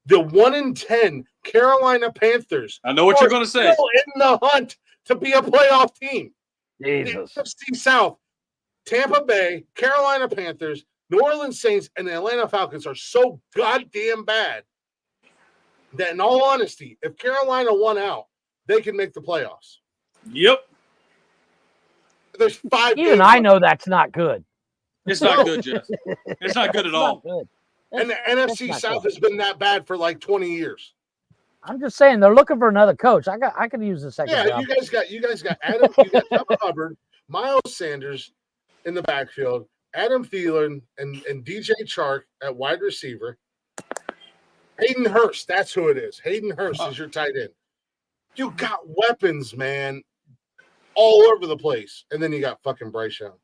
The 1-10 Carolina Panthers. I know what you're going to say. Still in the hunt to be a playoff team. Jesus. The NFC South, Tampa Bay, Carolina Panthers, New Orleans Saints, and the Atlanta Falcons are so goddamn bad that, in all honesty, if Carolina won out, they can make the playoffs. Yep. There's 5 Even I know that's not good. It's not good, Jeff. It's not good at all. And the NFC South has been that bad for like 20 years. I'm just saying they're looking for another coach. I could use the second job. you guys got Adam, you got Chuba Hubbard, Miles Sanders in the backfield, Adam Thielen and DJ Chark at wide receiver. Hayden Hurst, that's who it is. Hayden Hurst is your tight end. You got weapons, man, all over the place. And then you got fucking Bryce Young.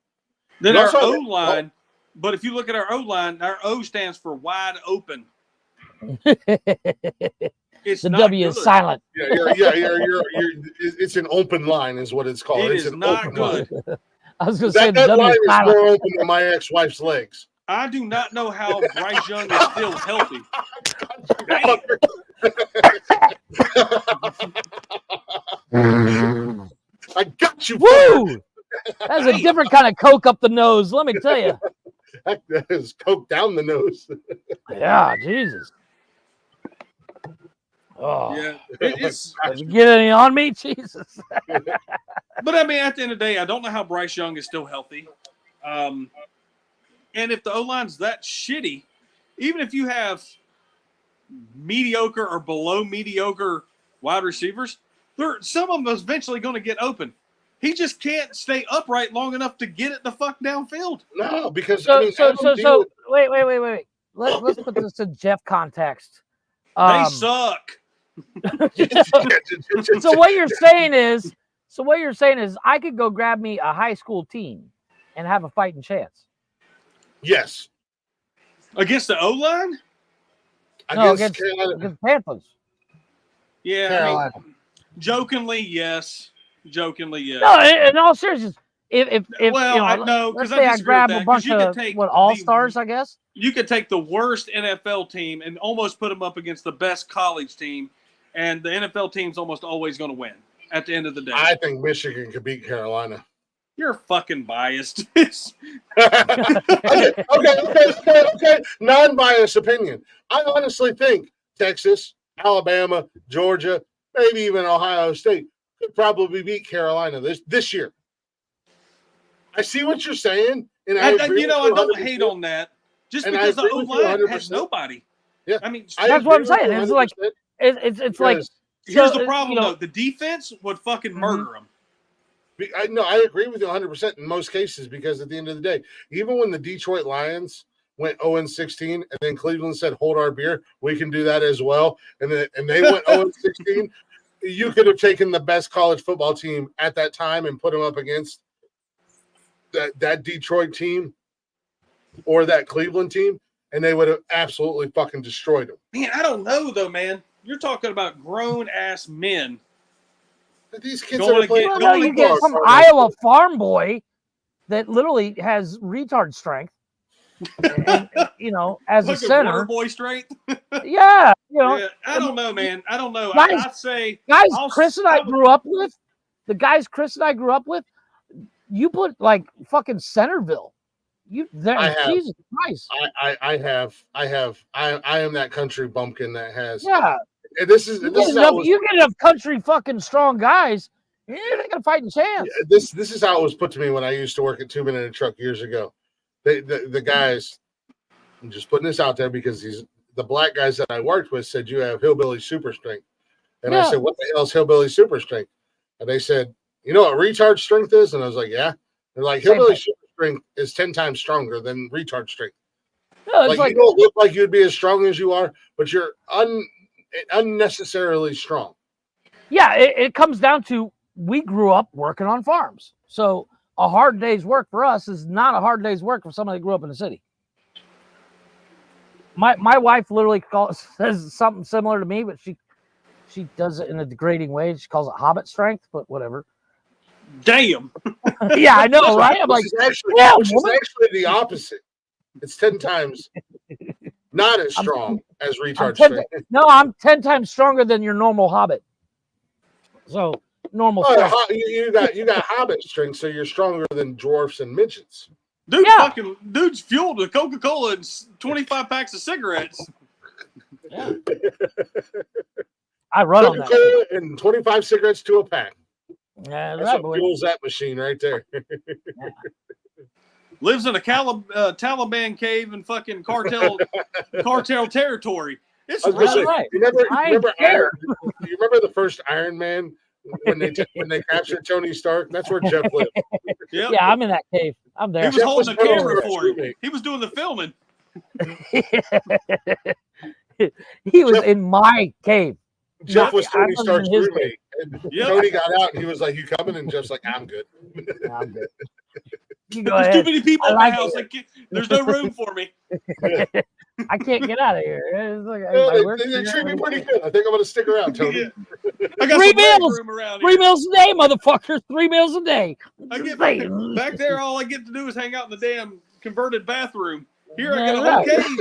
Then our O-line, but if you look at our O-line, our O stands for wide open. It's The not W good. is silent. Yeah, it's an open line, is what it's called. It It's is an not open good. line. I was going to say the That W line is is silent. more open than my ex-wife's legs. I do not know how Bryce Young is still healthy. I got you. Woo! That's a different kind of coke up the nose, let me tell you. That is coke down the nose. Yeah, Jesus. Oh, Yeah, it's. did you get any on me? Jesus. But I mean, at the end of the day, I don't know how Bryce Young is still healthy. And if the O-line's that shitty, even if you have mediocre or below mediocre wide receivers, some of them is eventually going to get open. He just can't stay upright long enough to get it the fuck downfield. No, because So, I mean, so wait. Let's put this in Jeff context. They suck. So what you're saying is, I could go grab me a high school team and have a fighting chance. Yes. Against the O-line? No, against Panthers. Yeah, Carolina. I mean, jokingly, yes. No, in all seriousness, if no, let's because say I I disagree grab with a that. bunch You could of take all-stars, I guess. You could take the worst NFL team and almost put them up against the best college team, and the NFL team's almost always going to win at the end of the day. I think Michigan could beat Carolina. You're fucking biased. Okay. Non-biased opinion. I honestly think Texas, Alabama, Georgia, maybe even Ohio State could probably beat Carolina this year. I see what you're saying, and I agree. I don't hate on that. Just and because the O O-line has nobody. Yeah, I mean, that's what I'm saying. It's like it's like. Here's the problem, though. The defense would fucking murder them. I agree with you 100% in most cases, because at the end of the day, even when the Detroit Lions went 0-16 and then Cleveland said, hold our beer, we can do that as well. And they went 0-16. You could have taken the best college football team at that time and put them up against that Detroit team or that Cleveland team, and they would have absolutely fucking destroyed them. Man, I don't know, though, man. You're talking about grown-ass men. These kids you get some Iowa farm boy that literally has retard strength, and, as a center. Boy strength. Yeah, Yeah, I don't know, man. I don't know. I'd say Chris and I grew up with. The guys Chris and I grew up with. You put like fucking Centerville. Jesus Christ. I am that country bumpkin that has. Yeah. And this is you get enough country fucking strong guys, you're not gonna fight a chance. This is how it was put to me when I used to work at 2 Minute a Truck years ago. The guys, I'm just putting this out there because the black guys that I worked with said, you have hillbilly super strength. And I said, what the hell is hillbilly super strength? And they said, you know what retard strength is? And I was like, yeah. They're like, hillbilly super strength is 10 times stronger than retard strength. No, like you don't look like you'd be as strong as you are, but you're unnecessarily strong. Yeah, it comes down to we grew up working on farms. So a hard day's work for us is not a hard day's work for somebody who grew up in the city. My wife literally says something similar to me, but she does it in a degrading way. She calls it hobbit strength, but whatever. Damn. Yeah, I know, right? I'm like, which is actually the opposite. It's 10 times not as strong as retard strength. No, I'm 10 times stronger than your normal hobbit. So normal strength. You got hobbit strength, so you're stronger than dwarfs and midgets. Dude's fueled with Coca-Cola and 25 packs of cigarettes. Yeah. I run Coca-Cola on that. And 25 cigarettes to a pack. Yeah, that's what fuels that machine right there. Yeah. Lives in a Taliban cave in fucking cartel territory. It's right. You remember the first Iron Man when they captured Tony Stark? That's where Jeff lived. Yep. Yeah, I'm in that cave. I'm there. He was holding the camera for him. He was doing the filming. He was in my cave. Jeff was Tony Stark's roommate. Tony got out and he was like, "You coming?" And Jeff's like, "I'm good." Yeah, I'm good. There's too many people in my house. There's no room for me. I can't get out of here. It's like, They treat me pretty good. I think I'm going to stick around, Tony. Yeah. I got 3 some leg meals. room around 3 here. meals a day, motherfuckers. 3 meals a day. I get back there. All I get to do is hang out in the damn converted bathroom. Here I get a whole cave.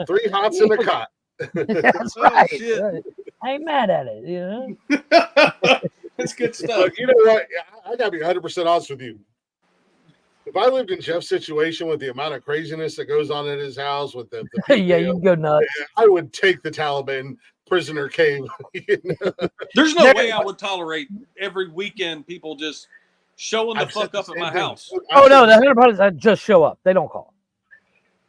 3 hots in a cot. That's right. I ain't mad at it, you know. That's good stuff. Look, you know what? I gotta be 100% honest with you. If I lived in Jeff's situation with the amount of craziness that goes on at his house, with the yeah, you can go nuts. I would take the Taliban prisoner cave. You know? There's no way I would tolerate every weekend people just showing the fuck up at my house. Oh no, the 100% just show up. They don't call.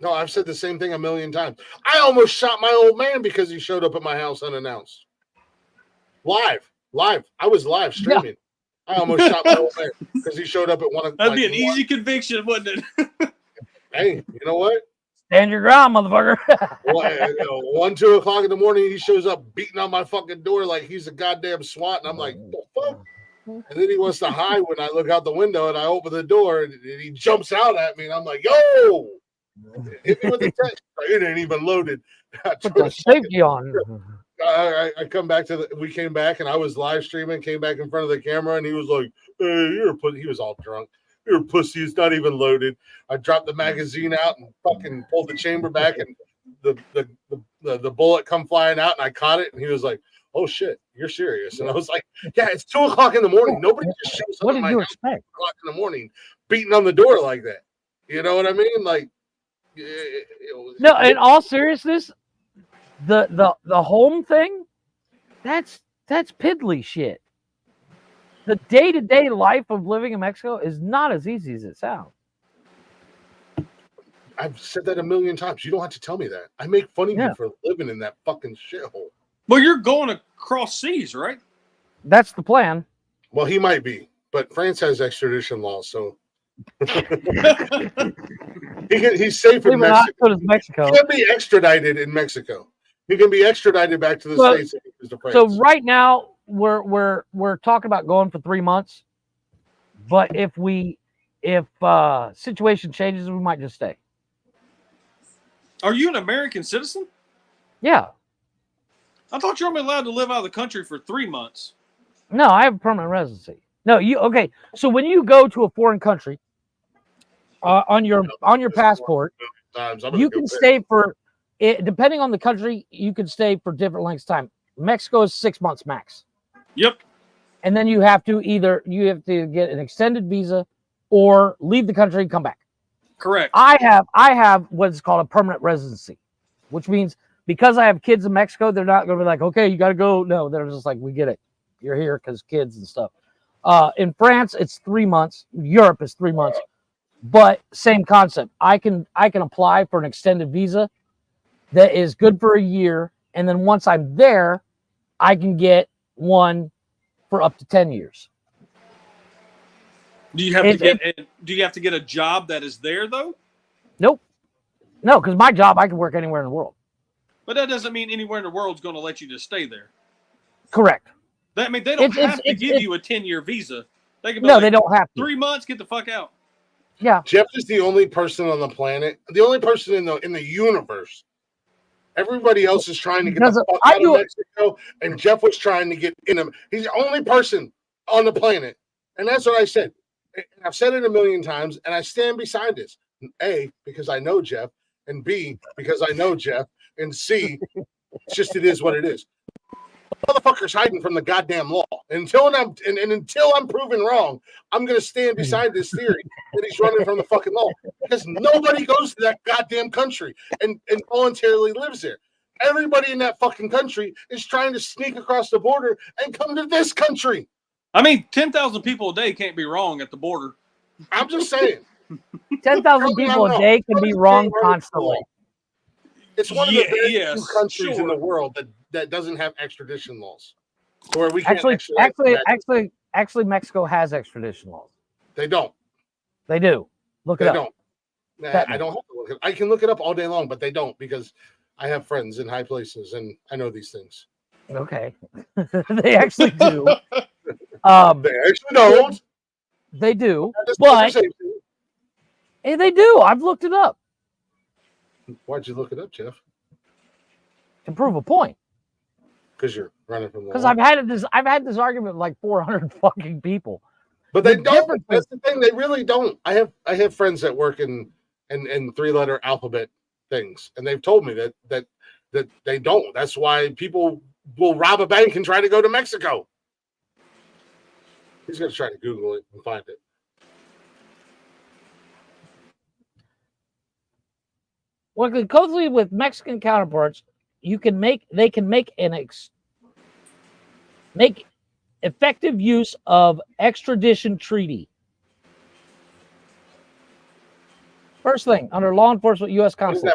No, I've said the same thing a million times. I almost shot my old man because he showed up at my house unannounced. Live. I was live streaming. Yeah. I almost shot my old man because he showed up at 1 o'clock. That'd be an easy conviction, wouldn't it? Hey, you know what? Stand your ground, motherfucker. 1, 2 o'clock in the morning, he shows up beating on my fucking door like he's a goddamn SWAT, and I'm like, the fuck? And then he wants to hide when I look out the window, and I open the door, and he jumps out at me, and I'm like, yo! Hit me with the text. It ain't even loaded. Put the safety on. I come back we came back and I was live streaming, came back in front of the camera, and he was like, hey, you're a pussy. He was all drunk. You're a pussy. It's not even loaded. I dropped the magazine out and fucking pulled the chamber back, and the bullet come flying out, and I caught it, and he was like, oh shit, you're serious. And I was like, yeah, it's 2 o'clock in the morning. Nobody just shows up. What did you expect? 2 o'clock in the morning beating on the door like that. You know what I mean? Like, no, in all seriousness, the home thing, that's piddly shit. The day-to-day life of living in Mexico is not as easy as it sounds. I've said that a million times. You don't have to tell me that. I make fun of you for living in that fucking shithole. Well, you're going across seas, right? That's the plan. Well, he might be, but France has extradition laws, so he's safe in Mexico. He can be extradited in Mexico. He can be extradited back to the States. So right now we're talking about going for 3 months, but if situation changes, we might just stay. Are you an American citizen? Yeah. I thought you were only allowed to live out of the country for 3 months. No, I have permanent residency. No, okay. So when you go to a foreign country, on your passport, you can stay for depending on the country, you can stay for different lengths of time. Mexico is 6 months max. Yep. And then you have to get an extended visa or leave the country and come back. Correct. I have what's called a permanent residency, which means because I have kids in Mexico, they're not going to be like, okay, you got to go. No, they're just like, we get it. You're here because kids and stuff. In France, it's 3 months. Europe is 3 months. But same concept. I can apply for an extended visa that is good for a year, and then once I'm there, I can get one for up to 10 years. Do you have to get a job that is there though? Nope. No, because my job I can work anywhere in the world. But that doesn't mean anywhere in the world is going to let you just stay there. Correct. They don't have to give you a 10-year visa. They can be they don't have to. 3 months, get the fuck out. Yeah. Jeff is the only person on the planet, the only person in the universe. Everybody else is trying to get the fuck out of Mexico, and Jeff was trying to get in him. He's the only person on the planet. And that's what I said. I've said it a million times, and I stand beside this. A, because I know Jeff, and B, because I know Jeff, and C, it is what it is. Motherfucker's hiding from the goddamn law. Until I'm proven wrong, I'm gonna stand beside this theory that he's running from the fucking law. Because nobody goes to that goddamn country and voluntarily lives there. Everybody in that fucking country is trying to sneak across the border and come to this country. I mean, 10,000 people a day can't be wrong at the border. I'm just saying. 10,000 people a day can be wrong constantly. It's one of the very few countries in the world that doesn't have extradition laws. Where we actually, Mexico has extradition laws. They don't. They do. Look it up. They don't. I don't have to look it. I can look it up all day long, but they don't because I have friends in high places and I know these things. Okay. They actually do. They actually don't. They do. But they do. I've looked it up. Why'd you look it up, Jeff? To prove a point. Because you're running from the Because law. I've had this argument with like 400 fucking people. But they don't. That's the thing. They really don't. I have friends that work in 3-letter alphabet things, and they've told me that they don't. That's why people will rob a bank and try to go to Mexico. He's going to try to Google it and find it. Well, closely with Mexican counterparts, they can make effective use of extradition treaty. First thing, under law enforcement, U.S. consulate.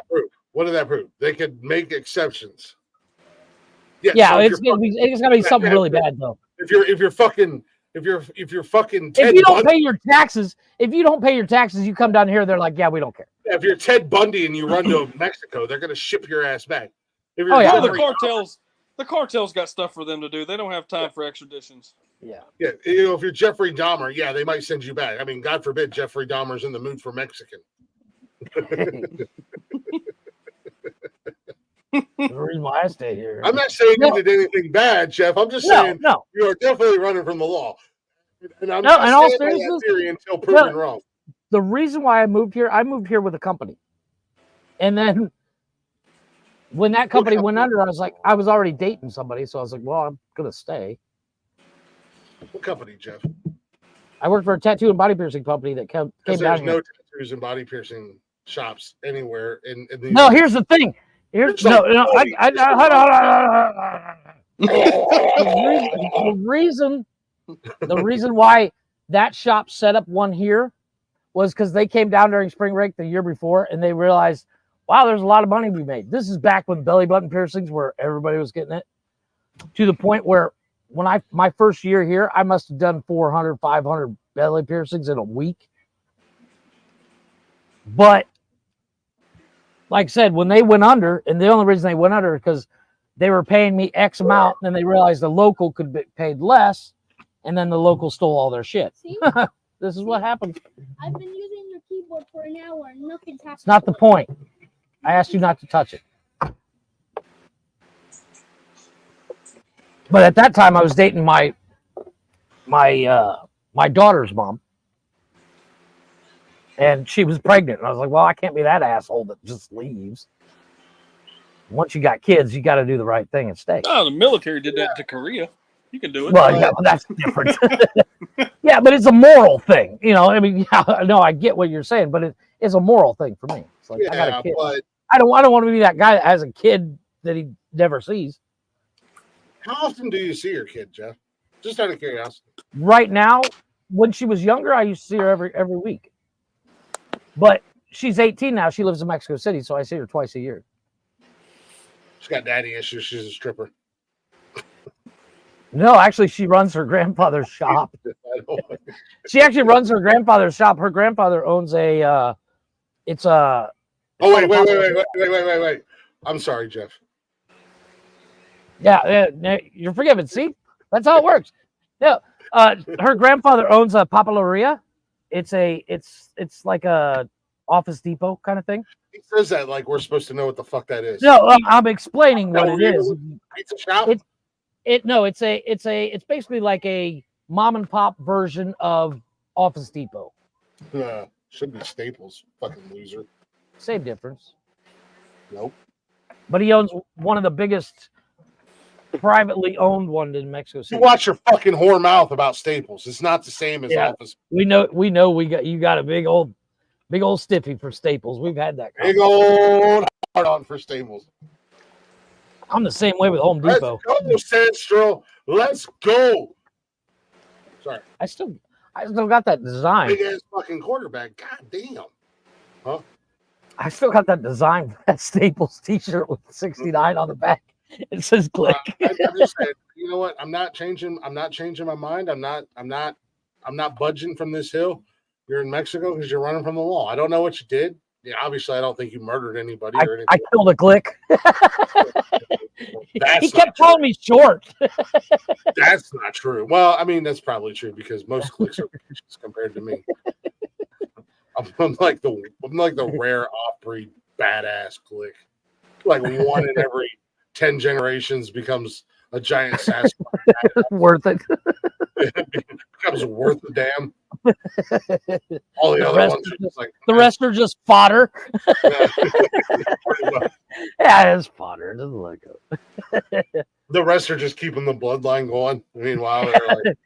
What does that prove? They could make exceptions. Yeah, so it's gonna be something really bad though. If you're fucking if you don't pay your taxes, you come down here. They're like, yeah, we don't care. Yeah, if you're Ted Bundy and you run to Mexico, they're gonna ship your ass back. The cartels got stuff for them to do. They don't have time for extraditions. Yeah. If you're Jeffrey Dahmer, yeah, they might send you back. I mean, God forbid Jeffrey Dahmer's in the mood for Mexican. The reason why I stay here. I'm not saying you did anything bad, Jeff. I'm just saying you are definitely running from the law. And I'm not saying that theory until proven wrong. The reason why I moved here with a company. And then when that company went under, I was already dating somebody, so I was like, well, I'm gonna stay. What company, Jeff? I worked for a tattoo and body piercing company that came down here. There's no tattoos and body piercing shops anywhere in the No, here's the thing. The reason why that shop set up one here was because they came down during spring break the year before and they realized, wow, there's a lot of money to be made. This is back when belly button piercings where everybody was getting it, to the point where when my first year here, I must have done 400, 500 belly piercings in a week. But like I said, when they went under, and the only reason they went under is because they were paying me X amount, and then they realized the local could be paid less, and then the local stole all their shit. This is what happened. I've been using your keyboard for an hour, and nothing's happened. It's not the point. I asked you not to touch it. But at that time, I was dating my daughter's mom. And she was pregnant. And I was like, well, I can't be that asshole that just leaves. Once you got kids, you got to do the right thing and stay. Oh, the military did that to Korea. You can do it. Well, yeah, well, that's different. Yeah, but it's a moral thing. I mean, yeah, no, I get what you're saying, but it's a moral thing for me. It's like, I got a kid. But I don't want to be that guy that has a kid that he never sees. How often do you see your kid, Jeff? Just out of curiosity. Right now, when she was younger, I used to see her every week. But she's 18 now. She lives in Mexico City, so I see her twice a year. She's got daddy issues. She's a stripper. No, actually, she runs her grandfather's shop. She actually runs her grandfather's shop. Her grandfather owns a. Oh, wait. I'm sorry, Jeff. Yeah, you're forgiven. See, that's how it works. No, her grandfather owns a papeleria. It's like a Office Depot kind of thing. He says that like we're supposed to know what the fuck that is. No, I'm explaining what it is. Pizza shop. It's basically like a mom and pop version of Office Depot. Should be Staples. Fucking loser. Same difference. Nope. But he owns one of the biggest privately owned one in Mexico City. You watch your fucking whore mouth about Staples. It's not the same as Office. We know you got a big old stiffy for Staples. We've had that. Big old hard on for Staples. I'm the same way with Home Depot. Let's go, Sandstro. Let's go. Sorry. I still got that design. Big ass fucking quarterback. God damn. Huh? I still got that design for that Staples t-shirt with 69 on the back. It says click. I just said, you know what? I'm not changing my mind. I'm not budging from this hill. You're in Mexico because you're running from the law. I don't know what you did. Yeah, obviously, I don't think you murdered anybody or anything. I killed a click. He kept calling me short. That's not true. Well, I mean, that's probably true because most clicks are compared to me. I'm like the rare off-breed badass clique. Like one in every 10 generations becomes a giant Sasquatch. Worth it. It becomes worth the damn. All the other ones are just like the rest are just fodder. yeah. Yeah, it's fodder. It doesn't look good. The rest are just keeping the bloodline going. Meanwhile, they're like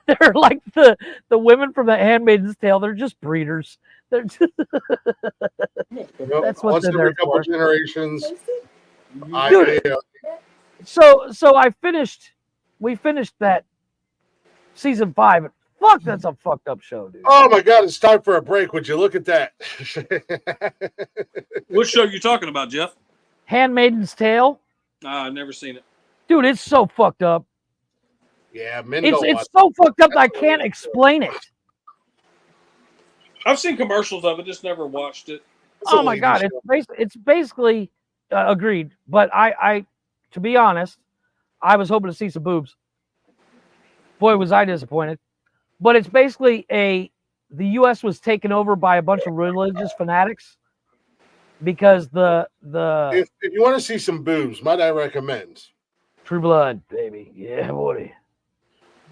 they're like the women from the Handmaid's Tale. They're just breeders. They're just that's what once they're every there couple for. generations. Dude, so we finished that season 5. Fuck, that's a fucked up show, dude. Oh my god, it's time for a break. Would you look at that? What show are you talking about, Jeff? Handmaid's Tale. I've never seen it. Dude, it's so fucked up. Yeah, men It's so fucked up that I can't explain it. I've seen commercials of it, just never watched it. Oh my god, it's basically agreed. But I, to be honest, I was hoping to see some boobs. Boy, was I disappointed. But it's basically the U.S. was taken over by a bunch of religious fanatics because if you want to see some boobs, might I recommend True Blood, baby. Yeah, boy.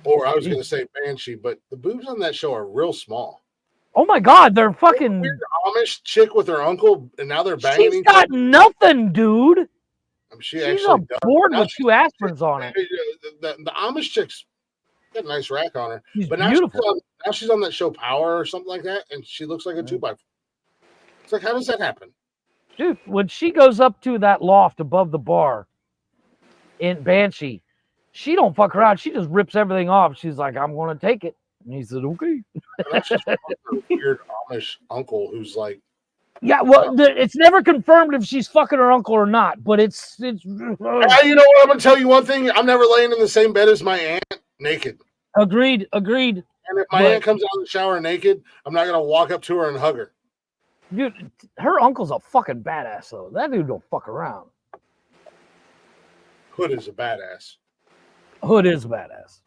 Or I was going to say Banshee, but the boobs on that show are real small. Oh my god, they're fucking weird Amish chick with her uncle, and now they're banging. She's got nothing, dude. She's a board with 2 aspirins on it. The Amish chick's got a nice rack on her. She's but beautiful. Now she's on that show Power or something like that, and she looks like a 2x4. It's like, how does that happen? Dude, when she goes up to that loft above the bar in Banshee, she don't fuck around. She just rips everything off. She's like, I'm going to take it. And he said, okay. That's just a weird Amish uncle who's like, yeah, well, it's never confirmed if she's fucking her uncle or not, but it's. You know what? I'm going to tell you one thing. I'm never laying in the same bed as my aunt naked. Agreed. And if my aunt comes out of the shower naked, I'm not going to walk up to her and hug her. Dude, her uncle's a fucking badass, though. That dude don't fuck around. Hood is a badass. Hood is a badass.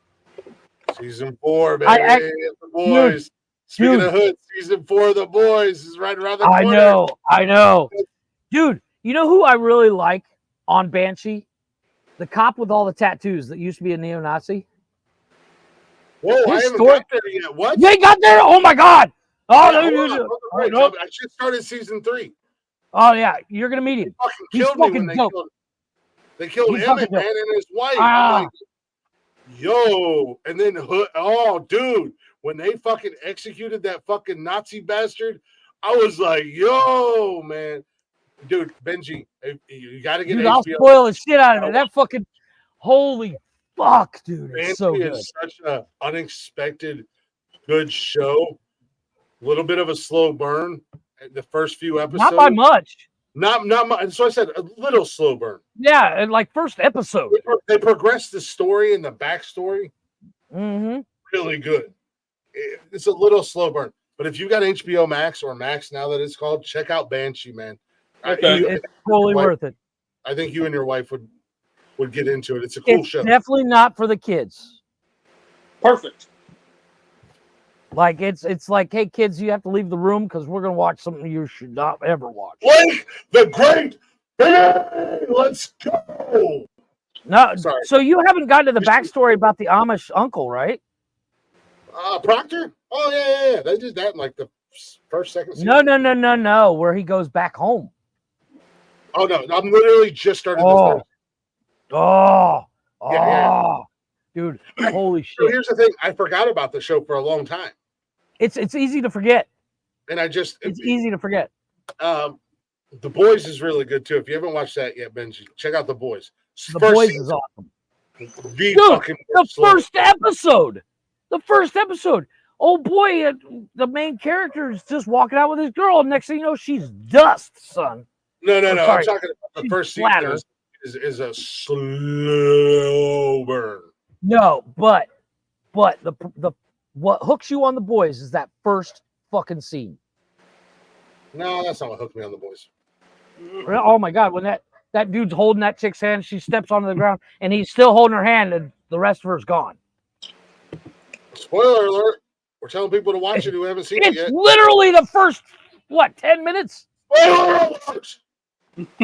Season 4, baby. The boys. Speaking of Hood, season 4 of The Boys is right around the corner. I know. Dude, you know who I really like on Banshee? The cop with all the tattoos that used to be a neo-Nazi. Whoa, I haven't got there yet. What? You ain't got there? Oh, my God. Oh, no. I just started season 3. Oh, yeah. You're going to meet him. He's fucking dope. They killed Emmett, man, and his wife. I'm like, yo. And then Hood. Oh, dude. When they fucking executed that fucking Nazi bastard, I was like, yo, man. Dude, Benji, you got to get dude, HBO. I'll spoil the shit out of it. That fucking, holy fuck, dude. It's so good. Is such an unexpected good show. A little bit of a slow burn the first few episodes. Not by much. Not much. So I said a little slow burn. Yeah, and like first episode. They progressed the story and the backstory. Mm-hmm. Really good. It's a little slow burn. But if you got HBO Max or Max now that it's called, check out Banshee, man. Okay. It's totally worth it. I think you and your wife would get into it. It's a cool show. Definitely not for the kids. Perfect. Like it's like, hey kids, you have to leave the room because we're gonna watch something you should not ever watch. Blake the Great, hey, let's go. No, sorry. So you haven't gotten to the backstory about the Amish uncle, right? Proctor? Oh yeah. They did that in like the second season. No. Where he goes back home. Oh no, I'm literally just started this. Yeah. Dude, holy shit. So here's the thing. I forgot about the show for a long time. It's easy to forget. And it's easy to forget. The Boys is really good too. If you haven't watched that yet, Benji, check out The Boys. The Boys is awesome. The first episode. Oh boy, the main character is just walking out with his girl. Next thing you know, she's dust, son. No. I'm talking about the first season is a slow burn. No, but the what hooks you on The Boys is that first fucking scene. No, that's not what hooked me on The Boys. Oh my God, when that dude's holding that chick's hand, she steps onto the ground, and he's still holding her hand, and the rest of her's gone. Spoiler alert. We're telling people to watch it who haven't seen it yet. It's literally the first what, 10 minutes? Spoiler alert!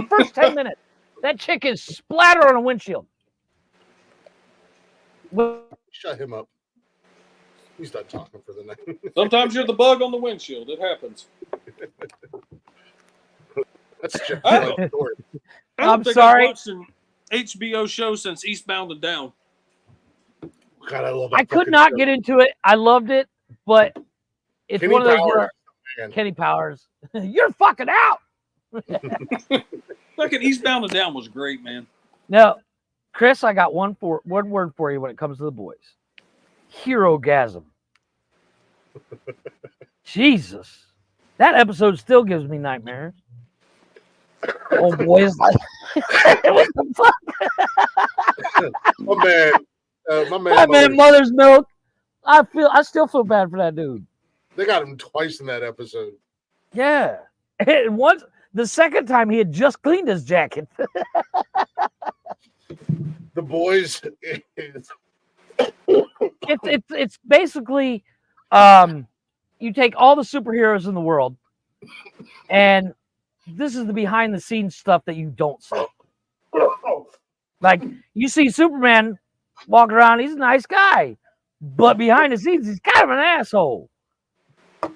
First 10 minutes. That chick is splattered on a windshield. Shut him up. He's done talking for the night. Sometimes you're the bug on the windshield. It happens. That's just I like story. I don't I'm think sorry. I've watched an HBO show since Eastbound and Down. God, I love that. I could fucking not show. get into it. I loved it, but it's Kenny one of those Powers, where man. Kenny Powers, you're fucking out. Fucking Eastbound and Down was great, man. Now, Chris, I got one word for you when it comes to the boys. Hero-gasm. Jesus. That episode still gives me nightmares. Oh boy, it's like what the fuck? My My man, Mother's Milk. I still feel bad for that dude. They got him twice in that episode. Yeah. And once the second time he had just cleaned his jacket. The boys. It's basically you take all the superheroes in the world, and this is the behind the scenes stuff that you don't see. Like you see Superman walking around, he's a nice guy, but behind the scenes he's kind of an asshole. Damn.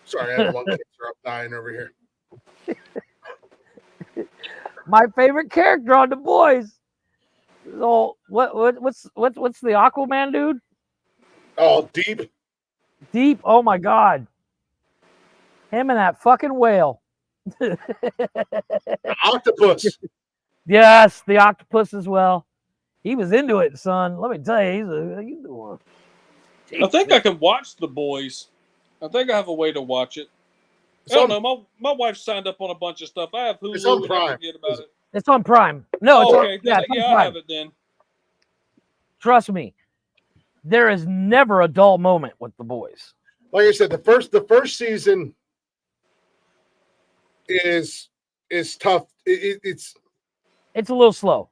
Sorry, I have one kids are up dying over here. My favorite character on the boys. Oh, what's the Aquaman dude? Oh, Deep. Deep. Oh my God. Him and that fucking whale. Octopus. Yes, the octopus as well. He was into it, son. Let me tell you, he's a I think I can watch The Boys. I think I have a way to watch it. I don't know. My wife signed up on a bunch of stuff. I have Hulu. It's on and Prime. I forget about it. It's on Prime. No, it's Okay. on, yeah, it's on I Prime. have it then. Trust me, there is never a dull moment with the boys. Like I said, the first season is tough. It's a little slow.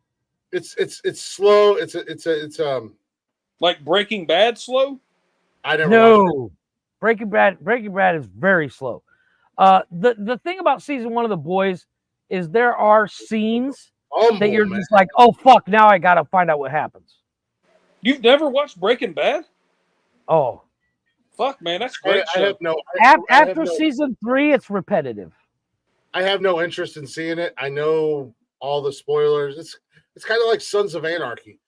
It's slow. It's like Breaking Bad slow. I never watched it. Breaking Bad is very slow. The thing about season 1 of The Boys is there are scenes that you're just like, oh fuck, now I gotta find out what happens. You've never watched Breaking Bad? Oh, fuck, man, that's great. After season 3, it's repetitive. I have no interest in seeing it. I know all the spoilers. It's kind of like Sons of Anarchy.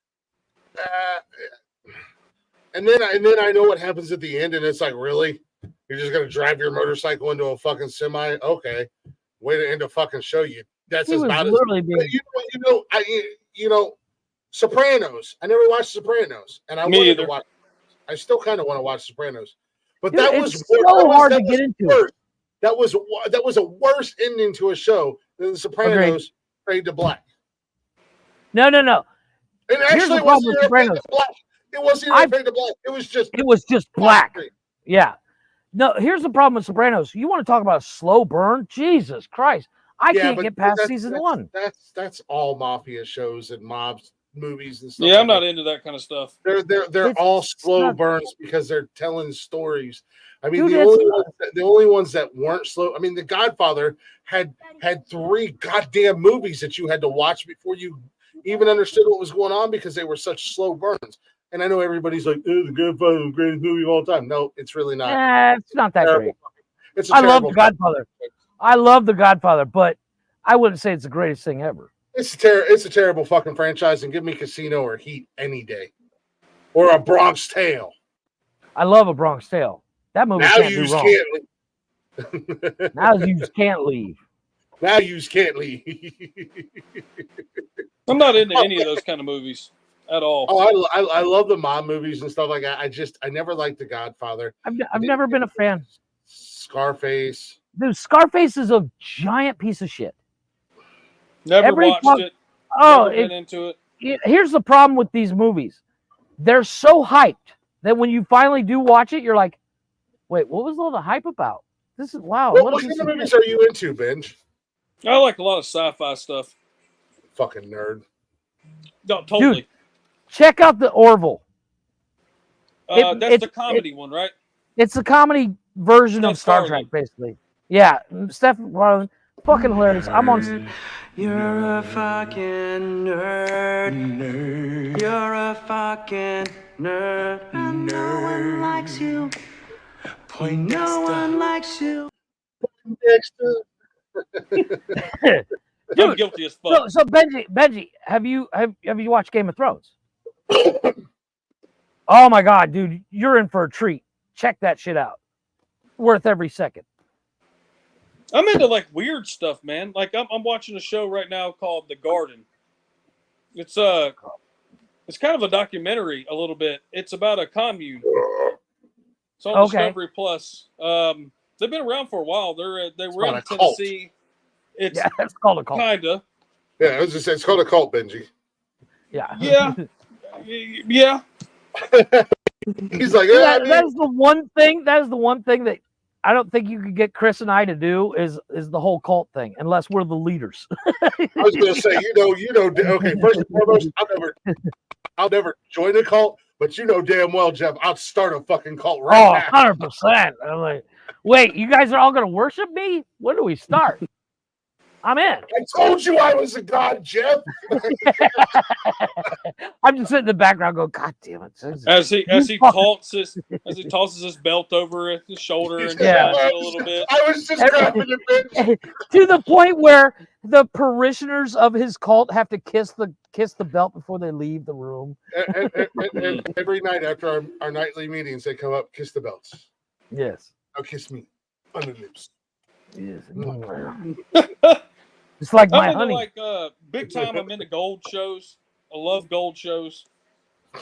And then I know what happens at the end, and it's like, really? You're just gonna drive your motorcycle into a fucking semi? Okay, way to end a fucking show. That's about it. Sopranos. I never watched Sopranos, and I wanted to watch. I still kind of want to watch Sopranos, but Dude, that was so hard to get into. Worse. That was a worse ending to a show than The Sopranos Fade to Black. No. And actually, it wasn't even Fade to Black. It wasn't even Fade to Black. It was just black. Yeah. No, here's the problem with Sopranos. You want to talk about a slow burn? Jesus Christ. I can't get past season 1. That's all mafia shows and mobs movies and stuff. Yeah, I'm not into that kind of stuff. They're all slow burns because they're telling stories. I mean, the only ones that weren't slow. I mean, The Godfather had 3 goddamn movies that you had to watch before you even understood what was going on because they were such slow burns. And I know everybody's like, "Oh, The Godfather is the greatest movie of all time." No, it's really not. It's not that great. I love The Godfather. I love The Godfather, but I wouldn't say it's the greatest thing ever. It's a terrible fucking franchise, and give me Casino or Heat any day, or A Bronx Tale. I love A Bronx Tale. That movie can't do wrong. Now you can't leave. Now you can't leave. I'm not into any of those kind of movies at all. Oh, I love the mob movies and stuff like that. I never liked The Godfather. I've never been a fan. Scarface. Dude, Scarface is a giant piece of shit. Never watched it. Oh, never been into it. Here's the problem with these movies. They're so hyped that when you finally do watch it, you're like, wait, what was all the hype about? This is wow. What kind of movies are you into, Benj? I like a lot of sci-fi stuff. Fucking nerd. No, totally. Dude, check out the Orville. That's the comedy one, right? It's the comedy version of Steph Star Farley. Trek, basically. Yeah, Steph Farley, fucking hilarious. I'm on. You're a fucking nerd. You're a fucking nerd. And no one likes you. No one likes you. I'm Dude, guilty as fuck. so Benji, have you watched Game of Thrones? Oh my god, dude, you're in for a treat. Check that shit out. Worth every second. I'm into like weird stuff, man. Like I'm watching a show right now called The Garden. It's kind of a documentary a little bit. It's about a commune. It's on Discovery Plus. They've been around for a while. They were in Tennessee. It's it's called a cult. Kinda. Yeah, I was just saying, it's called a cult, Benji. Yeah. Yeah. Yeah. He's like, that is the one thing. That is the one thing that I don't think you could get Chris and I to do is the whole cult thing, unless we're the leaders. I was going to say, you know. Okay, first and foremost, I'll never join a cult, but you know damn well, Jeff, I'll start a fucking cult right now. 100%. I'm like, wait, you guys are all going to worship me? When do we start? I'm in. I told you I was a god, Jeff. I'm just sitting in the background going, God damn it. As he tosses his belt over his shoulder and a little bit. I was just grabbing the bench. To the point where the parishioners of his cult have to kiss the belt before they leave the room. And every night after our nightly meetings, they come up, kiss the belts. Yes. Now kiss me on the lips. Yes. It's like my I'm into honey. big time. I'm into gold shows. I love gold shows.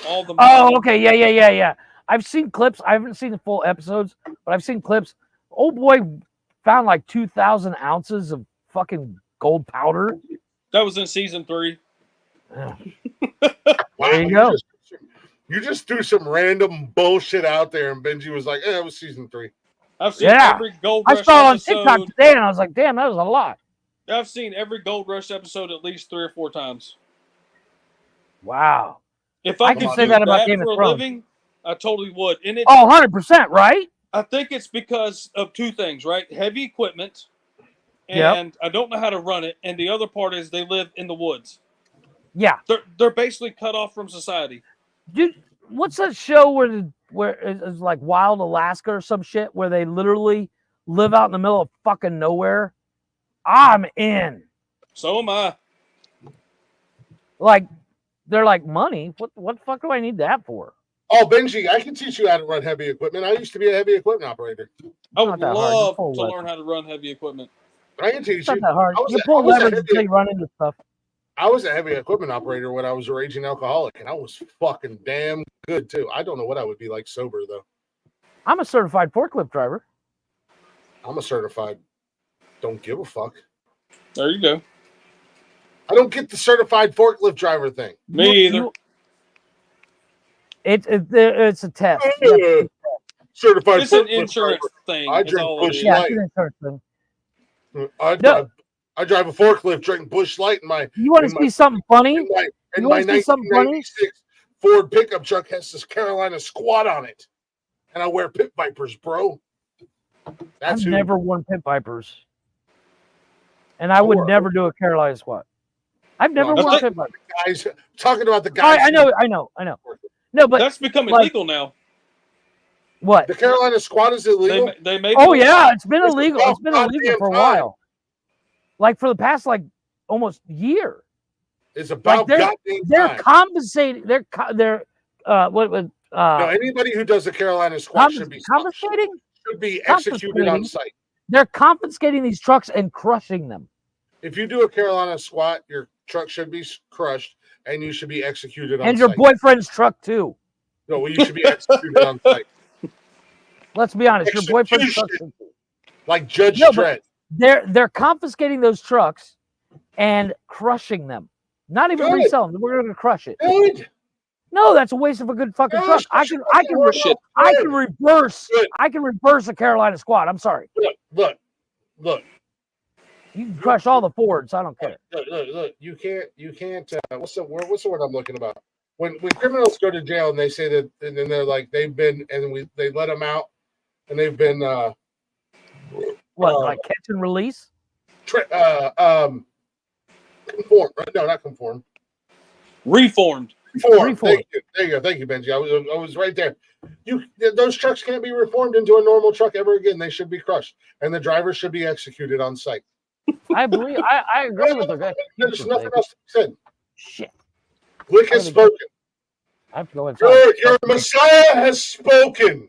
All the. Oh, okay, yeah. I've seen clips. I haven't seen the full episodes, but I've seen clips. Old boy found like 2,000 ounces of fucking gold powder. That was in season 3. Yeah. Wow, There you go. You just threw some random bullshit out there, and Benji was like, "It was season 3." I've seen every Gold Rush I saw it on episode. TikTok today, and I was like, "Damn, that was a lot." I've seen every Gold Rush episode at least 3 or 4 times. Wow. If I can could say do that about that Game of for a Thrones. living, I totally would. And it's, 100%, right? I think it's because of 2 things, right? Heavy equipment, and I don't know how to run it. And the other part is they live in the woods. Yeah. They're basically cut off from society. Dude, what's that show where it's like Wild Alaska or some shit where they literally live out in the middle of fucking nowhere? I'm in. So am I. Like, they're like, money? What the fuck do I need that for? Oh, Benji, I can teach you how to run heavy equipment. I used to be a heavy equipment operator. I would love to levers. learn how to run heavy equipment. I can teach It's not you. that hard. You pull levers until you run into stuff. I was a heavy equipment operator when I was a raging alcoholic, and I was fucking damn good too. I don't know what I would be like sober though. I'm a certified forklift driver. I'm a certified. Don't give a fuck. There you go. I don't get the certified forklift driver thing. Me either. It's a test. Certified. It's an insurance thing. I drink Bush Yeah, Light. it's an insurance thing. I drive a forklift, drink Bush Light in my. You want to see something funny? And my 1996 Ford pickup truck has this Carolina squat on it, and I wear pit vipers, bro. I've never worn pit vipers, and I would never do a Carolina squat. I've never worn pit vipers. Guys, talking about the guys. I know. No, but that's become illegal now. What? The Carolina squat is illegal. They made. Oh yeah, it's been illegal. It's been illegal for a while. Like for the past almost year. It's about they're compensating. They're no, anybody who does a Carolina squat should be confiscating. Should be executed on site. They're confiscating these trucks and crushing them. If you do a Carolina squat, your truck should be crushed and you should be executed on site. And your boyfriend's truck too. No, well, you should be executed on site. Let's be honest, your boyfriend's truck should be. Like Judge Dredd. They're confiscating those trucks and crushing them. Not even reselling them. We're going to crush it. Good. No, that's a waste of a good fucking truck. I can reverse a Carolina squat. I'm sorry. Look. You can crush all the Fords. I don't care. Look. You can't. What's the word I'm looking about? When criminals go to jail and they say that, and then they're like they let them out, and they've been like catch and release? Conformed. No, not conformed. Reformed. Reformed. Thank you. There you go. Thank you, Benji. I was right there. Those trucks can't be reformed into a normal truck ever again. They should be crushed, and the drivers should be executed on site. I agree with the guy. There's nothing else to be said. Shit. Glick has spoken. I have to go inside. Your Messiah has spoken.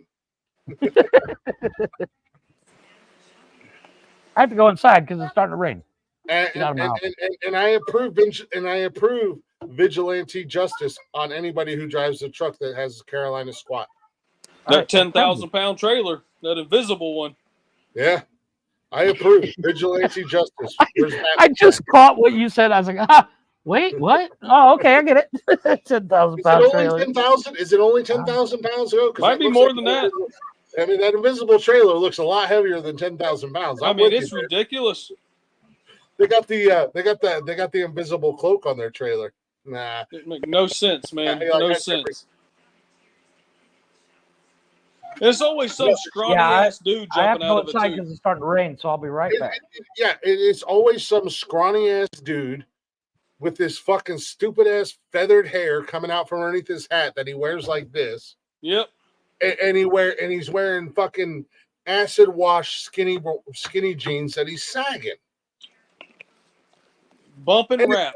I have to go inside because it's starting to rain. And I approve vigilante justice on anybody who drives a truck that has a Carolina squat. That 10,000-pound trailer, that invisible one. Yeah, I approve vigilante justice. I just caught what you said. I was like, wait, what? Oh, okay, I get it. 10,000-pound trailer. 10,000? Is it only 10,000 pounds? Might be more than that. I mean, that invisible trailer looks a lot heavier than 10,000 pounds. I mean, it's ridiculous. They got the invisible cloak on their trailer. Nah, it makes no sense, man. No sense. There's always some scrawny ass dude jumping out of it too. I have to go inside because it's starting to rain, so I'll be right back. It's always some scrawny ass dude with this fucking stupid ass feathered hair coming out from underneath his hat that he wears like this. Yep. And he's wearing fucking acid wash skinny jeans that he's sagging. Bump and wrap.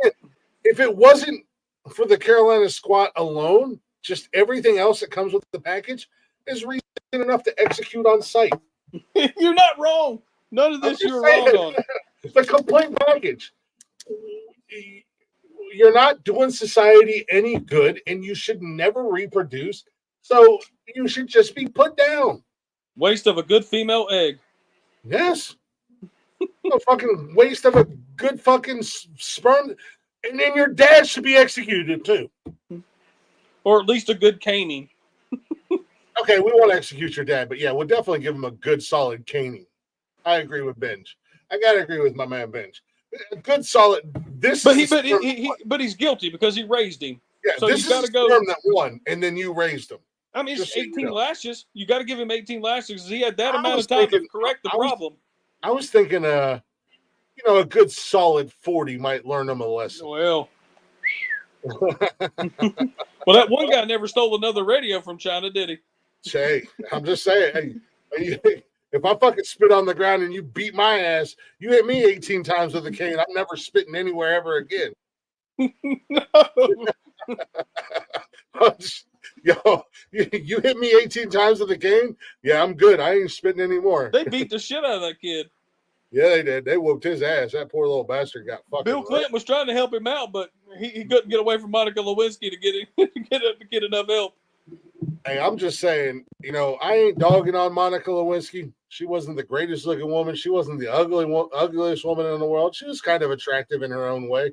If it wasn't for the Carolina squat alone, just everything else that comes with the package is reason enough to execute on site. You're not wrong. None of this you're wrong on. The complete package. You're not doing society any good, and you should never reproduce. So you should just be put down. Waste of a good female egg. Yes. A fucking waste of a good fucking sperm. And then your dad should be executed too. Or at least a good caning. Okay, we want to execute your dad, but yeah, we'll definitely give him a good solid caning. I agree with Benj. I gotta agree with my man Benj. A good solid. But he's guilty because he raised him. Yeah, so this you got to go. That won, and then you raised him. I mean, it's 18 lashes. You got to give him 18 lashes because he had that amount of time to correct the problem. I was thinking, a good solid 40 might learn him a lesson. Well, that one guy never stole another radio from China, did he? Hey, I'm just saying. Hey, if I fucking spit on the ground and you beat my ass, you hit me 18 times with a cane. I'm never spitting anywhere ever again. No. Yo, you hit me 18 times with a cane? Yeah, I'm good. I ain't spitting anymore. They beat the shit out of that kid. Yeah, they did. They whooped his ass. That poor little bastard got fucking. Bill Clinton was trying to help him out, but he couldn't get away from Monica Lewinsky to get enough help. Hey, I'm just saying, I ain't dogging on Monica Lewinsky. She wasn't the greatest looking woman. She wasn't the ugliest woman in the world. She was kind of attractive in her own way.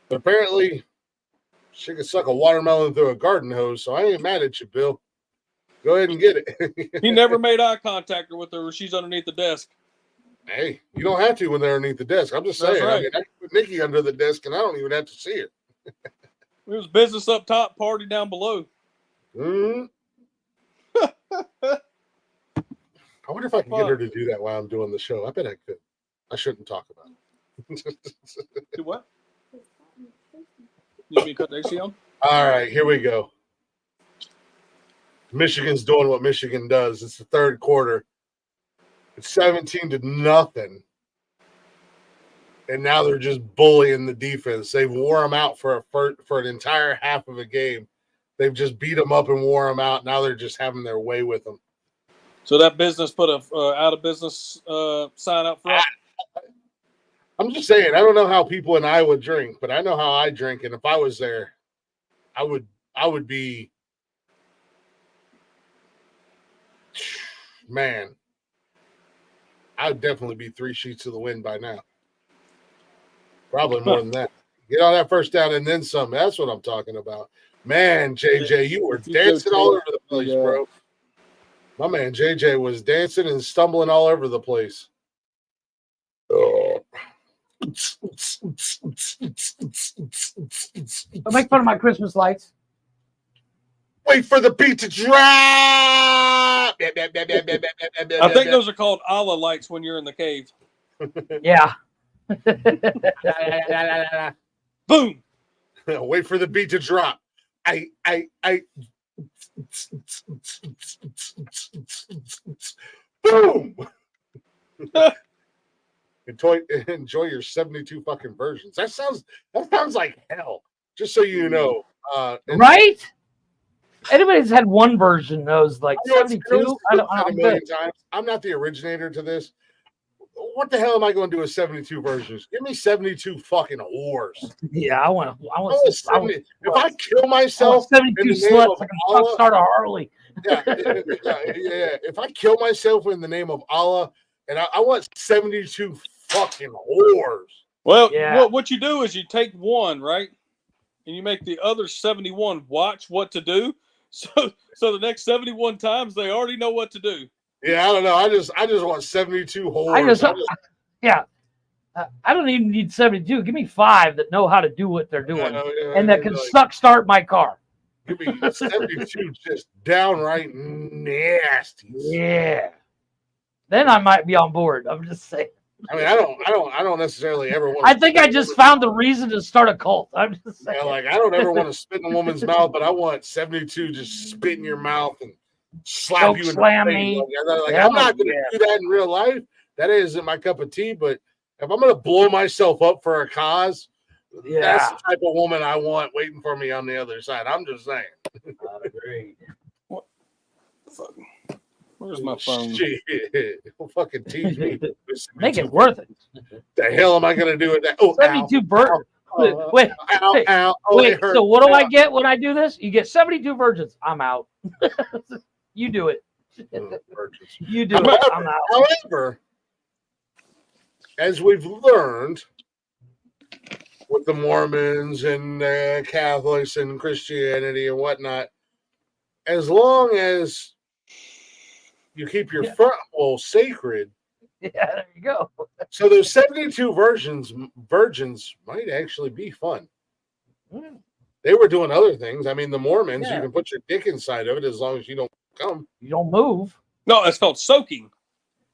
But apparently, she could suck a watermelon through a garden hose, so I ain't mad at you, Bill. Go ahead and get it. He never made eye contact with her. She's underneath the desk. Hey, you don't have to when they're underneath the desk. I'm just saying. Right. I mean, I can put Nikki under the desk, and I don't even have to see her. It was business up top, party down below. Mm-hmm. I wonder if I can get her to do that while I'm doing the show. I bet I could. I shouldn't talk about it. Do what? You mean cut the AC on? All right, here we go. Michigan's doing what Michigan does. It's the third quarter. It's 17-0. And now they're just bullying the defense. They've wore them out for an entire half of a game. They've just beat them up and wore them out. Now they're just having their way with them. So that business put a out of business sign up front? I'm just saying, I don't know how people in Iowa drink, but I know how I drink. And if I was there, I would be, man, I would definitely be 3 sheets to the wind by now. Probably more than that. Get on that first down and then some. That's what I'm talking about. Man, JJ, you were dancing all over the place, bro. My man JJ was dancing and stumbling all over the place. Don't make fun of my Christmas lights. Wait for the beat to drop. Yeah, I think those are called Allah lights when you're in the cave. Yeah. Boom. Wait for the beat to drop. I. Boom. Enjoy your 72 fucking versions. That sounds like hell. Just so you know. Right? Anybody who's had one version knows, like 72. I don't know. I'm not the originator to this. What the hell am I going to do with 72 versions? Give me 72 fucking whores. Yeah, I want 70. If I kill myself, 72 sluts, I can start a Harley. Yeah. If I kill myself in the name of Allah, and I want 72 fucking whores. Well, what you do is you take one, right? And you make the other 71 watch what to do. So the next 71 times they already know what to do. Yeah, I don't know. I just want 72 whores. I don't even need 72. Give me 5 that know how to do what they're doing and that can start my car. Give me 72 just downright nasty. Yeah. Then I might be on board. I'm just saying. I mean, I don't necessarily ever want. I think I just found the reason to start a cult. I'm just saying. Yeah, like I don't ever want to spit in a woman's mouth, but I want 72 just spit in your mouth and slap you in the face. I'm not going to do that in real life. That isn't my cup of tea. But if I'm going to blow myself up for a cause, that's the type of woman I want waiting for me on the other side. I'm just saying. Agreed. What? Where's my phone? Shit. Don't fucking tease me. Make it worth it. The hell am I going to do with that? Oh, 72 virgins. Wait. So what do I get when I do this? You get 72 virgins. I'm out. You do it. You do it. I'm out. However, as we've learned with the Mormons and Catholics and Christianity and whatnot, as long as you keep your front hole sacred. Yeah, there you go. So those 72 virgins might actually be fun. They were doing other things. I mean, the Mormons, you can put your dick inside of it as long as you don't come. You don't move. No, that's called soaking.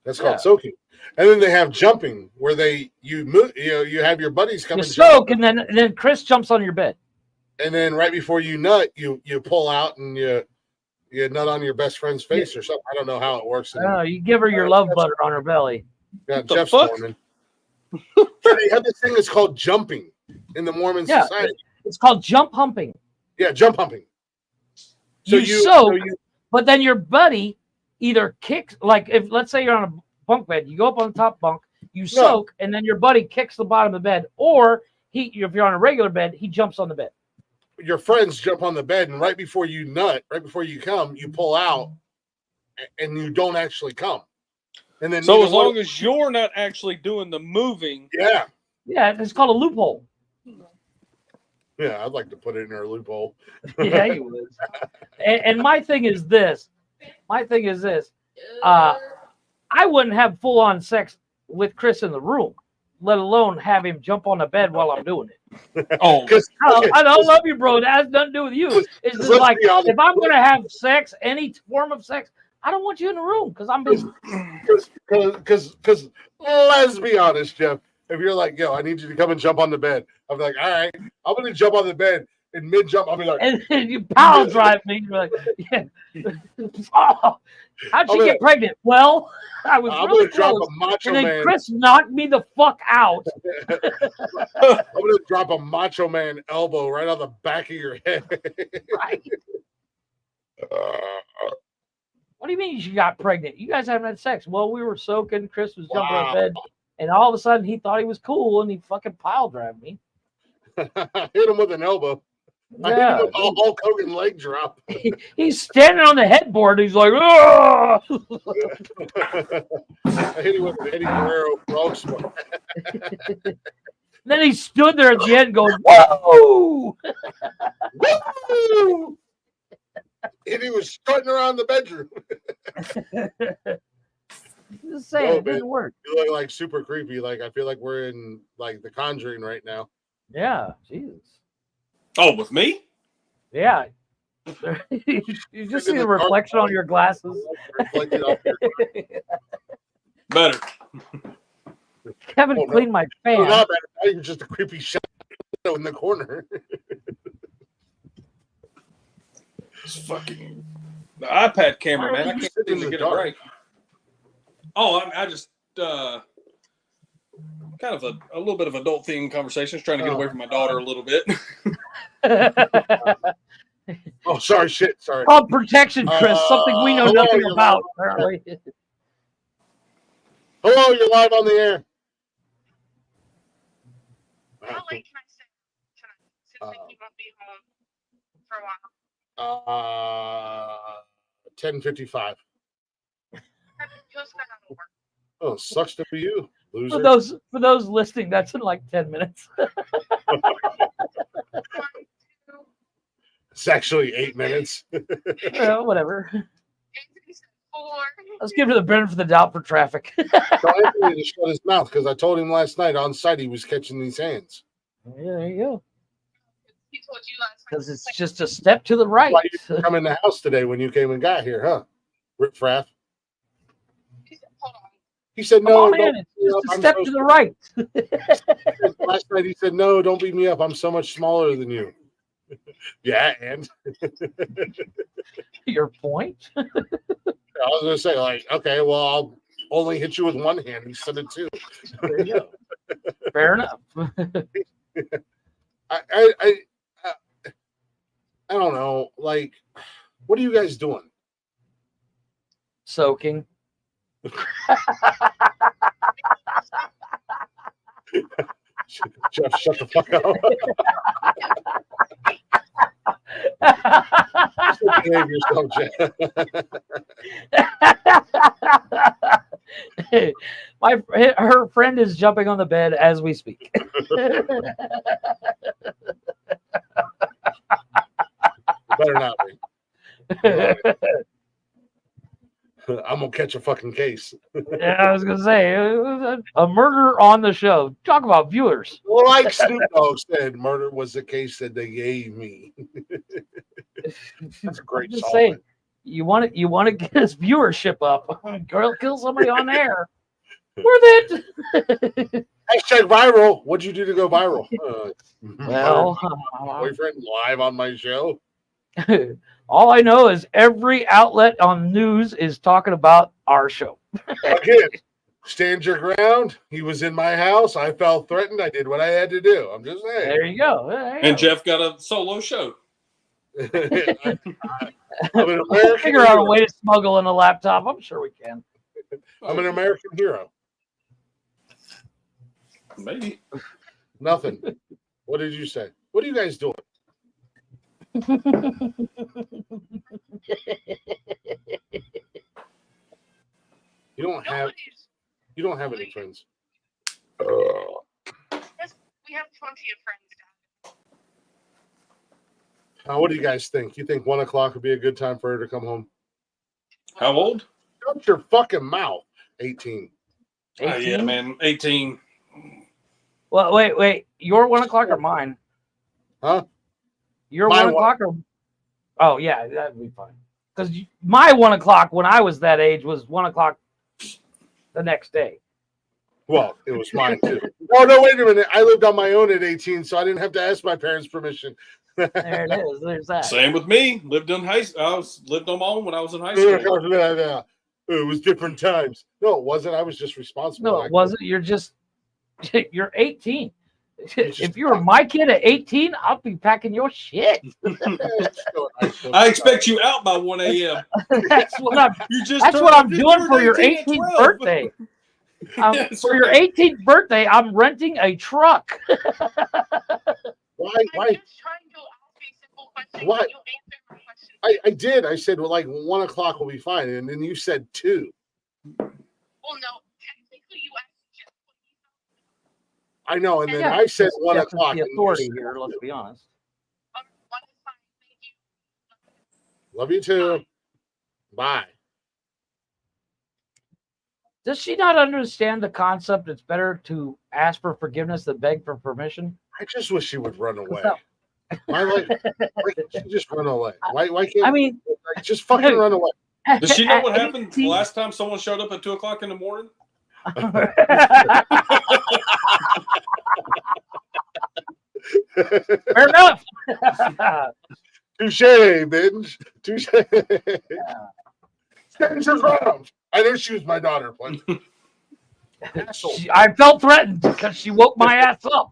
That's called soaking. And then they have jumping, where you move. You have your buddies come you and soak, and then Chris jumps on your bed. And then right before you nut, you pull out and you nut on your best friend's face or something. I don't know how it works. You give her your love butter on her belly. Yeah, Jeff's Mormon. They have this thing that's called jumping in the Mormon society. It's called jump humping. Yeah, jump humping. So you soak, but then your buddy either kicks, like if let's say you're on a bunk bed, you go up on the top bunk, you soak, and then your buddy kicks the bottom of the bed, or if you're on a regular bed, he jumps on the bed. Your friends jump on the bed, and right before you nut, right before you come, you pull out, and you don't actually come. And then so as long as you're not actually doing the moving, it's called a loophole. Yeah, I'd like to put it in our loophole. Yeah, you would. And my thing is this. I wouldn't have full-on sex with Chris in the room, let alone have him jump on the bed while I'm doing it. I don't love you, bro. That has nothing to do with you. It's just like, if I'm going to have sex, any form of sex, I don't want you in the room because I'm busy. Because let's be honest, Jeff. If you're like, yo, I need you to come and jump on the bed, I'll be like, all right, I'm going to jump on the bed. In mid jump, I'll be like, and you power drive me. You're like, how'd she get pregnant? Well, I was really close. And then Chris knocked me the fuck out. I'm gonna drop a Macho Man elbow right on the back of your head. Right. What do you mean you got pregnant? You guys haven't had sex. Well, we were soaking. Chris was jumping on bed, and all of a sudden he thought he was cool, and he fucking pile drive me. Hit him with an elbow. I hit him with a Hulk Hogan leg drop. He's standing on the headboard. He's like, oh! I hit him with an Eddie Guerrero frog splash. Then he stood there at the end going, whoa! Woo! And he was strutting around the bedroom. Just saying, it didn't work. You look like super creepy. Like I feel like we're in like The Conjuring right now. Yeah, Jesus. Oh, with me? Yeah. You just see the reflection on your glasses. Reflected off your Better. Kevin cleaned my fan. No, not better. Now you're just a creepy shadow in the corner. It's fucking the iPad camera, man. I can't seem to get it right. Oh, I just kind of a little bit of adult themed conversations, trying to get away from my daughter a little bit. Oh, sorry, shit, sorry. Called protection, Chris. Something we know nothing about, apparently. Hello, you're live on the air. How late can I stay tonight? Since you won't be home for a while. 10:55. Just got out of work. Oh, sucks to be you, loser. For those listening, that's in like 10 minutes. It's actually 8 minutes. Whatever. Let's give it the benefit of the doubt for traffic. So Anthony just shut his mouth because I told him last night on site he was catching these hands. Yeah, there you go. He told you last night. Because it's just a step to the right. Why you didn't come in the house today when you came and got here, huh? Rip Fraff. Hold on. He said, no, Come on in. don't It's beat just a me up. step to the right. Last night he said, no, don't beat me up. I'm so much smaller than you. Yeah, and Your point? I was going to say, like, okay, well, I'll only hit you with one hand. He said it too. There you go. Fair enough. I don't know. Like, what are you guys doing? Soaking. Jeff, shut the fuck up. Behave yourself, Jeff. Her friend is jumping on the bed as we speak. Better not be. I'm gonna catch a fucking case. Yeah, I was gonna say a murder on the show. Talk about viewers. Like Snoop Dogg said, murder was the case that they gave me. That's a great song. Say, you want to get his viewership up. Girl, kill somebody on air. Worth it. Hashtag viral. What'd you do to go viral? Well, boyfriend live on my show. All I know is every outlet on news is talking about our show. Again, stand your ground. He was in my house. I felt threatened. I did what I had to do. I'm just saying. There you go. And Jeff got a solo show. I'm an American We'll figure out a hero. way to smuggle in a laptop. I'm sure we can. I'm an American hero. Maybe. Nothing. What did you say? What are you guys doing? You don't have any friends. Yes, we have plenty of friends. What do you guys think? You think 1 o'clock would be a good time for her to come home? How old? Shut your fucking mouth. 18. Yeah, man. 18. Well, wait. Your 1 o'clock or mine? Huh? Your My 1 o'clock or? Oh yeah, that'd be fine. Because my 1 o'clock when I was that age was 1 o'clock the next day. Well, it was mine too. Oh no, wait a minute. I lived on my own at 18, so I didn't have to ask my parents' permission. There it is. There's that. Same with me. Lived on my own when I was in high school. It was different times. No, it wasn't. I was just responsible. No, it wasn't. You're 18. If you were my kid at 18, I'll be packing your shit. I expect you out by 1 a.m. That's what I'm doing for your 18th birthday. For your 18th birthday, I'm renting a truck. Why? I'm just trying to ask you a simple question. Why? You answer my question. I did. I said, well, like 1 o'clock will be fine. And then you said 2. Well, no. Technically, you asked Jeff what he thought. I know. And then I said 1 Jeff is o'clock. the authority here, let's be honest. 1 is fine. Thank you. Love you too. Bye. Does she not understand the concept? It's better to ask for forgiveness than beg for permission. I just wish she would run away. Why can't she just run away? Why can't I mean, just fucking run away? Does she know what happened the last time someone showed up at 2:00 in the morning? Fair enough. Touche, bitch. Touche. Stand your ground. I knew she was my daughter, but I felt threatened because she woke my ass up.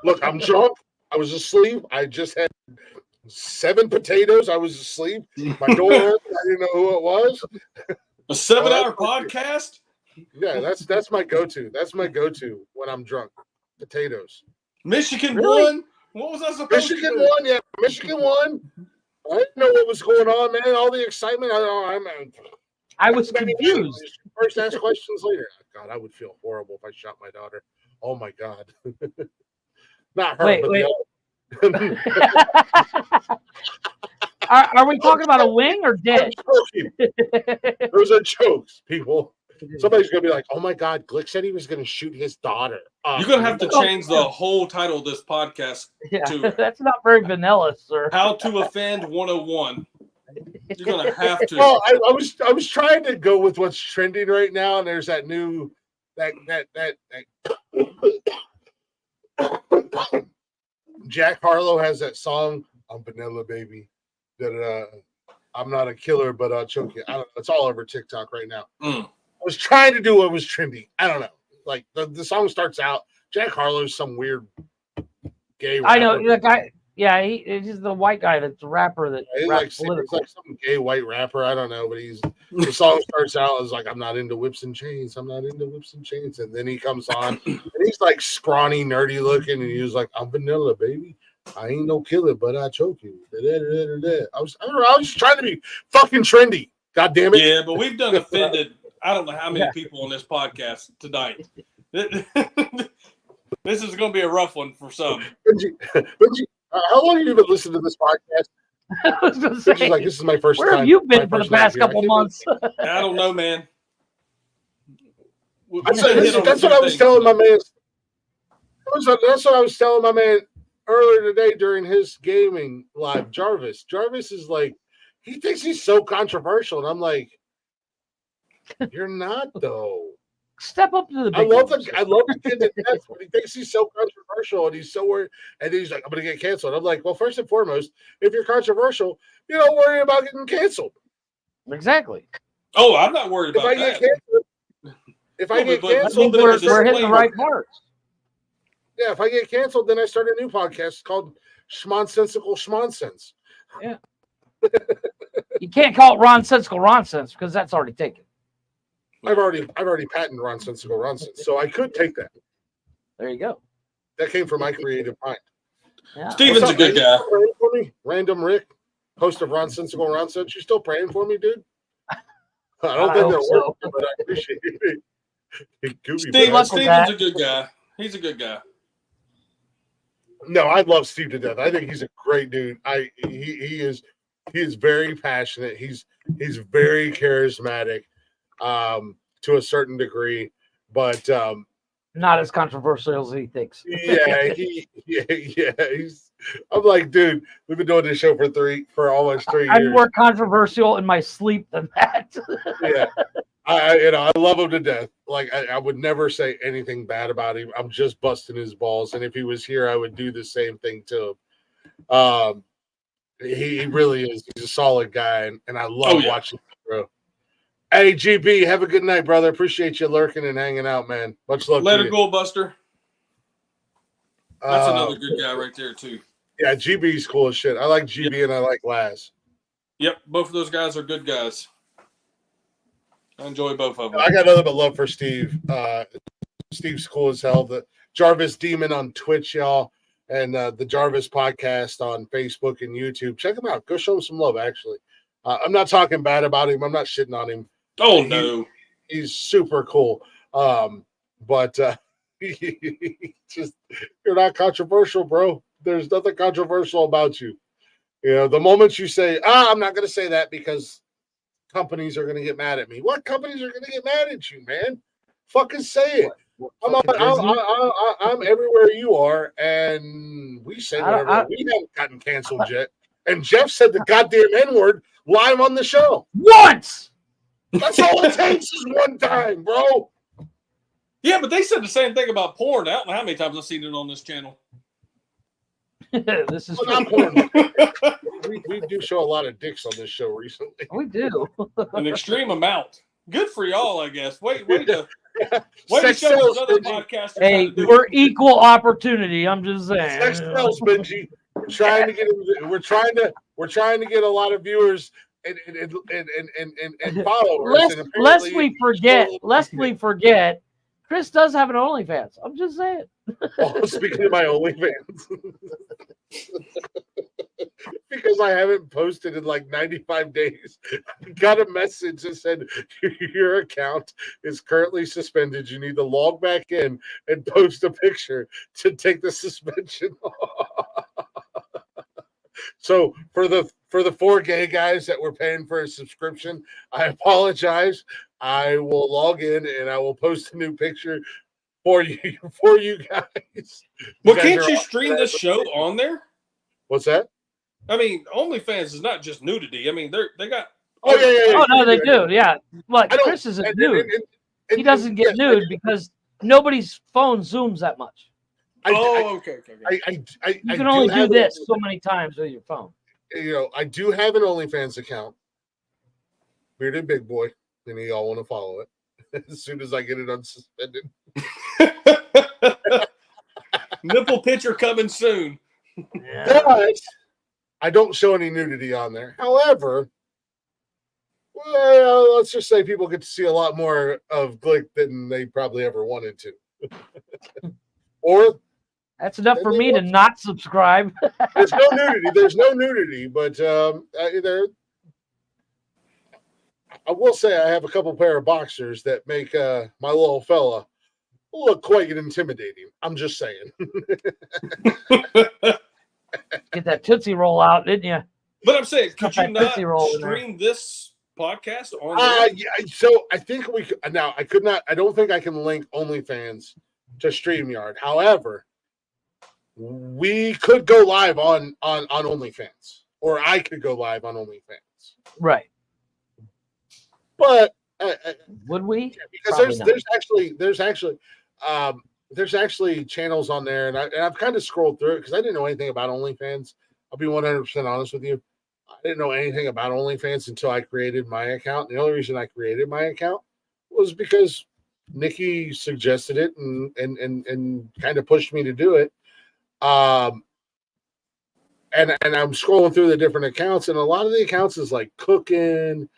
Look, I'm drunk. I was asleep. I just had 7 potatoes. I was asleep. My door open. I didn't know who it was. A 7-hour podcast? Yeah, that's my go-to. That's my go-to when I'm drunk. Potatoes. Michigan Really? won. What was I supposed Michigan to do? won. Yeah, Michigan won. I didn't know what was going on, man. All the excitement. I was confused. First, ask questions later. God, I would feel horrible if I shot my daughter. Oh my God. Not her, but Wait. the other. Are we talking about a wing or dead? Those are jokes, people. Somebody's gonna be like, "Oh my God, Glick said he was gonna shoot his daughter." You're gonna have to change the whole title of this podcast to That's not very vanilla, sir. How to Offend 101. You're gonna have to. Well, I was trying to go with what's trending right now, and there's that new that Jack Harlow has that song, "I'm Vanilla Baby." That I'm not a killer, but I'll choke you. I don't know. It's all over TikTok right now. I was trying to do what was trendy. I don't know. Like the song starts out, Jack Harlow's some weird gay rapper. I know the guy. Yeah, he's the white guy that's a rapper that raps He's like some gay white rapper. I don't know, but the song starts out as like, "I'm not into whips and chains. I'm not into whips and chains." And then he comes on and he's like scrawny, nerdy looking, and he's like, "I'm vanilla, baby. I ain't no killer, but I choke you." I was trying to be fucking trendy. God damn it. Yeah, but we've done offended I don't know how many people on this podcast tonight. This is going to be a rough one for some. How long have you been listening to this podcast? I was going to say, like, this is my first where time. have you been for the past couple months? I don't know, man. That's what I was telling my man. That's what I was telling my man earlier today during his gaming live. Jarvis is like, he thinks he's so controversial, and I'm like, you're not though. Step up to the big I love the kid to death, but he thinks he's so controversial, and he's so worried, and he's like, I'm gonna get canceled. I'm like, well, first and foremost, if you're controversial, you don't worry about getting canceled. Exactly. Oh, I'm not worried about that. If I get canceled, we're hitting the right parts. Yeah, if I get canceled, then I start a new podcast called Nosnesical Nonsense. Yeah. You can't call it Ronsensical Nonsense because that's already taken. I've already patented Ronsensical Nonsense, so I could take that. There you go. That came from my creative mind. Yeah. Steven's a good guy. Praying for me? Random Rick, host of Ronsensical Nonsense. You still praying for me, dude? I don't think they're working, but I appreciate it. Steven's a good guy. He's a good guy. No, I love Steve to death. I think he's a great dude. He is very passionate. He's very charismatic, to a certain degree, but not as controversial as he thinks. Yeah, I'm like, dude, we've been doing this show for almost 3 years. I'm more controversial in my sleep than that. Yeah. I love him to death. Like I would never say anything bad about him. I'm just busting his balls, and if he was here, I would do the same thing to him. He really is. He's a solid guy, and I love watching him, bro. Hey, GB, have a good night, brother. Appreciate you lurking and hanging out, man. Much love. Let it go, Buster. That's another good guy right there too. Yeah, GB's cool as shit. I like GB and I like Laz. Yep, both of those guys are good guys. I enjoy both of them. I got nothing but love for Steve. Steve's cool as hell. The Jarvis Demon on Twitch, y'all, and the Jarvis podcast on Facebook and YouTube. Check him out. Go show him some love, actually. I'm not talking bad about him. I'm not shitting on him. Oh, no. He's super cool. But just, you're not controversial, bro. There's nothing controversial about you. You know, the moment you say, I'm not going to say that because companies are going to get mad at me. What companies are going to get mad at you, man? Fucking say it. I'm everywhere you are, and we say whatever. We haven't gotten canceled yet. And Jeff said the goddamn N-word live on the show. Once! That's all it takes is one time, bro. Yeah, but they said the same thing about porn. I don't know how many times I've seen it on this channel. This is not porn. We do show a lot of dicks on this show recently. We do. An extreme amount. Good for y'all, I guess. Way to Sex show sells, those other Benji. podcasters. Hey, we're equal opportunity. I'm just saying. Sex sells, Benji. We're trying to get we're trying to get a lot of viewers and followers. Lest we forget, Chris does have an OnlyFans. I'm just saying. Oh, speaking of my OnlyFans. Because I haven't posted in like 95 days. I got a message that said your account is currently suspended. You need to log back in and post a picture to take the suspension off. So for the 4 gay guys that were paying for a subscription, I apologize. I will log in and I will post a new picture for you guys. Well, can't you stream this show on there? What's that? I mean, OnlyFans is not just nudity. I mean, they got. Oh yeah. Oh no, they do. Yeah, like Chris isn't nude. He doesn't get nude because nobody's phone zooms that much. Okay. You can only do this so many times with your phone. You know, I do have an OnlyFans account. Bearded Big Boy. Any of y'all want to follow it as soon as I get it unsuspended. Nipple picture coming soon. Yeah. But I don't show any nudity on there. However, well, let's just say people get to see a lot more of Glick than they probably ever wanted to. Or that's enough for me to not subscribe. There's no nudity, but I will say I have a couple pair of boxers that make my little fella look quite intimidating. I'm just saying. Get that Tootsie Roll out, didn't you? But I'm saying, could you not stream this podcast on there? Yeah, so I think we could. Now, I could not. I don't think I can link OnlyFans to StreamYard. However, we could go live on OnlyFans, or I could go live on OnlyFans. Right. But would we? Because there's actually channels on there, and I've kind of scrolled through it because I didn't know anything about OnlyFans. I'll be 100% honest with you. I didn't know anything about OnlyFans until I created my account. The only reason I created my account was because Nikki suggested it and kind of pushed me to do it. And I'm scrolling through the different accounts, and a lot of the accounts is like cooking,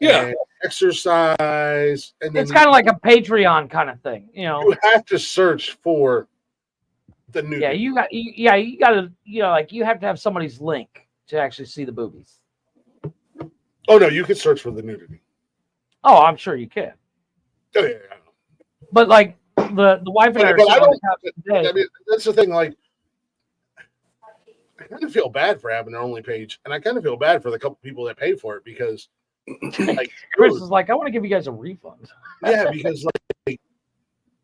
and exercise, and then it's kind of like a Patreon kind of thing, you know. You have to search for the new. Yeah, you got to, like you have to have somebody's link to actually see the boobies. Oh no, you can search for the nudity. Oh, I'm sure you can. Oh yeah. But like the wife and I I mean, that's the thing. Like, I kind of feel bad for having an only page, and I kind of feel bad for the couple people that pay for it because, like, Chris is like, I want to give you guys a refund. Yeah, because like,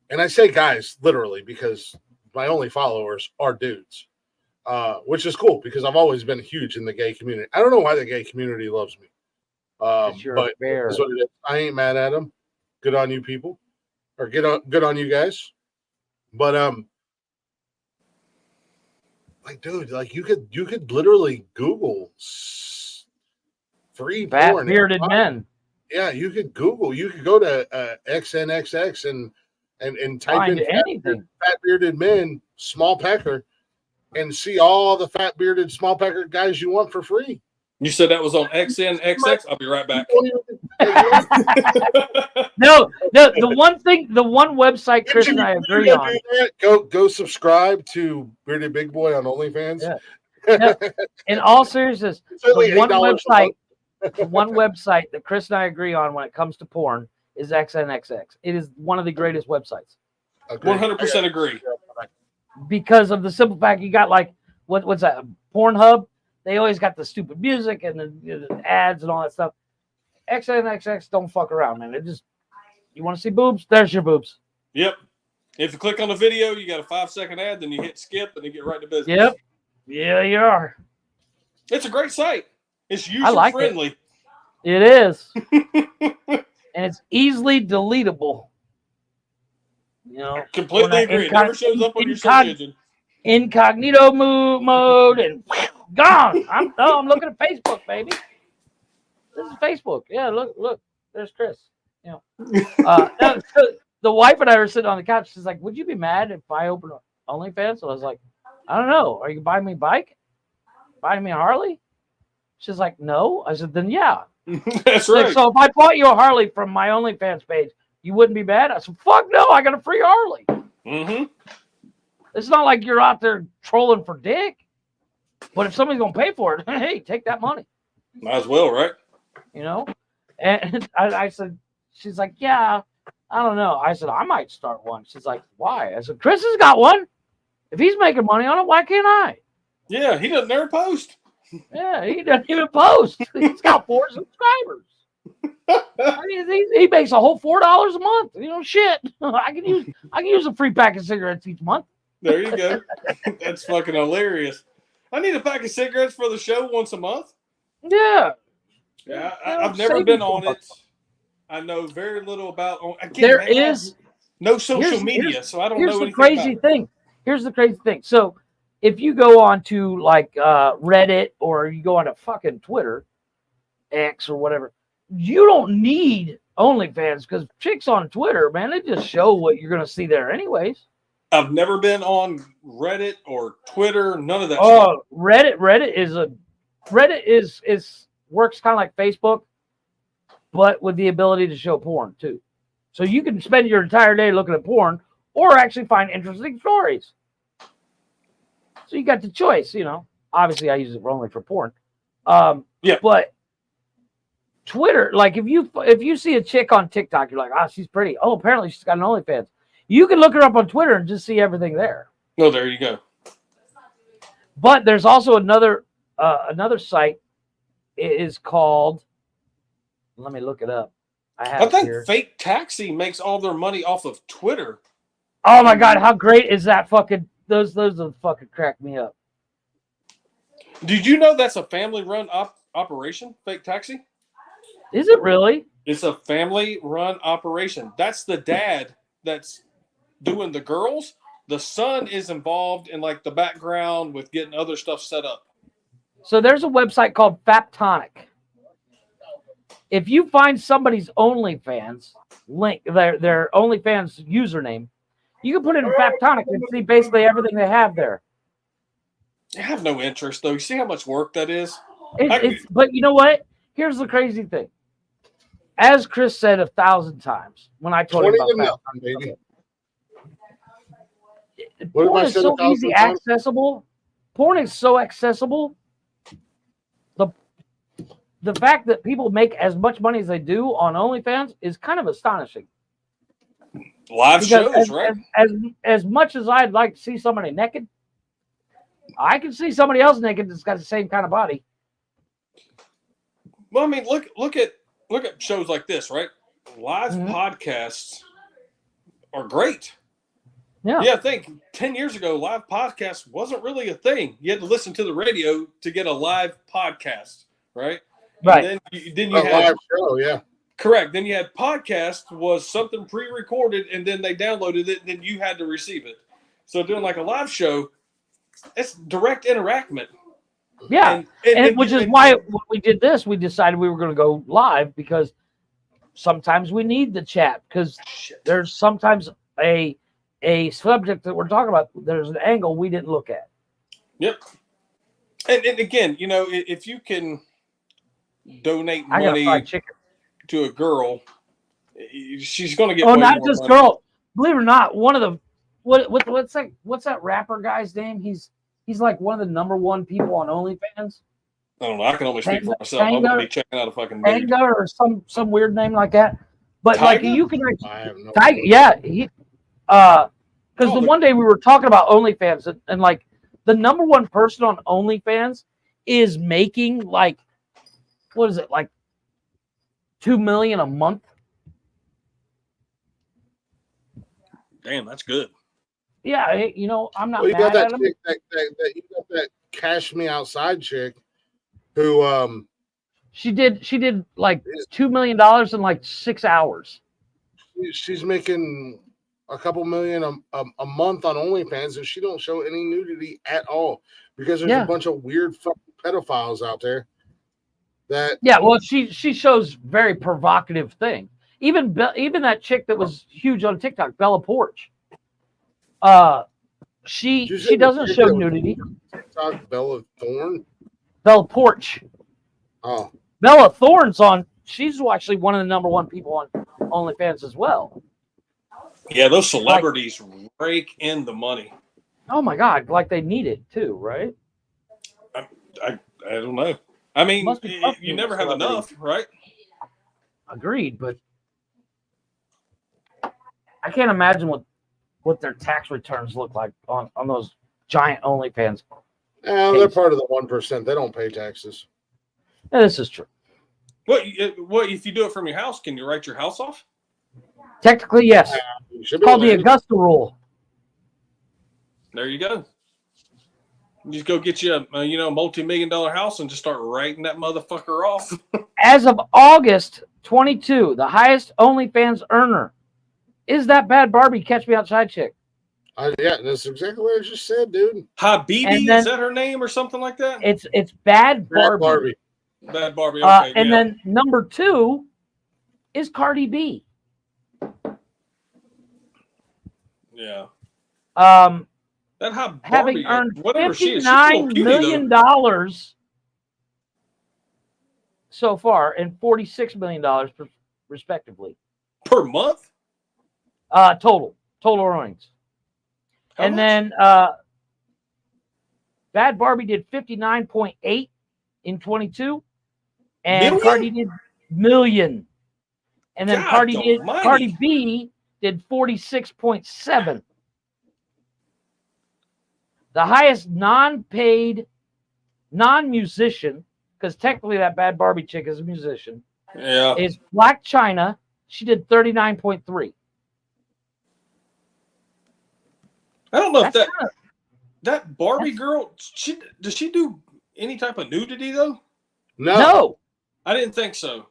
and I say guys literally because my only followers are dudes, which is cool because I've always been huge in the gay community. I don't know why the gay community loves me, but that's what it is. I ain't mad at them. Good on you people, or good on you guys. But like, dude, like you could literally Google free fat porn, bearded men. Yeah, you could Google. You could go to XNXX and type in fat bearded men small pecker and see all the fat bearded small pecker guys you want for free. You said that was on XNXX. I'll be right back. No. The one website Chris and I agree on. Go subscribe to Bearded Big Boy on OnlyFans. Yeah. In all seriousness, the one website that Chris and I agree on when it comes to porn is XNXX. It is one of the greatest websites. 100% agree. Because of the simple fact you got like what's that? Pornhub. They always got the stupid music and the ads and all that stuff. XNXX don't fuck around, man. It just, you want to see boobs? There's your boobs. Yep. If you click on the video, you got a 5-second ad, then you hit skip and you get right to business. Yep. Yeah, you are. It's a great site. It's I like user-friendly. It is. And it's easily deletable. You know, Completely agree. It never shows up on your search engine. Incognito mode and gone. I'm looking at Facebook, baby. This is Facebook. Yeah, look. There's Chris. You know, the wife and I were sitting on the couch. She's like, "Would you be mad if I opened OnlyFans?" So I was like, "I don't know. Are you buying me a bike? Buying me a Harley?" She's like, "No." I said, "Then yeah." That's right. Like, so if I bought you a Harley from my OnlyFans page, you wouldn't be mad? I said, "Fuck no! I got a free Harley." Mm-hmm. It's not like you're out there trolling for dick. But if somebody's gonna pay for it, hey, take that money. Might as well, right? You know? And I said, she's like, yeah, I don't know. I said, I might start one. She's like, why? I said, Chris has got one. If he's making money on it, why can't I? Yeah, he doesn't ever post. Yeah, he doesn't even post. He's got 4 subscribers. I mean, he makes a whole $4 a month. You know, shit. I can use a free pack of cigarettes each month. There you go. That's fucking hilarious. I need a pack of cigarettes for the show once a month. Yeah. Yeah, I've never been on it. I know very little about. Again, there is no social media, so I don't know anything. Here's the crazy thing. Here's the crazy thing. So if you go on to like Reddit or you go on to fucking Twitter, X or whatever, you don't need OnlyFans because chicks on Twitter, man, they just show what you're gonna see there anyways. I've never been on Reddit or Twitter, none of that. Oh, shit. Reddit is works kind of like Facebook, but with the ability to show porn too. So you can spend your entire day looking at porn or actually find interesting stories. So you got the choice, you know. Obviously, I use it only for porn. Yeah. But Twitter, like if you see a chick on TikTok, you're like, oh, she's pretty. Oh, apparently she's got an OnlyFans. You can look her up on Twitter and just see everything there. Oh, there you go. But there's also another site. It is called. Let me look it up. I think Fake Taxi makes all their money off of Twitter. Oh my God, how great is that fucking those will fucking crack me up. Did you know that's a family-run operation, Fake Taxi? Is it really? It's a family-run operation. That's the dad that's doing the girls. The son is involved in like the background with getting other stuff set up. So there's a website called Faptonic. If you find somebody's OnlyFans link, their OnlyFans username, you can put it in Faptonic and see basically everything they have there. I have no interest though. You see how much work that is? But you know what? Here's the crazy thing. As Chris said 1,000 times when I told him about Faptonic, porn is so easy accessible. Porn is so accessible. The fact that people make as much money as they do on OnlyFans is kind of astonishing. Live shows, right? As much as I'd like to see somebody naked, I can see somebody else naked that's got the same kind of body. Well, I mean, look at shows like this, right? Live podcasts are great. Yeah. I think 10 years ago, live podcast wasn't really a thing. You had to listen to the radio to get a live podcast, right? Right. And then you had live show, yeah. Correct. Then you had podcast was something pre-recorded, and then they downloaded it, and then you had to receive it. So doing like a live show, it's direct interaction. Yeah, and which is why when we did this, we decided we were going to go live because sometimes we need the chat because there's sometimes a subject that we're talking about. There's an angle we didn't look at. Yep. And again, you know, if you can donate money to a girl, she's going to get. Oh, not just money. girl. Believe it or not, one of the what's that rapper guy's name? He's like one of the #1 people on OnlyFans. I don't know. I can only speak for myself. I'm gonna be checking out a fucking dude. Tanga or some weird name like that. But Tiger? like you can, I have no Tiger, yeah, because the one day we were talking about OnlyFans and like the #1 person on OnlyFans is making like, what is it, like $2 million a month? Damn, that's good. Yeah, you know, I'm not Well, you mad got at that him. chick, you got that Cash Me Outside chick, who She did like $2 million in like 6 hours. she's making a couple million a month on OnlyFans, and she don't show any nudity at all because there's a bunch of weird fucking pedophiles out there. Well, she shows very provocative things. Even that chick that was huge on TikTok, Bella Porch. She doesn't show nudity. TikTok, Bella Thorne. Bella Porch. Oh, Bella Thorne's on. She's actually one of the number one people on OnlyFans as well. Yeah, those celebrities rake in the money. Oh my God, like they need it too, right? I don't know. I mean, you never have enough, right? Agreed, but I can't imagine what their tax returns look like on those giant OnlyFans. they're part of the 1%. They don't pay taxes. Yeah, this is true. What if you do it from your house? Can you write your house off? Technically, yes. It's called the Augusta Rule. There you go. You just go get you a multi-million-dollar house and just start writing that motherfucker off. As of August 22, the highest OnlyFans earner is that Bad Barbie Catch Me Outside chick. Yeah, that's exactly what I just said, dude. Habibi, is that her name or something like that? It's Bad Barbie. Bad Barbie. Okay, and then number 2 is Cardi B. Yeah. That Barbie, having earned $59 million so far and $46 million respectively per month. Total earnings. How much? Then Bad Barbie did 59.8 in 22, and million? Cardi did million, and then God Cardi B did 46.7. The highest non-paid, non-musician, because technically that Bad Barbie chick is a musician, is Black China. She did 39.3. I don't know if that Barbie girl, does she do any type of nudity though? No. I didn't think so.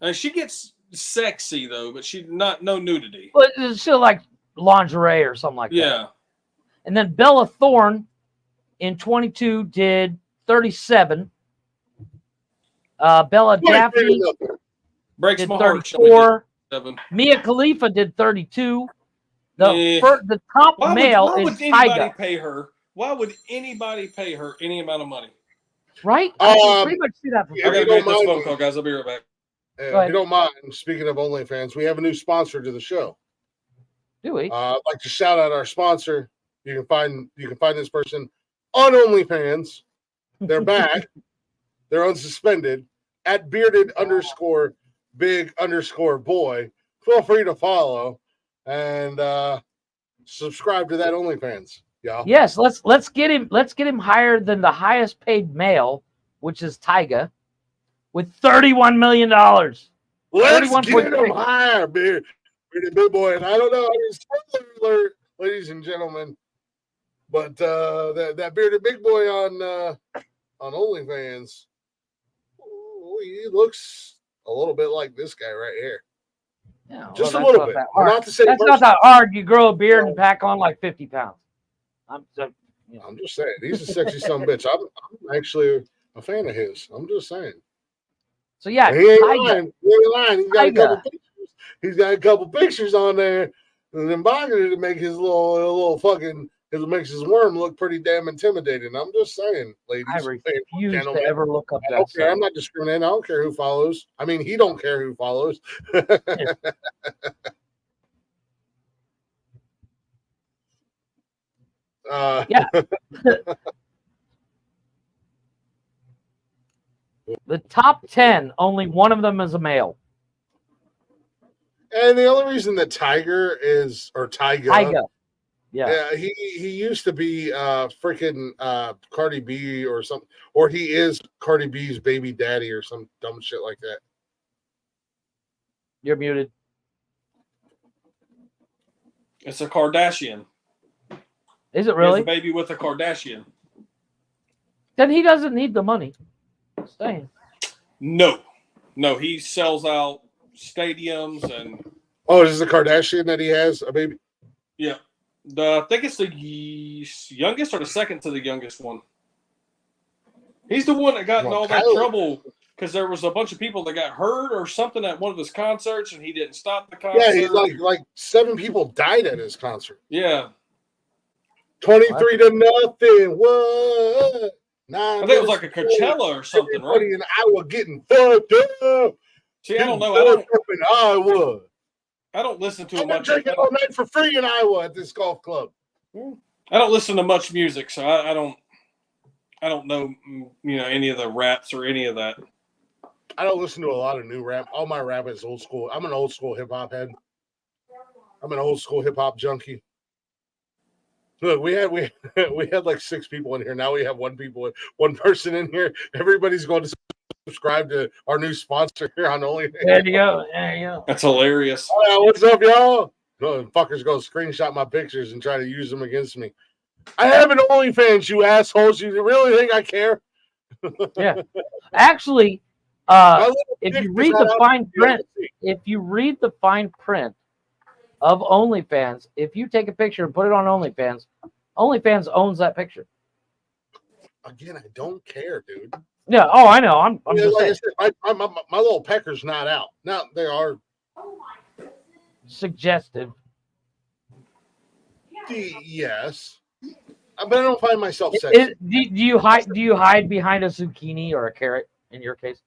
I mean, she gets sexy though, but no nudity. But it's still like lingerie or something like that. Yeah. And then Bella Thorne in 22 did 37. Bella Daphne breaks my heart. 34. Mia Khalifa did 32. The top male is Tyga. Pay her? Why would anybody pay her any amount of money? Right? I can pretty much see that. I gotta make this phone call, guys. I'll be right back. If you don't mind, speaking of OnlyFans, we have a new sponsor to the show. Do we? I'd like to shout out our sponsor. You can find this person on OnlyFans. They're back. They're unsuspended at bearded_big_boy. Feel free to follow and subscribe to that OnlyFans, y'all. Yes, let's get him higher than the highest paid male, which is Tyga, with $31 million. Let's get him higher, bearded big boy. And I don't know, spoiler alert, ladies and gentlemen, but that bearded big boy on OnlyFans, he looks a little bit like this guy right here. Yeah, just a little bit. Not to say that's not that hard. You grow a beard and pack on like 50 pounds. I'm just saying, he's a sexy son of a bitch. I'm actually a fan of his. I'm just saying. So yeah, he ain't lying. He's got a couple pictures on there, and then Bogger to make his little fucking. It makes his worm look pretty damn intimidating. I'm just saying, ladies. I refuse to ever look up that. Okay, I'm not discriminating. I don't care who follows. I mean, he don't care who follows. Yeah. The top 10, only one of them is a male. And the only reason that Tyga, yeah, he used to be freaking Cardi B or something, or he is Cardi B's baby daddy or some dumb shit like that. You're muted. It's a Kardashian. Is it He really? has a baby with a Kardashian. Then he doesn't need the money. Staying. No, he sells out stadiums and. Oh, is this the Kardashian that he has a baby? Yeah, I think it's the youngest or the second to the youngest one. He's the one that got in all that trouble because there was a bunch of people that got hurt or something at one of his concerts, and he didn't stop the concert. Yeah, he's like 7 people died at his concert. Yeah. 23 to nothing. What? I think it was like a Coachella or something, everybody right? in Iowa getting fucked up. See, I don't know. In Iowa. I don't listen to I'm much. drinking all night for free in Iowa at this golf club. I don't listen to much music, so I don't know, any of the raps or any of that. I don't listen to a lot of new rap. All my rap is old school. I'm an old school hip hop head. I'm an old school hip hop junkie. Look, we had like 6 people in here. Now we have one person in here. Everybody's going to subscribe to our new sponsor here on OnlyFans. There you go. That's hilarious. Oh, yeah, what's up, y'all? No, fuckers go screenshot my pictures and try to use them against me. I have an OnlyFans, you assholes. You really think I care? Yeah. Actually, if you read the fine print of OnlyFans, if you take a picture and put it on OnlyFans, OnlyFans owns that picture. Again, I don't care, dude. Yeah. Oh, I know. I'm just saying. I said, my little pecker's not out. Now they are suggestive. Yes, but I don't find myself sexy. Do you hide behind a zucchini or a carrot in your case?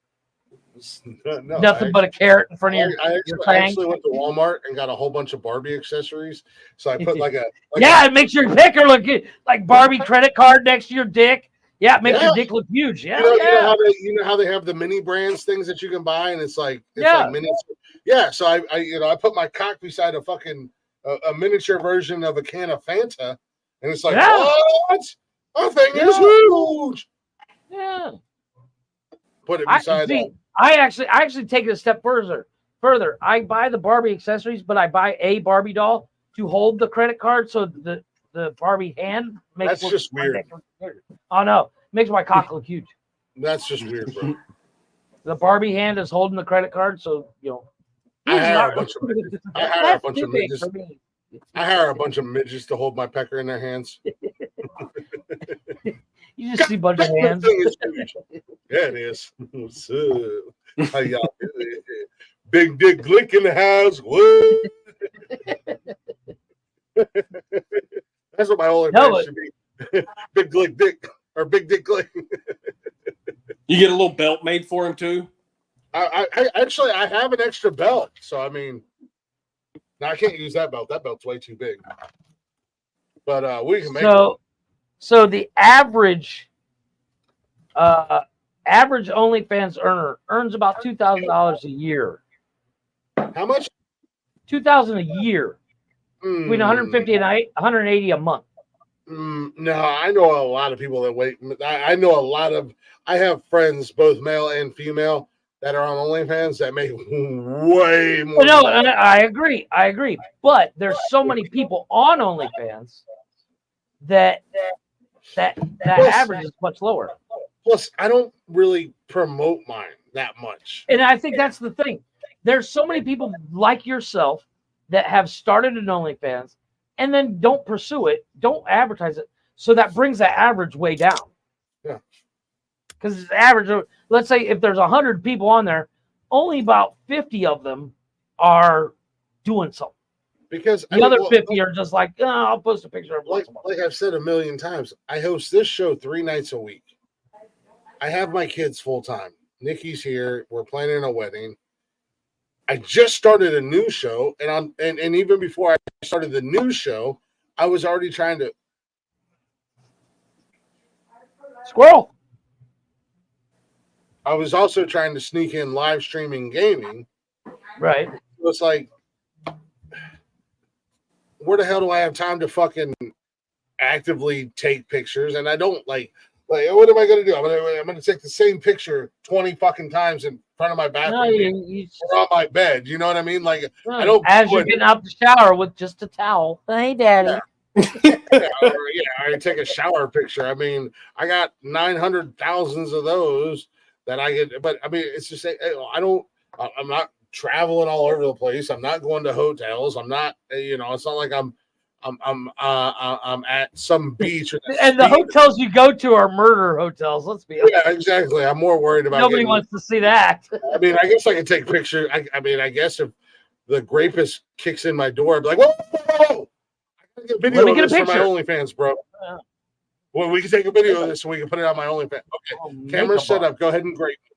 No, nothing but a carrot in front of your I actually went to Walmart and got a whole bunch of Barbie accessories. So I put it makes your picker look good, like Barbie credit card next to your dick. Yeah, it makes your dick look huge. Yeah, you know how they have the mini brands things that you can buy, and it's like miniature. Yeah, so I put my cock beside a fucking a miniature version of a can of Fanta, and it's like what? That thing is huge. Yeah. Put it beside. I actually take it a step further. I buy the Barbie accessories, but I buy a Barbie doll to hold the credit card, so the Barbie hand makes. That's just weird. Oh no, makes my cock look huge. That's just weird, bro. The Barbie hand is holding the credit card, so I hire a bunch of midgets. I hire a bunch of midgets to hold my pecker in their hands. You just see a bunch of hands. Yeah, it is. What's up? How y'all doing? Big Dick Glick in the house. What? That's what my whole advice should be. Big Glick Dick or Big Dick Glick. You get a little belt made for him too. I have an extra belt, so I mean, now I can't use that belt. That belt's way too big. But we can make it. So the average OnlyFans earner earns about $2,000 a year. How much? $2,000 a year. Between 150 and 180 a month. No, I know a lot of people that wait. I have friends, both male and female, that are on OnlyFans that make way more. No, I agree. But there's so many people on OnlyFans that average is much lower. Plus, I don't really promote mine that much. And I think that's the thing. There's so many people like yourself that have started an OnlyFans and then don't pursue it, don't advertise it. So that brings the average way down. Yeah. Because it's average. Let's say if there's 100 people on there, only about 50 of them are doing something. Because the other 50 are just like, I'll post a picture of like I've said a million times, I host this show 3 nights a week. I have my kids full time. Nikki's here. We're planning a wedding. I just started a new show, and even before I started the new show, I was already trying to squirrel. I was also trying to sneak in live streaming gaming. Right. So it's like, where the hell do I have time to fucking actively take pictures? And I don't like Like, what am I going to do? I'm going to take the same picture 20 fucking times in front of my bathroom or on my bed. You know what I mean? Like, I don't. As you're getting out the shower with just a towel. Hey, Daddy. I take a shower picture. I mean, I got 900,000 of those that I get. But I mean, it's just I'm not traveling all over the place. I'm not going to hotels. I'm not. It's not like I'm at some beach. And the hotels you go to are murder hotels. Let's be honest. Yeah, exactly. I'm more worried about. Nobody wants to see that. I mean, I guess I could take pictures. I guess if the rapist kicks in my door, I'd be like, whoa. I gotta get a video of this for my OnlyFans, bro. Well, we can take a video of this and we can put it on my OnlyFans. Okay, camera set up. Go ahead and grape me.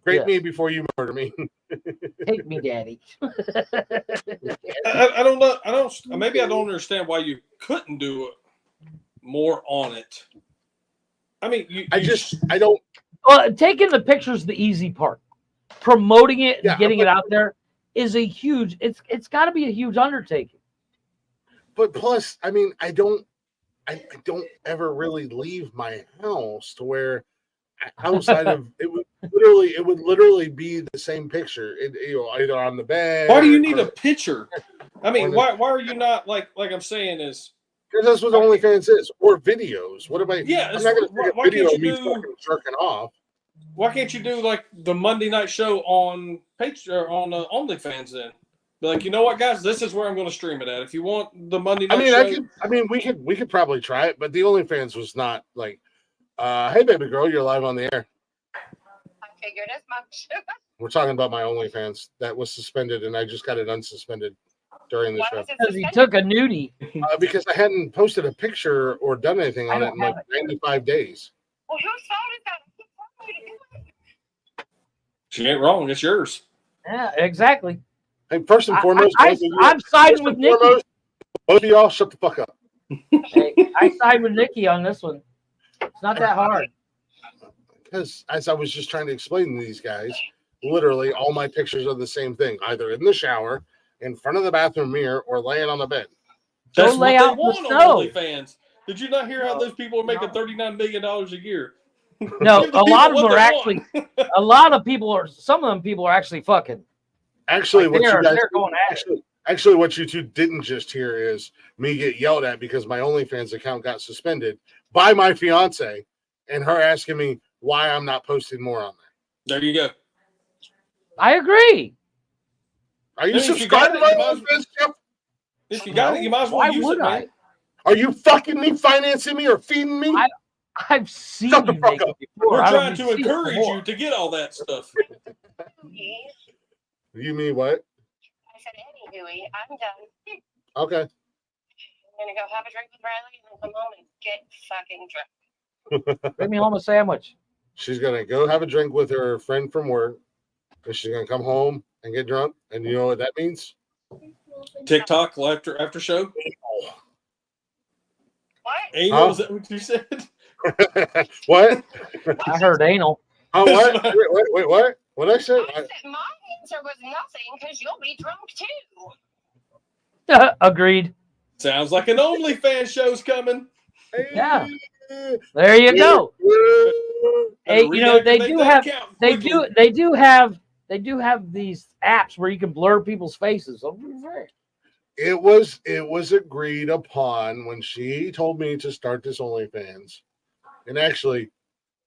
Grape me before you murder me. Take me, Daddy. I don't know. Maybe I don't understand why you couldn't do more on it. I mean, I don't. Taking the pictures is the easy part. Promoting it and getting it out there is a huge. It's got to be a huge undertaking. But plus, I mean, I don't ever really leave my house to where outside of it would literally be the same picture. Either on the bed. Why do you need a picture? I mean, why are you not like I'm saying is because that's what OnlyFans is, or videos. What am I? Yeah, I'm not going to take a video of me fucking jerking off. Why can't you do like the Monday night show on OnlyFans then? Be like, you know what, guys, this is where I'm going to stream it at. If you want the Monday night show, we could probably try it, but the OnlyFans was not like, hey, baby girl, you're live on the air. I figured as much. We're talking about my OnlyFans that was suspended, and I just got it unsuspended during the show. Because he took a nudie. Because I hadn't posted a picture or done anything on it in like 95 days. Well, whose fault is that? I keep telling you to do it. She ain't wrong. It's yours. Yeah, exactly. Hey, first and foremost, I'm siding with Nikki. Both of y'all, shut the fuck up. Hey, I side with Nikki on this one. It's not that hard. Because as I was just trying to explain to these guys, literally all my pictures are the same thing, either in the shower, in front of the bathroom mirror, or laying on the bed. That's what they want on OnlyFans. Did you not hear how those people are making $39 million a year? No, a lot of them are actually. A lot of people are. Some of them people are actually fucking. Actually, like they're going at it. Actually, what you two didn't just hear is me get yelled at because my OnlyFans account got suspended by my fiance, and her asking me why I'm not posting more on there. There you go. I agree. Are you subscribed to my OnlyFans, Jeff? If you got it, you might as well use it, man. Are you fucking me, financing me, or feeding me? I've seen you make it before. We're trying to encourage you to get all that stuff. You mean what? I said, anywho, I'm done. Okay. I'm gonna go have a drink with Riley and then come home and get fucking drunk. Bring me home a sandwich. She's gonna go have a drink with her friend from work, and she's gonna come home and get drunk. And you know what that means? TikTok after show. What? Anal? Is that what you said? What? I heard anal. Oh, what? Wait, what? What I said? My answer was nothing because you'll be drunk too. Agreed. Sounds like an OnlyFans show's coming. Yeah. There you go. Hey, you know they do have these apps where you can blur people's faces. It was agreed upon when she told me to start this OnlyFans. And actually,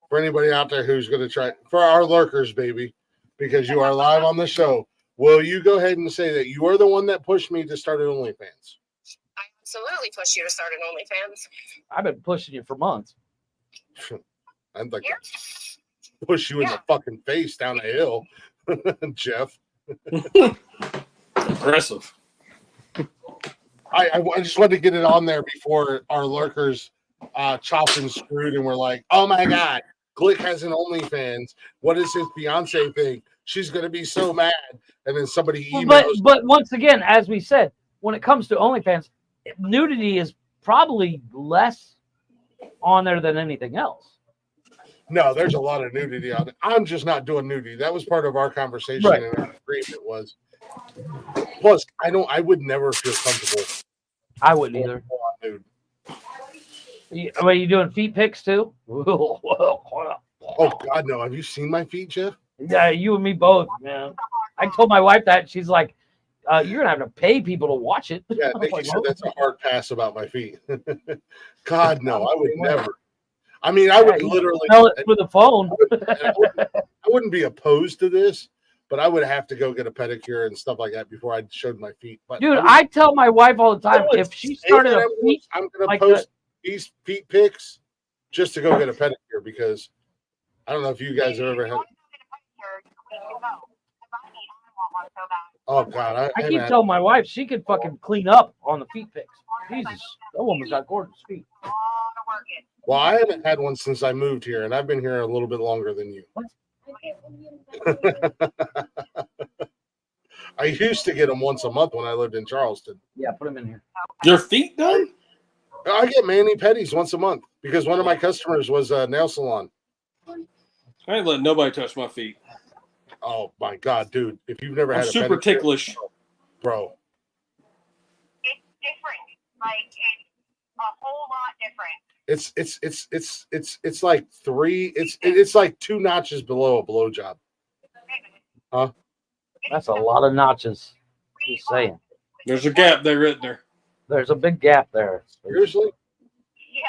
for anybody out there who's going to try, for our lurkers, baby, because you are live on the show, will you go ahead and say that you are the one that pushed me to start an OnlyFans? I absolutely pushed you to start an OnlyFans. I've been pushing you for months. I'd like to push you in the fucking face down the hill, Jeff. Impressive. I just wanted to get it on there before our lurkers chopped and screwed and we're like, oh my God, Glick has an OnlyFans. What is his fiance thing? She's going to be so mad. And then somebody emails. But once again, as we said, when it comes to OnlyFans, nudity is probably less on there than anything else. No, there's a lot of nudity out there. I'm just not doing nudity. That was part of our conversation and our agreement was. Plus, I would never feel comfortable. I wouldn't either. Nude. Are you doing feet pics too? Oh God, no! Have you seen my feet, Jeff? Yeah, you and me both, man. I told my wife that. She's like, "You're gonna have to pay people to watch it." Yeah, Nikki like, said that's a hard pass about my feet. God, no, I would never. I mean, I would literally smell it through the phone. I wouldn't be opposed to this, but I would have to go get a pedicure and stuff like that before I showed my feet. But Dude, I tell my wife all the time if she started a feet, I'm gonna like post these feet pics just to go get a pedicure because I don't know if you guys have ever had. Oh God, I keep telling my wife she could fucking clean up on the feet pics. Jesus, that woman's got gorgeous feet. Well, I haven't had one since I moved here, and I've been here a little bit longer than you. I used to get them once a month when I lived in Charleston. Yeah, put them in here. Your feet done? I get mani-pedis once a month because one of my customers was a nail salon. I ain't letting nobody touch my feet. Oh my God, dude! If you've never I'm had a super pedicure, ticklish, bro. It's different. Like it's a whole lot different. It's like it's like 2 notches below a blowjob. Huh? That's a lot of notches. Just saying. there's a gap there, isn't there? There's a big gap there. Seriously? Yeah.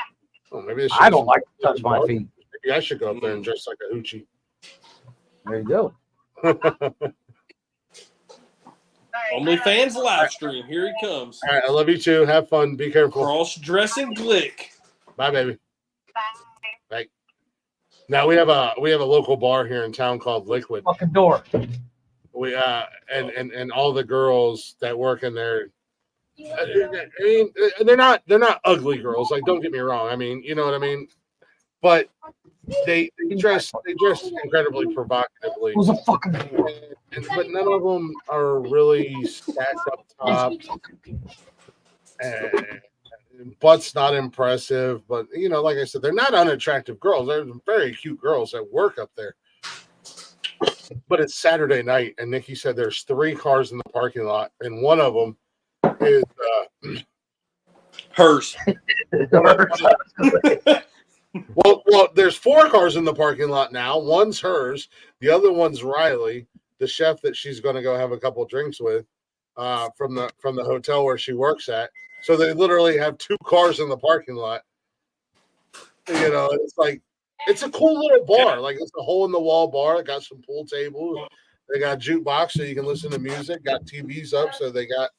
Oh, maybe I don't like to touch my feet. Maybe I should go up there and dress like a hoochie. There you go. OnlyFans live stream. Here he comes. All right, I love you too. Have fun. Be careful. Cross-dressing glick. Bye, baby. Bye. Now we have a local bar here in town called Liquid. Fucking door. We and all the girls that work in there. I mean, they're not ugly girls. Like, don't get me wrong. I mean, you know what I mean. But they dress incredibly provocatively. Who's a fucking but none of them are really stacked up top. And butt's not impressive, but you know, like I said, they're not unattractive girls. They're very cute girls that work up there. But it's Saturday night, and Nikki said there's 3 cars in the parking lot, and one of them is hers. Well, there's 4 cars in the parking lot now. One's hers. The other one's Riley, the chef that she's going to go have a couple drinks with from the hotel where she works at. So they literally have 2 cars in the parking lot. You know, it's like it's a cool little bar. Like it's a hole in the wall bar. It got some pool tables. They got a jukebox so you can listen to music. Got TVs up so they got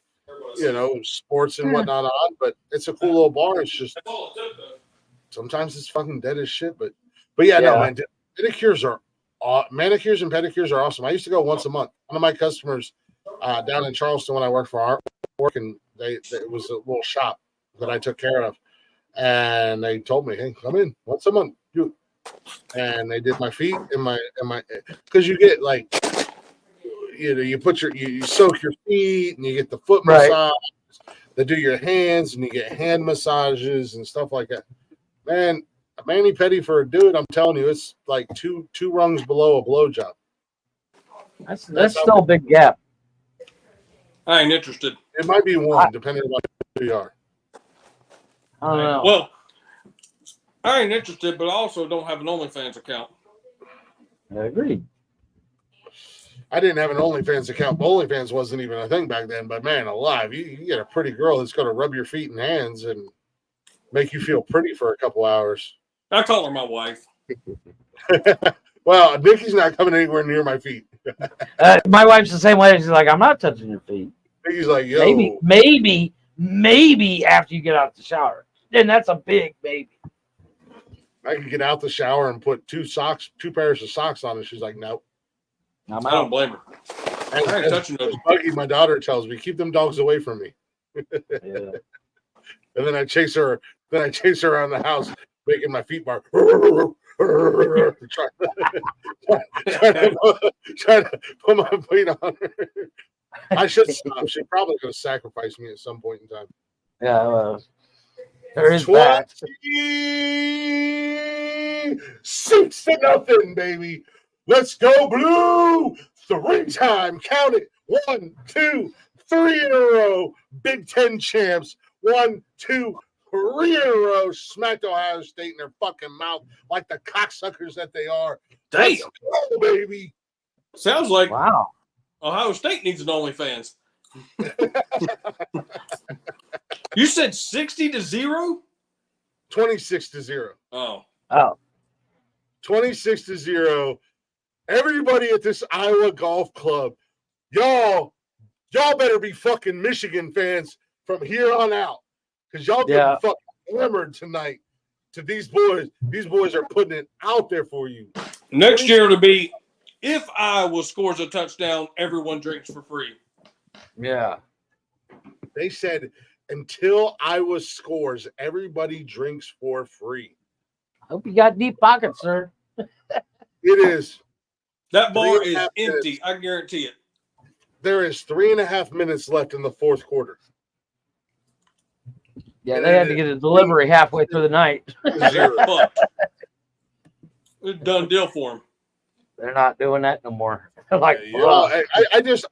sports and whatnot on. But it's a cool little bar. It's just. Sometimes it's fucking dead as shit, but yeah, no, man. Manicures and pedicures are awesome. I used to go once a month. One of my customers down in Charleston when I worked for Artwork, and it was a little shop that I took care of, and they told me, "Hey, come in once a month, dude." And they did my feet and my because you get like you soak your feet and you get the foot massage. They do your hands and you get hand massages and stuff like that. Man, a mani-pedi for a dude, I'm telling you, it's like two rungs below a blowjob. That's still a big gap. I ain't interested. It might be one, depending on who you are. I don't know. Well, I ain't interested, but I also don't have an OnlyFans account. I agree. I didn't have an OnlyFans account. OnlyFans wasn't even a thing back then, but man, alive, you get a pretty girl that's going to rub your feet and hands and make you feel pretty for a couple hours. I call her my wife. Well, Nikki's not coming anywhere near my feet. My wife's the same way. She's like, I'm not touching your feet. Nikki's like, yo. Maybe after you get out the shower. Then that's a big maybe. I can get out the shower and put 2 pairs of socks on, and she's like, nope. I don't blame her. I ain't touching those. Buggy, my daughter tells me, keep them dogs away from me. Yeah. And then I chase her around the house, making my feet bark. trying to put my feet on her. I should stop. She's probably going to sacrifice me at some point in time. Yeah, there is that. 6-0, baby. Let's go, Blue. 3 time. Count it. 1, 2, 3 in a row. Big Ten champs. 1, 2, 3 in a row, smacked Ohio State in their fucking mouth like the cocksuckers that they are. Damn. Let's go, baby. Sounds like Wow. Ohio State needs an OnlyFans. You said 60-0? 26-0. Oh. 26-0. Everybody at this Iowa golf club, y'all better be fucking Michigan fans from here on out, because y'all getting fucking hammered tonight to these boys. These boys are putting it out there for you. Next year to be, if Iowa scores a touchdown, everyone drinks for free. Yeah. They said until Iowa scores, everybody drinks for free. Hope you got deep pockets, sir. It is. That bar is 3.5 empty. minutes. I guarantee it. There is 3.5 minutes left in the fourth quarter. Yeah, they had to get a delivery halfway through the night. They're fucked. It's a done deal for them. They're not doing that no more. They're like, You know, I just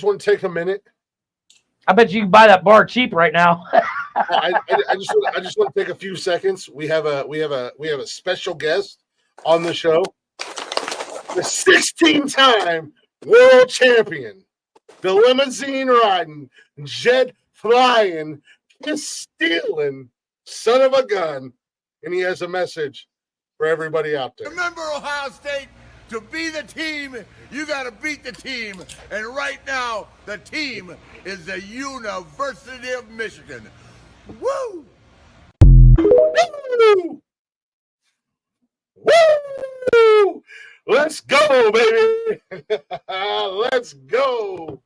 want to take a minute. I bet you can buy that bar cheap right now. I just want to take a few seconds. We have a special guest on the show. The 16-time world champion, the limousine riding, jet flying, kiss stealing son of a gun, and he has a message for everybody out there. Remember, Ohio State, to be the team, you got to beat the team. And right now, the team is the University of Michigan. Woo! Woo! Woo! Let's go, baby. Let's go.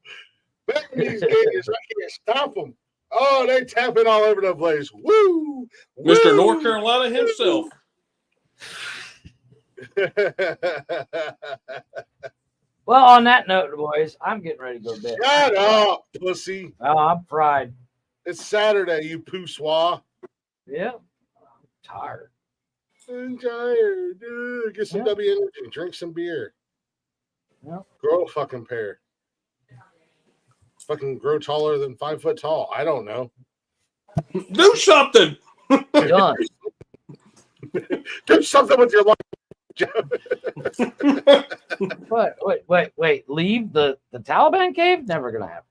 Man, these Gators, I can't stop them. Oh, they tapping all over the place. Woo! Mr. Woo! North Carolina himself. Well, on that note, boys, I'm getting ready to go to bed. Shut up, pussy. Oh, I'm fried. It's Saturday, you pooswa. Yeah. I'm tired. I'm tired. Dude, get some W energy. Drink some beer. Yep. Grow a fucking pair. Fucking grow taller than 5 foot tall. I don't know. Do something. Done. Do something with your life. Wait. Leave the Taliban cave? Never gonna happen.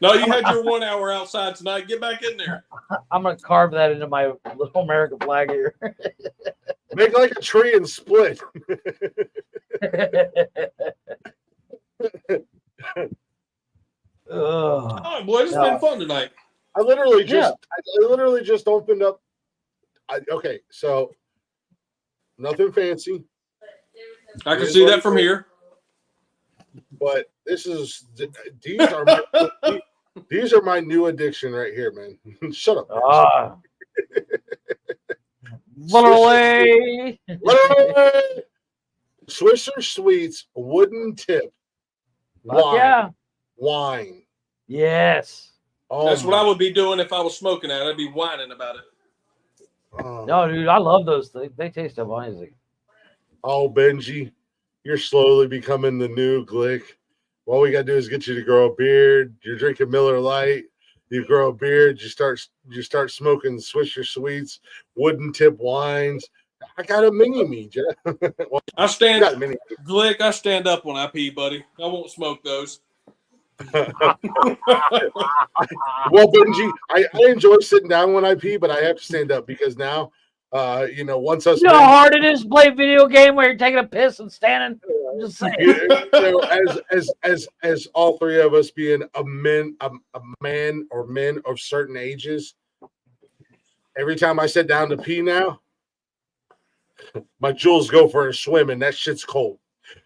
No, you had your 1 hour outside tonight. Get back in there. I'm gonna carve that into my little American flag here. Make like a tree and split. All right, boys, it's been fun tonight. I literally just opened up. Okay, so nothing fancy. I can see that from here. But these are my new addiction right here, man. Shut up. Literally. Swisher Sweets wooden tip. Wine. Yes. Oh, that's what I would be doing if I was smoking that. I'd be whining about it. No, dude, I love those things. They taste amazing. Oh, Benji, you're slowly becoming the new Glick. All we gotta do is get you to grow a beard. You're drinking Miller Lite. You grow a beard. You start smoking Swisher Sweets, wooden tip wines. I got a mini me, Jeff. Well, I stand up, Glick. I stand up when I pee, buddy. I won't smoke those. Well, Benji, I enjoy sitting down when I pee, but I have to stand up because now, once us. You know how hard it is to play a video game where you're taking a piss and standing. I'm just saying. As all three of us being a man or men of certain ages, every time I sit down to pee now, my jewels go for a swim, and that shit's cold.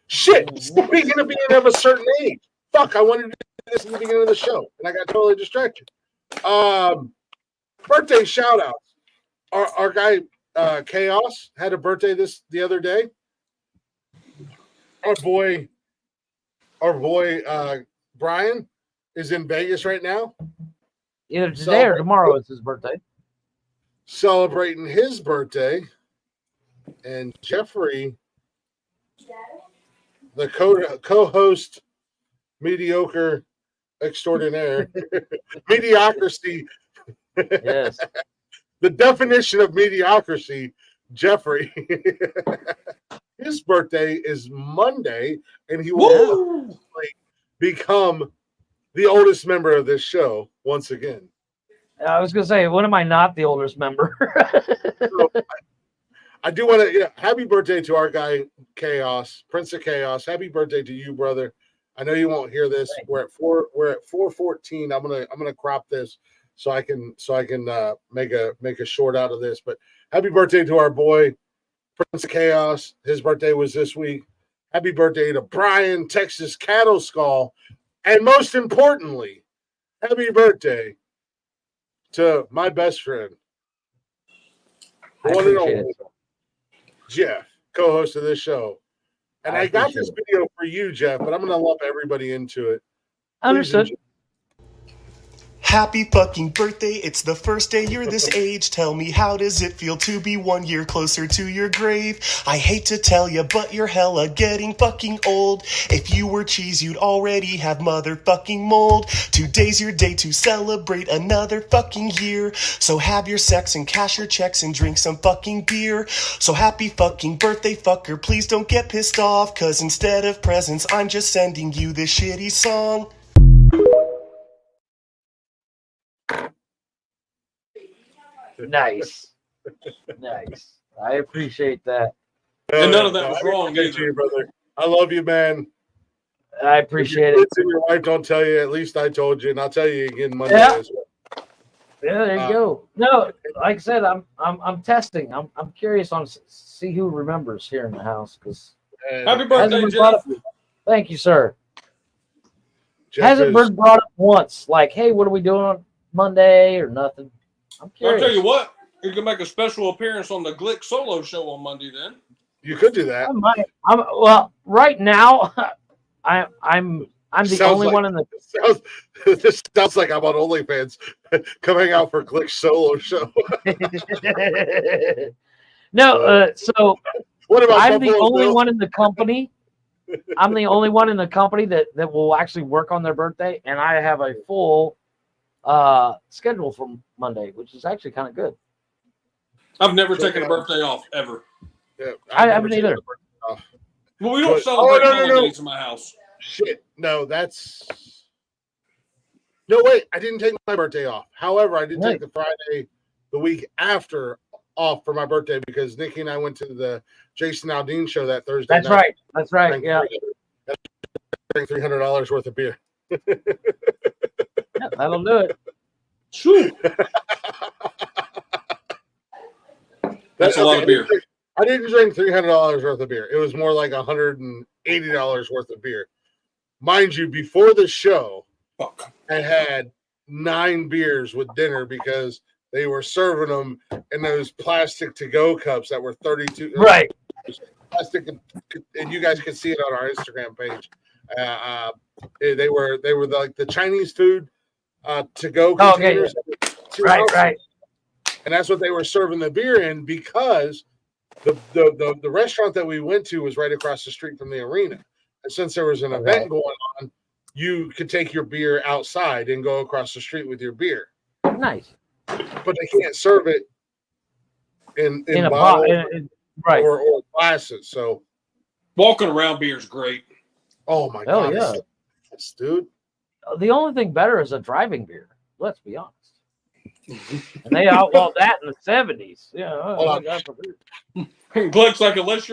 Shit, speaking of being of a certain age, fuck, I wanted to do this in the beginning of the show, and I got totally distracted. Birthday shout-outs. Our guy, Chaos, had a birthday the other day. Our boy, Brian is in Vegas right now. Either today or tomorrow is his birthday. Celebrating his birthday. And Jeffrey, the co-host, mediocre, extraordinaire. Mediocrity. Yes. The definition of mediocrity, Jeffrey. His birthday is Monday, and he will become the oldest member of this show once again. I was going to say, when am I not the oldest member? So, I do want to, happy birthday to our guy Chaos, Prince of Chaos. Happy birthday to you, brother. I know you won't hear this. We're at 4:14. I'm gonna crop this so I can make a short out of this. But happy birthday to our boy Prince of Chaos. His birthday was this week. Happy birthday to Brian, Texas Cattle Skull, and most importantly, happy birthday to my best friend, the one and only Jeff, co-host of this show. And I got this video for you, Jeff, but I'm going to lump everybody into it. Understood. Happy fucking birthday, it's the first day you're this age. Tell me, how does it feel to be 1 year closer to your grave? I hate to tell ya, but you're hella getting fucking old. If you were cheese, you'd already have motherfucking mold. Today's your day to celebrate another fucking year. So have your sex and cash your checks and drink some fucking beer. So happy fucking birthday, fucker, please don't get pissed off, cause instead of presents, I'm just sending you this shitty song. Nice. I appreciate that. And none of that was wrong either. You, brother. I love you, man. I appreciate it. And your wife don't tell you, at least I told you, and I'll tell you again Monday as well. Yeah, there you go. No, like I said, I'm testing. I'm curious on see who remembers here in the house because happy birthday, Jeff. Thank you, sir. Jeff hasn't been brought up once. Like, hey, what are we doing on Monday or nothing? I'm curious. I'll tell you what, you can make a special appearance on the Glick solo show on Monday. Then you could do that. I might. Well, right now, I'm the only one in the. This sounds like I'm on OnlyFans, coming out for Glick solo show. No, so what about I'm the only one in the company. I'm the only one in the company that will actually work on their birthday, and I have a full schedule for Monday, which is actually kind of good. I've never taken a birthday off ever. Yeah, I haven't either. Well, we don't celebrate holidays in my house. Shit, no, that's no wait. I didn't take my birthday off. However, I did take the Friday, the week after, off for my birthday because Nikki and I went to the Jason Aldean show that Thursday. That's right. That's right. Yeah. $300 worth of beer. Yeah, that'll do it. Shoot. That's a lot of beer. I didn't drink $300 worth of beer. It was more like $180 worth of beer. Mind you, before the show, I had 9 beers with dinner because they were serving them in those plastic to-go cups that were 32. Right. Plastic, and you guys can see it on our Instagram page. They were like the Chinese food to-go containers. Okay. Right. And that's what they were serving the beer in because the restaurant that we went to was right across the street from the arena. And since there was an event going on, you could take your beer outside and go across the street with your beer. Nice. But they can't serve it in a bottles right. or glasses. So walking around beer is great. Oh my god, yeah, yes, dude. The only thing better is a driving beer. Let's be honest. And they outlawed that in the 70s. Yeah. Glick's like unless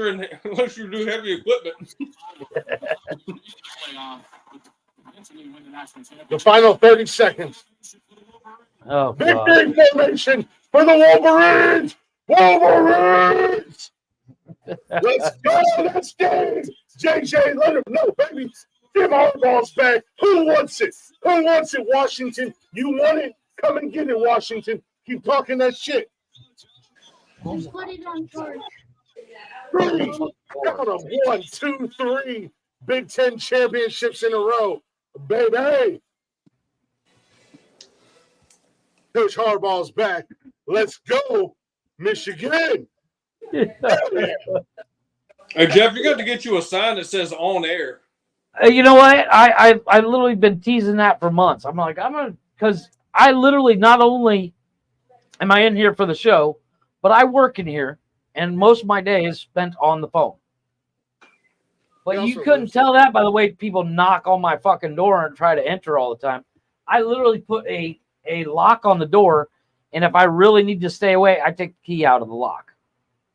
you do heavy equipment. The final 30 seconds. Oh, victory formation for the Wolverines! Wolverines! Let's go! Let's go! JJ, let him know, baby. Give Harbaugh's back. Who wants it? Who wants it, Washington? You want it? Come and get it, Washington. Keep talking that shit. Just put it on charge. 3. Got him. 1, 2, 3. Big Ten championships in a row. Baby. Coach Harbaugh's back. Let's go, Michigan. Hey, Jeff, you got to get you a sign that says on air. You know what? I literally been teasing that for months. I'm like, because I literally not only am I in here for the show, but I work in here, and most of my day is spent on the phone. But you couldn't tell that by the way people knock on my fucking door and try to enter all the time. I literally put a lock on the door, and if I really need to stay away, I take the key out of the lock.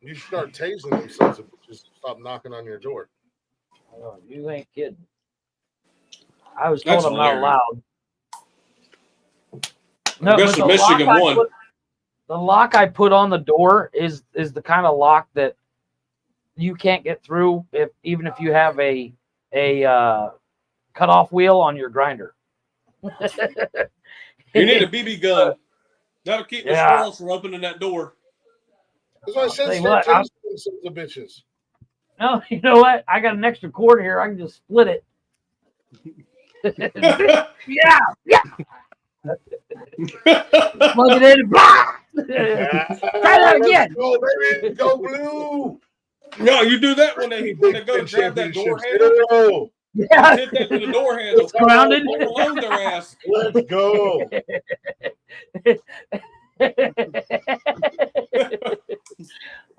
You start tasing them sons of bitches. Stop knocking on your door. Oh, you ain't kidding. I was told I'm not allowed. No, this is Michigan one. The lock I put on the door is the kind of lock that you can't get through even if you have a cutoff wheel on your grinder. You need a BB gun. That'll keep the squirrels from opening that door. That's what I said. Start tasing them sons of bitches. No, you know what? I got an extra cord here. I can just split it. yeah. Plug it in and blah! Try that again. Go, baby. Go blue. No, you do that when they go to grab that door handle. Yeah. Hit that to the door handle. It's grounded. Overload their ass. Let's go.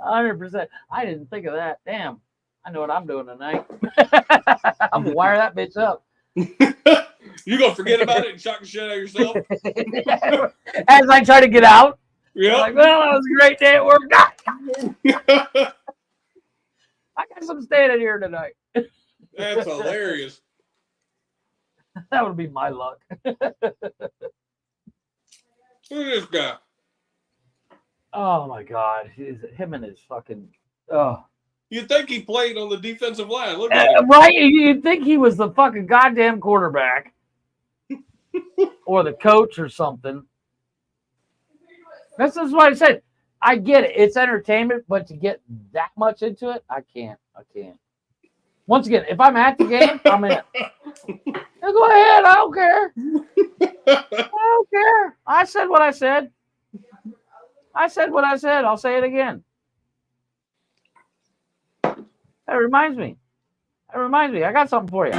100%. I didn't think of that. Damn. I know what I'm doing tonight. I'm gonna wire that bitch up. You gonna forget about it and shock the shit out of yourself? As I try to get out. Yeah. Like, well, that was a great day at work. I got some standing here tonight. That's hilarious. That would be my luck. Look at this guy. Oh my God. Him and his fucking You'd think he played on the defensive line. Look at him. Right? You'd think he was the fucking goddamn quarterback. Or the coach or something. This is what I said. I get it. It's entertainment, but to get that much into it, I can't. Once again, if I'm at the game, I'm in. Go ahead. I don't care. I don't care. I said what I said. I said what I said. I'll say it again. That reminds me. I got something for you.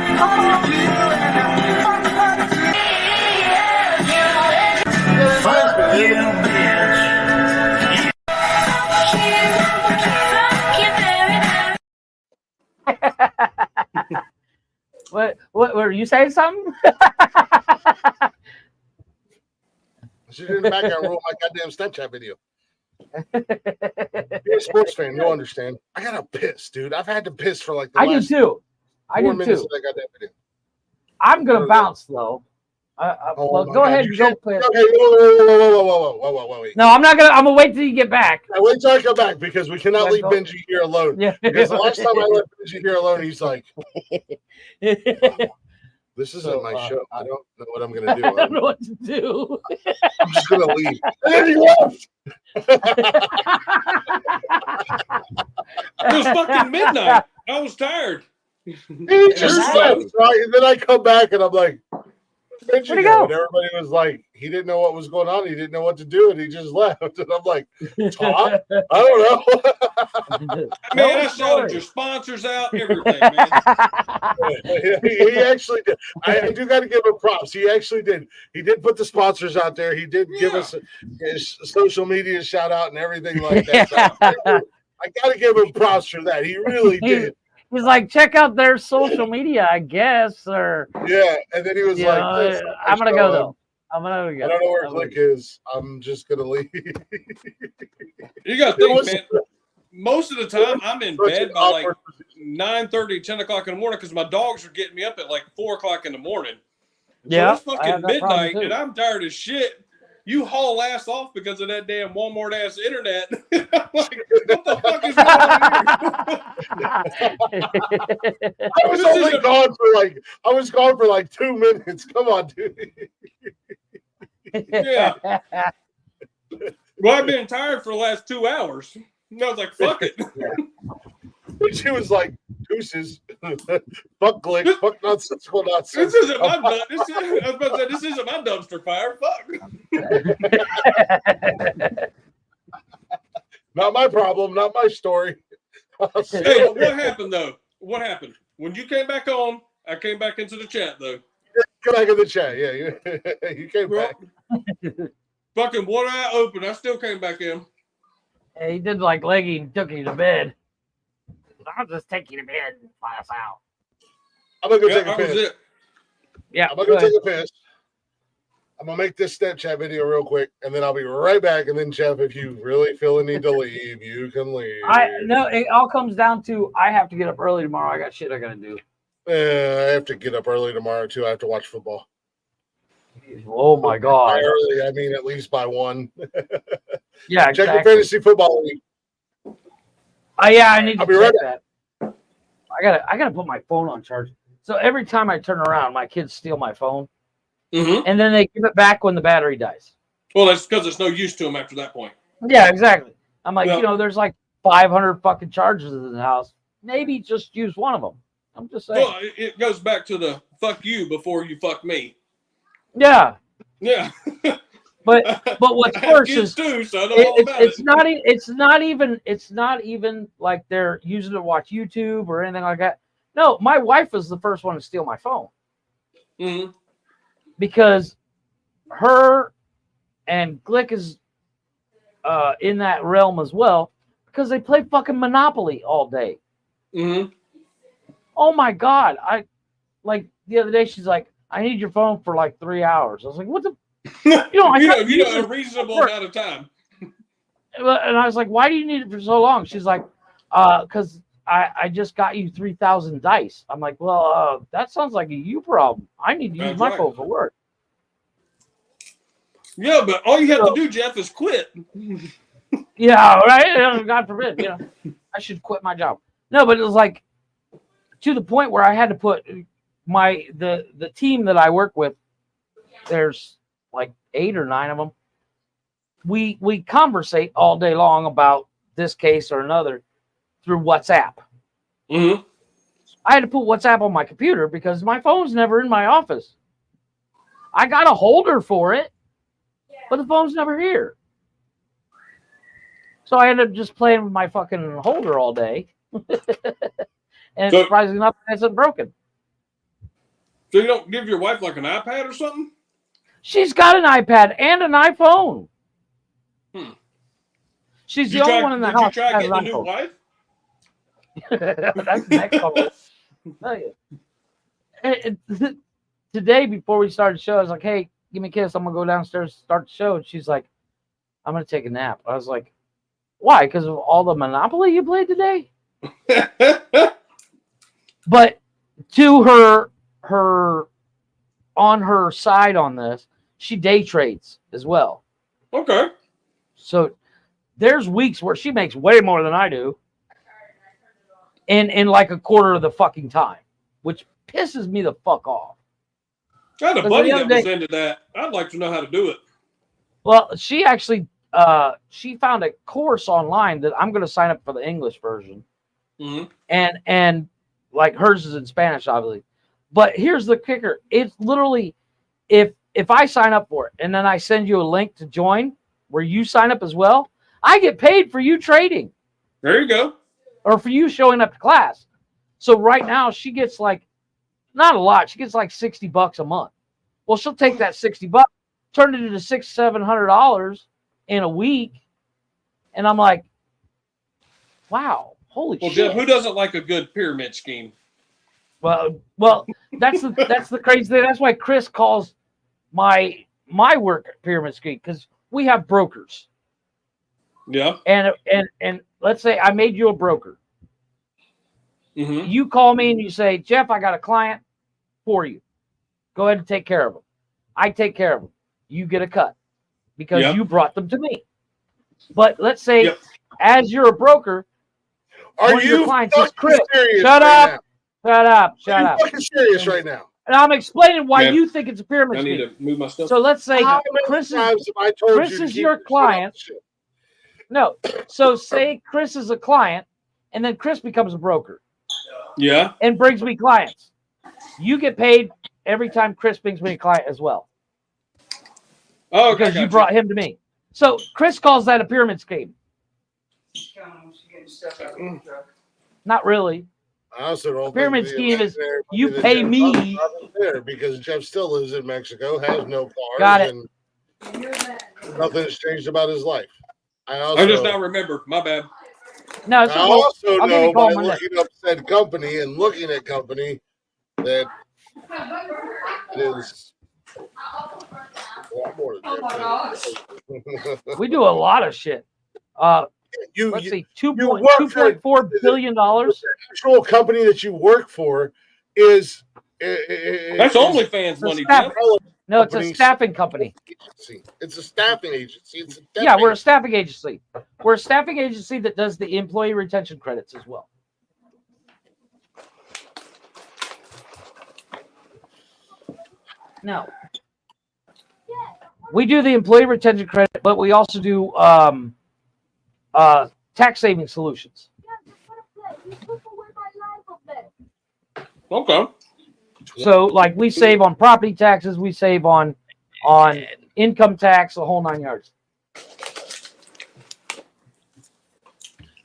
What were you saying something? She didn't back out roll my goddamn Snapchat video. You're a sports fan, you'll understand. I gotta piss, dude. I've had to piss for like the last do too. 4 minutes that I got that video. I'm gonna bounce though. Well, go ahead and go piss. Okay, whoa. No, I'm not gonna. I'm gonna wait till you get back. Now, wait till I come back because we cannot leave Benji here alone. Yeah. Because the last time I left Benji here alone, he's like, "This isn't my show. I don't know what I'm gonna do. I don't know what to do. I'm just gonna leave." And then he left. It was fucking midnight. I was tired. He just left, right? And then I come back and I'm like, "Where'd you go?" And everybody was like, he didn't know what was going on. He didn't know what to do, and he just left. And I'm like, "Tom? I don't know." Man, I shouted your sponsors out, everything, man. He actually did. I do got to give him props. He actually did. He did put the sponsors out there. He did give us a social media shout out and everything like that. So I got to give him props for that. He really did. He's like, check out their social media, I guess, or yeah. And then he was like, "I'm gonna go though. I'm gonna go. I don't know where Click is. I'm just gonna leave." You got to think, man. Most of the time, I'm in bed by like 9:30, 10 o'clock in the morning because my dogs are getting me up at like 4 o'clock in the morning. Yeah, so it's fucking midnight, and I'm tired as shit. You haul ass off because of that damn Walmart ass internet. I'm like, what the fuck is going on here? I was gone for like 2 minutes. Come on, dude. Yeah. Well, I've been tired for the last 2 hours. And I was like, fuck it. She was like, deuces. Fuck Glick. Fuck nonsensical nonsense. This isn't my I was about to say, this isn't my dumpster fire. Fuck. Not my problem. Not my story. Hey, what happened though? What happened? When you came back on, I came back into the chat though. Come back in the chat. Yeah, you came Well, back. fucking one eye open. I still came back in. Hey, he did like Leggy and took you to bed. I'll just take you to bed and fly us out. I'm gonna go Yeah, take a that was piss. it. Yeah, I'm gonna go take a piss. I'm gonna make this Snapchat video real quick, and then I'll be right back. And then Jeff, if you really feel the need to leave, you can leave. It all comes down to I have to get up early tomorrow. I got shit I gotta do. I have to get up early tomorrow too. I have to watch football. Oh my god! By early, I mean at least by 1. Yeah, Check your exactly. fantasy football league. Yeah, I need to I'll be check right that. I gotta put my phone on charge. So every time I turn around, my kids steal my phone, and then they give it back when the battery dies. Well, that's because it's no use to them after that point. Yeah, exactly. I'm like, Yeah. you know, there's like 500 fucking chargers in the house. Maybe just use one of them. I'm just saying. Well, it goes back to the fuck you before you fuck me. Yeah. Yeah. But what's worse is too, so I know all about it's not even like they're using it to watch YouTube or anything like that. No, my wife was the first one to steal my phone because her and Glick is in that realm as well because they play fucking Monopoly all day. Oh my god! I like the other day. She's like, "I need your phone for like 3 hours." I was like, "What the?" you know, a reasonable amount of time. And I was like, "Why do you need it for so long?" She's like, "Because I just got you 3,000 dice." I'm like, "Well, that sounds like a you problem. I need to use my phone for work." Yeah, but all you have to do, Jeff, is quit. Yeah, right. God forbid. You know, I should quit my job. No, but it was like to the point where I had to put the team that I work with. There's like 8 or 9 of them. We conversate all day long about this case or another through WhatsApp. I had to put WhatsApp on my computer because my phone's never in my office. I got a holder for it, but the phone's never here. So I ended up just playing with my fucking holder all day. And surprisingly enough, it hasn't broken. So you don't give your wife like an iPad or something? She's got an iPad and an iPhone. She's the only one in the house. Did you try getting a new wife? That's the next one. Today, before we started the show, I was like, "Hey, give me a kiss. I'm going to go downstairs and start the show." And she's like, "I'm going to take a nap." I was like, "Why? Because of all the Monopoly you played today?" But to her on her side on this, she day trades as well. Okay. So there's weeks where she makes way more than I do in like a quarter of the fucking time, which pisses me the fuck off. I had a buddy that was into that. I'd like to know how to do it. Well, she actually she found a course online that I'm going to sign up for the English version. And like hers is in Spanish, obviously. But here's the kicker. It's literally if I sign up for it and then I send you a link to join where you sign up as well, I get paid for you trading. There you go. Or for you showing up to class. So right now she gets like, not a lot. She gets like $60 a month. Well, she'll take that $60, turn it into $600-$700 in a week. And I'm like, wow, holy shit. Jeff, who doesn't like a good pyramid scheme? Well, that's the crazy thing. That's why Chris calls my work pyramid scheme, because we have brokers. Yeah. And let's say I made you a broker. You call me and you say, "Jeff, I got a client for you. Go ahead and take care of them." I take care of them. You get a cut because you brought them to me. But let's say, as you're a broker, are you clients says, "Chris, shut up. Shut up. Are you fucking serious right now?" And I'm explaining why you think it's a pyramid scheme. I need to move my stuff. So let's say Chris is your client. No. So say Chris is a client, and then Chris becomes a broker. Yeah. And brings me clients. You get paid every time Chris brings me a client as well. Oh, okay. Because you brought him to me. So Chris calls that a pyramid scheme. Not really. I also don't Pyramid think scheme is imaginary you money that pay Jeff me. talks about is there because Jeff still lives in Mexico, has no cars, Got it. and nothing's changed about his life. I just now remember. My bad. No, it's I cool. also I'll give you know a call by Monday. looking up said company and looking at company that it is a lot more than Jeff. We do a lot of shit. Let's see, $2.4 billion. The actual company that you work for is That's OnlyFans money, Jeff. No, it's a staffing company. It's a staffing agency. Yeah, we're a staffing agency. We're a staffing agency that does the employee retention credits as well. Now, we do the employee retention credit, but we also do tax saving solutions. Okay. So, like, we save on property taxes, we save on income tax, the whole 9 yards.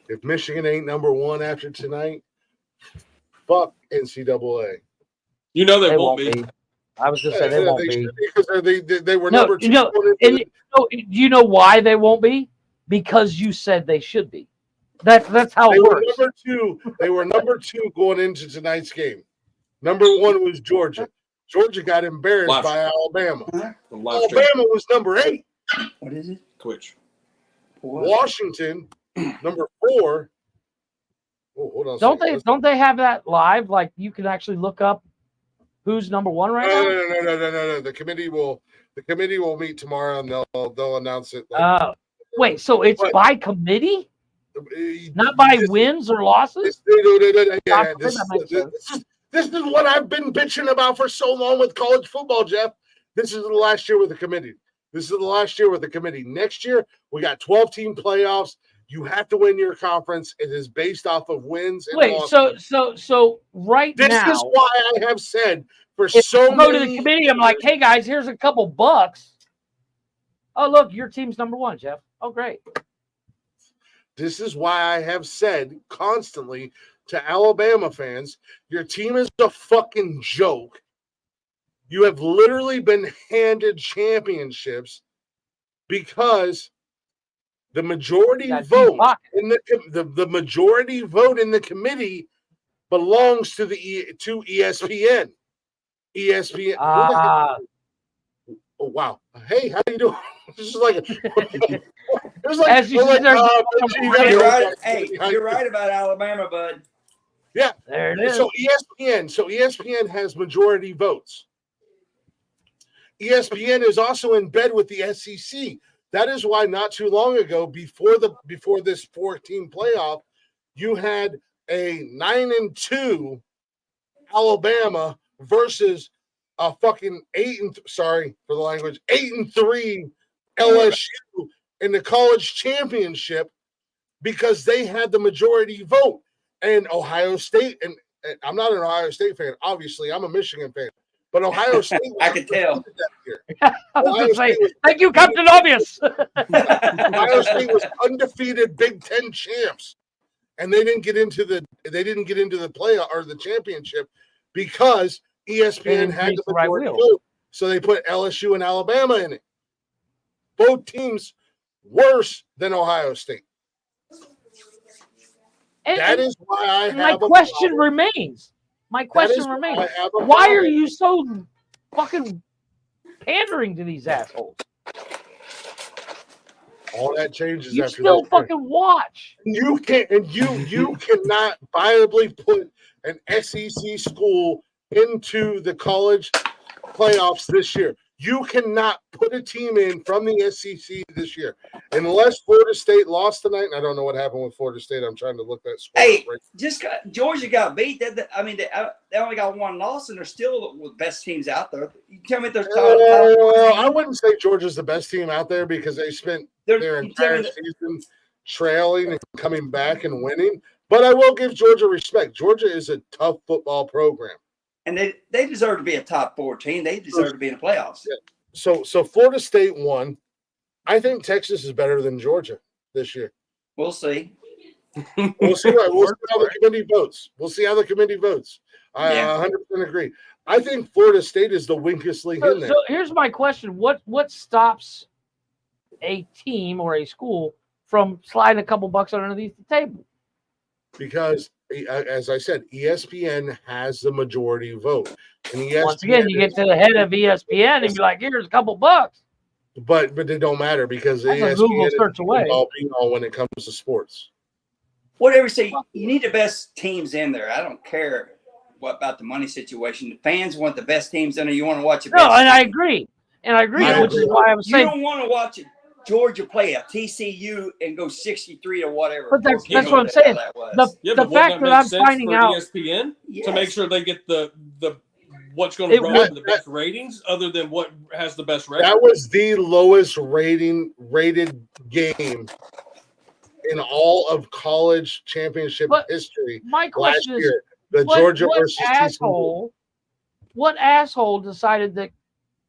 If Michigan ain't number one after tonight, fuck NCAA. You know they won't be. I was just saying they won't be. Because they were number two. You know why they won't be? Because you said they should be. That's how it works. They were number two going into tonight's game. Number one was Georgia. Georgia got embarrassed by Alabama. Alabama was number 8. What is it? Twitch. Washington, number 4. Oh, hold on. Don't they have that live? Like you can actually look up who's number 1 right now? No. The committee will meet tomorrow and they'll announce it. Wait, so it's by committee? Not by wins or losses? This is what I've been bitching about for so long with college football, Jeff. This is the last year with the committee. Next year, we got 12-team playoffs. You have to win your conference. It is based off of wins and losses. So right now. This is why I have said for if so I go to the committee, I'm like, hey guys, here's a couple bucks. Oh, look, your team's number 1, Jeff. Oh, great. This is why I have said constantly to Alabama fans, your team is a fucking joke. You have literally been handed championships because the majority vote in the majority vote in the committee belongs to ESPN. ESPN. Oh wow! Hey, how you doing? This is like you're right. Hey, you're right about Alabama, bud. Yeah, there it is. So ESPN has majority votes. ESPN is also in bed with the SEC. That is why not too long ago, before this 4-team playoff, you had a 9-2 Alabama versus a fucking 8-3 LSU in the college championship because they had the majority vote. And Ohio State, and I'm not an Ohio State fan. Obviously, I'm a Michigan fan. But Ohio State, I could tell. I was going to say, thank you, Captain Obvious. Ohio State was undefeated Big Ten champs, and they didn't get into the playoff or the championship because ESPN had the majority vote. So they put LSU and Alabama in it. Both teams worse than Ohio State. That is why I have my question remains. My question remains. Why are you so fucking pandering to these assholes? All that changes you after still that. Fucking watch. You can't, and you cannot viably put an SEC school into the college playoffs this year. You cannot put a team in from the SEC this year unless Florida State lost tonight. And I don't know what happened with Florida State. I'm trying to look that score. Hey, Georgia got beat. They only got 1 loss, and they're still the best teams out there. You tell me there's I wouldn't say Georgia's the best team out there because they spent their entire season trailing and coming back and winning. But I will give Georgia respect. Georgia is a tough football program. And they deserve to be a top 4 team. They deserve to be in the playoffs. Yeah. So Florida State won. I think Texas is better than Georgia this year. We'll see. We'll see how the committee votes. We'll see how the committee votes. I 100% agree. I think Florida State is the weakest league in there. So here's my question: What stops a team or a school from sliding a couple bucks underneath the table? Because, as I said, ESPN has the majority vote. And ESPN once again, you get to the head of ESPN and be like, "Here's a couple bucks." But it don't matter because That's ESPN a Google search away. is all when it comes to sports. Whatever you say, you need the best teams in there. I don't care what about the money situation. The fans want the best teams in there. You want to watch the best. No, and I agree. Which is why I was saying you don't want to watch Georgia play a TCU and go 63 or whatever. But that's what I'm saying. The fact that I'm finding out ESPN to make sure they get the what's going to draw the best ratings, other than what has the best record. That was the lowest rated game in all of college championship history. My question last year, the Georgia versus TCU. What asshole decided that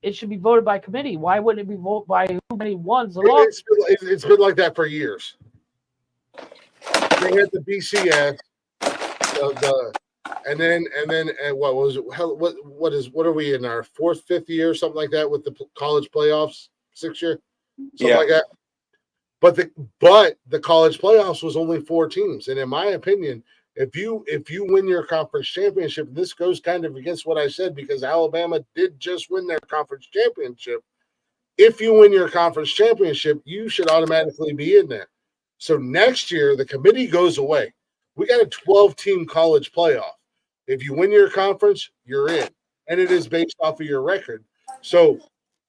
it should be voted by committee? Why wouldn't it be voted by who many ones along? It's been like that for years. They had the BCS, and then what was it? What are we in our fourth, fifth year, something like that, with the college playoffs? 6th year, something like that. But the college playoffs was only 4 teams, and in my opinion, if you win your conference championship, this goes kind of against what I said because Alabama did just win their conference championship. If you win your conference championship, you should automatically be in there. So next year, the committee goes away. We got a 12-team college playoff. If you win your conference, you're in, and it is based off of your record. So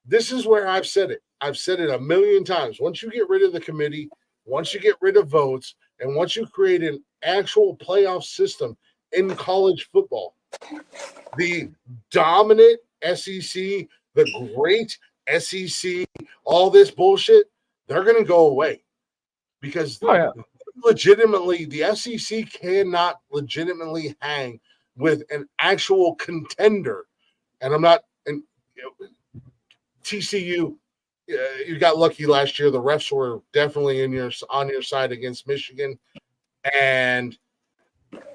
this is where I've said it. I've said it a million times. Once you get rid of the committee, once you get rid of votes, and once you create an actual playoff system in college football, the dominant SEC, the great SEC, all this bullshit, they're going to go away because legitimately the SEC cannot legitimately hang with an actual contender. And I'm not – and TCU – you got lucky last year. The refs were definitely on your side against Michigan, and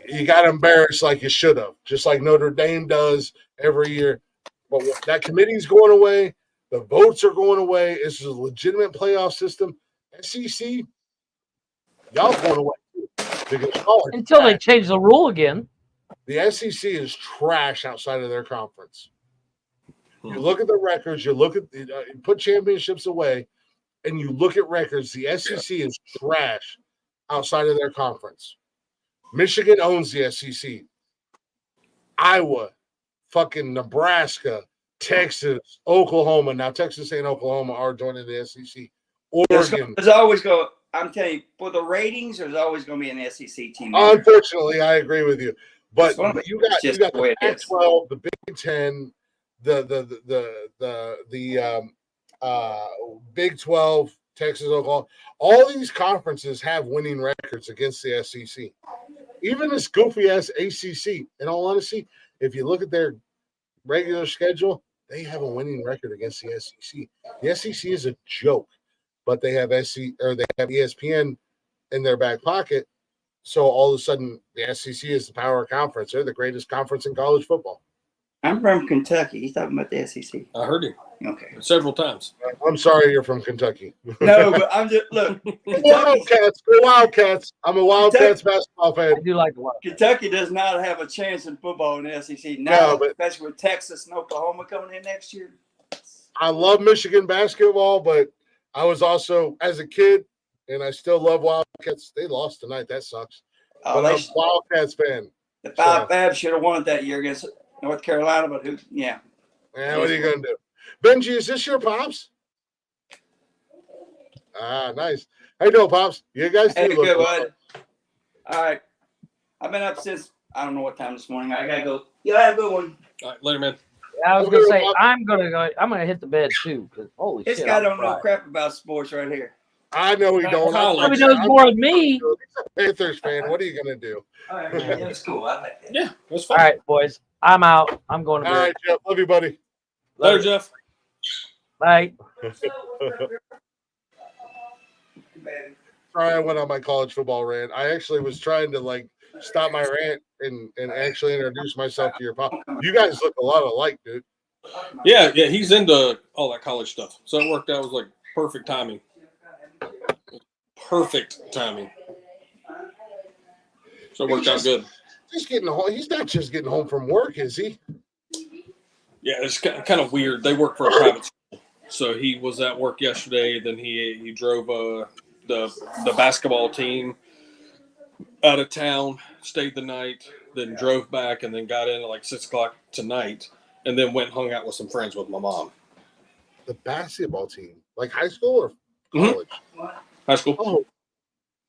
you got embarrassed like you should have, just like Notre Dame does every year. But that committee's going away. The votes are going away. This is a legitimate playoff system. SEC, y'all going away because until they change the rule again. The SEC is trash outside of their conference. You look at the records, you look at put championships away, and you look at records. The SEC is trash outside of their conference. Michigan owns the SEC. Iowa, fucking Nebraska, Texas, Oklahoma. Now Texas and Oklahoma are joining the SEC. Oregon. There's always going. I'm telling you, for the ratings, there's always going to be an SEC team. Unfortunately, I agree with you. But you got the Pac-12, the Big Ten. The Big 12, Texas, Oklahoma, all these conferences have winning records against the SEC. Even this goofy ass ACC. In all honesty, if you look at their regular schedule, they have a winning record against the SEC. The SEC is a joke, but they have ESPN in their back pocket. So all of a sudden, the SEC is the power conference. They're the greatest conference in college football. I'm from Kentucky. He's talking about the SEC. I heard him. Okay. Several times. I'm sorry you're from Kentucky. No, but I'm just look. Wildcats. Go Wildcats. I'm a Wildcats basketball fan. I do like the Wildcats. Kentucky does not have a chance in football in the SEC now, especially with Texas and Oklahoma coming in next year. I love Michigan basketball, but I was also, as a kid, and I still love Wildcats. They lost tonight. That sucks. But I'm a Wildcats fan. The Fab should have won it that year against North Carolina, but who? Yeah. Yeah, what are you going to do? Benji, is this your pops? Ah, nice. How you doing, pops? You guys do look good, bud. All right. I've been up since, I don't know what time this morning. I got to go. You have a good one. All right, later, man. Yeah, I was going to say, I'm going to hit the bed, too, because holy shit. This guy don't know crap about sports right here. I know he don't. He knows more than me. He's a Panthers fan. What are you going to do? All right, man. That's cool. I like that. Yeah, that's fine. All right, boys. I'm out. I'm going to bed. All right, Jeff. Love you, buddy. Later, Jeff. Bye. Sorry, I went on my college football rant. I actually was trying to like stop my rant and actually introduce myself to your pop. You guys look a lot alike, dude. Yeah, he's into all that college stuff. So it worked out. It was like perfect timing. Perfect timing. So it worked out good. Just getting home. He's not just getting home from work, is he? Yeah, it's kind of weird. They work for a private school. So he was at work yesterday. Then he drove the basketball team out of town, stayed the night, then drove back, and then got in at like 6 o'clock tonight, and then went and hung out with some friends with my mom. The basketball team, like high school or college? Mm-hmm. High school. Oh,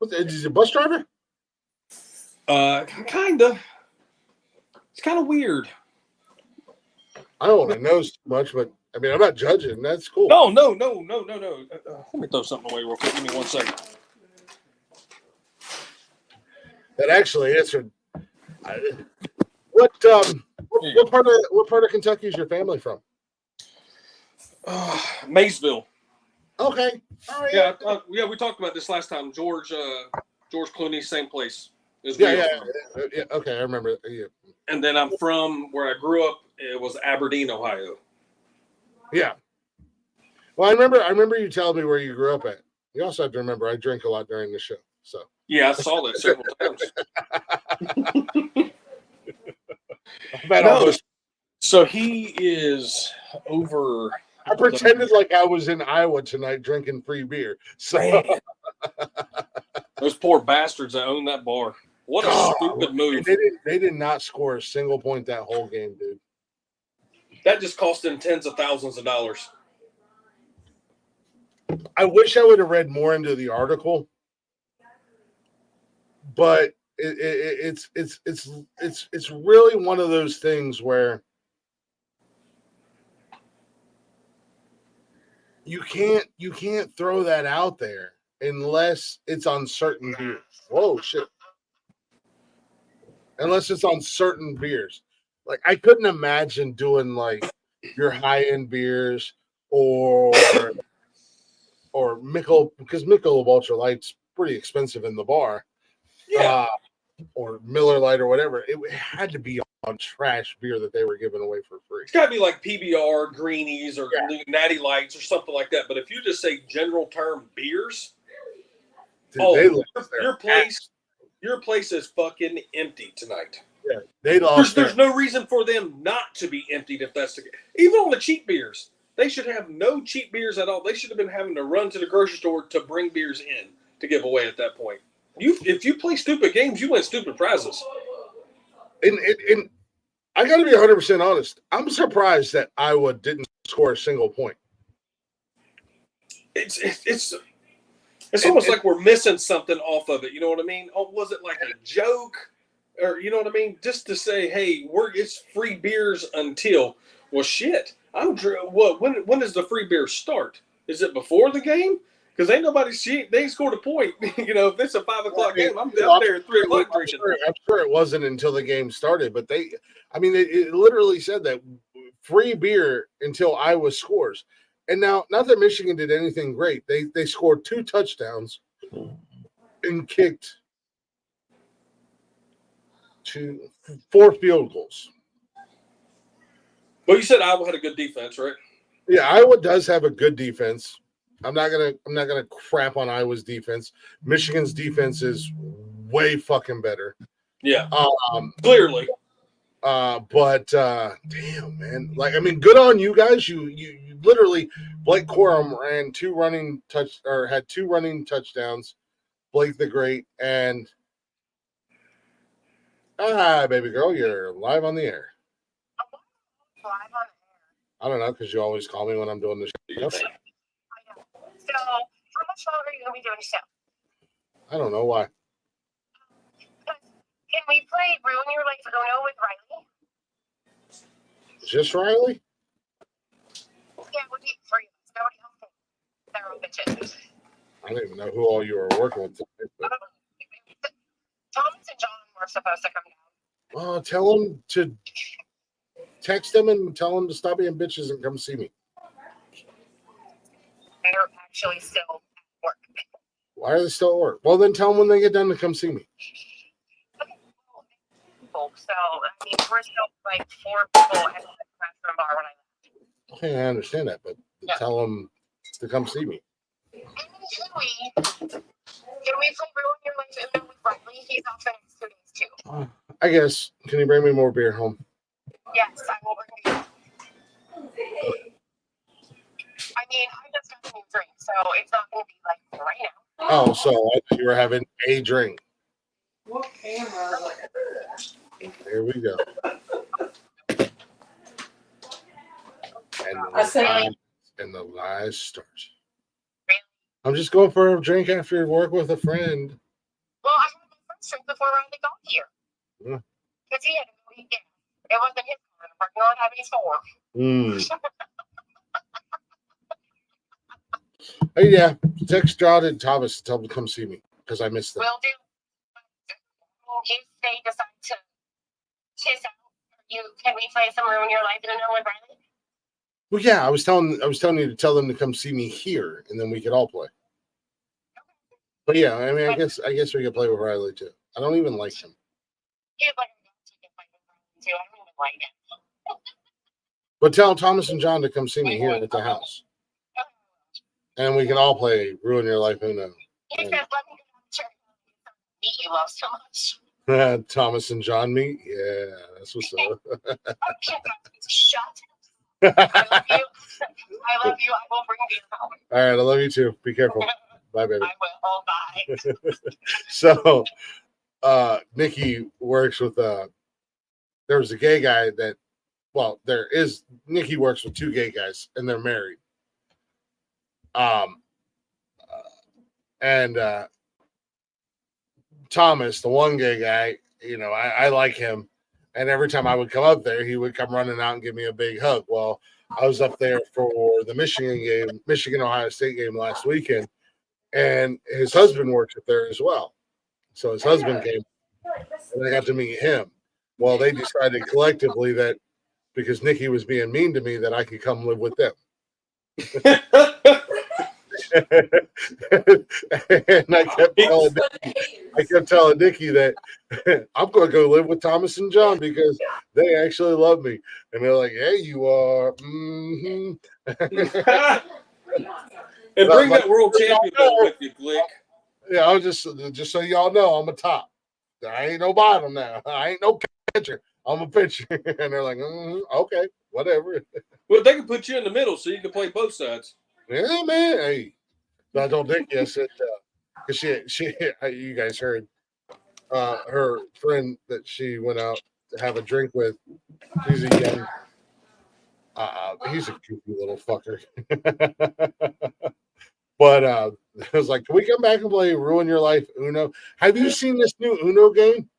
is he a bus driver? Kinda. It's kind of weird. I don't want to know too much, but I mean, I'm not judging. That's cool. No. Let me throw something away real quick. Give me 1 second. That actually answered. What part of Kentucky is your family from? Maysville. Okay. All right. Yeah. We talked about this last time. George Clooney, same place. Yeah. Okay, I remember. Yeah. And then I'm from where I grew up. It was Aberdeen, Ohio. Yeah. Well, I remember you telling me where you grew up at. You also have to remember I drink a lot during the show. So yeah, I saw that several times. So he is over. I pretended like I was in Iowa tonight drinking free beer. So those poor bastards that own that bar. What a stupid move. They did not score a single point that whole game, dude. That just cost them tens of thousands of dollars. I wish I would have read more into the article, but it's really one of those things where you can't throw that out there unless it's on certain beers. Whoa, shit. Unless it's on certain beers. Like, I couldn't imagine doing, like, your high-end beers or Michelob, because Michelob Ultra Light's pretty expensive in the bar. Yeah. Or Miller Lite or whatever. It had to be on trash beer that they were giving away for free. It's got to be like PBR, Greenies, or Natty Lights or something like that. But if you just say general term beers, dude, your place is fucking empty tonight. Yeah, they lost. There's no reason for them not to be emptied if that's the case. Even on the cheap beers, they should have no cheap beers at all. They should have been having to run to the grocery store to bring beers in to give away at that point. If you play stupid games, you win stupid prizes. And I got to be 100% honest. I'm surprised that Iowa didn't score a single point. It's almost like we're missing something off of it. You know what I mean? Oh, was it like a joke? Or, you know what I mean? Just to say, hey, it's free beers until. Well, shit. When does the free beer start? Is it before the game? Because ain't nobody they scored a point. You know, if it's a 5 o'clock game, I'm down there at 3 o'clock drinking. I'm sure it wasn't until the game started, but it literally said that free beer until Iowa scores. And now, not that Michigan did anything great, they scored 2 touchdowns and kicked 4 field goals. Well, you said Iowa had a good defense, right? Yeah, Iowa does have a good defense. I'm not gonna crap on Iowa's defense. Michigan's defense is way fucking better. Yeah. Clearly. But damn, man. Like, I mean, good on you guys. You literally, Blake Corum had 2 running touchdowns. Blake the Great, and baby girl, you're live on the air. I don't know, because you always call me when I'm doing this show. So, how much longer are you going to be doing the show? I don't know why. Can we play Ruin Your Life Uno with Riley? Just Riley? Yeah, it would be free. Nobody else can. They're all bitches. I don't even know who all you are working with today. But... Thomas and John were supposed to come down. Tell them to text them and tell them to stop being bitches and come see me. They're actually still at work. Why are they still at work? Well, then tell them when they get done to come see me. So, I mean, we're still like 4 people at the classroom bar when I left. Okay, I understand that, but tell them to come see me. Can we play Ruin Your Life Uno with Riley? He's off the next 2 days too. I guess. Can you bring me more beer home? Yes, I will bring you. I mean, I just got a new drink, so it's not going to be like right now. Oh, so I thought you were having a drink. What camera? Here we go. And the lies start. I'm just going for a drink after work with a friend. Well, I had my first drink before Riley got here. Because he had to go eat dinner. It wasn't his car. The parking lot had his store. Hey, yeah. Text John and Thomas to tell them to come see me because I missed them. Will do. If they decide to kiss out, can we play some Ruin Your Life Uno with Riley? Well, yeah, I was telling you to tell them to come see me here, and then we could all play. But yeah, I mean, I guess we could play with Riley too. I don't even like him. He's like, I don't even like him. But tell Thomas and John to come see me here at the house, and we can all play Ruin Your Life Uno. He says, "Let me go to church meet you love so much." Thomas and John meet? Yeah, that's what's up. Shut up. I love you. I love you. I will bring you home. All right, I love you too. Be careful. Bye, baby. I will. Bye. So, Nikki works with there was a gay guy that, well, Nikki works with 2 gay guys and they're married. And Thomas, the one gay guy, you know, I like him. And every time I would come up there, he would come running out and give me a big hug. Well, I was up there for the Michigan-Ohio State game last weekend, and his husband works up there as well. So his husband came, and I got to meet him. Well, they decided collectively that because Nikki was being mean to me, that I could come live with them. And I kept telling Nikki that I'm going to go live with Thomas and John because they actually love me. And they're like, "Hey, you are." Mm-hmm. And bring that world champion with you, Glick. Yeah, I was just so y'all know, I'm a top. I ain't no bottom now. I ain't no pitcher. I'm a pitcher. And they're like, okay, whatever. Well, they can put you in the middle so you can play both sides. Yeah, man. Hey, I told Nikki, I said, because she, you guys heard, her friend that she went out to have a drink with, she's a young, he's a goofy little fucker. But I was like, can we come back and play Ruin Your Life Uno? Have you seen this new Uno game?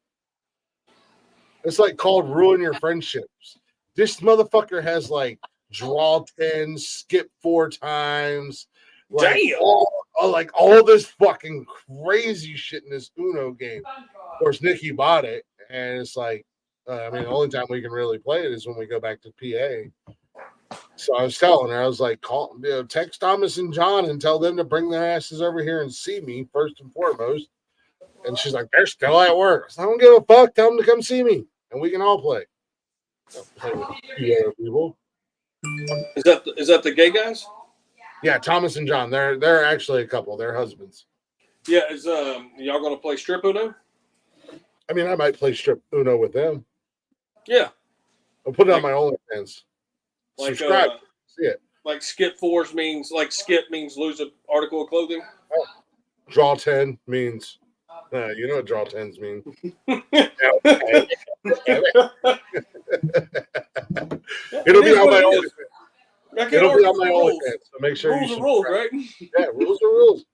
It's like called Ruin Your Friendships. This motherfucker has like draw 10, skip 4 times. Like, damn. All this fucking crazy shit in this Uno game. Of course, Nikki bought it, and it's like, I mean, the only time we can really play it is when we go back to PA. So I was telling her, I was like, text Thomas and John and tell them to bring their asses over here and see me first and foremost. And she's like, they're still at work. So I don't give a fuck. Tell them to come see me, and we can all play. Play with people. Is that the gay guys? Yeah, Thomas and John. They're actually a couple. They're husbands. Yeah, is y'all gonna play strip Uno? I mean, I might play strip Uno with them. Yeah. I'll put it on my OnlyFans. Subscribe. See it. Like skip 4s means skip means lose an article of clothing. Oh. Draw 10 means you know what draw 10s mean. It'll be on my OnlyFans. It'll be on my OnlyFans. So make sure rules are rules, right? Yeah, rules are rules.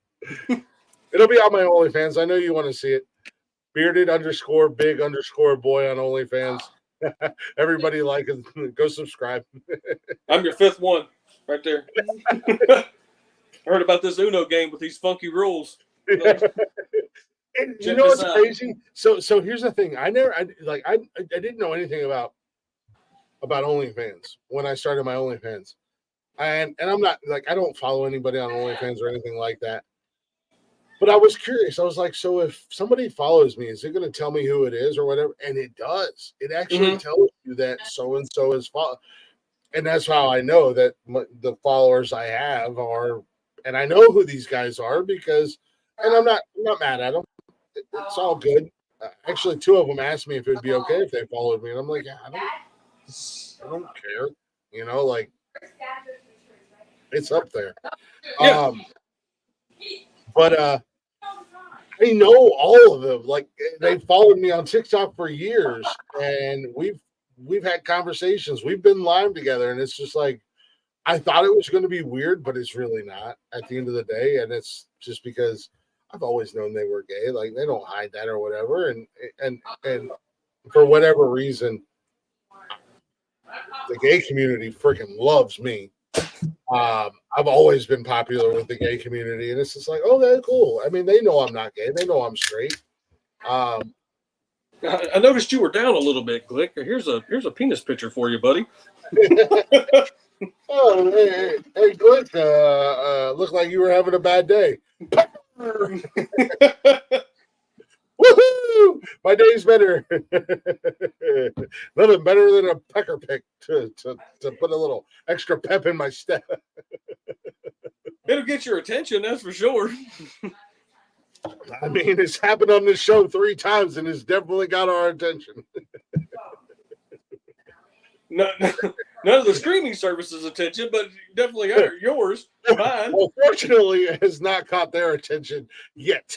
It'll be on my OnlyFans. I know you want to see it. Bearded_big_boy on OnlyFans. Everybody like it. Go subscribe. I'm your 5th one right there. I heard about this Uno game with these funky rules. You know what's crazy? So here's the thing. I didn't know anything about OnlyFans when I started my OnlyFans. And I'm not I don't follow anybody on OnlyFans or anything like that. But I was curious. I was like, so if somebody follows me, is it going to tell me who it is or whatever? And it does. It actually tells you that so and so is follow. And that's how I know that the followers I have are, and I know who these guys are because, and I'm not mad at them. It's all good. Actually, two of them asked me if it would be okay if they followed me, and I'm like, yeah, I don't care. You know, like it's up there. Yeah. But I know all of them. Like they followed me on TikTok for years, and we've had conversations. We've been live together, and it's just like I thought it was going to be weird, but it's really not at the end of the day. And it's just because I've always known they were gay. Like they don't hide that or whatever. And for whatever reason, the gay community freaking loves me. I've always been popular with the gay community, and it's just like, oh, that's cool. I mean, they know I'm not gay. They know I'm straight. I noticed you were down a little bit, Glick. Here's a penis picture for you, buddy. Oh, hey, Glick. Looked like you were having a bad day. Woohoo! My day's better. Nothing better than a pecker pick to put a little extra pep in my step. It'll get your attention, that's for sure. I mean, it's happened on this show 3 times, and it's definitely got our attention. None of the streaming services' attention, but definitely yours. Mine. Well, fortunately, it has not caught their attention yet.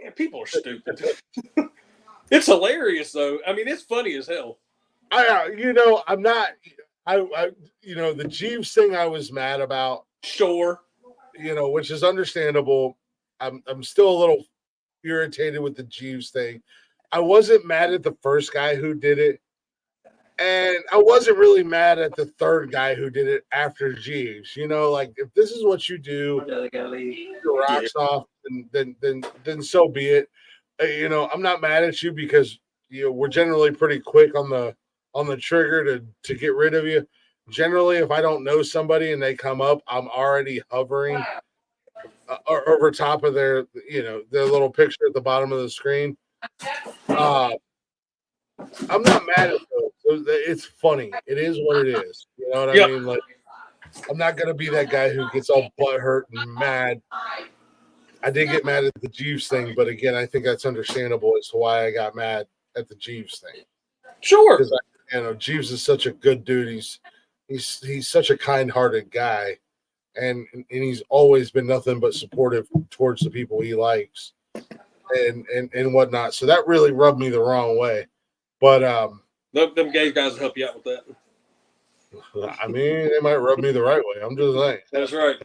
Man, people are stupid. It's hilarious, though. I mean, it's funny as hell. I'm not. The Jeeves thing I was mad about. Sure. Which is understandable. I'm still a little irritated with the Jeeves thing. I wasn't mad at the first guy who did it, and I wasn't really mad at the third guy who did it after Jeeves. Like if this is what you do, your rocks off, then so be it. I'm not mad at you because we're generally pretty quick on the trigger to get rid of you. Generally, if I don't know somebody and they come up, I'm already hovering over top of their little picture at the bottom of the screen. I'm not mad at it. It's funny. It is what it is. You know what I mean? Like, I'm not gonna be that guy who gets all butthurt and mad. I did get mad at the Jeeves thing, but again, I think that's understandable as to why I got mad at the Jeeves thing. Sure. Because Jeeves is such a good dude. He's such a kind-hearted guy, and he's always been nothing but supportive towards the people he likes, and whatnot. So that really rubbed me the wrong way. But them gay guys will help you out with that. I mean, they might rub me the right way. I'm just saying. That's right.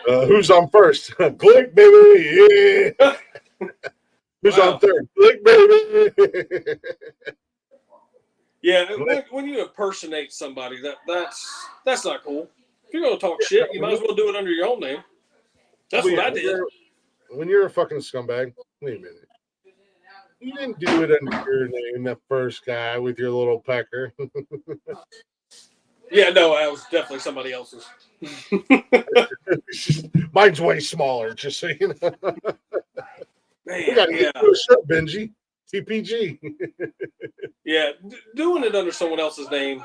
Who's on first? Glick, baby. Yeah. Who's on third? Glick, baby. Yeah, when you impersonate somebody, that's not cool. If you're gonna talk shit, you might as well do it under your own name. That's what I did. When you're a fucking scumbag, wait a minute. You didn't do it under your name, that first guy with your little pecker. Yeah, no, I was definitely somebody else's. Mine's way smaller, just so you know. Man, we got to get a shirt, Benji. TPG. Yeah, doing it under someone else's name,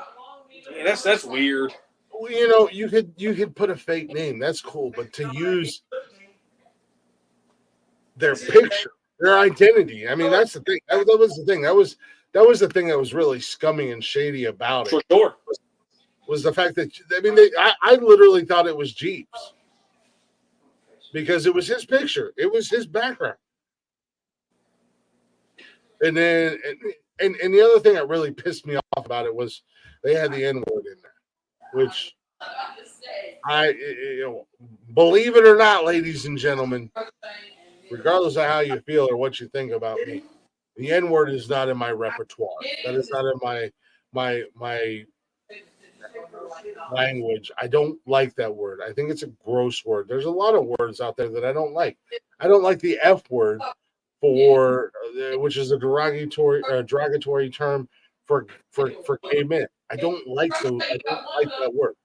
man, that's weird. Well, you could put a fake name. That's cool, but to use their picture, their identity. I mean, that's the thing. That was the thing. That was the thing that was really scummy and shady about it. For sure. Was the fact that I literally thought it was Jeeves because it was his picture. It was his background. And then and the other thing that really pissed me off about it was they had the N-word in there, which believe it or not, ladies and gentlemen, regardless of how you feel or what you think about me, the N-word is not in my repertoire. That is not in my language. I don't like that word. I think it's a gross word. There's a lot of words out there that I don't like. I don't like the F word, which is a derogatory term for gay men. I don't like that word.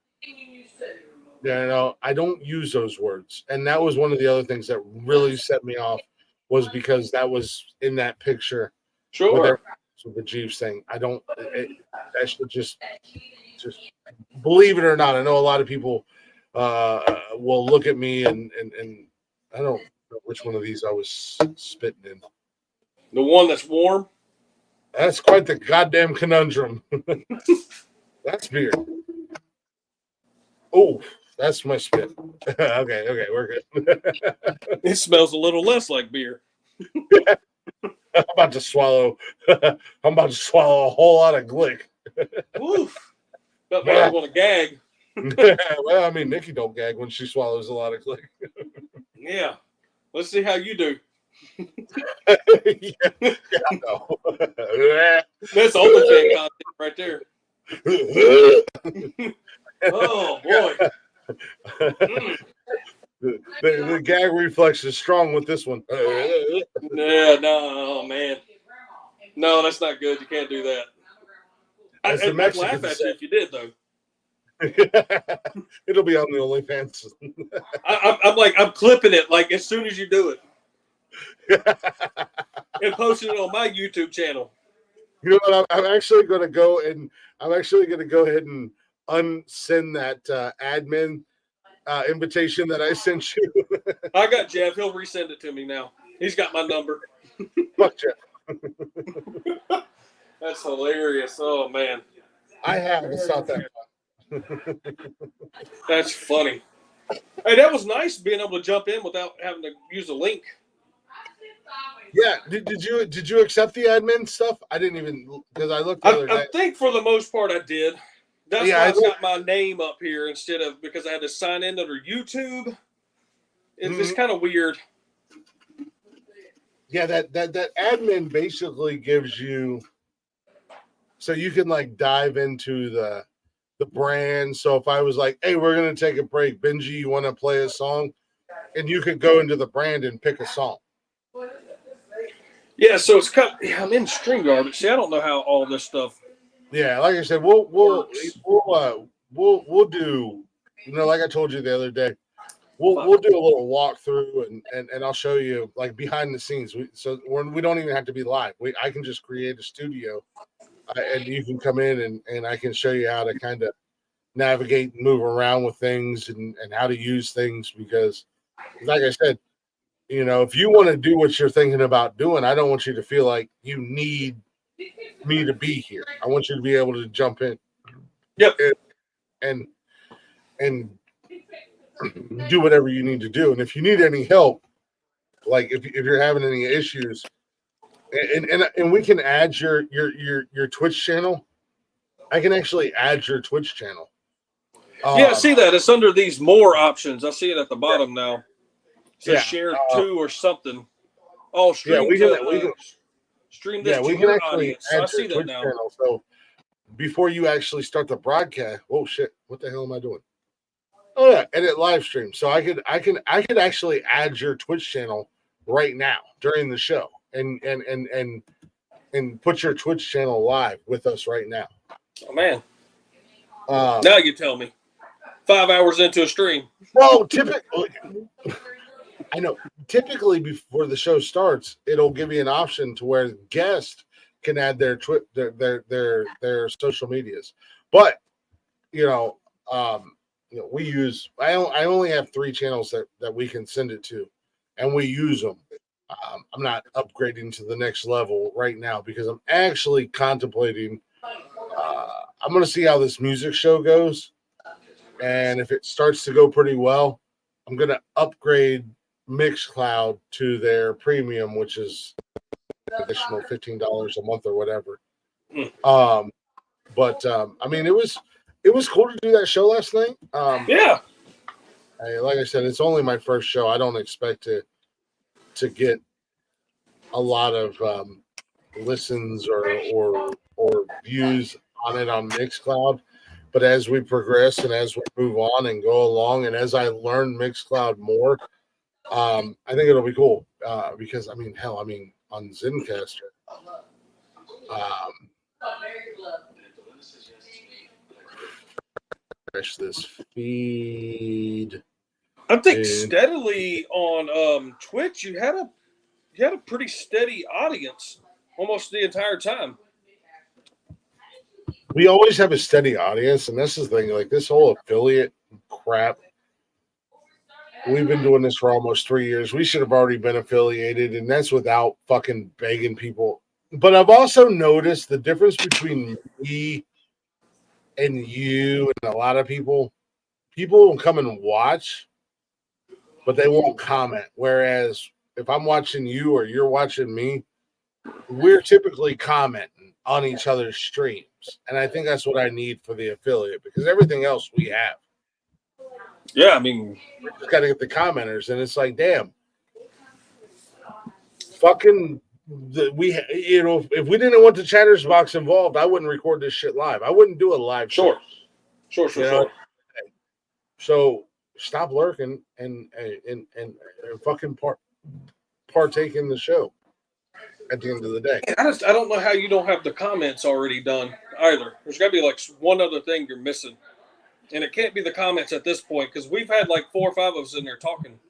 I don't use those words. And that was one of the other things that really set me off, was because that was in that picture. Sure. With the Jeeves thing. I don't, that should just believe it or not. I know a lot of people will look at me and I don't know which one of these I was spitting in. The one that's warm? That's quite the goddamn conundrum. That's beer. Oh, that's my spit. Okay, we're good. It smells a little less like beer. I'm about to swallow a whole lot of Glick. Oof. But I want to gag. Well, I mean, Nikki don't gag when she swallows a lot of Glick. Yeah. Let's see how you do. Yeah, I know. That's OnlyFans content right there. Oh, boy. The gag reflex is strong with this one. Yeah, no, man. No, that's not good. You can't do that. I'd laugh at you if you did, though. It'll be on the OnlyFans. I'm clipping it like as soon as you do it and posting it on my YouTube channel. You know what? I'm actually going to go ahead and unsend that admin invitation that I sent you. I got Jeff. He'll resend it to me now. He's got my number. Fuck Jeff. That's hilarious. Oh man, I have. It's not that fun. That's funny. Hey, that was nice being able to jump in without having to use a link. Yeah. Did you accept the admin stuff? I didn't even, because I looked the other day. I think for the most part I did. That's why I've got my name up here instead of, because I had to sign in under YouTube. It's kind of weird. Yeah, that admin basically gives you, so you can like dive into the brand. So if I was like, hey, we're gonna take a break, Benji, you want to play a song, and you could go into the brand and pick a song. Yeah, so it's kind of, I'm in StreamYard, but see, I don't know how all this stuff. Yeah, like I said, we'll do, like I told you the other day, we'll do a little walkthrough and I'll show you like behind the scenes. So we don't even have to be live. I can just create a studio, and you can come in and I can show you how to kind of navigate and move around with things and how to use things, because like I said, if you want to do what you're thinking about doing, I don't want you to feel like you need me to be here. I want you to be able to jump in. Yep. And do whatever you need to do. And if you need any help, like if you're having any issues, and we can add your Twitch channel. I can actually add your Twitch channel. Yeah, I see that. It's under these more options. I see it at the bottom now. It says share to or something. Oh, stream stream this to your audience. So I see that now. Channel. So before you actually start the broadcast, oh shit, what the hell am I doing? Oh yeah, edit live stream. So I could actually add your Twitch channel right now during the show and put your Twitch channel live with us right now. Oh man. Now you tell me. 5 hours into a stream. Well, typically, I know. Typically, before the show starts, it'll give you an option to where guests can add their social medias. But we use. I only have 3 channels that we can send it to, and we use them. I'm not upgrading to the next level right now because I'm actually contemplating. I'm going to see how this music show goes. And if it starts to go pretty well, I'm going to upgrade Mixcloud to their premium, which is additional $15 a month or whatever. But I mean, it was cool to do that show last night. Yeah. Like I said, it's only my first show. I don't expect to get a lot of listens or views on it on Mixcloud. But as we progress and as we move on and go along, and as I learn Mixcloud more, I think it'll be cool. Because on Zencaster, refresh this feed. I think steadily on Twitch, you had a pretty steady audience almost the entire time. We always have a steady audience, and this is the thing, like this whole affiliate crap. We've been doing this for almost 3 years. We should have already been affiliated, and that's without fucking begging people. But I've also noticed the difference between me and you and a lot of people. People will come and watch, but they won't comment. Whereas if I'm watching you or you're watching me, we're typically commenting on each other's streams. And I think that's what I need for the affiliate, because everything else we have. Yeah, I mean, we just got to get the commenters, and it's like, damn, fucking, if we didn't want the chatters box involved, I wouldn't record this shit live. I wouldn't do a live show. Sure. So stop lurking and fucking partake in the show. At the end of the day, I don't know how you don't have the comments already done either. There's got to be like one other thing you're missing, and it can't be the comments at this point, because we've had like 4 or 5 of us in there talking.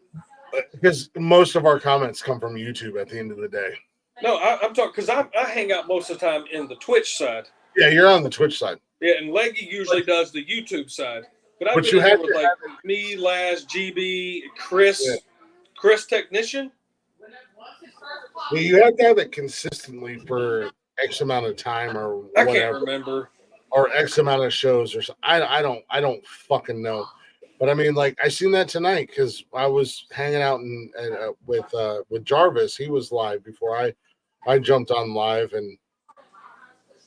Because most of our comments come from YouTube at the end of the day. No, I'm talking because I hang out most of the time in the Twitch side. Yeah, you're on the Twitch side. Yeah, and Leggy usually does the YouTube side. But I've been here with like me, Laz, GB, Chris Technician. Yeah, you have to have it consistently for X amount of time or whatever. I can't remember. Or X amount of shows or something. I don't fucking know. But I mean, like, I seen that tonight because I was hanging out with Jarvis. He was live before I jumped on live, and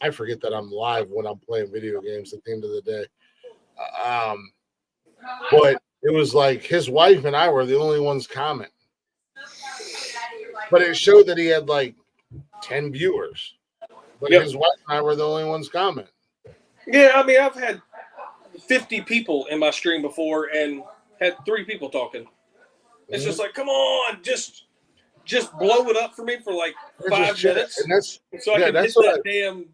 I forget that I'm live when I'm playing video games at the end of the day. But it was like his wife and I were the only ones commenting. But it showed that he had like 10 viewers. But his wife and I were the only ones commenting. Yeah, I mean, I've had 50 people in my stream before and had 3 people talking. It's just like, come on, just blow it up for me for like 5 minutes, and that's, so I can hit that damn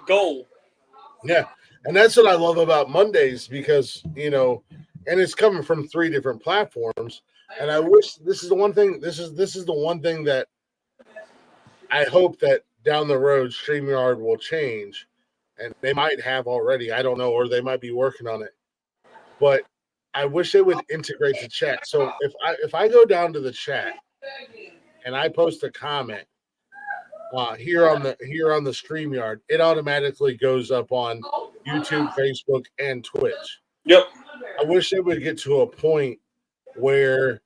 goal. Yeah, and that's what I love about Mondays, because and it's coming from 3 different platforms. And I wish this is the one thing. This is the one thing that I hope that down the road StreamYard will change. And they might have already, I don't know, or they might be working on it. But I wish they would integrate the chat. So if I go down to the chat and I post a comment here on the StreamYard, it automatically goes up on YouTube, Facebook, and Twitch. Yep. I wish they would get to a point where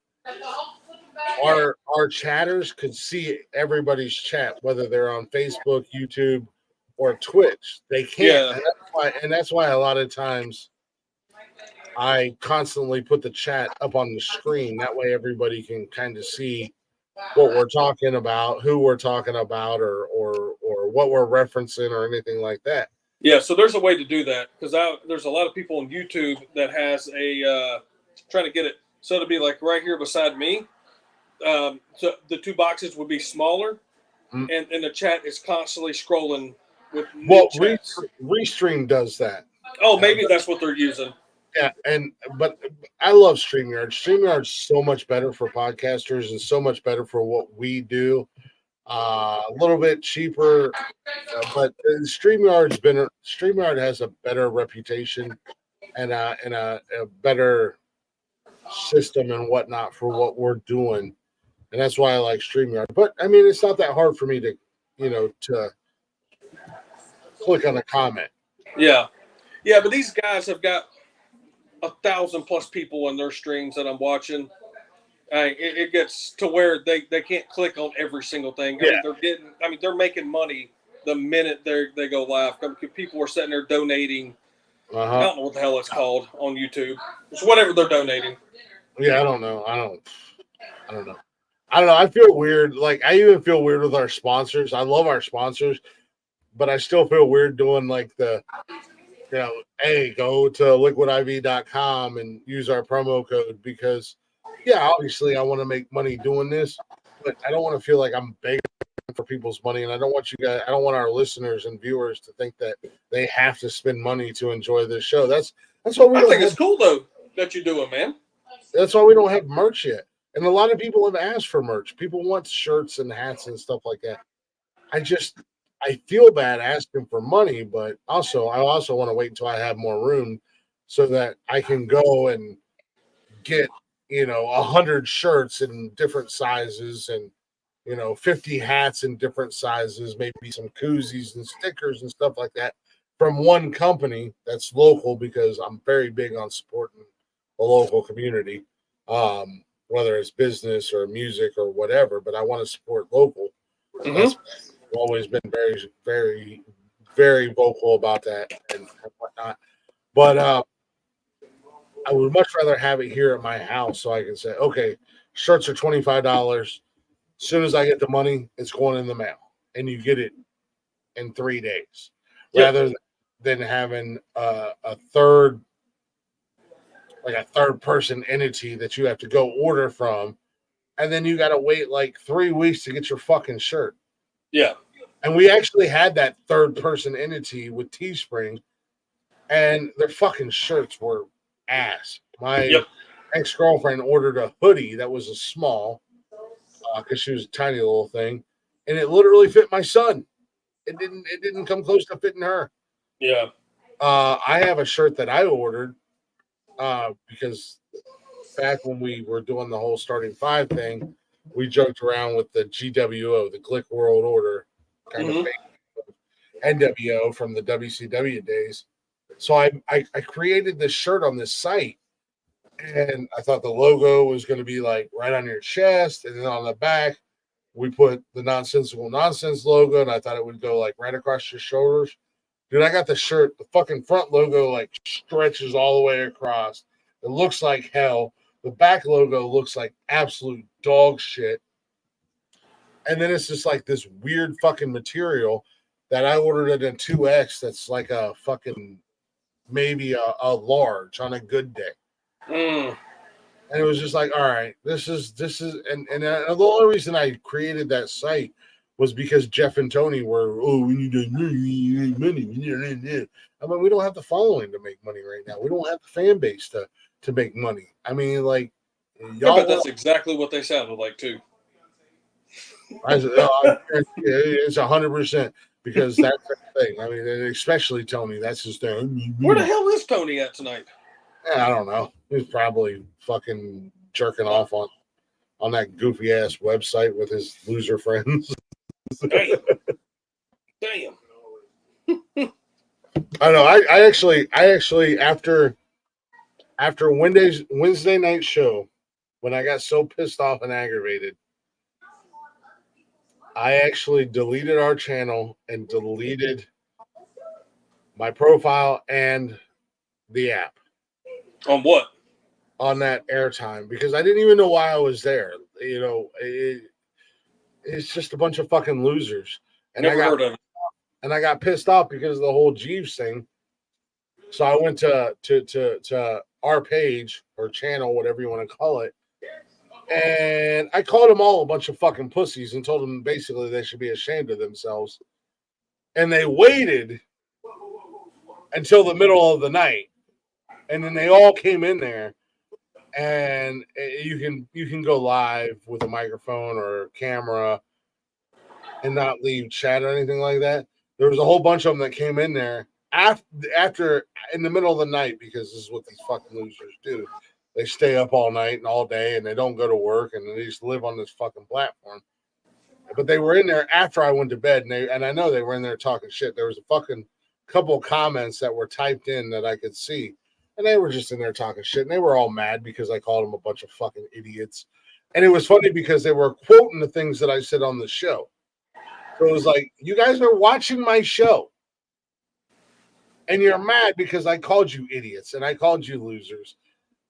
our chatters could see everybody's chat, whether they're on Facebook, YouTube, or Twitch. They can't. Yeah. And that's why a lot of times I constantly put the chat up on the screen. That way everybody can kind of see what we're talking about, who we're talking about, or what we're referencing, or anything like that. Yeah, so there's a way to do that, because there's a lot of people on YouTube that has a trying to get it so to be like right here beside me. So the 2 boxes would be smaller, and the chat is constantly scrolling with Restream does that. Oh, maybe that's what they're using. Yeah, but I love StreamYard. StreamYard's so much better for podcasters and so much better for what we do. A little bit cheaper, but StreamYard has a better reputation and a better system and whatnot for what we're doing, and that's why I like StreamYard. But I mean, it's not that hard for me to to click on a comment. Yeah, but these guys have got 1,000+ people in their streams that I'm watching. It gets to where they can't click on every single thing. I mean, they're making money the minute they go live. People are sitting there donating. I don't know what the hell it's called on YouTube. It's whatever they're donating. Yeah, I don't know. I don't know. I feel weird. Like, I even feel weird with our sponsors. I love our sponsors, but I still feel weird doing like the, hey, go to liquidiv.com and use our promo code, because obviously I want to make money doing this, but I don't want to feel like I'm begging for people's money, and I don't want our listeners and viewers to think that they have to spend money to enjoy this show. That's why we I don't think have, it's cool though that you do it, man. that's why we don't have merch yet. And a lot of people have asked for merch. People want shirts and hats and stuff like that. I feel bad asking for money, but I also want to wait until I have more room so that I can go and get 100 shirts in different sizes and 50 hats in different sizes, maybe some koozies and stickers and stuff like that from one company that's local, because I'm very big on supporting the local community, whether it's business or music or whatever. But I want to support local. That's always been very, very, very vocal about that and whatnot. But I would much rather have it here at my house so I can say, okay, shirts are $25. As soon as I get the money, it's going in the mail, and you get it in 3 days, rather than having a third person entity that you have to go order from, and then you got to wait like 3 weeks to get your fucking shirt. Yeah. And we actually had that third person entity with Teespring, and their fucking shirts were ass. My ex-girlfriend ordered a hoodie that was a small, because she was a tiny little thing, and it literally fit my son. It didn't come close to fitting her. Yeah. I have a shirt that I ordered because back when we were doing the whole starting five thing, we joked around with the GWO, the Glick World Order, kind of NWO from the WCW days. So I created this shirt on this site, and I thought the logo was going to be like right on your chest, and then on the back we put the Nosnesical Nonsense logo, and I thought it would go like right across your shoulders. Dude, I got the shirt, the fucking front logo like stretches all the way across. It looks like hell. The back logo looks like absolute dog shit. And then it's just like this weird fucking material that I ordered it in 2X that's like a fucking maybe a large on a good day. And it was just like, all right, this is and the only reason I created that site was because Jeff and Tony were, we need money. I mean, we don't have the following to make money right now. We don't have the fan base to make money. I mean, like, y'all. Yeah, but that's exactly what they sounded like too. It's 100%, because that's the thing. I mean, especially Tony, that's his thing. Where the hell is Tony at tonight? I don't know. He's probably fucking jerking off on that goofy ass website with his loser friends. Damn. I know. I actually after Wednesday night show, when I got so pissed off and aggravated, I actually deleted our channel and deleted my profile and the app. On what? On that airtime, because I didn't even know why I was there. It's just a bunch of fucking losers. And Never heard of it. And I got pissed off because of the whole Jeeves thing. So I went to our page or channel, whatever you want to call it, and I called them all a bunch of fucking pussies and told them basically they should be ashamed of themselves. And they waited until the middle of the night, and then they all came in there. And you can go live with a microphone or a camera and not leave chat or anything like that. There was a whole bunch of them that came in there after in the middle of the night, because this is what these fucking losers do. They stay up all night and all day, and they don't go to work, and they just live on this fucking platform. But they were in there after I went to bed, and I know they were in there talking shit. There was a fucking couple of comments that were typed in that I could see. And they were just in there talking shit, and they were all mad because I called them a bunch of fucking idiots. And it was funny because they were quoting the things that I said on the show. So it was like, you guys are watching my show, and you're mad because I called you idiots and I called you losers.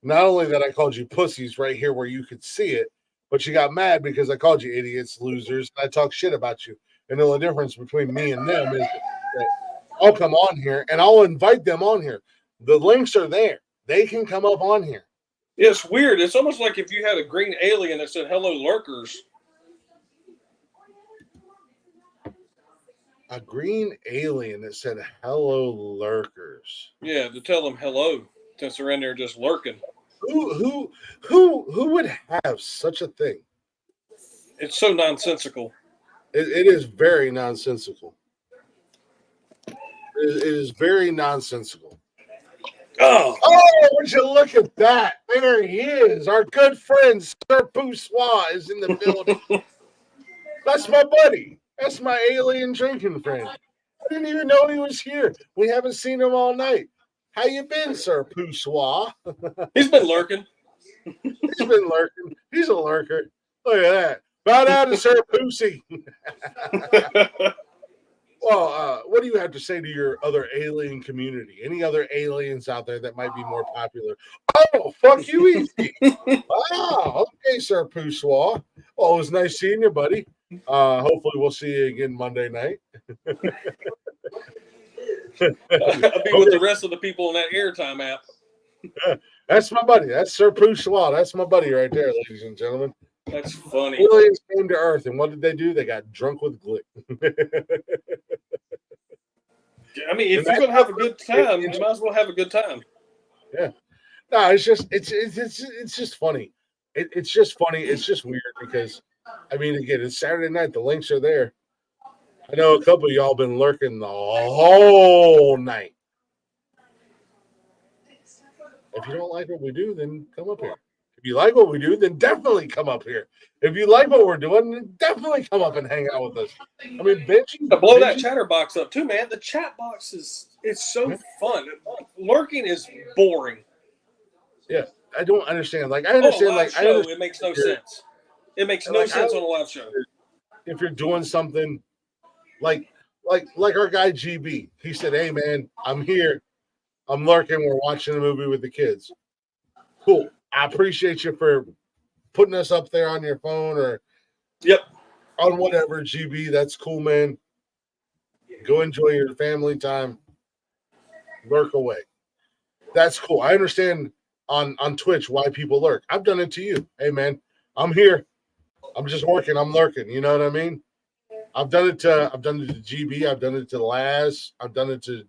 Not only that I called you pussies right here where you could see it, but you got mad because I called you idiots, losers, and I talk shit about you. And the only difference between me and them is that I'll come on here and I'll invite them on here. The links are there. They can come up on here. It's weird. It's almost like if you had a green alien that said, "Hello, lurkers." A green alien that said, "Hello, lurkers." Yeah, to tell them hello. since they're in there just lurking. Who would have such a thing? It's so nonsensical. It is very nonsensical. It is very nonsensical. Oh, would you look at that? There he is. Our good friend, Sir Poussoir, is in the building. That's my buddy. That's my alien drinking friend. I didn't even know he was here. We haven't seen him all night. How you been, Sir Poussoir? He's been lurking. He's been lurking. He's a lurker. Look at that. Bow down to Sir Pussy. Well, what do you have to say to your other alien community? Any other aliens out there that might be more popular? Oh, fuck you, easy. Wow. Okay, Sir Poussoir. Well, it was nice seeing you, buddy. Hopefully we'll see you again Monday night. I'll be with the rest of the people in that airtime app. That's my buddy. That's Sir Poussoir. That's my buddy right there, ladies and gentlemen. That's funny. Aliens came to Earth, and what did they do? They got drunk with glick. I mean, if you're gonna have a good time, you might as well have a good time. Yeah. No, it's just funny. It's just funny. It's just weird because, I mean, again, it's Saturday night. The links are there. I know a couple of y'all been lurking the whole night. If you don't like what we do, then come up here. If you like what we do, then definitely come up here. If you like what we're doing, then definitely come up and hang out with us. I mean, blow that chatterbox up too, man. The chat box it's so fun. Lurking is boring. Yeah, I don't understand. Like, I understand. It makes no sense. It makes no sense on a live show. If you're doing something like our guy GB, he said, "Hey, man, I'm here. I'm lurking. We're watching a movie with the kids." Cool. I appreciate you for putting us up there on your phone or on whatever, GB. That's cool, man. Go enjoy your family time. Lurk away. That's cool. I understand on Twitch why people lurk. I've done it to you. Hey, man, I'm here. I'm just working. I'm lurking. You know what I mean? I've done it to GB. I've done it to Laz. I've done it to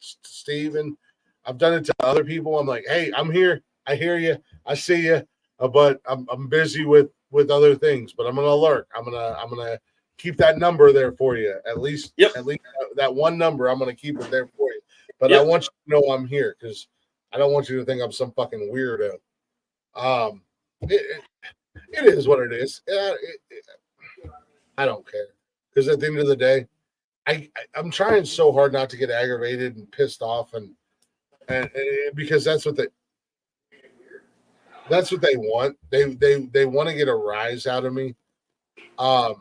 Steven. I've done it to other people. I'm like, hey, I'm here. I hear you. I see you. But I'm busy with other things. But I'm gonna lurk. I'm gonna keep that number there for you. At least that one number. I'm gonna keep it there for you. But I want you to know I'm here because I don't want you to think I'm some fucking weirdo. It is what it is. I don't care because at the end of the day, I'm trying so hard not to get aggravated and pissed off and because that's what they want. They want to get a rise out of me. And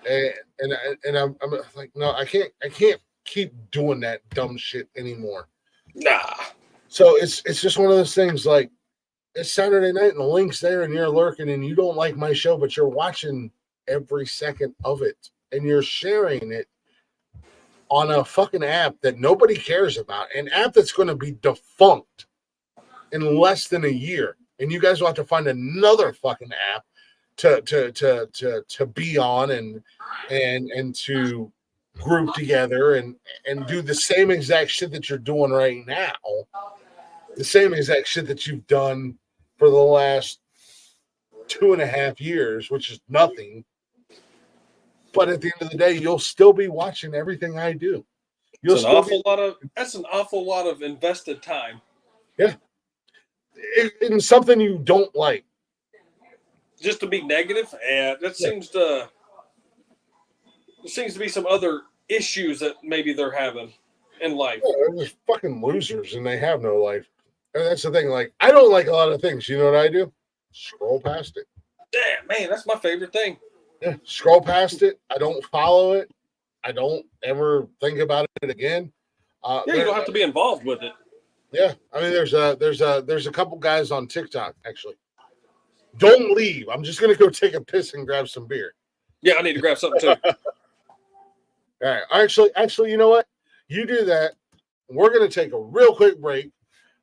I'm like, no, I can't keep doing that dumb shit anymore. Nah. So it's just one of those things like it's Saturday night and the link's there and you're lurking and you don't like my show, but you're watching every second of it and you're sharing it on a fucking app that nobody cares about, an app that's going to be defunct in less than a year. And you guys will have to find another fucking app to be on and to group together and do the same exact shit that you're doing right now. The same exact shit that you've done for the last 2.5 years, which is nothing. But at the end of the day, you'll still be watching everything I do. That's an awful lot of invested time. Yeah. In something you don't like. Just to be negative? Yeah, seems to be some other issues that maybe they're having in life. Yeah, they're just fucking losers and they have no life. And that's the thing. Like, I don't like a lot of things. You know what I do? Scroll past it. Damn, man, that's my favorite thing. Yeah, scroll past it. I don't follow it. I don't ever think about it again. You don't have to be involved with it. Yeah, I mean, there's a couple guys on TikTok actually. Don't leave. I'm just gonna go take a piss and grab some beer. Yeah, I need to grab something too. All right, actually, you know what? You do that. We're gonna take a real quick break.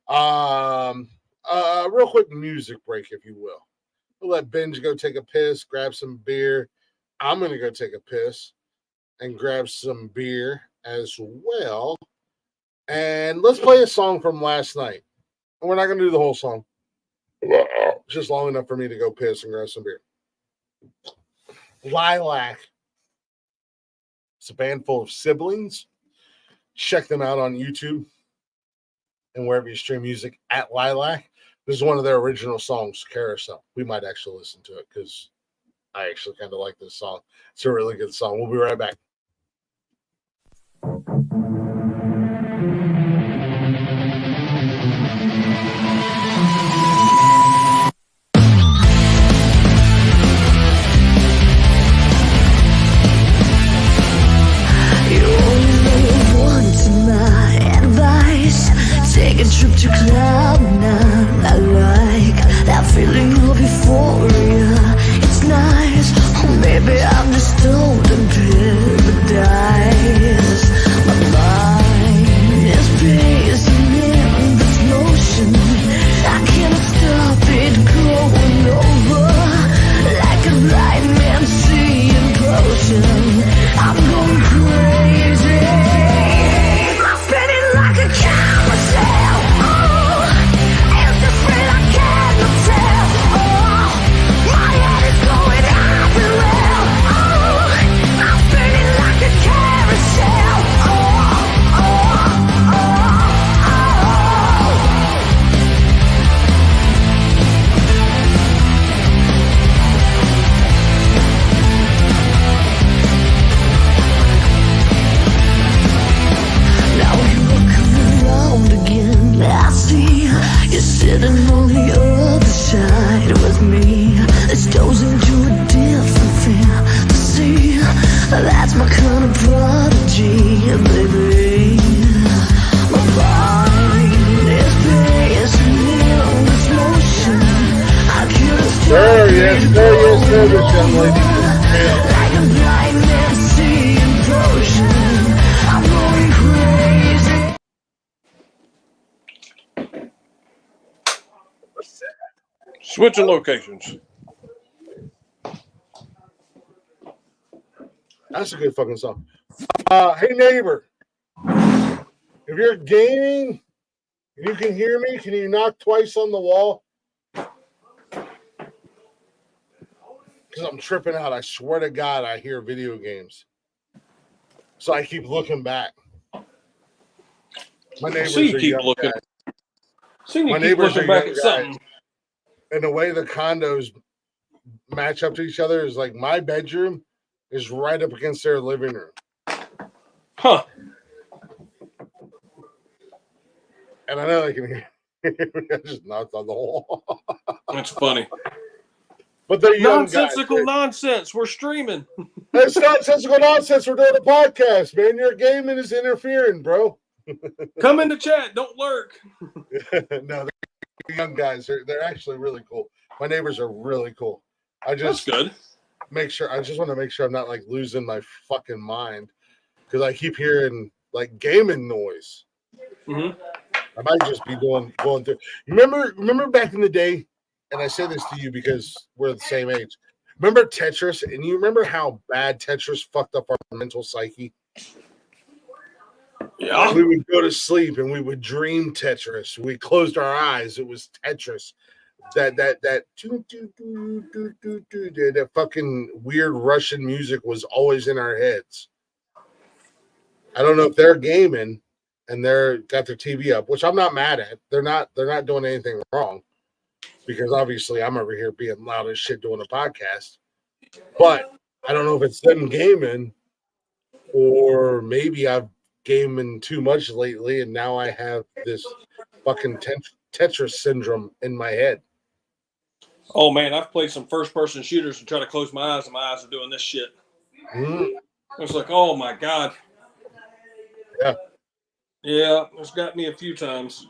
A real quick music break, if you will. We'll let Benj go take a piss, grab some beer. I'm gonna go take a piss and grab some beer as well. And let's play a song from last night. We're not going to do the whole song. It's just long enough for me to go piss and grab some beer. Lilac. It's a band full of siblings. Check them out on YouTube and wherever you stream music at Lilac. This is one of their original songs, Carousel. We might actually listen to it because I actually kind of like this song. It's a really good song. We'll be right back. Take a trip to Cloud9. I like that feeling of euphoria. It's nice. Maybe I'm just old in paradise. My mind is pacing in this motion. I can't stop it going over like a blind man seeing potion. I'm going crazy. I'm spinning like a carousel. Oh, it's a thrill I cannot tell. Oh, my head is going everywhere. Oh, I'm spinning like a carousel. Oh, oh, oh, Now you're coming around again. I see you're sitting on the other side with me. This goes into a different fantasy. That's my kind of prodigy, baby. My mind is pacing in this motion. I can't stop There this young lady. like a blind man seeing potion. I'm going crazy. Switching locations. That's a good fucking song. Hey, neighbor. If you're gaming and you can hear me, can you knock twice on the wall? Because I'm tripping out. I swear to God, I hear video games. So I keep looking back. My neighbors See you are keep young looking. guys. See you My keep neighbors looking are back young at something. guys. And the way the condos match up to each other is like my bedroom is right up against their living room. Huh. And I know they can hear me. I just knocked on the wall. That's funny. But they're young guys. Nonsensical nonsense. We're streaming. It's nonsensical nonsense. We're doing a podcast, man. Your gaming is interfering, bro. Come into chat. Don't lurk. No, they're young guys. They're actually really cool. My neighbors are really cool. That's good. I just want to make sure I'm not like losing my fucking mind because I keep hearing like gaming noise. Mm-hmm. I might just be going through. Remember back in the day, and I say this to you because we're the same age. Remember Tetris, and you remember how bad Tetris fucked up our mental psyche? Yeah. We would go to sleep and we would dream Tetris. We closed our eyes. It was Tetris. That fucking weird Russian music was always in our heads. I don't know if they're gaming and they're got their TV up, which I'm not mad at. They're not doing anything wrong because obviously I'm over here being loud as shit doing a podcast. But I don't know if it's them gaming or maybe I've gaming too much lately and now I have this fucking Tetris syndrome in my head. Oh man, I've played some first-person shooters and try to close my eyes, and my eyes are doing this shit. It's like, oh my god. Yeah, it's got me a few times.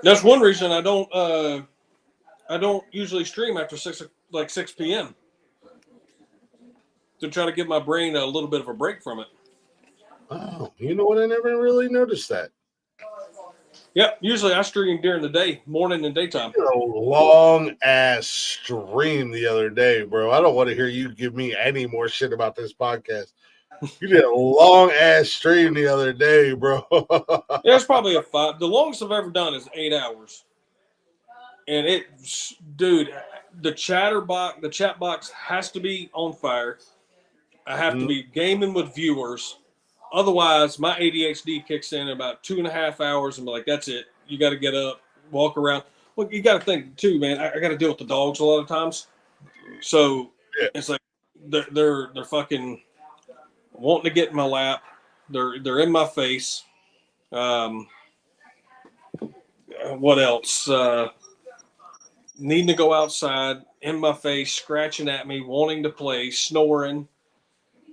That's one reason I don't usually stream after 6 p.m. to try to give my brain a little bit of a break from it. Oh, you know what? I never really noticed that. Yep, usually I stream during the day, morning and daytime. A long ass stream the other day, bro. I don't want to hear you give me any more shit about this podcast. You did a long ass stream the other day, bro. Yeah, it's probably a 5. The longest I've ever done is 8 hours. And dude, the chat box has to be on fire. I have to be gaming with viewers. Otherwise, my ADHD kicks in about 2.5 hours and be like, that's it. You got to get up, walk around. Well, you got to think too, man. I got to deal with the dogs a lot of times. So it's like they're fucking wanting to get in my lap. They're in my face. What else? Needing to go outside, in my face, scratching at me, wanting to play, snoring.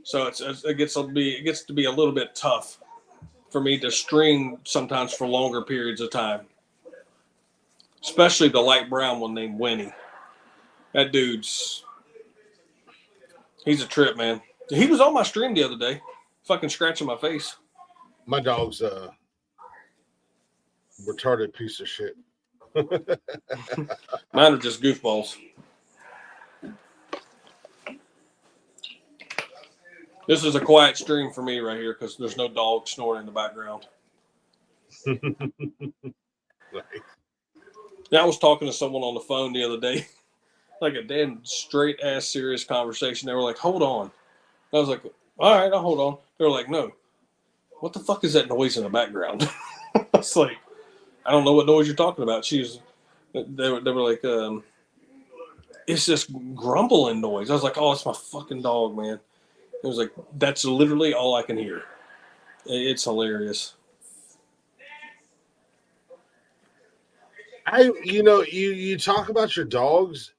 So it gets to be a little bit tough for me to stream sometimes for longer periods of time. Especially the light brown one named Winnie. That he's a trip, man. He was on my stream the other day, fucking scratching my face. My dog's a retarded piece of shit. Mine are just goofballs. This is a quiet stream for me right here because there's no dog snoring in the background. Right. Yeah, I was talking to someone on the phone the other day, like a damn straight ass serious conversation. They were like, "Hold on." I was like, "All right, I'll hold on." They were like, "No, what the fuck is that noise in the background?" I was like, "I don't know what noise you're talking about." They were like, "It's this grumbling noise." I was like, "Oh, it's my fucking dog, man." It was like, "That's literally all I can hear." It's hilarious. You talk about your dogs.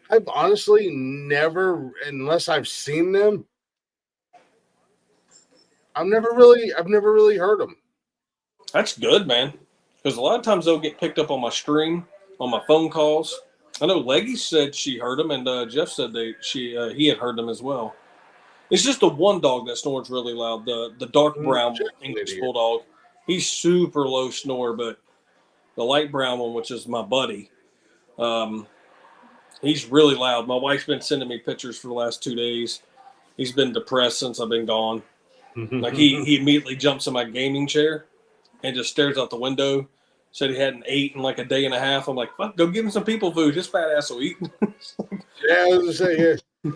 I've honestly never, unless I've seen them, I've never really heard them. That's good, man. Because a lot of times they'll get picked up on my stream, on my phone calls. I know Leggy said she heard them, and Jeff said he had heard them as well. It's just the one dog that snores really loud, the dark brown English bulldog. He's super low snore, but the light brown one, which is my buddy, he's really loud. My wife's been sending me pictures for the last 2 days. He's been depressed since I've been gone. Like he immediately jumps in my gaming chair and just stares out the window. Said he hadn't eaten in like a day and a half. I'm like, fuck, go give him some people food. His fat ass will eat. Yeah, I was gonna say, yeah.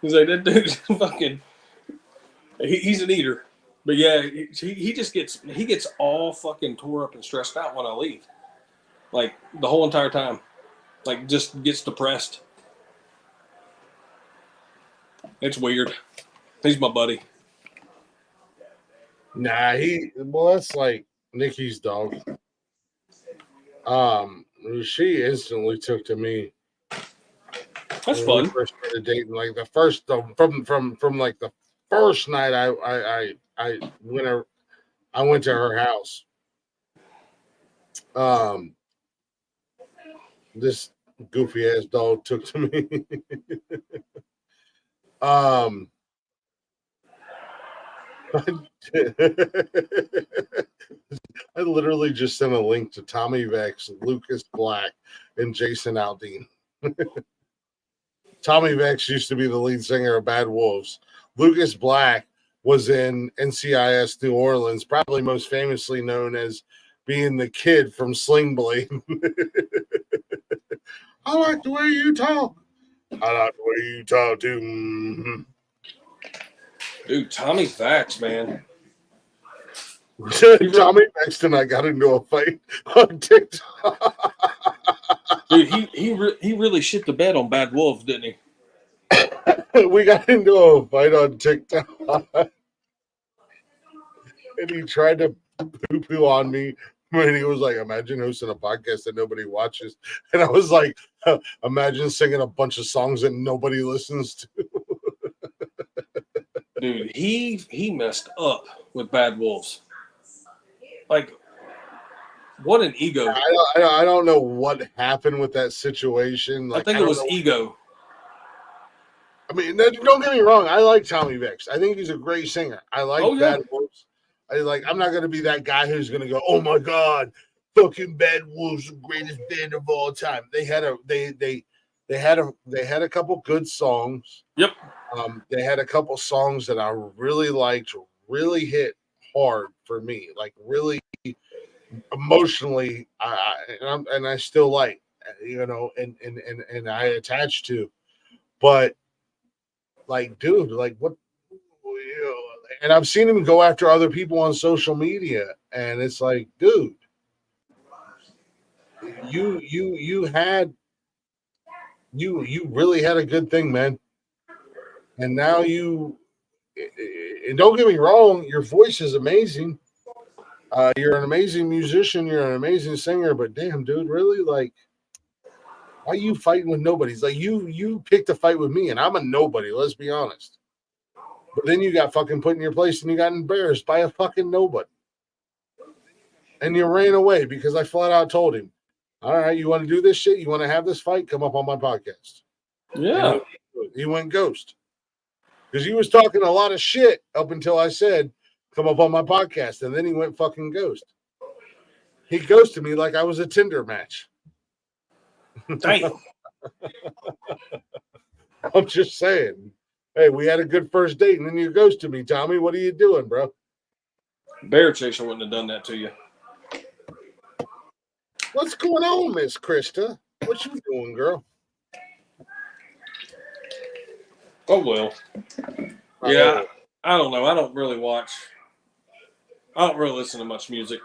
He's like, that dude's fucking. He's an eater, but yeah, he just gets all fucking tore up and stressed out when I leave, like the whole entire time, like just gets depressed. It's weird. He's my buddy. Nah, that's like Nikki's dog. She instantly took to me. That's fun. We first started dating, like the first from like the first night I went to her house. This goofy ass dog took to me. I literally just sent a link to Tommy Vex, Lucas Black, and Jason Aldean. Tommy Vex used to be the lead singer of Bad Wolves. Lucas Black was in NCIS New Orleans, probably most famously known as being the kid from Sling Blade. I like the way you talk. I like the way you talk too. Mm-hmm. Dude, Tommy Vex, man. Tommy Vex and I got into a fight on TikTok. Dude, he really shit the bed on Bad Wolves, didn't he? We got into a fight on TikTok. And he tried to poo-poo on me when he was like, imagine hosting a podcast that nobody watches. And I was like, imagine singing a bunch of songs that nobody listens to. Dude, he messed up with Bad Wolves. Like, what an ego. I don't know what happened with that situation. Like, I think it was ego. I mean, don't get me wrong. I like Tommy Vex. I think he's a great singer. I like Bad Wolves. I'm not going to be that guy who's going to go, oh my God, fucking Bad Wolves, the greatest band of all time. They They had a couple good songs. Yep. They had a couple songs that I really liked, really hit hard for me, like really emotionally. I still like, and I attach to, but like, dude, like what? And I've seen him go after other people on social media, and it's like, dude, you really had a good thing, man. And now and don't get me wrong, your voice is amazing. You're an amazing musician, you're an amazing singer, but damn, dude, really, like, why are you fighting with nobodies? Like, you picked a fight with me, and I'm a nobody, let's be honest. But then you got fucking put in your place and you got embarrassed by a fucking nobody. And you ran away because I flat out told him, all right, you want to do this shit? You want to have this fight? Come up on my podcast. Yeah. He went ghost. Because he was talking a lot of shit up until I said, come up on my podcast. And then he went fucking ghost. He ghosted me like I was a Tinder match. Damn. I'm just saying. Hey, we had a good first date, and then you ghosted me, Tommy. What are you doing, bro? Bear Chaser wouldn't have done that to you. What's going on, Miss Krista? What you doing, girl? Oh, well. Yeah, I don't know. I don't really listen to much music.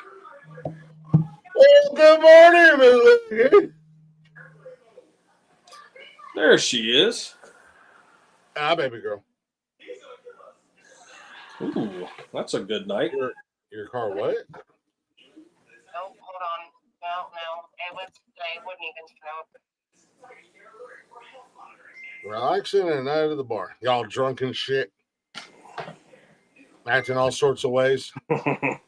Well, good morning, Miss Lady. There she is. Baby girl. Ooh, that's a good night. Your car, what? Oh, hold on. No. It wouldn't even snow. Relaxing and out of the bar. Y'all drunk and shit. Acting all sorts of ways. It won't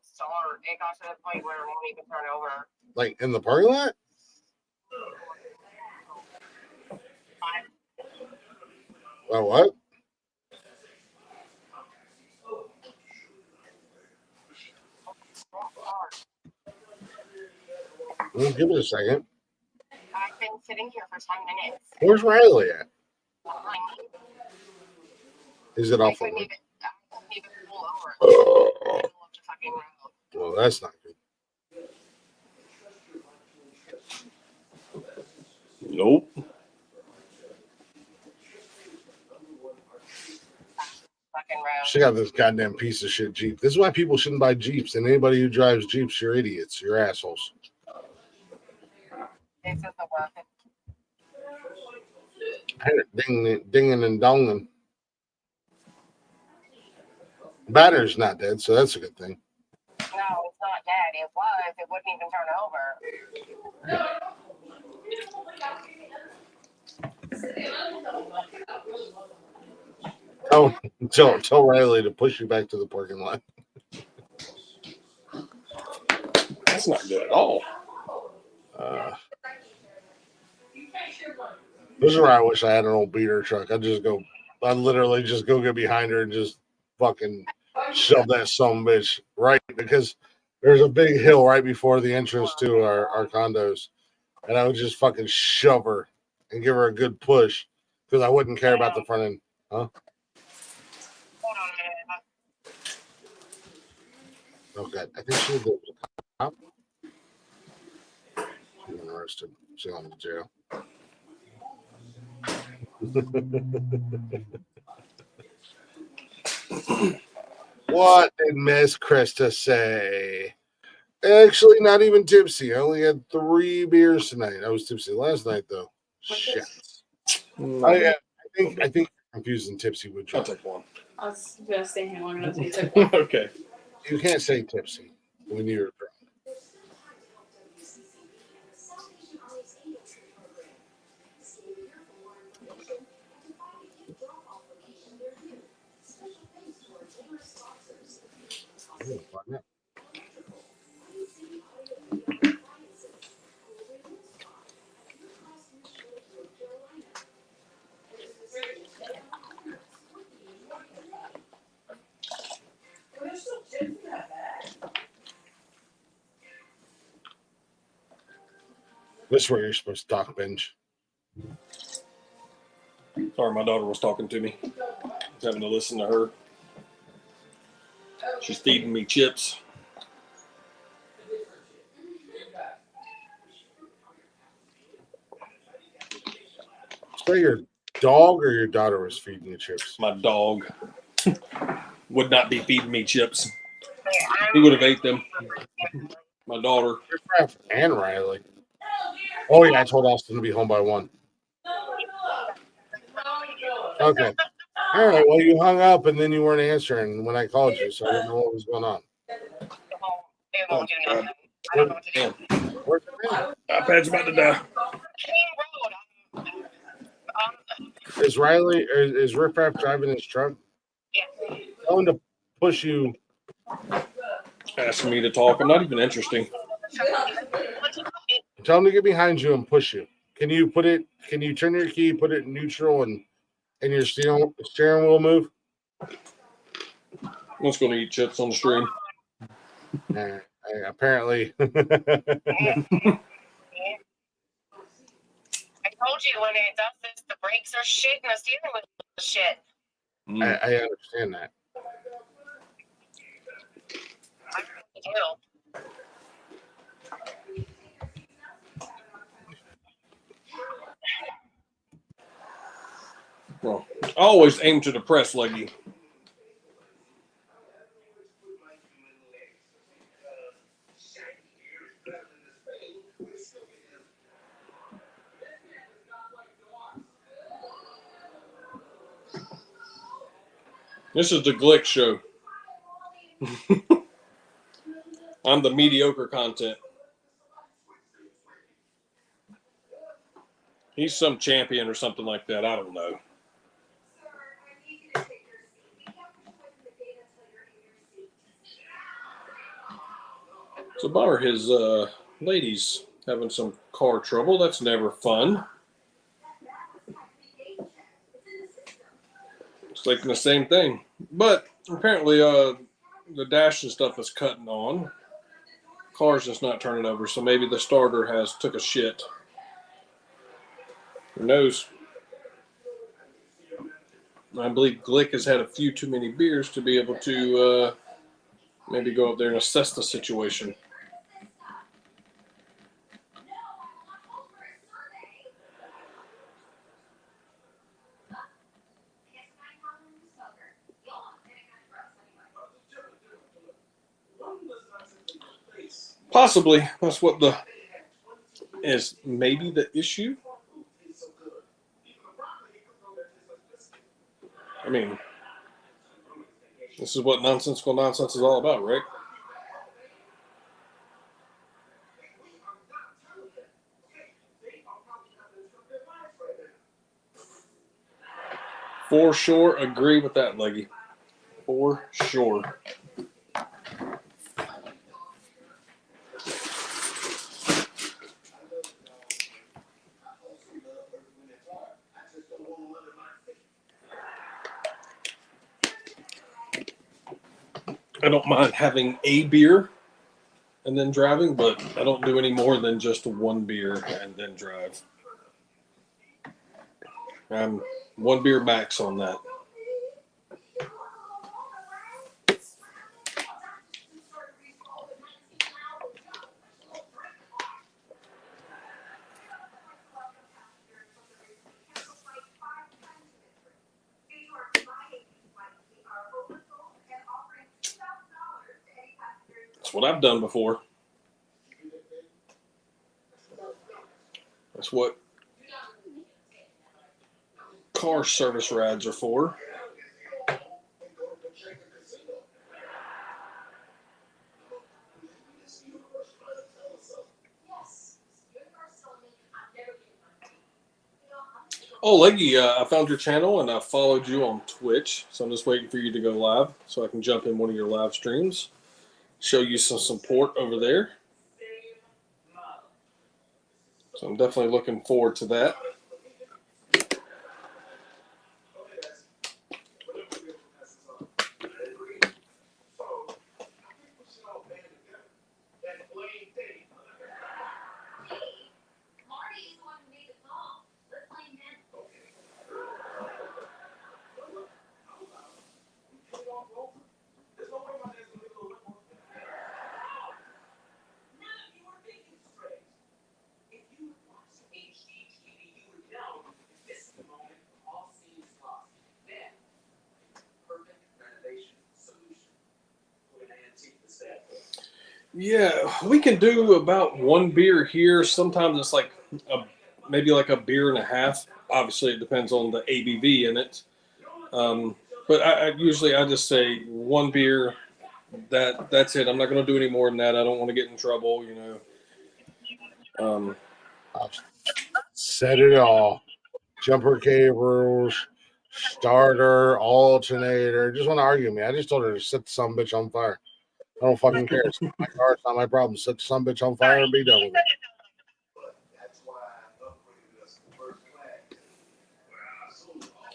start. It got to the point where it won't even turn over. Like in the parking lot? What? Well, give it a second. I've been sitting here for 10 minutes. Where's Riley at? Behind me. Is it off? I couldn't even pull over. Well, that's not good. Nope. She got this goddamn piece of shit Jeep. This is why people shouldn't buy Jeeps. And anybody who drives Jeeps, you're idiots. You're assholes. Dinging and donging. Battery's not dead, so that's a good thing. No, it's not dead. It was. It wouldn't even turn over. Tell Riley to push you back to the parking lot. That's not good at all. This is where I wish I had an old beater truck. I'd literally just go get behind her and just fucking shove that son bitch right, because there's a big hill right before the entrance to our condos, and I would just fucking shove her and give her a good push because I wouldn't care about the front end. Huh? Okay, I think she was the cop. She's been arrested. She's going to jail. What did Miss Krista say? Actually, not even tipsy. I only had 3 beers tonight. I was tipsy last night, though. Shit. I think you're confusing tipsy with drunk. I'll take one. I was gonna stay here long enough to take one. Okay. You can't say tipsy when you're drunk. This is where you're supposed to talk, Benj. Sorry, my daughter was talking to me. I was having to listen to her. She's feeding me chips. So your dog or your daughter was feeding you chips? My dog would not be feeding me chips. He would have ate them. My daughter. And Riley. Oh, yeah, I told Austin to be home by 1. Okay. All right. Well, you hung up and then you weren't answering when I called you, so I didn't know what was going on. Damn. iPad's about to die. Is Riley or is Rip Rap driving his truck? Yeah. Tell him to push you. Asking me to talk. I'm not even interesting. Tell him to get behind you and push you. Can you turn your key, put it in neutral, and your steering wheel move? I'm just going to eat chips on the stream. Apparently. I told you when it does this, the brakes are shit and the steering wheel is shit. I understand that. I really do. Well, I always aim to depress Leggy. This is the Glick show. I'm the mediocre content. He's some champion or something like that. I don't know. It's a bummer his ladies having some car trouble. That's never fun. It's thinking the same thing. But apparently the dash and stuff is cutting on. Car's just not turning over, so maybe the starter has took a shit. Who knows? I believe Glick has had a few too many beers to be able to maybe go up there and assess the situation. Possibly. That's what is maybe the issue. I mean, this is what Nosnesical Nonsense is all about, right? For sure, agree with that, Leggy. For sure. I don't mind having a beer and then driving, but I don't do any more than just one beer and then drive. I'm one beer max on that. That's what I've done before. That's what car service rides are for. Oh, Leggy, I found your channel and I followed you on Twitch. So I'm just waiting for you to go live so I can jump in one of your live streams. Show you some support over there. So I'm definitely looking forward to that. Yeah, we can do about one beer here. Sometimes it's like maybe like a beer and a half. Obviously, it depends on the ABV in it. But I usually I just say one beer. That's it. I'm not going to do any more than that. I don't want to get in trouble, I've said it all. Jumper cables, starter, alternator. Just want to argue with me. I just told her to set the son bitch on fire. I don't fucking care. It's not my car. It's not my problem. Set the son bitch on fire and be done with it.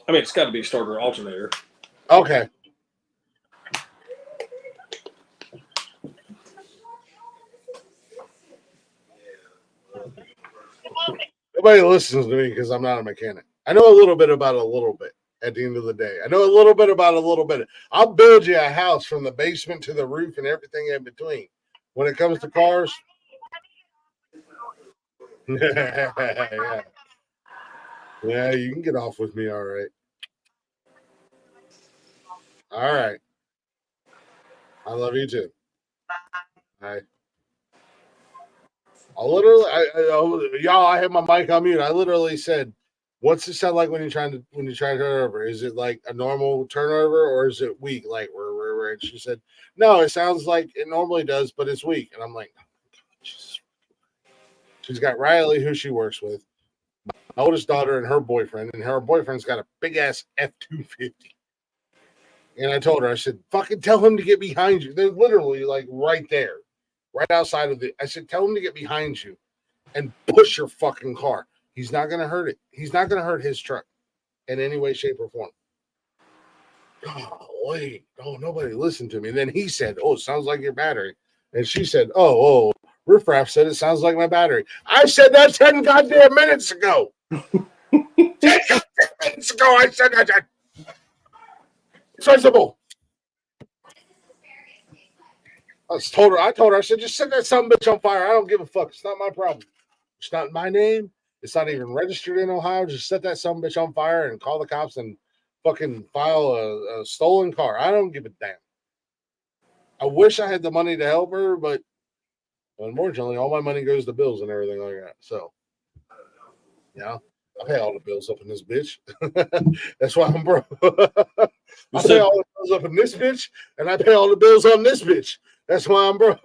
I mean, it's got to be starter alternator. Okay. Nobody listens to me because I'm not a mechanic. I know a little bit about a little bit at the end of the day. I know a little bit about a little bit. I'll build you a house from the basement to the roof and everything in between. When it comes to cars, yeah. Yeah, you can get off with me, all right. All right. I love you too. All right. Y'all, I have my mic on mute. I literally said, "What's it sound like when you try to turn over? Is it like a normal turnover or is it weak?" Like where? And she said, "No, it sounds like it normally does, but it's weak." And I'm like, she's got Riley, who she works with, my oldest daughter, and her boyfriend's got a big ass F-250. And I told her, I said, "Fucking tell him to get behind you." They're literally like right there, right outside of I said, "Tell him to get behind you and push your fucking car. He's not going to hurt it. He's not going to hurt his truck in any way, shape, or form." Golly. Oh, nobody listened to me. And then he said, "Oh, it sounds like your battery." And she said, "Oh, Riffraff said it sounds like my battery." I said that 10 goddamn minutes ago. 10 goddamn minutes ago, I said that. Sensible. I told her, I said, "Just set that son bitch on fire. I don't give a fuck. It's not my problem. It's not my name. It's not even registered in Ohio. Just set that son bitch on fire and call the cops and fucking file a stolen car. I don't give a damn." I wish I had the money to help her, but unfortunately, all my money goes to bills and everything like that. So, yeah, I pay all the bills up in this bitch. That's why I'm broke. I pay all the bills up in this bitch, and I pay all the bills on this bitch. That's why I'm broke.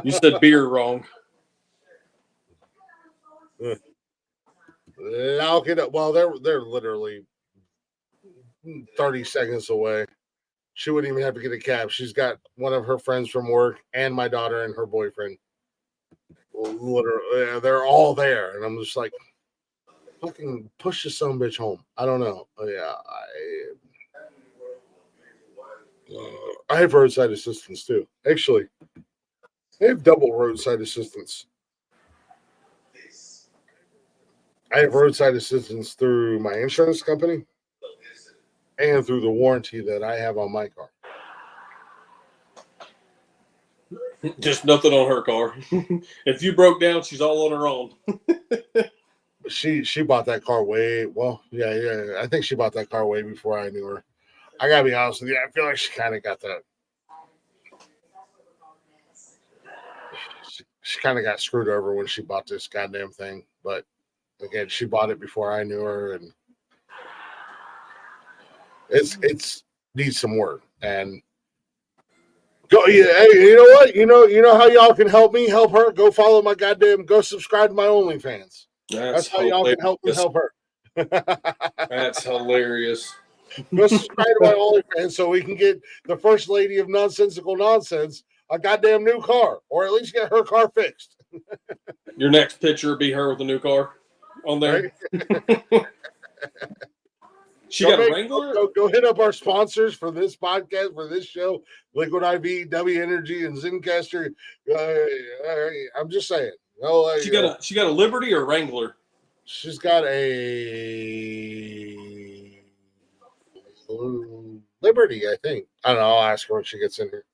You said beer wrong. Lock it up. Well, they're literally 30 seconds away. She wouldn't even have to get a cab. She's got one of her friends from work and my daughter and her boyfriend. Literally, they're all there, and I'm just like, fucking push the son bitch home. I don't know. Yeah, I have roadside assistance too. Actually, I have double roadside assistance. I have roadside assistance through my insurance company and through the warranty that I have on my car. Just nothing on her car. If you broke down, she's all on her own. She bought that car yeah. I think she bought that car way before I knew her. I gotta be honest with you. I feel like she kind of got that. She kind of got screwed over when she bought this goddamn thing. But again, she bought it before I knew her, and it's needs some work. And go, yeah, hey, you know what? You know how y'all can help me help her? Go follow my go subscribe to my OnlyFans. That's how y'all can help me help her. That's hilarious. Go subscribe to my OnlyFans so we can get the first lady of Nosnesical Nonsense a goddamn new car, or at least get her car fixed. Your next picture will be her with a new car on there. Right? She got a Wrangler? Go hit up our sponsors for this podcast, for this show, Liquid IV, W Energy, and Zencaster. I'm just saying. She got a Liberty or Wrangler? She's got a Liberty, I think. I don't know. I'll ask her when she gets in here.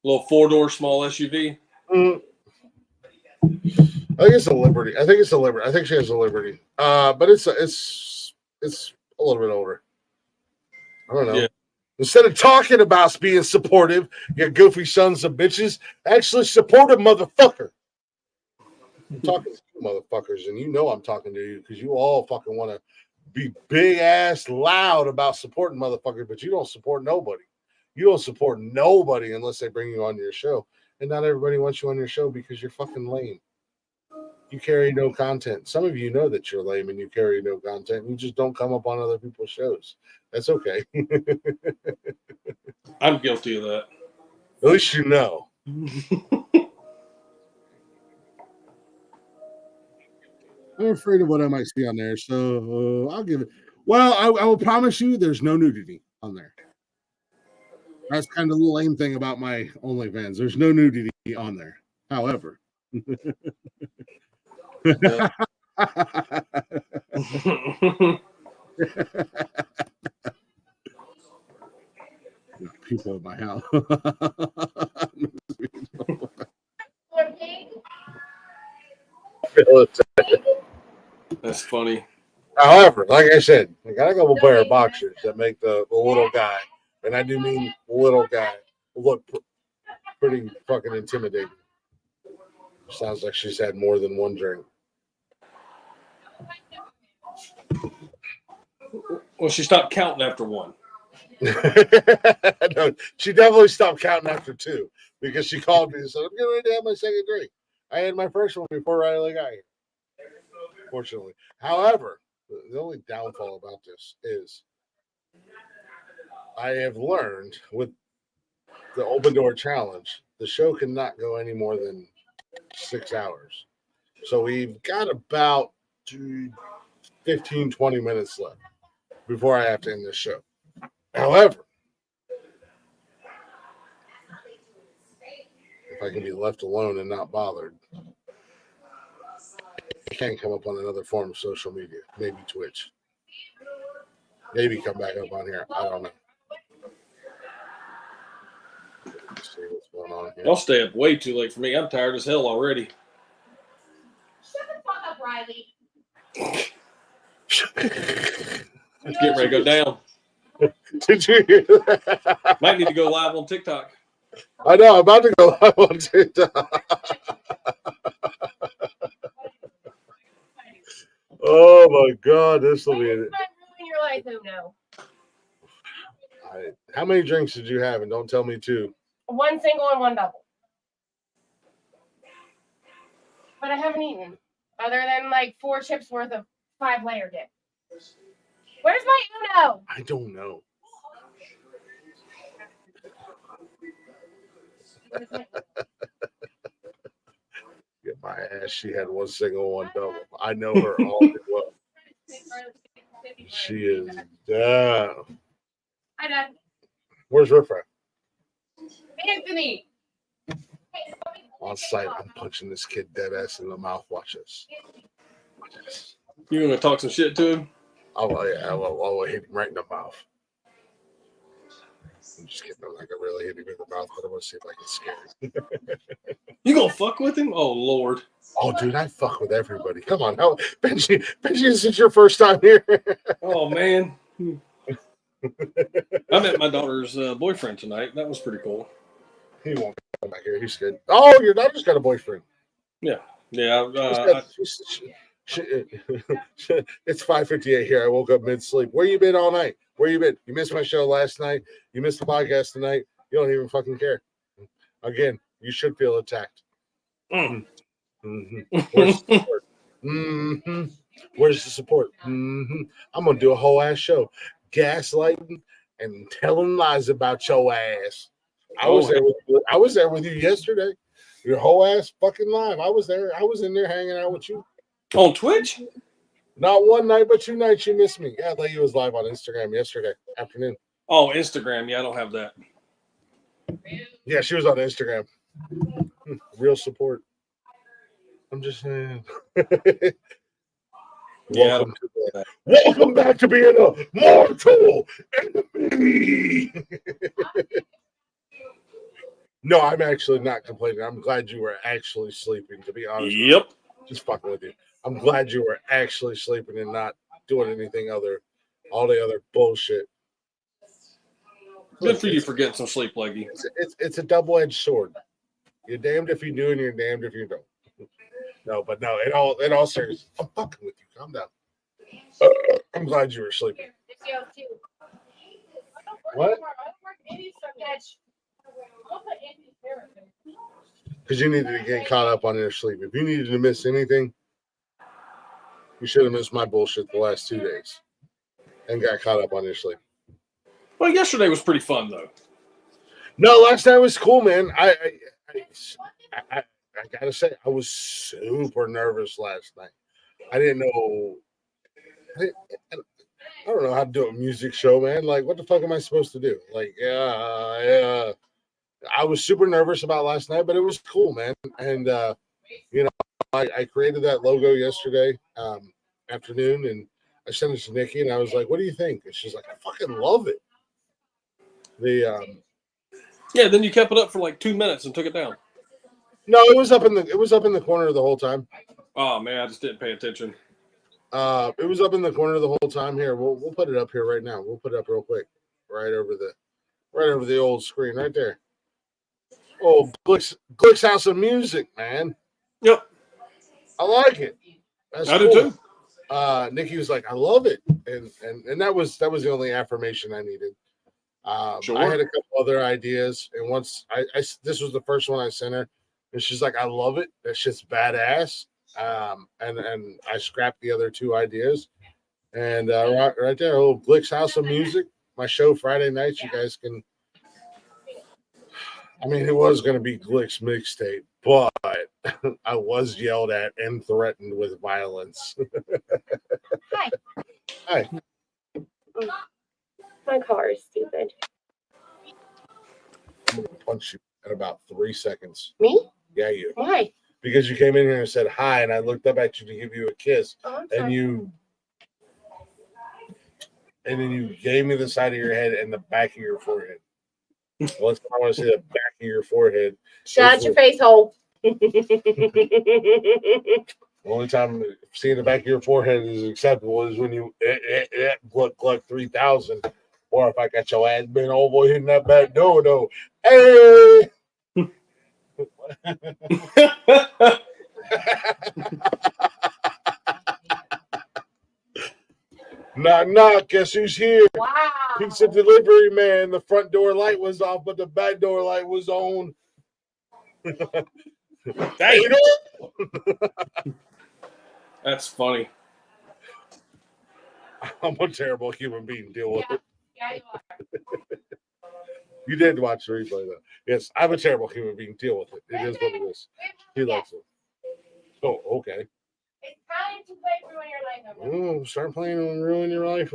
Little 4-door small SUV. I think it's a Liberty. I think she has a Liberty. But it's a little bit older. I don't know. Yeah. Instead of talking about being supportive, you goofy sons of bitches, actually support a motherfucker. I'm talking to you motherfuckers, and you know I'm talking to you because you all fucking want to be big ass loud about supporting motherfuckers, but you don't support nobody. You don't support nobody unless they bring you on your show. And not everybody wants you on your show because you're fucking lame. You carry no content. Some of you know that you're lame and you carry no content. You just don't come up on other people's shows. That's okay. I'm guilty of that. At least you know. I'm afraid of what I might see on there, so I'll give it. Well, I will promise you there's no nudity on there. That's kind of the lame thing about my OnlyFans. There's no nudity on there. However, people in my house. That's funny. However, like I said, I got a couple pair of boxers that make the little guy, and I do mean little guy, look pretty fucking intimidating. Sounds like she's had more than one drink. Well, she stopped counting after one. No, she definitely stopped counting after two because she called me and said, I'm getting ready to have my second drink. I had my first one before Riley got here. Fortunately. However, the only downfall about this is I have learned with the open door challenge, the show cannot go any more than 6 hours. So we've got about 15, 20 minutes left before I have to end this show. However, if I can be left alone and not bothered, I can't come up on another form of social media. Maybe Twitch. Maybe come back up on here. I don't know. Let's see what's going on here. Y'all stay up way too late for me. I'm tired as hell already. Shut the fuck up, Riley. It's getting ready to go down. Did you hear that? Might need to go live on TikTok. I know. I'm about to go live on TikTok. Oh my God, this will be it. Your life, no. How many drinks did you have? And don't tell me two. One single and one double. But I haven't eaten other than like 4 chips worth of 5-layer dip. Where's my Uno? I don't know. Get my ass. She had one single, one double. I know her all too well. She is down. Hi, Dad. Where's Riff Raff? Anthony. On site, I'm punching this kid dead ass in the mouth. Watch this. Watch this. You gonna talk some shit to him? Oh yeah, I'll hit him right in the mouth. I'm just kidding. I'm not gonna really hit him in the mouth, but I'm gonna see if I can scare him. You gonna fuck with him? Oh Lord. Oh, dude, I fuck with everybody. Come on, how Benji, this is your first time here. Oh man. I met my daughter's boyfriend tonight. That was pretty cool. He won't come back here. He's good. Oh, your daughter's got a boyfriend. Yeah. Yeah. It's 5:58 here. I woke up mid-sleep. Where you been all night? Where you been? You missed my show last night. You missed the podcast tonight. You don't even fucking care. Again, you should feel attacked. Mm-hmm. Where's the support? Mm-hmm. Where's the support? Mm-hmm. I'm gonna do a whole ass show, gaslighting and telling lies about your ass. I was there with you yesterday. Your whole ass fucking live. I was there. I was in there hanging out with you. On Twitch? Not one night, but 2 nights you missed me. Yeah, Lady was live on Instagram yesterday afternoon. Oh, Instagram. Yeah, I don't have that. Yeah, she was on Instagram. Real support. I'm just saying. Welcome back to being a mortal enemy. No, I'm actually not complaining. I'm glad you were actually sleeping, to be honest. Yep. Just fucking with you. I'm glad you were actually sleeping and not doing anything all the other bullshit. Good for you for getting some sleep, Leggy. It's a double-edged sword. You're damned if you do, and you're damned if you don't. No, but no, in all seriousness, I'm fucking with you. Calm down. I'm glad you were sleeping. What? Because you needed to get caught up on your sleep. If you needed to miss anything, you should have missed my bullshit the last 2 days and got caught up on your sleep. Well, yesterday was pretty fun, though. No, last night was cool, man. I gotta say, I was super nervous last night. I didn't know. I don't know how to do a music show, man. Like, what the fuck am I supposed to do? Like, yeah. I was super nervous about last night, but it was cool, man. And I created that logo yesterday afternoon, and I sent it to Nikki, and I was like, "What do you think?" And she's like, "I fucking love it." Yeah, then you kept it up for like 2 minutes and took it down. No, it was up in the corner the whole time. Oh man, I just didn't pay attention. It was up in the corner the whole time. Here, we'll put it up here right now. We'll put it up real quick, right over the old screen, right there. Oh, Glick's House of Music, man. Yep, I like it. That's I cool. do too. Nikki was like, "I love it," and that was the only affirmation I needed. Sure. I had a couple other ideas, and once this was the first one I sent her, and she's like, "I love it. That shit's badass." And I scrapped the other 2 ideas, and right there, old Glick's House of Music, my show Friday nights. You guys can. I mean, it was going to be Glick's mixtape, but I was yelled at and threatened with violence. Hi. Hi. My car is stupid. I'm going to punch you in about 3 seconds. Me? Yeah, you. Why? Because you came in here and said hi, and I looked up at you to give you a kiss, and then you gave me the side of your head and the back of your forehead. Well, I want to see the back of your forehead. Shut your face hole. The only time seeing the back of your forehead is acceptable is when you Gluck 3000, or if I got your ass bent over hitting that back door, though. Hey. Knock, knock. Guess who's here? Wow. Pizza delivery man. The front door light was off, but the back door light was on. Dang. That's funny. I'm a terrible human being. Deal with it. Yeah, you are. You did watch the replay, though. Yes, I'm a terrible human being. Deal with it. It is what it is. He likes it. Oh, okay. It's time to play Ruin Your Life. Oh, start playing on Ruin Your Life,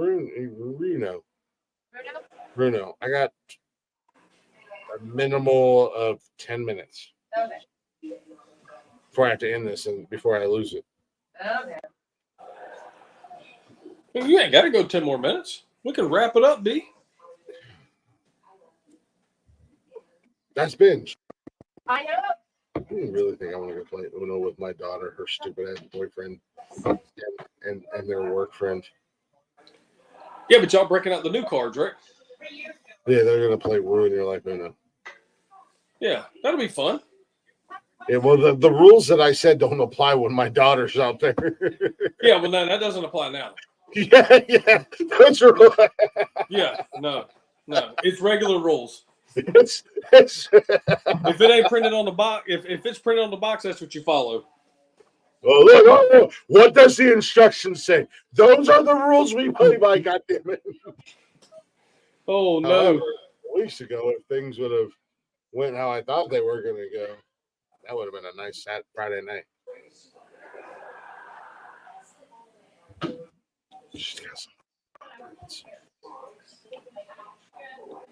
Bruno. I got a minimal of 10 minutes. Okay. Before I have to end this and before I lose it. Okay. You ain't got to go 10 more minutes. We can wrap it up, B. That's binge. I know. I didn't really think I want to go play Uno with my daughter, her stupid ass boyfriend, and their work friend. Yeah, but y'all breaking out the new cards, right? Yeah, they're gonna play Ruin Your Life Uno. Yeah, that'll be fun. Yeah, well, the rules that I said don't apply when my daughter's out there. Yeah, well, no, that doesn't apply now. Yeah, that's right. Yeah, no, it's regular rules. It's if it ain't printed on the box, if it's printed on the box, that's what you follow. Oh, look, what does the instructions say? Those are the rules we play by, goddammit. Oh, no. However, weeks ago, if things would have went how I thought they were going to go, that would have been a nice Friday night.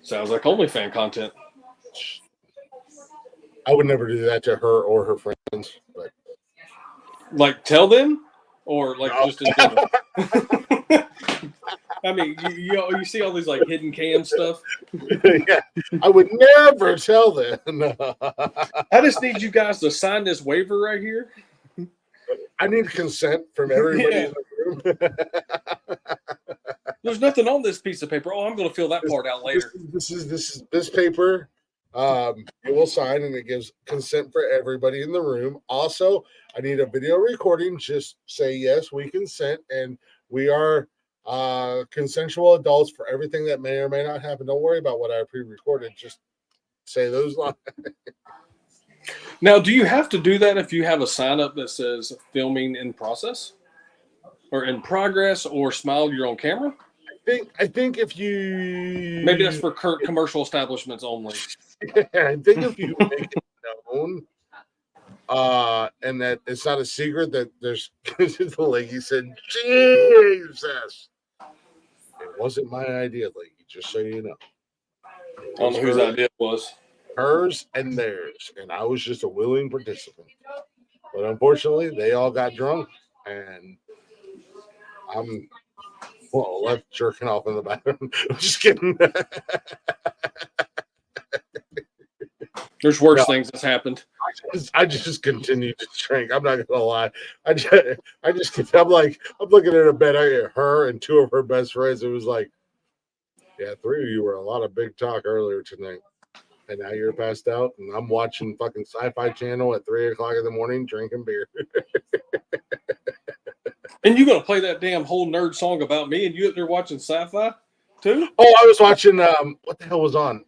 Sounds like OnlyFans content. I would never do that to her or her friends. But like tell them, or like just in general. I mean, you see all these like hidden cam stuff. Yeah, I would never tell them. I just need you guys to sign this waiver right here. I need consent from everybody in the room. There's nothing on this piece of paper. Oh, I'm going to fill that part out later. This paper. You will sign, and it gives consent for everybody in the room. Also, I need a video recording. Just say yes, we consent, and we are consensual adults for everything that may or may not happen. Don't worry about what I pre-recorded. Just say those lines. Now, do you have to do that if you have a sign up that says filming in process or in progress or smile you're on camera? I think if you maybe that's for commercial establishments only. I think if you make it known, and that it's not a secret that there's the lady said, Jesus, it wasn't my idea, lady, just so you know. I don't know whose idea it was. Hers and theirs, and I was just a willing participant. But unfortunately, they all got drunk, and I'm left jerking off in the bathroom. I'm just kidding. There's worse things that's happened. I just continued to drink. I'm not gonna lie. I'm looking at a bed. I get her and two of her best friends. It was like, yeah, three of you were a lot of big talk earlier tonight. And now you're passed out, and I'm watching fucking Sci-Fi Channel at 3:00 in the morning, drinking beer. And you gonna play that damn whole nerd song about me, and you up there watching sci-fi too? Oh, I was watching. What the hell was on?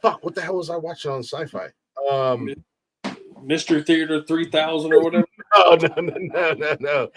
What the hell was I watching on Sci-Fi? Mystery Theater 3000 or whatever. No.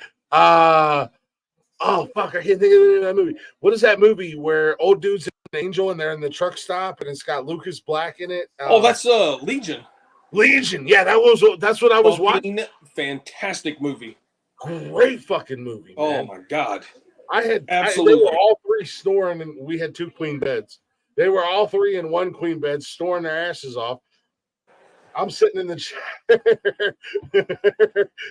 Oh fuck! I can't think of the name of that movie. What is that movie where old dude's an angel and they're in the truck stop and it's got Lucas Black in it? That's Legion. Legion, yeah, that's what I was watching. Fantastic movie. Great fucking movie. Oh man. My god! They were all three snoring, and we had two queen beds. They were all three in one queen bed, snoring their asses off. I'm sitting in the chair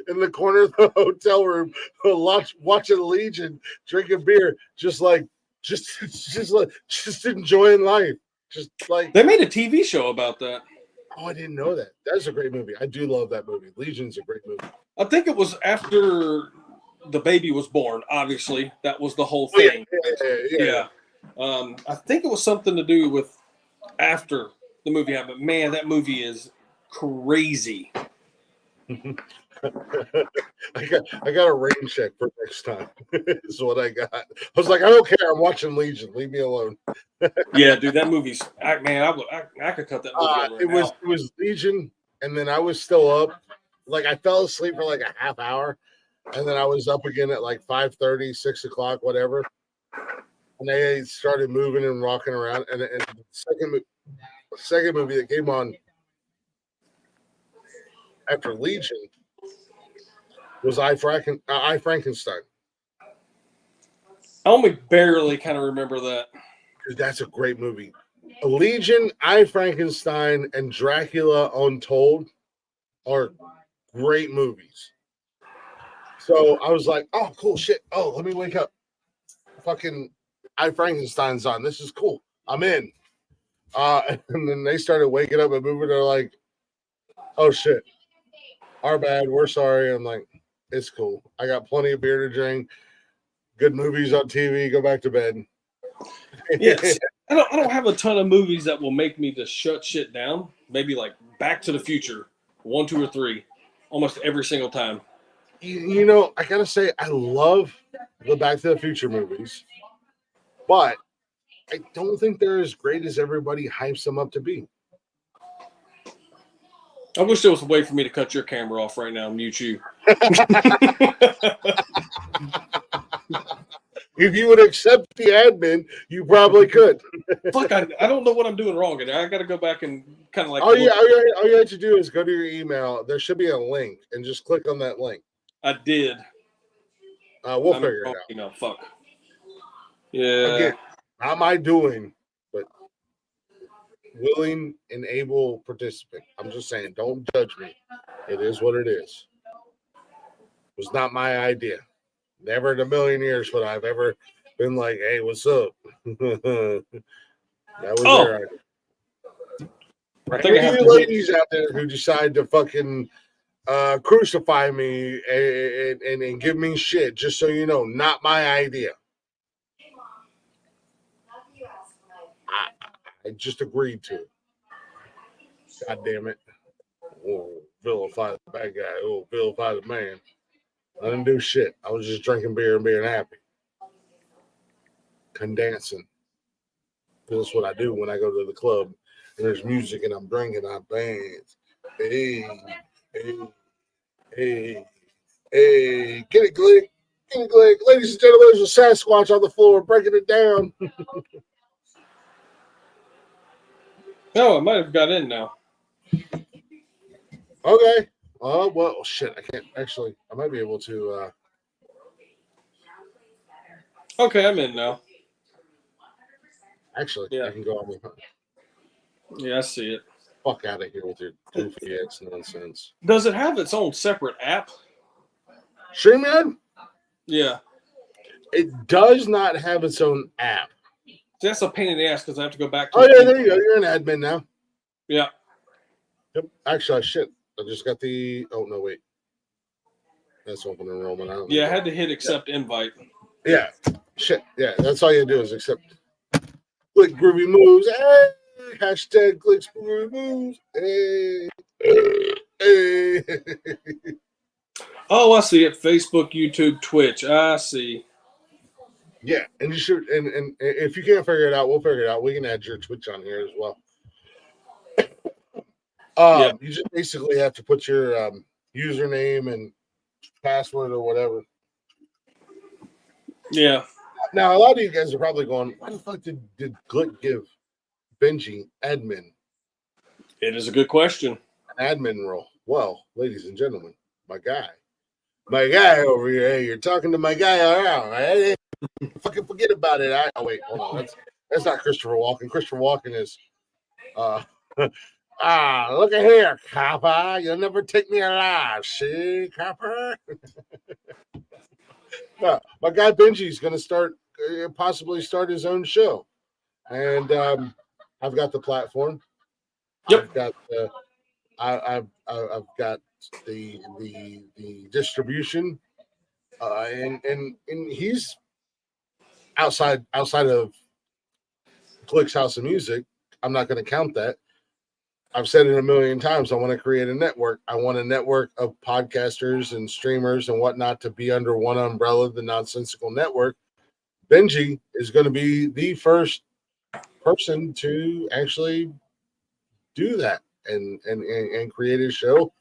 in the corner of the hotel room, watching Legion, drinking beer, just enjoying life. Just like they made a TV show about that. Oh, I didn't know that. That's a great movie. I do love that movie. Legion's a great movie. I think it was after the baby was born. Obviously, that was the whole thing. Yeah. I think it was something to do with after the movie happened. Man, that movie is crazy. I got a rain check for next time. Is what I got. I was like, I don't care. I'm watching Legion. Leave me alone. Yeah, dude, that movie's I could cut that movie. It was Legion, and then I was still up. Like I fell asleep for like a half hour, and then I was up again at like 5:30, 6 o'clock, whatever. And they started moving and rocking around. And the second movie that came on after Legion was I Frankenstein. I only barely kind of remember that. Dude, that's a great movie. Legion, I Frankenstein, and Dracula Untold are great movies. So I was like, oh, cool shit. Oh, let me wake up. Fucking I Frankenstein's on. This is cool. I'm in. And then they started waking up and moving. They're like, oh shit. Our bad. We're sorry. I'm like, it's cool. I got plenty of beer to drink. Good movies on TV. Go back to bed. Yes. I don't have a ton of movies that will make me just shut shit down. Maybe like Back to the Future, 1, 2, or 3, almost every single time. You know, I gotta say, I love the Back to the Future movies, but I don't think they're as great as everybody hypes them up to be. I wish there was a way for me to cut your camera off right now and mute you. If you would accept the admin, you probably could. Fuck, I don't know what I'm doing wrong in there. I got to go back and kind of like. All you have to do is go to your email. There should be a link, and just click on that link. I did. We'll figure it out. You know, fuck. Yeah. Again, not my doing, but willing and able participant. I'm just saying, don't judge me. It is what it is. It was not my idea. Never in a million years would I've ever been like, hey, what's up? That was their idea. For any of you ladies out there who decide to fucking crucify me and give me shit, just so you know, not my idea. I just agreed to it. God damn it. Oh, vilify the bad guy. Oh, vilify the man. I didn't do shit. I was just drinking beer and being happy. And dancing. That's what I do when I go to the club and there's music and I'm drinking, I dance. Hey, hey, hey, hey. Get it, Glick. Get it, Glick. Ladies and gentlemen, there's a Sasquatch on the floor breaking it down. No, I might have got in now. Okay. Well, shit. I can't actually. I might be able to. Okay, I'm in now. Actually, yeah. I can go on with. Yeah, I see it. Fuck out of here with your goofy ass nonsense. Does it have its own separate app? StreamYard? Yeah. It does not have its own app. That's a pain in the ass because I have to go back to. Oh yeah, there you go. You're an admin now. Yeah. Yep. Actually, shit. I just got the. Oh no, wait. That's open enrollment. Yeah, I had to hit accept invite. Yeah. Shit. Yeah, that's all you do is accept. Click groovy moves. Hey. Hashtag clicks groovy moves. Hey. Hey. Oh, I see it. Facebook, YouTube, Twitch. I see. Yeah, and you should. And if you can't figure it out, we'll figure it out. We can add your Twitch on here as well. Yeah. You just basically have to put your username and password or whatever. Yeah. Now, a lot of you guys are probably going, why the fuck did Glick give Benji admin? It is a good question. An admin role. Well, ladies and gentlemen, my guy over here. Hey, you're talking to my guy around. Right? Fucking forget about it. Oh, wait, hold on. That's not Christopher Walken. Christopher Walken is, look at here, copper. You'll never take me alive. See, copper? No, my guy Benji's going to possibly start his own show. And I've got the platform. Yep. I've got the distribution. And he's outside of Glick's House of Music. I'm not going to count that. I've said it a million times. I want to create a network. I want a network of podcasters and streamers and whatnot to be under one umbrella, the Nosnesical Network. Benji is going to be the first person to actually do that and create a show.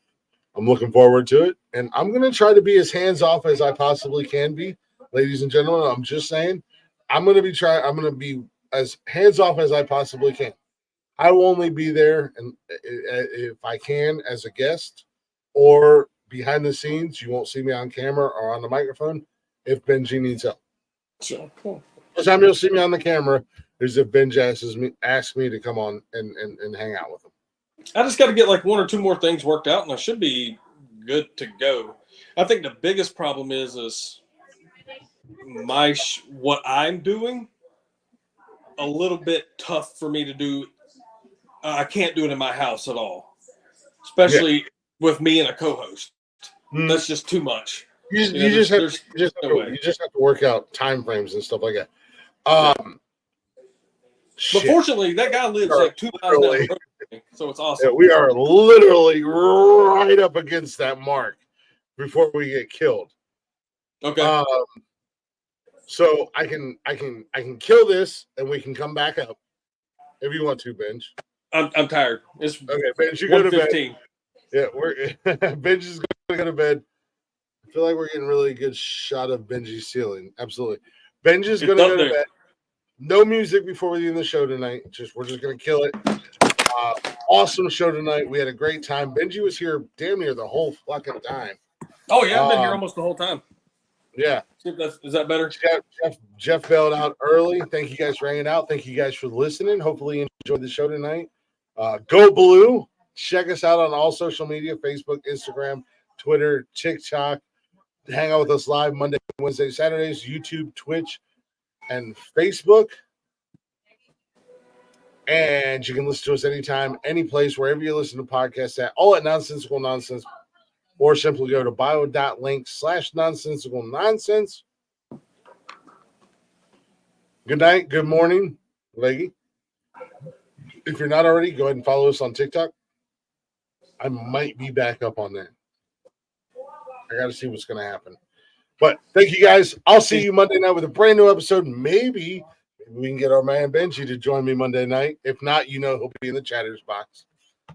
I'm looking forward to it. And I'm going to try to be as hands-off as I possibly can be. Ladies and gentlemen, I'm just saying, I'm going to be as hands-off as I possibly can. I will only be there, and if I can, as a guest or behind the scenes. You won't see me on camera or on the microphone if Benji needs help. Sure, cool. The time you'll see me on the camera is if Benji asks me to come on and hang out with him. I just got to get like one or two more things worked out, and I should be good to go. I think the biggest problem is what I'm doing a little bit tough for me to do. I can't do it in my house at all, especially with me and a co-host. That's just too much. You just have to work out time frames and stuff like that. But fortunately, that guy lives like 2 miles down the road from me, so it's awesome. Yeah, we are literally right up against that mark before we get killed. Okay. So I can kill this and we can come back up if you want to, Benj. I'm tired. It's okay, Benj. You go to bed. Yeah, Benj is going to go to bed. I feel like we're getting a really good shot of Benji's ceiling. Absolutely, Benj is going to go to bed. No music before we end the show tonight. We're just going to kill it. Awesome show tonight. We had a great time. Benji was here damn near the whole fucking time. Oh yeah, I've been here almost the whole time. Yeah. Is that better? Jeff bailed out early. Thank you guys for hanging out. Thank you guys for listening. Hopefully you enjoyed the show tonight. Go Blue. Check us out on all social media, Facebook, Instagram, Twitter, TikTok. Hang out with us live Monday, Wednesday, Saturdays, YouTube, Twitch, and Facebook. And you can listen to us anytime, any place, wherever you listen to podcasts at, all at Nosnesical Nonsense or simply go to bio.link/nonsensical nonsense. Good night. Good morning, Leggy. If you're not already, go ahead and follow us on TikTok. I might be back up on that. I got to see what's going to happen. But thank you guys. I'll see you Monday night with a brand new episode. Maybe we can get our man Benji to join me Monday night. If not, he'll be in the chatters box.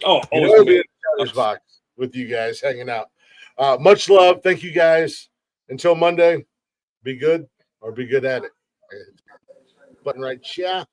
Oh, he'll be in the chatters box with you guys hanging out. Much love. Thank you guys. Until Monday, be good or be good at it. Button right, yeah.